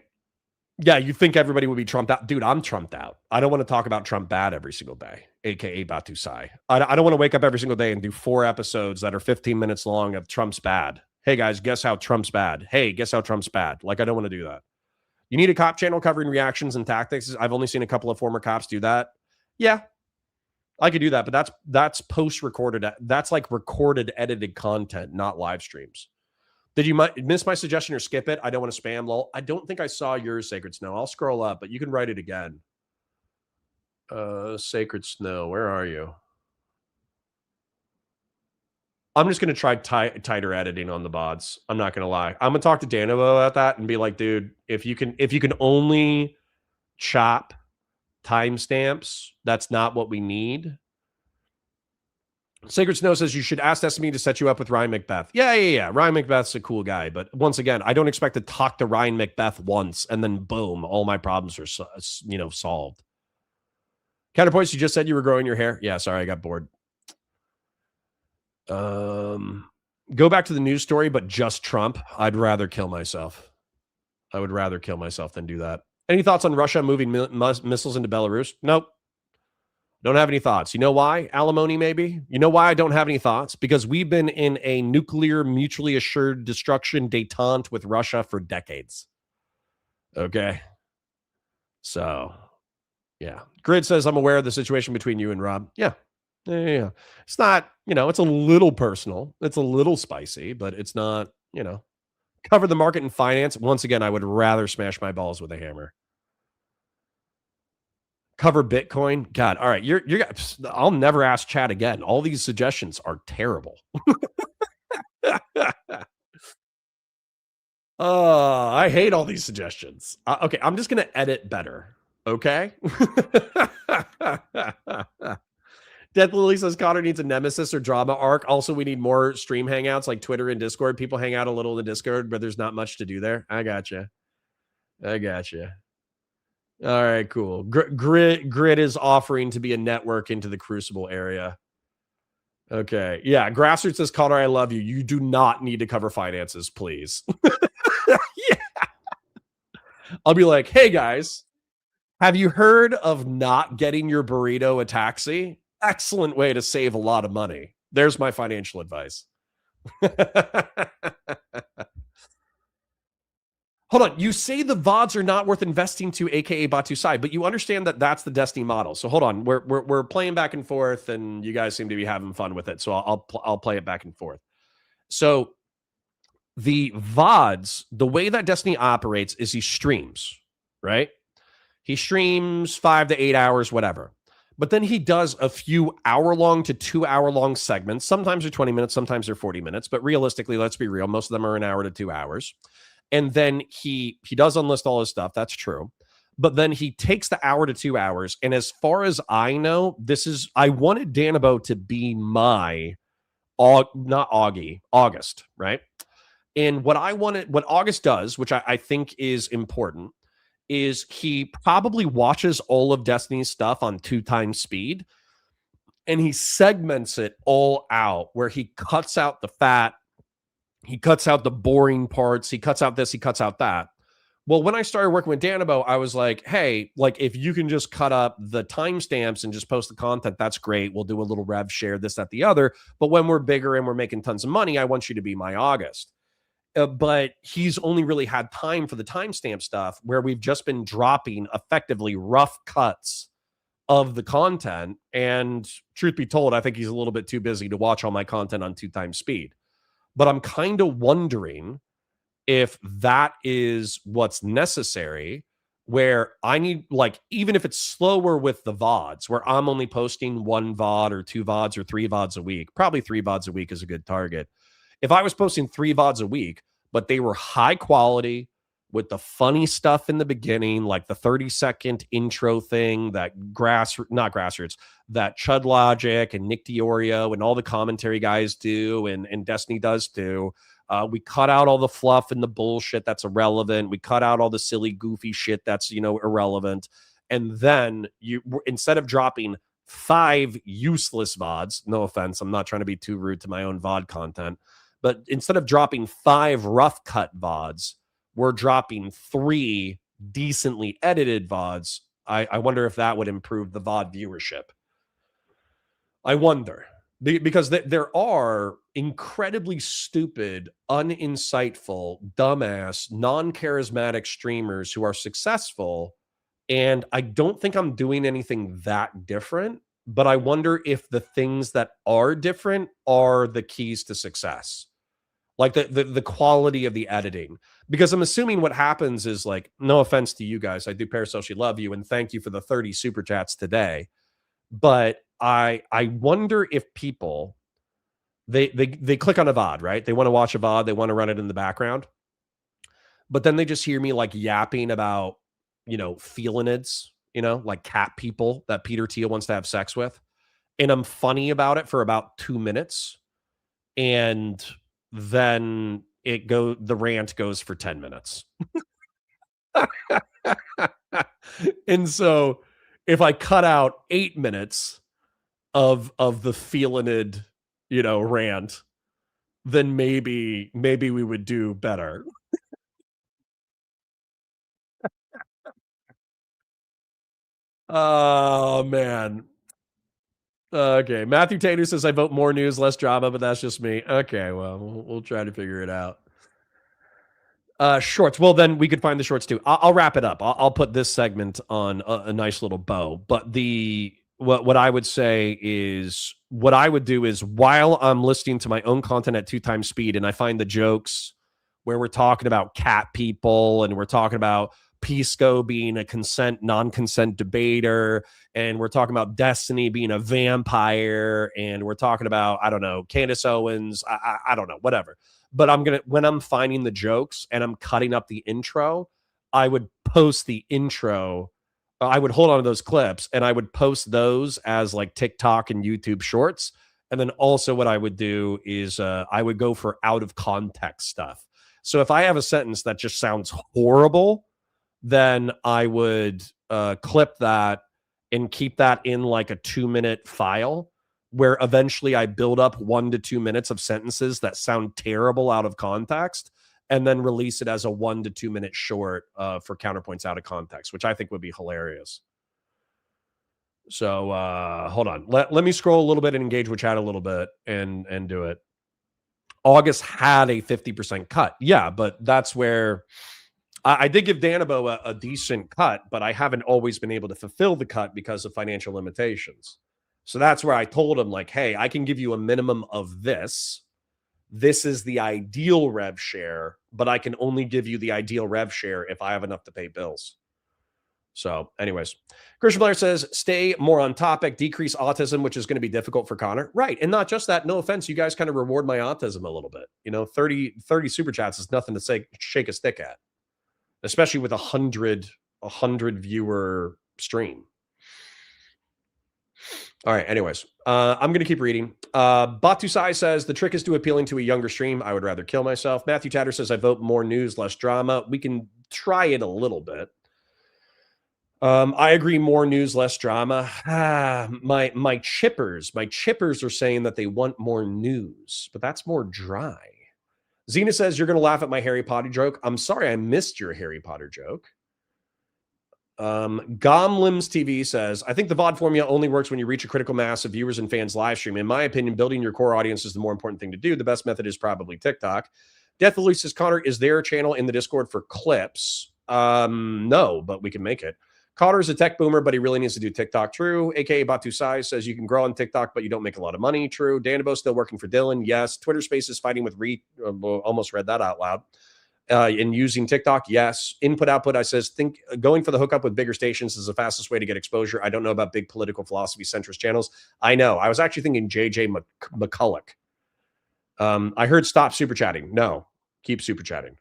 Yeah, you think everybody would be trumped out. Dude, I'm trumped out. I don't want to talk about Trump bad every single day, a.k.a. Batu Sai. I don't want to wake up every single day and do 4 episodes that are 15 minutes long of Trump's bad. Hey, guys, guess how Trump's bad? Hey, guess how Trump's bad? Like, I don't want to do that. You need a cop channel covering reactions and tactics. I've only seen a couple of former cops do that. Yeah, I could do that, but that's post-recorded. That's like recorded, edited content, not live streams. Did you miss my suggestion or skip it? I don't want to spam, lol. I don't think I saw yours, Sacred Snow. I'll scroll up, but you can write it again. Sacred Snow, where are you? I'm just going to try tighter editing on the VODs. I'm not going to lie. I'm going to talk to Danovo about that and be like, dude, if you can only chop timestamps, that's not what we need. Sacred Snow says you should ask Sesame to set you up with Ryan Macbeth. Yeah. Ryan Macbeth's a cool guy, but once again, I don't expect to talk to Ryan Macbeth once and then boom, all my problems are solved. Counterpoints, you just said you were growing your hair. Yeah, sorry, I got bored. Go back to the news story, but just Trump. I'd rather kill myself. I would rather kill myself than do that. Any thoughts on Russia moving missiles into Belarus? Nope. Don't have any thoughts. You know why? Alimony, maybe? You know why I don't have any thoughts? Because we've been in a nuclear, mutually assured destruction detente with Russia for decades. Okay? So, yeah. Grid says, I'm aware of the situation between you and Rob. Yeah. It's not, it's a little personal. It's a little spicy, but it's not, cover the market and finance. Once again, I would rather smash my balls with a hammer. Cover Bitcoin. God, all right. I'll never ask Chad again. All these suggestions are terrible. I hate all these suggestions. Okay, I'm just going to edit better. Okay? Death Lily says Connor needs a nemesis or drama arc. Also, we need more stream hangouts like Twitter and Discord. People hang out a little in Discord, but there's not much to do there. I gotcha. All right, cool. Grid is offering to be a network into the Crucible area. Okay. Yeah. Grassroots says, Connor, I love you. You do not need to cover finances, please. Yeah. I'll be like, hey, guys, have you heard of not getting your burrito a taxi? Excellent way to save a lot of money. There's my financial advice. Hold on. You say the VODs are not worth investing to, aka Batu Sai, but you understand that that's the Destiny model. So hold on. We're playing back and forth, and you guys seem to be having fun with it. So I'll play it back and forth. So the VODs, the way that Destiny operates is he streams, right? He streams 5 to 8 hours, whatever. But then he does a few hour-long to 2-hour-long segments. Sometimes they're 20 minutes, sometimes they're 40 minutes. But realistically, let's be real. Most of them are an hour to 2 hours. And then he does unlist all his stuff. That's true. But then he takes the hour to 2 hours. And as far as I know, I wanted Danabo to be my, not Augie, August, right? And what August does, which I think is important, is he probably watches all of Destiny's stuff on 2x speed, and he segments it all out, where he cuts out the fat, he cuts out the boring parts, he cuts out this, he cuts out that. Well, when I started working with Danabo, I was like, hey, like, if you can just cut up the timestamps and just post the content, that's great. We'll do a little rev share, this, that, the other. But when we're bigger and we're making tons of money, I want you to be my August. But he's only really had time for the timestamp stuff, where we've just been dropping effectively rough cuts of the content. And truth be told, I think he's a little bit too busy to watch all my content on 2x speed. But I'm kind of wondering if that is what's necessary, where I need, like, even if it's slower with the VODs, where I'm only posting 1 VOD or 2 VODs or 3 VODs a week, probably 3 VODs a week is a good target. If I was posting 3 VODs a week, but they were high quality with the funny stuff in the beginning, like the 30-second intro thing that that Chud Logic and Nick Diorio and all the commentary guys do, and Destiny does too. We cut out all the fluff and the bullshit that's irrelevant. We cut out all the silly, goofy shit that's, irrelevant. And then instead of dropping 5 useless VODs, no offense, I'm not trying to be too rude to my own VOD content, but instead of dropping 5 rough cut VODs, we're dropping 3 decently edited VODs. I wonder if that would improve the VOD viewership. I wonder. Because there are incredibly stupid, uninsightful, dumbass, non-charismatic streamers who are successful, and I don't think I'm doing anything that different, but I wonder if the things that are different are the keys to success. Like the quality of the editing. Because I'm assuming what happens is, like, no offense to you guys, I do parasocially love you, and thank you for the 30 super chats today, but I wonder if people, they click on a VOD, right? They want to watch a VOD, they want to run it in the background, but then they just hear me like yapping about, felinids, like cat people that Peter Thiel wants to have sex with, and I'm funny about it for about 2 minutes, and then the rant goes for 10 minutes. And so if I cut out 8 minutes of the felinid, rant, then maybe we would do better. Oh man. Okay, Matthew Tater says, I vote more news, less drama, but that's just me. Okay, well, we'll try to figure it out. Shorts. Well, then we could find the shorts too. I'll wrap it up. I'll put this segment on a nice little bow. But what I would say is, what I would do is, while I'm listening to my own content at 2x speed, and I find the jokes where we're talking about cat people, and we're talking about Pisco being a non-consent debater, and we're talking about Destiny being a vampire, and we're talking about, I don't know, Candace Owen'S, I don't know, whatever. But when I'm finding the jokes and I'm cutting up the intro, I would post the intro. I would hold on to those clips and I would post those as like TikTok and YouTube shorts. And then also what I would do is I would go for out of context stuff. So if I have a sentence that just sounds horrible, then I would clip that and keep that in like a 2-minute file, where eventually I build up 1 to 2 minutes of sentences that sound terrible out of context, and then release it as a 1 to 2 minute short for counterpoints out of context, which I think would be hilarious. So hold on. Let me scroll a little bit and engage with chat a little bit and do it. August had a 50% cut. Yeah, but that's where I did give Danabo a decent cut, but I haven't always been able to fulfill the cut because of financial limitations. So that's where I told him, like, hey, I can give you a minimum of this. This is the ideal rev share, but I can only give you the ideal rev share if I have enough to pay bills. So anyways, Christian Blair says, stay more on topic, decrease autism, which is going to be difficult for Connor. Right. And not just that, no offense, you guys kind of reward my autism a little bit. 30 super chats is nothing to shake a stick at, especially with 100 100 viewer stream. All right. Anyways, I'm going to keep reading. Batu Sai says the trick is to appealing to a younger stream. I would rather kill myself. Matthew Tatter says I vote more news, less drama. We can try it a little bit. I agree. More news, less drama. My chippers are saying that they want more news, but that's more dry. Xena says you're going to laugh at my Harry Potter joke. I'm sorry, I missed your Harry Potter joke. Gomlims TV says, I think the VOD formula only works when you reach a critical mass of viewers and fans live stream. In my opinion, building your core audience is the more important thing to do. The best method is probably TikTok. Deathly says, Connor, is there a channel in the Discord for clips? No, but we can make it. Cotter is a tech boomer, but he really needs to do TikTok. True. AKA Batu Sai says you can grow on TikTok, but you don't make a lot of money. True. Danabo still working for Dylan. Yes. Twitter Spaces fighting with almost read that out loud. In using TikTok, yes. Input output, I says think going for the hookup with bigger stations is the fastest way to get exposure. I don't know about big political philosophy centrist channels. I know. I was actually thinking JJ McCulloch. I heard stop super chatting. No, keep super chatting.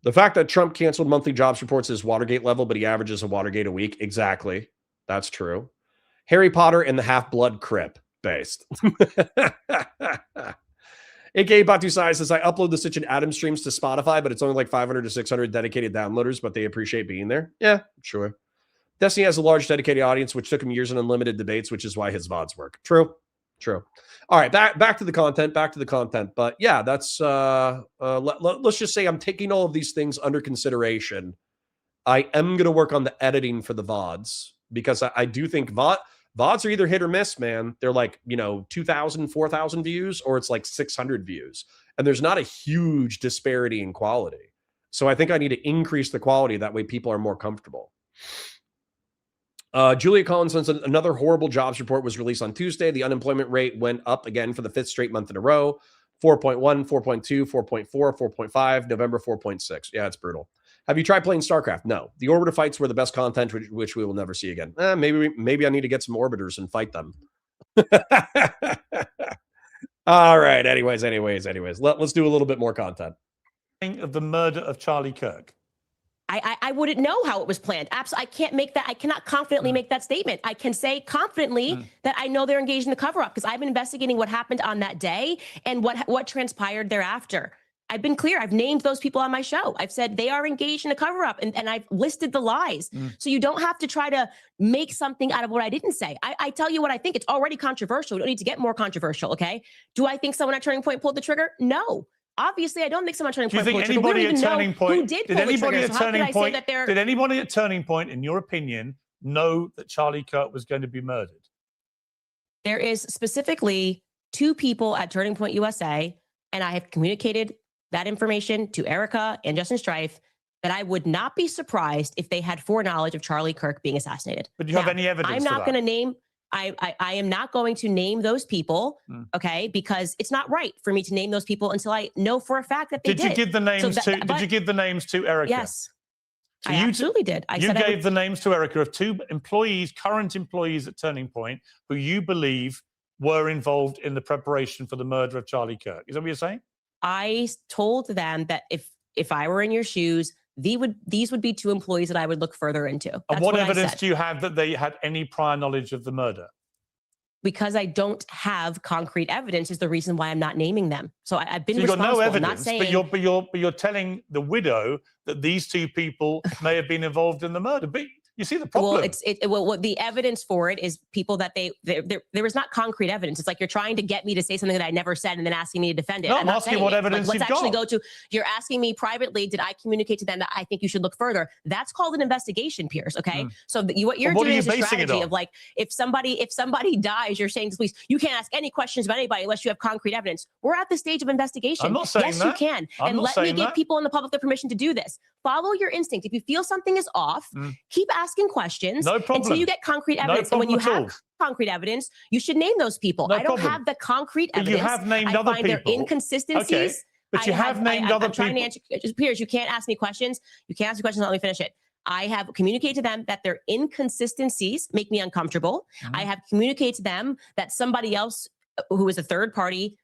The fact that Trump canceled monthly jobs reports is Watergate level, but he averages a Watergate a week. Exactly. That's true. Harry Potter and the Half-Blood Crip based. AKA Batu Sai says, I upload the Stitch and Adam streams to Spotify, but it's only like 500 to 600 dedicated downloaders, but they appreciate being there. Yeah, sure. Destiny has a large dedicated audience, which took him years in unlimited debates, which is why his VODs work. True. All right, back to the content, But yeah, that's, let's just say I'm taking all of these things under consideration. I am going to work on the editing for the VODs because I do think VODs are either hit or miss, man. They're like, 2,000, 4,000 views, or it's like 600 views. And there's not a huge disparity in quality. So I think I need to increase the quality. That way people are more comfortable. Julia Collins says another horrible jobs report was released on Tuesday. The unemployment rate went up again for the 5th straight month in a row. 4.1, 4.2, 4.4, 4.5, November 4.6. Yeah, it's brutal. Have you tried playing StarCraft? No. The Orbiter fights were the best content, which we will never see again. Maybe I need to get some Orbiters and fight them. All right. Anyways. Let's do a little bit more content. Of the murder of Charlie Kirk. I wouldn't know how it was planned. Absolutely. I can't make that. I cannot confidently make that statement. I can say confidently that I know they're engaged in the cover-up because I've been investigating what happened on that day and what transpired thereafter. I've been clear. I've named those people on my show. I've said they are engaged in a cover-up and I've listed the lies. So you don't have to try to make something out of what I didn't say. I tell you what I think. It's already controversial. We don't need to get more controversial, okay? Do I think someone at Turning Point pulled the trigger? No. Obviously, I don't think someone at Turning Point pulled the trigger. We don't even know who did pull the trigger. So how can I say that they're... Did anybody at Turning Point, in your opinion, know that Charlie Kirk was going to be murdered? There is specifically 2 people at Turning Point USA, and I have communicated that information to Erica and Justin Strife, that I would not be surprised if they had foreknowledge of Charlie Kirk being assassinated. But do you have any evidence? I'm not going to name. I am not going to name those people, okay? Because it's not right for me to name those people until I know for a fact that they did. Did you give the names did you give the names to Erica? Yes, so I absolutely did. You gave the names to Erica of 2 employees, current employees at Turning Point, who you believe were involved in the preparation for the murder of Charlie Kirk. Is that what you're saying? I told them that if I were in your shoes, these would be 2 employees that I would look further into. That's and what evidence do you have that they had any prior knowledge of the murder? Because I don't have concrete evidence is the reason why I'm not naming them. So I've been responsible. You've got no evidence, not saying, but you're telling the widow that these 2 people may have been involved in the murder. But you see the problem. Well, the evidence for it is people that there is not concrete evidence. It's like you're trying to get me to say something that I never said and then asking me to defend it. No, I'm asking what evidence you've got. Let's actually go to, you're asking me privately, did I communicate to them that I think you should look further? That's called an investigation, Pierce, okay? So what you're doing is a strategy of like, if somebody dies, you're saying to police, you can't ask any questions about anybody unless you have concrete evidence. We're at the stage of investigation. I'm not saying that. Yes, you can. And let me give people in the public the permission to do this. Follow your instinct. If you feel something is off, keep asking questions until you get concrete evidence. And when you have concrete evidence, you should name those people. I don't have the concrete evidence. You have named other people. I find their inconsistencies. Okay. But you have named other people. I'm trying to answer, Piers, you can't ask me questions. You can't ask me questions. Let me finish it. I have communicated to them that their inconsistencies make me uncomfortable. I have communicated to them that somebody else who is a third party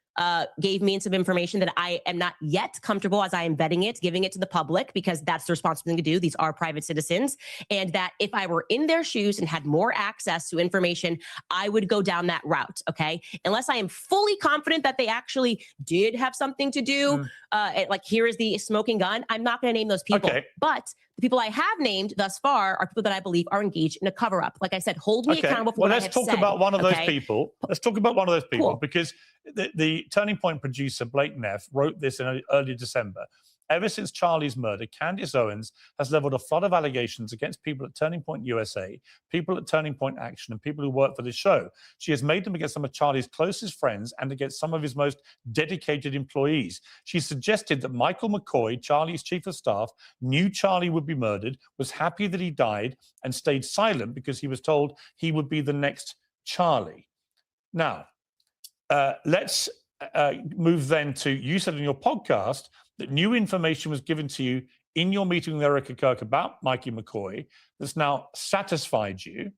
gave me some information that I am not yet comfortable as I am vetting it, giving it to the public, because that's the responsible thing to do. These are private citizens. And that if I were in their shoes and had more access to information, I would go down that route. Okay. Unless I am fully confident that they actually did have something to do, like here is the smoking gun, I'm not going to name those people. Okay. But the people I have named thus far are people that I believe are engaged in a cover up. Like I said, hold me accountable for well, what let's I have talk said, about one of those okay? people. Let's talk about one of those people, Cool. because the Turning Point producer, Blake Neff, wrote this in early December. Ever since Charlie's murder, Candace Owen'S has leveled a flood of allegations against people at Turning Point USA, people at Turning Point Action, and people who work for the show. She has made them against some of Charlie's closest friends and against some of his most dedicated employees. She suggested that Michael McCoy, Charlie's chief of staff, knew Charlie would be murdered, was happy that he died, and stayed silent because he was told he would be the next Charlie. Now, let's move then to, you said in your podcast that new information was given to you in your meeting with Erica Kirk about Mikey McCoy that's now satisfied you.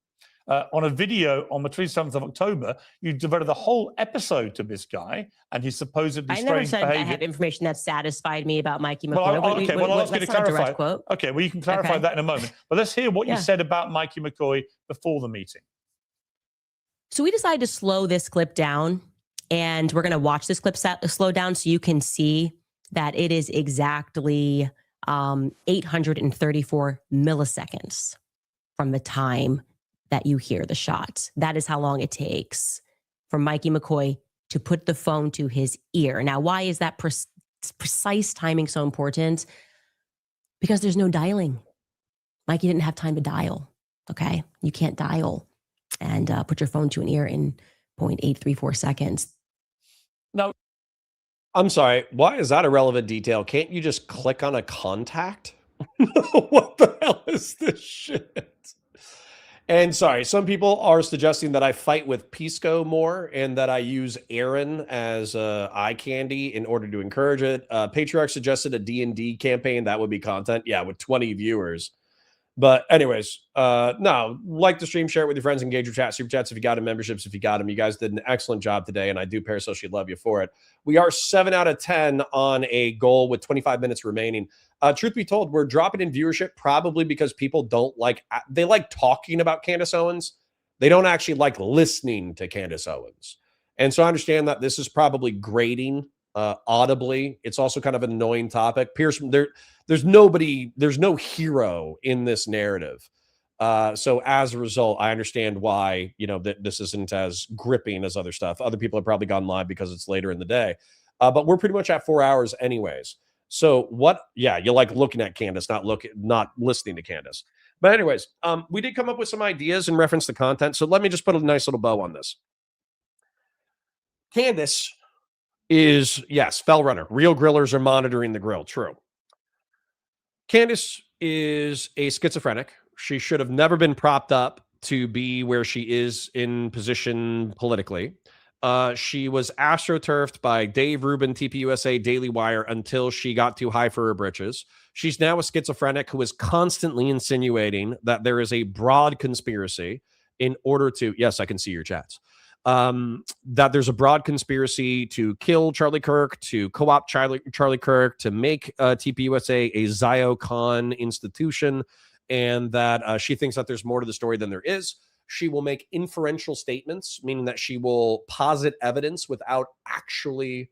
On a video on the 27th of October, you devoted a whole episode to this guy and his supposedly I strange never said behavior. I have information that satisfied me about Mikey McCoy. Well, okay, well, I'll ask you to that's not a direct clarify. quote. Okay, well, you can clarify Okay. that in a moment. But let's hear what you Yeah. said about Mikey McCoy before the meeting. So we decided to slow this clip down, and we're going to watch this clip slow down so you can see that it is exactly 834 milliseconds from the time that you hear the shot. That is how long it takes for Mikey McCoy to put the phone to his ear. Now, why is that precise timing so important? Because there's no dialing. Mikey didn't have time to dial. Okay. You can't dial and put your phone to an ear in 0.834 seconds. No. I'm sorry. Why is that a relevant detail? Can't you just click on a contact? What the hell is this shit? And sorry, some people are suggesting that I fight with Pisco more and that I use Aaron as eye candy in order to encourage it. Patriarch suggested a D&D campaign. That would be content. Yeah, with 20 viewers. But anyways, no, like the stream, share it with your friends, engage your chat, super chats if you got them, memberships if you got them. You guys did an excellent job today, and I do parasocially love you for it. We are 7 out of 10 on a goal with 25 minutes remaining. Truth be told, we're dropping in viewership probably because people they like talking about Candace Owen'S. They don't actually like listening to Candace Owen'S. And so I understand that this is probably grating audibly. It's also kind of an annoying topic. Pierce, there's no hero in this narrative. So as a result, I understand why, that this isn't as gripping as other stuff. Other people have probably gone live because it's later in the day. But we're pretty much at 4 hours anyways. So you like looking at Candace, not listening to Candace. But anyways, we did come up with some ideas in reference to content. So let me just put a nice little bow on this. Candace is, yes, fell runner. Real grillers are monitoring the grill. True. Candace is a schizophrenic. She should have never been propped up to be where she is in position politically. She was astroturfed by Dave Rubin, TPUSA, Daily Wire until she got too high for her britches. She's now a schizophrenic who is constantly insinuating that there is a broad conspiracy in order to, yes, I can see your chats, that there's a broad conspiracy to kill Charlie Kirk, to co-opt Charlie Kirk, to make TPUSA a Ziocon institution, and that she thinks that there's more to the story than there is. She will make inferential statements, meaning that she will posit evidence without actually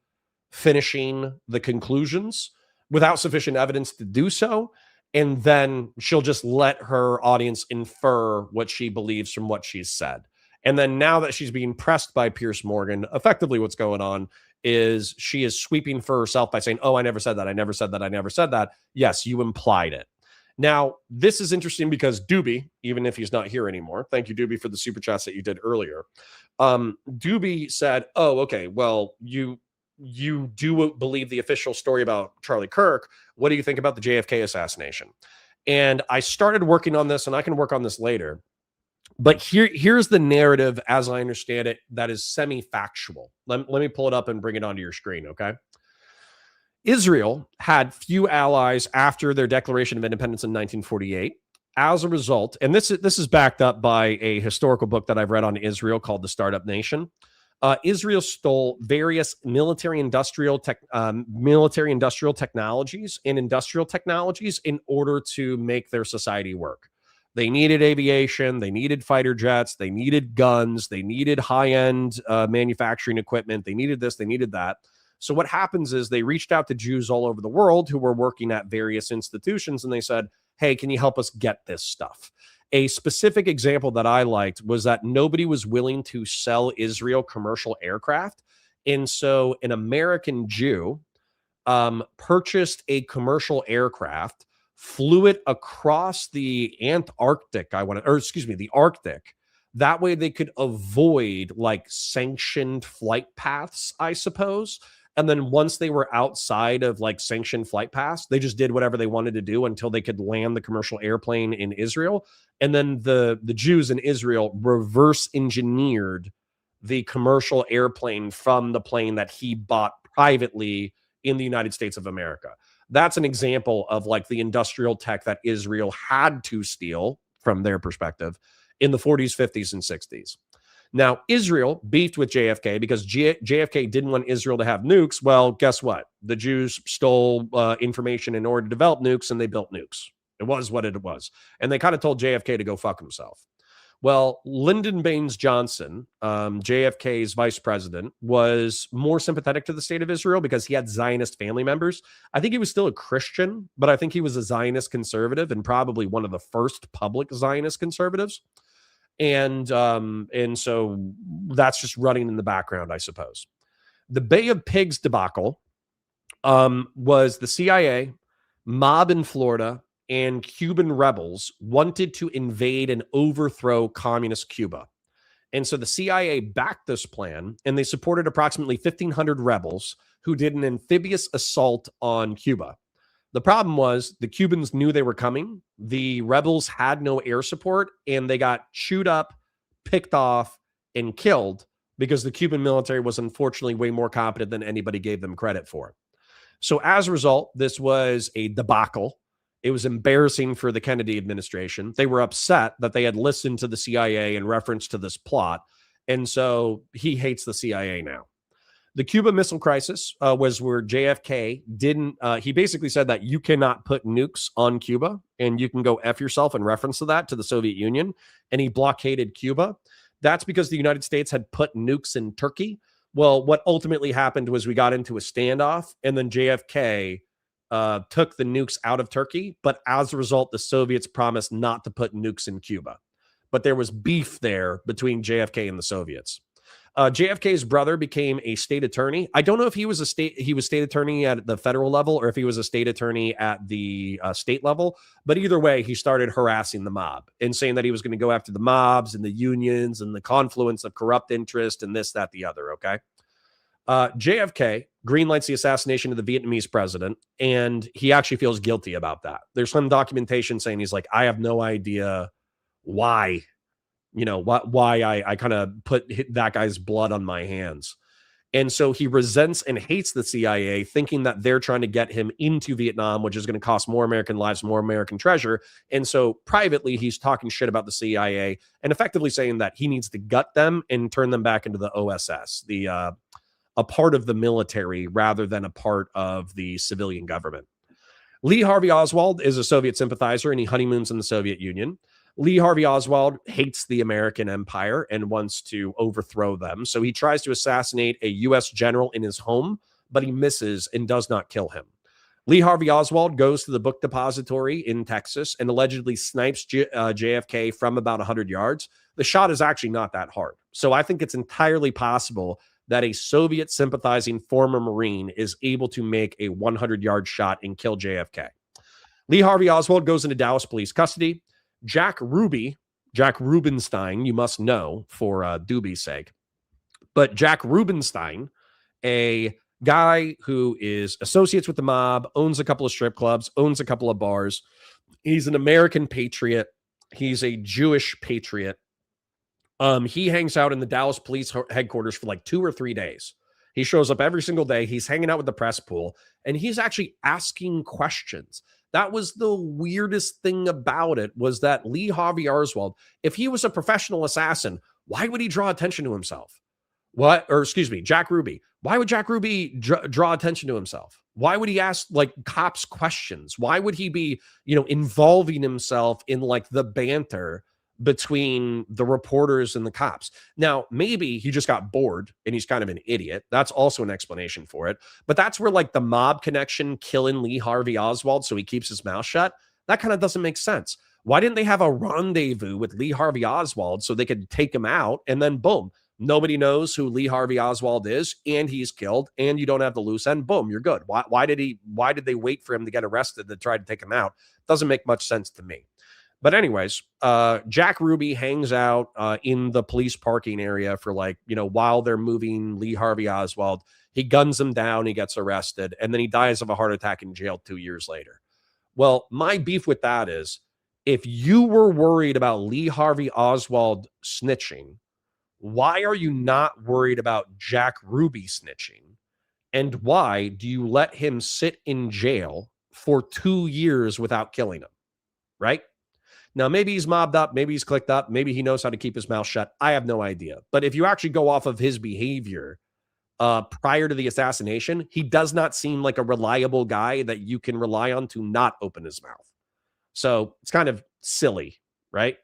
finishing the conclusions, without sufficient evidence to do so. And then she'll just let her audience infer what she believes from what she's said. And then now that she's being pressed by Piers Morgan, effectively what's going on is she is sweeping for herself by saying, oh, I never said that. I never said that. I never said that. Yes, you implied it. Now, this is interesting because Doobie, even if he's not here anymore, thank you, Doobie, for the super chats that you did earlier. Doobie said, oh, okay, well, you do believe the official story about Charlie Kirk. What do you think about the JFK assassination? And I started working on this, and I can work on this later. But here's the narrative, as I understand it, that is semi-factual. Let me pull it up and bring it onto your screen, okay? Israel had few allies after their declaration of independence in 1948. As a result, and this is backed up by a historical book that I've read on Israel called The Startup Nation. Israel stole various military industrial technologies and industrial technologies in order to make their society work. They needed aviation, they needed fighter jets, they needed guns, they needed high-end manufacturing equipment, they needed this, they needed that. So what happens is they reached out to Jews all over the world who were working at various institutions, and they said, hey, can you help us get this stuff? A specific example that I liked was that nobody was willing to sell Israel commercial aircraft. And so an American Jew purchased a commercial aircraft, flew it across the Arctic. The Arctic. That way they could avoid like sanctioned flight paths, I suppose. And then once they were outside of like sanctioned flight paths, they just did whatever they wanted to do until they could land the commercial airplane in Israel. And then the Jews in Israel reverse engineered the commercial airplane from the plane that he bought privately in the United States of America. That's an example of like the industrial tech that Israel had to steal from their perspective in the 40s, 50s, and 60s. Now, Israel beefed with JFK because JFK didn't want Israel to have nukes. Well, guess what? The Jews stole information in order to develop nukes, and they built nukes. It was what it was. And they kind of told JFK to go fuck himself. Well, Lyndon Baines Johnson, JFK's vice president, was more sympathetic to the state of Israel because he had Zionist family members. I think he was still a Christian, but I think he was a Zionist conservative and probably one of the first public Zionist conservatives. And so that's just running in the background, I suppose. The Bay of Pigs debacle was the CIA, mob in Florida, and Cuban rebels wanted to invade and overthrow communist Cuba. And so the CIA backed this plan, and they supported approximately 1,500 rebels who did an amphibious assault on Cuba. The problem was the Cubans knew they were coming. The rebels had no air support, and they got chewed up, picked off, and killed because the Cuban military was unfortunately way more competent than anybody gave them credit for. So as a result, this was a debacle. It was embarrassing for the Kennedy administration. They were upset that they had listened to the CIA in reference to this plot, and so he hates the CIA now. The Cuba Missile Crisis was where JFK he basically said that you cannot put nukes on Cuba and you can go F yourself in reference to that to the Soviet Union. And he blockaded Cuba. That's because the United States had put nukes in Turkey. Well, what ultimately happened was we got into a standoff, and then JFK took the nukes out of Turkey. But as a result, the Soviets promised not to put nukes in Cuba. But there was beef there between JFK and the Soviets. JFK's brother became a state attorney. I don't know if he was state attorney at the federal level or if he was a state attorney at the state level. But either way, he started harassing the mob and saying that he was going to go after the mobs and the unions and the confluence of corrupt interest and this, that, the other. Okay. JFK greenlights the assassination of the Vietnamese president, and he actually feels guilty about that. There's some documentation saying he's like, I have no idea why. Why I kind of put that guy's blood on my hands. And so he resents and hates the CIA, thinking that they're trying to get him into Vietnam, which is going to cost more American lives, more American treasure. And so privately, he's talking shit about the CIA and effectively saying that he needs to gut them and turn them back into the OSS, a part of the military rather than a part of the civilian government. Lee Harvey Oswald is a Soviet sympathizer, and he honeymoons in the Soviet Union. Lee Harvey Oswald hates the American empire and wants to overthrow them. So he tries to assassinate a U.S. general in his home, but he misses and does not kill him. Lee Harvey Oswald goes to the book depository in Texas and allegedly snipes JFK from about 100 yards. The shot is actually not that hard. So I think it's entirely possible that a Soviet sympathizing former Marine is able to make a 100-yard shot and kill JFK. Lee Harvey Oswald goes into Dallas police custody. Jack Rubenstein, you must know for Doobie's sake. But Jack Rubenstein, a guy who is associates with the mob, owns a couple of strip clubs, owns a couple of bars. He's an American patriot. He's a Jewish patriot. He hangs out in the Dallas police headquarters for like 2 or 3 days. He shows up every single day. He's hanging out with the press pool, and he's actually asking questions. That was the weirdest thing about it, was that Lee Harvey Oswald, if he was a professional assassin, why would he draw attention to himself? Jack Ruby. Why would Jack Ruby draw attention to himself? Why would he ask like cops questions? Why would he be, involving himself in like the banter between the reporters and the cops? Now, maybe he just got bored and he's kind of an idiot. That's also an explanation for it. But that's where like the mob connection, killing Lee Harvey Oswald so he keeps his mouth shut, that kind of doesn't make sense. Why didn't they have a rendezvous with Lee Harvey Oswald so they could take him out and then boom, nobody knows who Lee Harvey Oswald is and he's killed and you don't have the loose end, boom, you're good. Why did they wait for him to get arrested to try to take him out? Doesn't make much sense to me. But anyways, Jack Ruby hangs out in the police parking area for while they're moving Lee Harvey Oswald. He guns him down, he gets arrested, and then he dies of a heart attack in jail 2 years later. Well, my beef with that is, if you were worried about Lee Harvey Oswald snitching, why are you not worried about Jack Ruby snitching? And why do you let him sit in jail for 2 years without killing him? Right? Now, maybe he's mobbed up, maybe he's clicked up, maybe he knows how to keep his mouth shut. I have no idea. But if you actually go off of his behavior prior to the assassination, he does not seem like a reliable guy that you can rely on to not open his mouth. So it's kind of silly, right?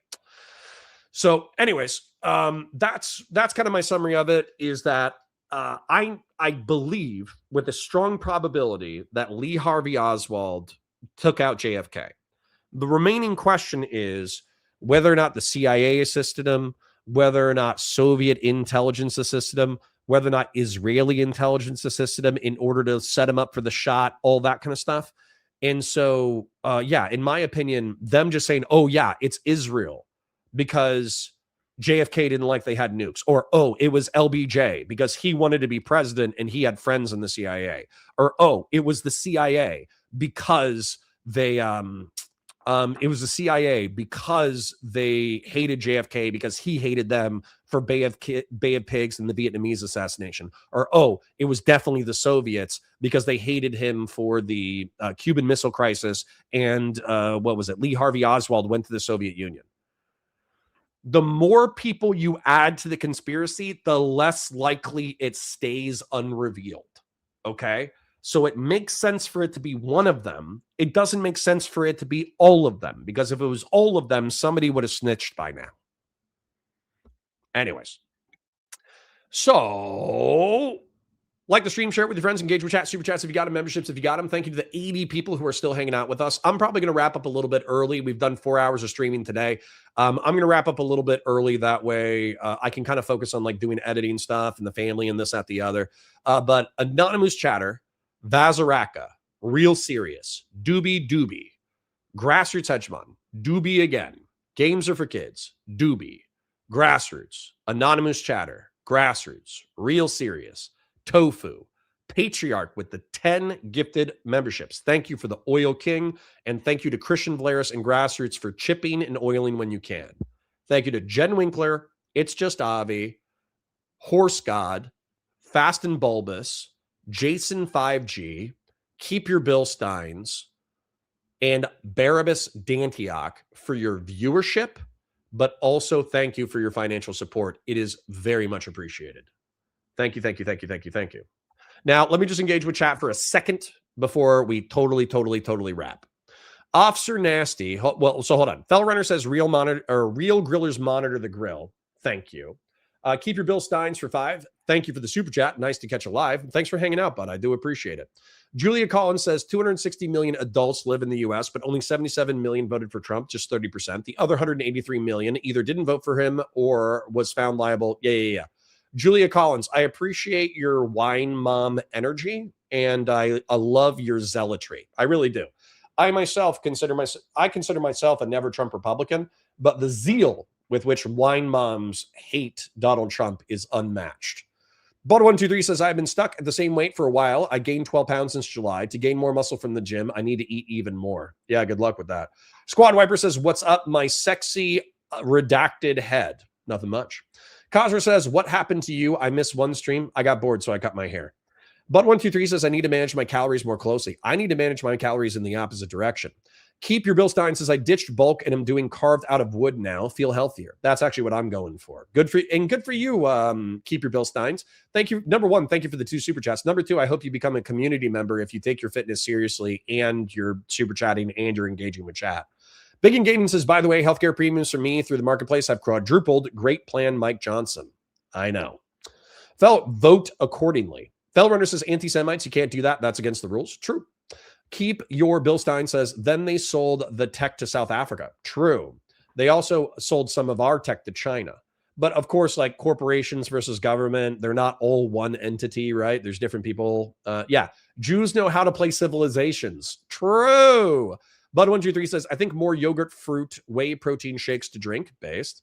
So anyways, that's kind of my summary of it, is that I believe with a strong probability that Lee Harvey Oswald took out JFK. The remaining question is whether or not the CIA assisted him, whether or not Soviet intelligence assisted him, whether or not Israeli intelligence assisted him in order to set him up for the shot, all that kind of stuff. And so, in my opinion, them just saying, oh, yeah, it's Israel because JFK didn't like they had nukes, or, oh, it was LBJ because he wanted to be president and he had friends in the CIA, or, oh, it was the CIA because they it was the CIA because they hated JFK because he hated them for Bay of Pigs and the Vietnamese assassination. Or, oh, it was definitely the Soviets because they hated him for the Cuban Missile Crisis. And Lee Harvey Oswald went to the Soviet Union. The more people you add to the conspiracy, the less likely it stays unrevealed. Okay? So it makes sense for it to be one of them. It doesn't make sense for it to be all of them, because if it was all of them, somebody would have snitched by now. Anyways. So, like the stream, share it with your friends, engage with chat, super chats if you got them, memberships if you got them. Thank you to the 80 people who are still hanging out with us. I'm probably going to wrap up a little bit early. We've done 4 hours of streaming today. I'm going to wrap up a little bit early. That way I can kind of focus on doing editing stuff and the family and this, that, the other. But Anonymous Chatter, Vazaraka, Real Serious, Doobie, Grassroots Hedgemon, Doobie again, Games Are for Kids, Doobie, Grassroots, Anonymous Chatter, Grassroots, Real Serious, Tofu, Patriarch with the 10 gifted memberships. Thank you for the Oil King, and thank you to Christian Vlaris and Grassroots for chipping and oiling when you can. Thank you to Jen Winkler, It's Just Avi, Horse God, Fast and Bulbous, Jason 5G, Keep Your Bill Steins, and Barabbas Dantioch for your viewership, but also thank you for your financial support. It is very much appreciated. Thank you. Now, let me just engage with chat for a second before we totally wrap. Officer Nasty, so hold on. Fell Runner says real grillers monitor the grill. Thank you. Keep Your Bill Steins for 5. Thank you for the super chat. Nice to catch you live. Thanks for hanging out, bud. I do appreciate it. Julia Collins says 260 million adults live in the U.S., but only 77 million voted for Trump, just 30%. The other 183 million either didn't vote for him or was found liable. Yeah. Julia Collins, I appreciate your wine mom energy, and I love your zealotry. I really do. I consider myself a never Trump Republican, but the zeal with which wine moms hate Donald Trump is unmatched. Bud123 says, I've been stuck at the same weight for a while. I gained 12 pounds since July. To gain more muscle from the gym, I need to eat even more. Yeah, good luck with that. Squad Wiper says, what's up, my sexy redacted head? Nothing much. Cosmer says, what happened to you? I missed one stream. I got bored, so I cut my hair. Bud123 says, I need to manage my calories more closely. I need to manage my calories in the opposite direction. Keep Your Bill Stein says, I ditched bulk and am doing carved out of wood now. Feel healthier. That's actually what I'm going for. Good for you, Keep Your Bill Steins. Thank you. Number one, thank you for the 2 super chats. Number 2, I hope you become a community member if you take your fitness seriously and you're super chatting and you're engaging with chat. Big Engagement says, by the way, healthcare premiums for me through the marketplace have quadrupled. Great plan, Mike Johnson. I know. Vote accordingly. Fell Runner says, anti-Semites, you can't do that. That's against the rules. True. Keep Your Bill Stein says, then they sold the tech to South Africa. True. They also sold some of our tech to China. But of course, like corporations versus government, they're not all one entity, right? There's different people. Yeah. Jews know how to play civilizations. True. Bud123 says, I think more yogurt, fruit, whey protein shakes to drink. Based.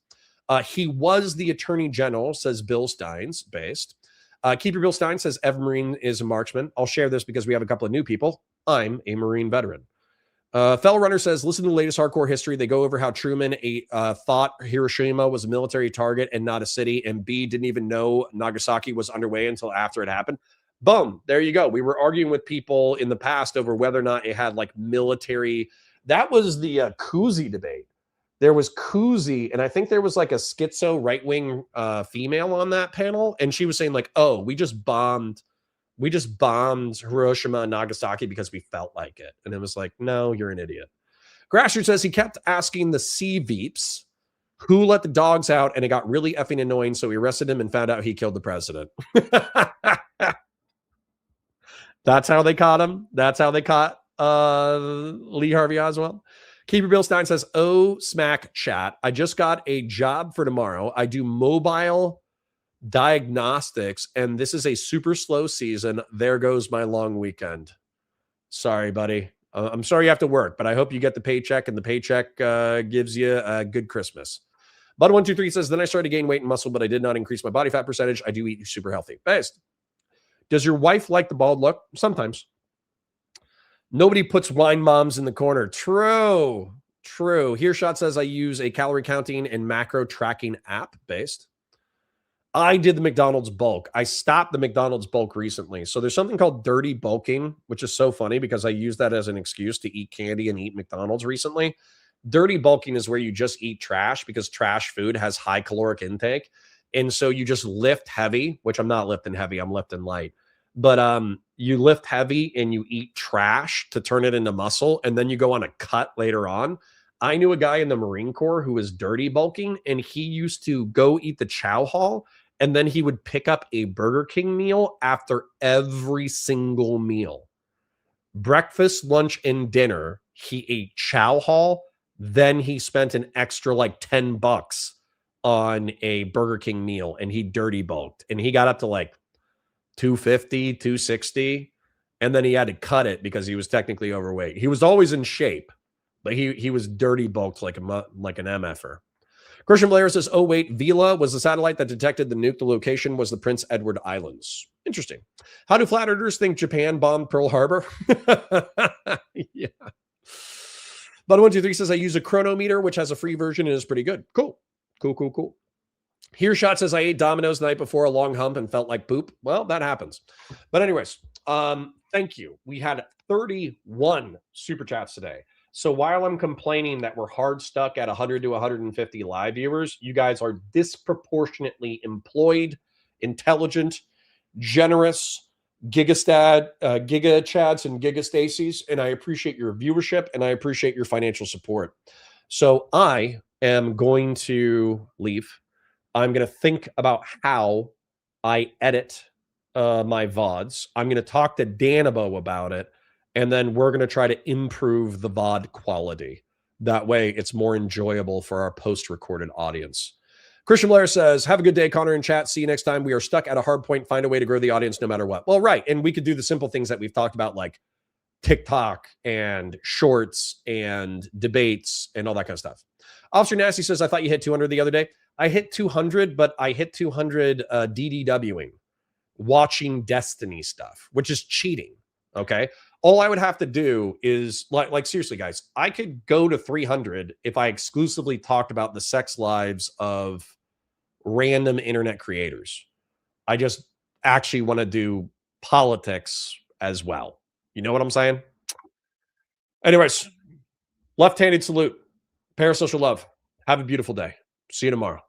He was the attorney general, says Bill Steins. Based. Keep Your Bill Stein says, Ev Marine is a marksman. I'll share this because we have a couple of new people. I'm a Marine veteran. Fell Runner says, listen to the latest hardcore history. They go over how Truman thought Hiroshima was a military target and not a city, and B, didn't even know Nagasaki was underway until after it happened. Boom. There you go. We were arguing with people in the past over whether or not it had like military. That was the Kuzi debate. There was Kuzi, and I think there was like a schizo right-wing female on that panel, and she was saying like, oh, we just bombed Hiroshima and Nagasaki because we felt like it. And it was like, no, you're an idiot. Grasher says he kept asking the sea veeps who let the dogs out, and it got really effing annoying, so he arrested him and found out he killed the president. That's how they caught him. That's how they caught Lee Harvey Oswald. Keep Your Bill Stein says, oh, smack chat. I just got a job for tomorrow. I do mobile diagnostics, and this is a super slow season. There goes my long weekend. Sorry, buddy. I'm sorry you have to work, but I hope you get the paycheck, and the paycheck gives you a good Christmas. Bud123 says, then I started to gain weight and muscle, but I did not increase my body fat percentage. I do eat super healthy. Based. Does your wife like the bald look? Sometimes. Nobody puts wine moms in the corner. True. Hearshot says, I use a calorie counting and macro tracking app. Based. I did the McDonald's bulk. I stopped the McDonald's bulk recently. So there's something called dirty bulking, which is so funny because I use that as an excuse to eat candy and eat McDonald's recently. Dirty bulking is where you just eat trash because trash food has high caloric intake. And so you just lift heavy, which I'm not lifting heavy, I'm lifting light. But you lift heavy and you eat trash to turn it into muscle, and then you go on a cut later on. I knew a guy in the Marine Corps who was dirty bulking, and he used to go eat the chow hall, and then he would pick up a Burger King meal after every single meal. Breakfast, lunch, and dinner, he ate chow hall. Then he spent an extra like $10 on a Burger King meal, and he dirty bulked, and he got up to like 250, 260, and then he had to cut it because he was technically overweight. He was always in shape, but he was dirty bulked like an MFer. Christian Blair says, oh, wait, Vela was the satellite that detected the nuke. The location was the Prince Edward Islands. Interesting. How do flat earthers think Japan bombed Pearl Harbor? Yeah. Bud123 says, I use a chronometer, which has a free version and is pretty good. Cool. Hearshot says, I ate Domino's the night before a long hump and felt like poop. Well, that happens. But anyways, thank you. We had 31 super chats today. So while I'm complaining that we're hard stuck at 100 to 150 live viewers, you guys are disproportionately employed, intelligent, generous, giga chads and giga Stacy's, and I appreciate your viewership and I appreciate your financial support. So I am going to leave. I'm going to think about how I edit my VODs. I'm going to talk to Danabo about it, and then we're going to try to improve the VOD quality. That way it's more enjoyable for our post-recorded audience. Christian Blair says, have a good day, Connor in chat. See you next time. We are stuck at a hard point. Find a way to grow the audience no matter what. Well, right. And we could do the simple things that we've talked about, like TikTok and shorts and debates and all that kind of stuff. Officer Nasty says, I thought you hit 200 the other day. I hit 200, but I hit 200 DDWing, watching Destiny stuff, which is cheating. Okay. All I would have to do is like seriously, guys, I could go to 300 if I exclusively talked about the sex lives of random internet creators. I just actually want to do politics as well. You know what I'm saying? Anyways, Left-handed salute. Parasocial love. Have a beautiful day. See you tomorrow.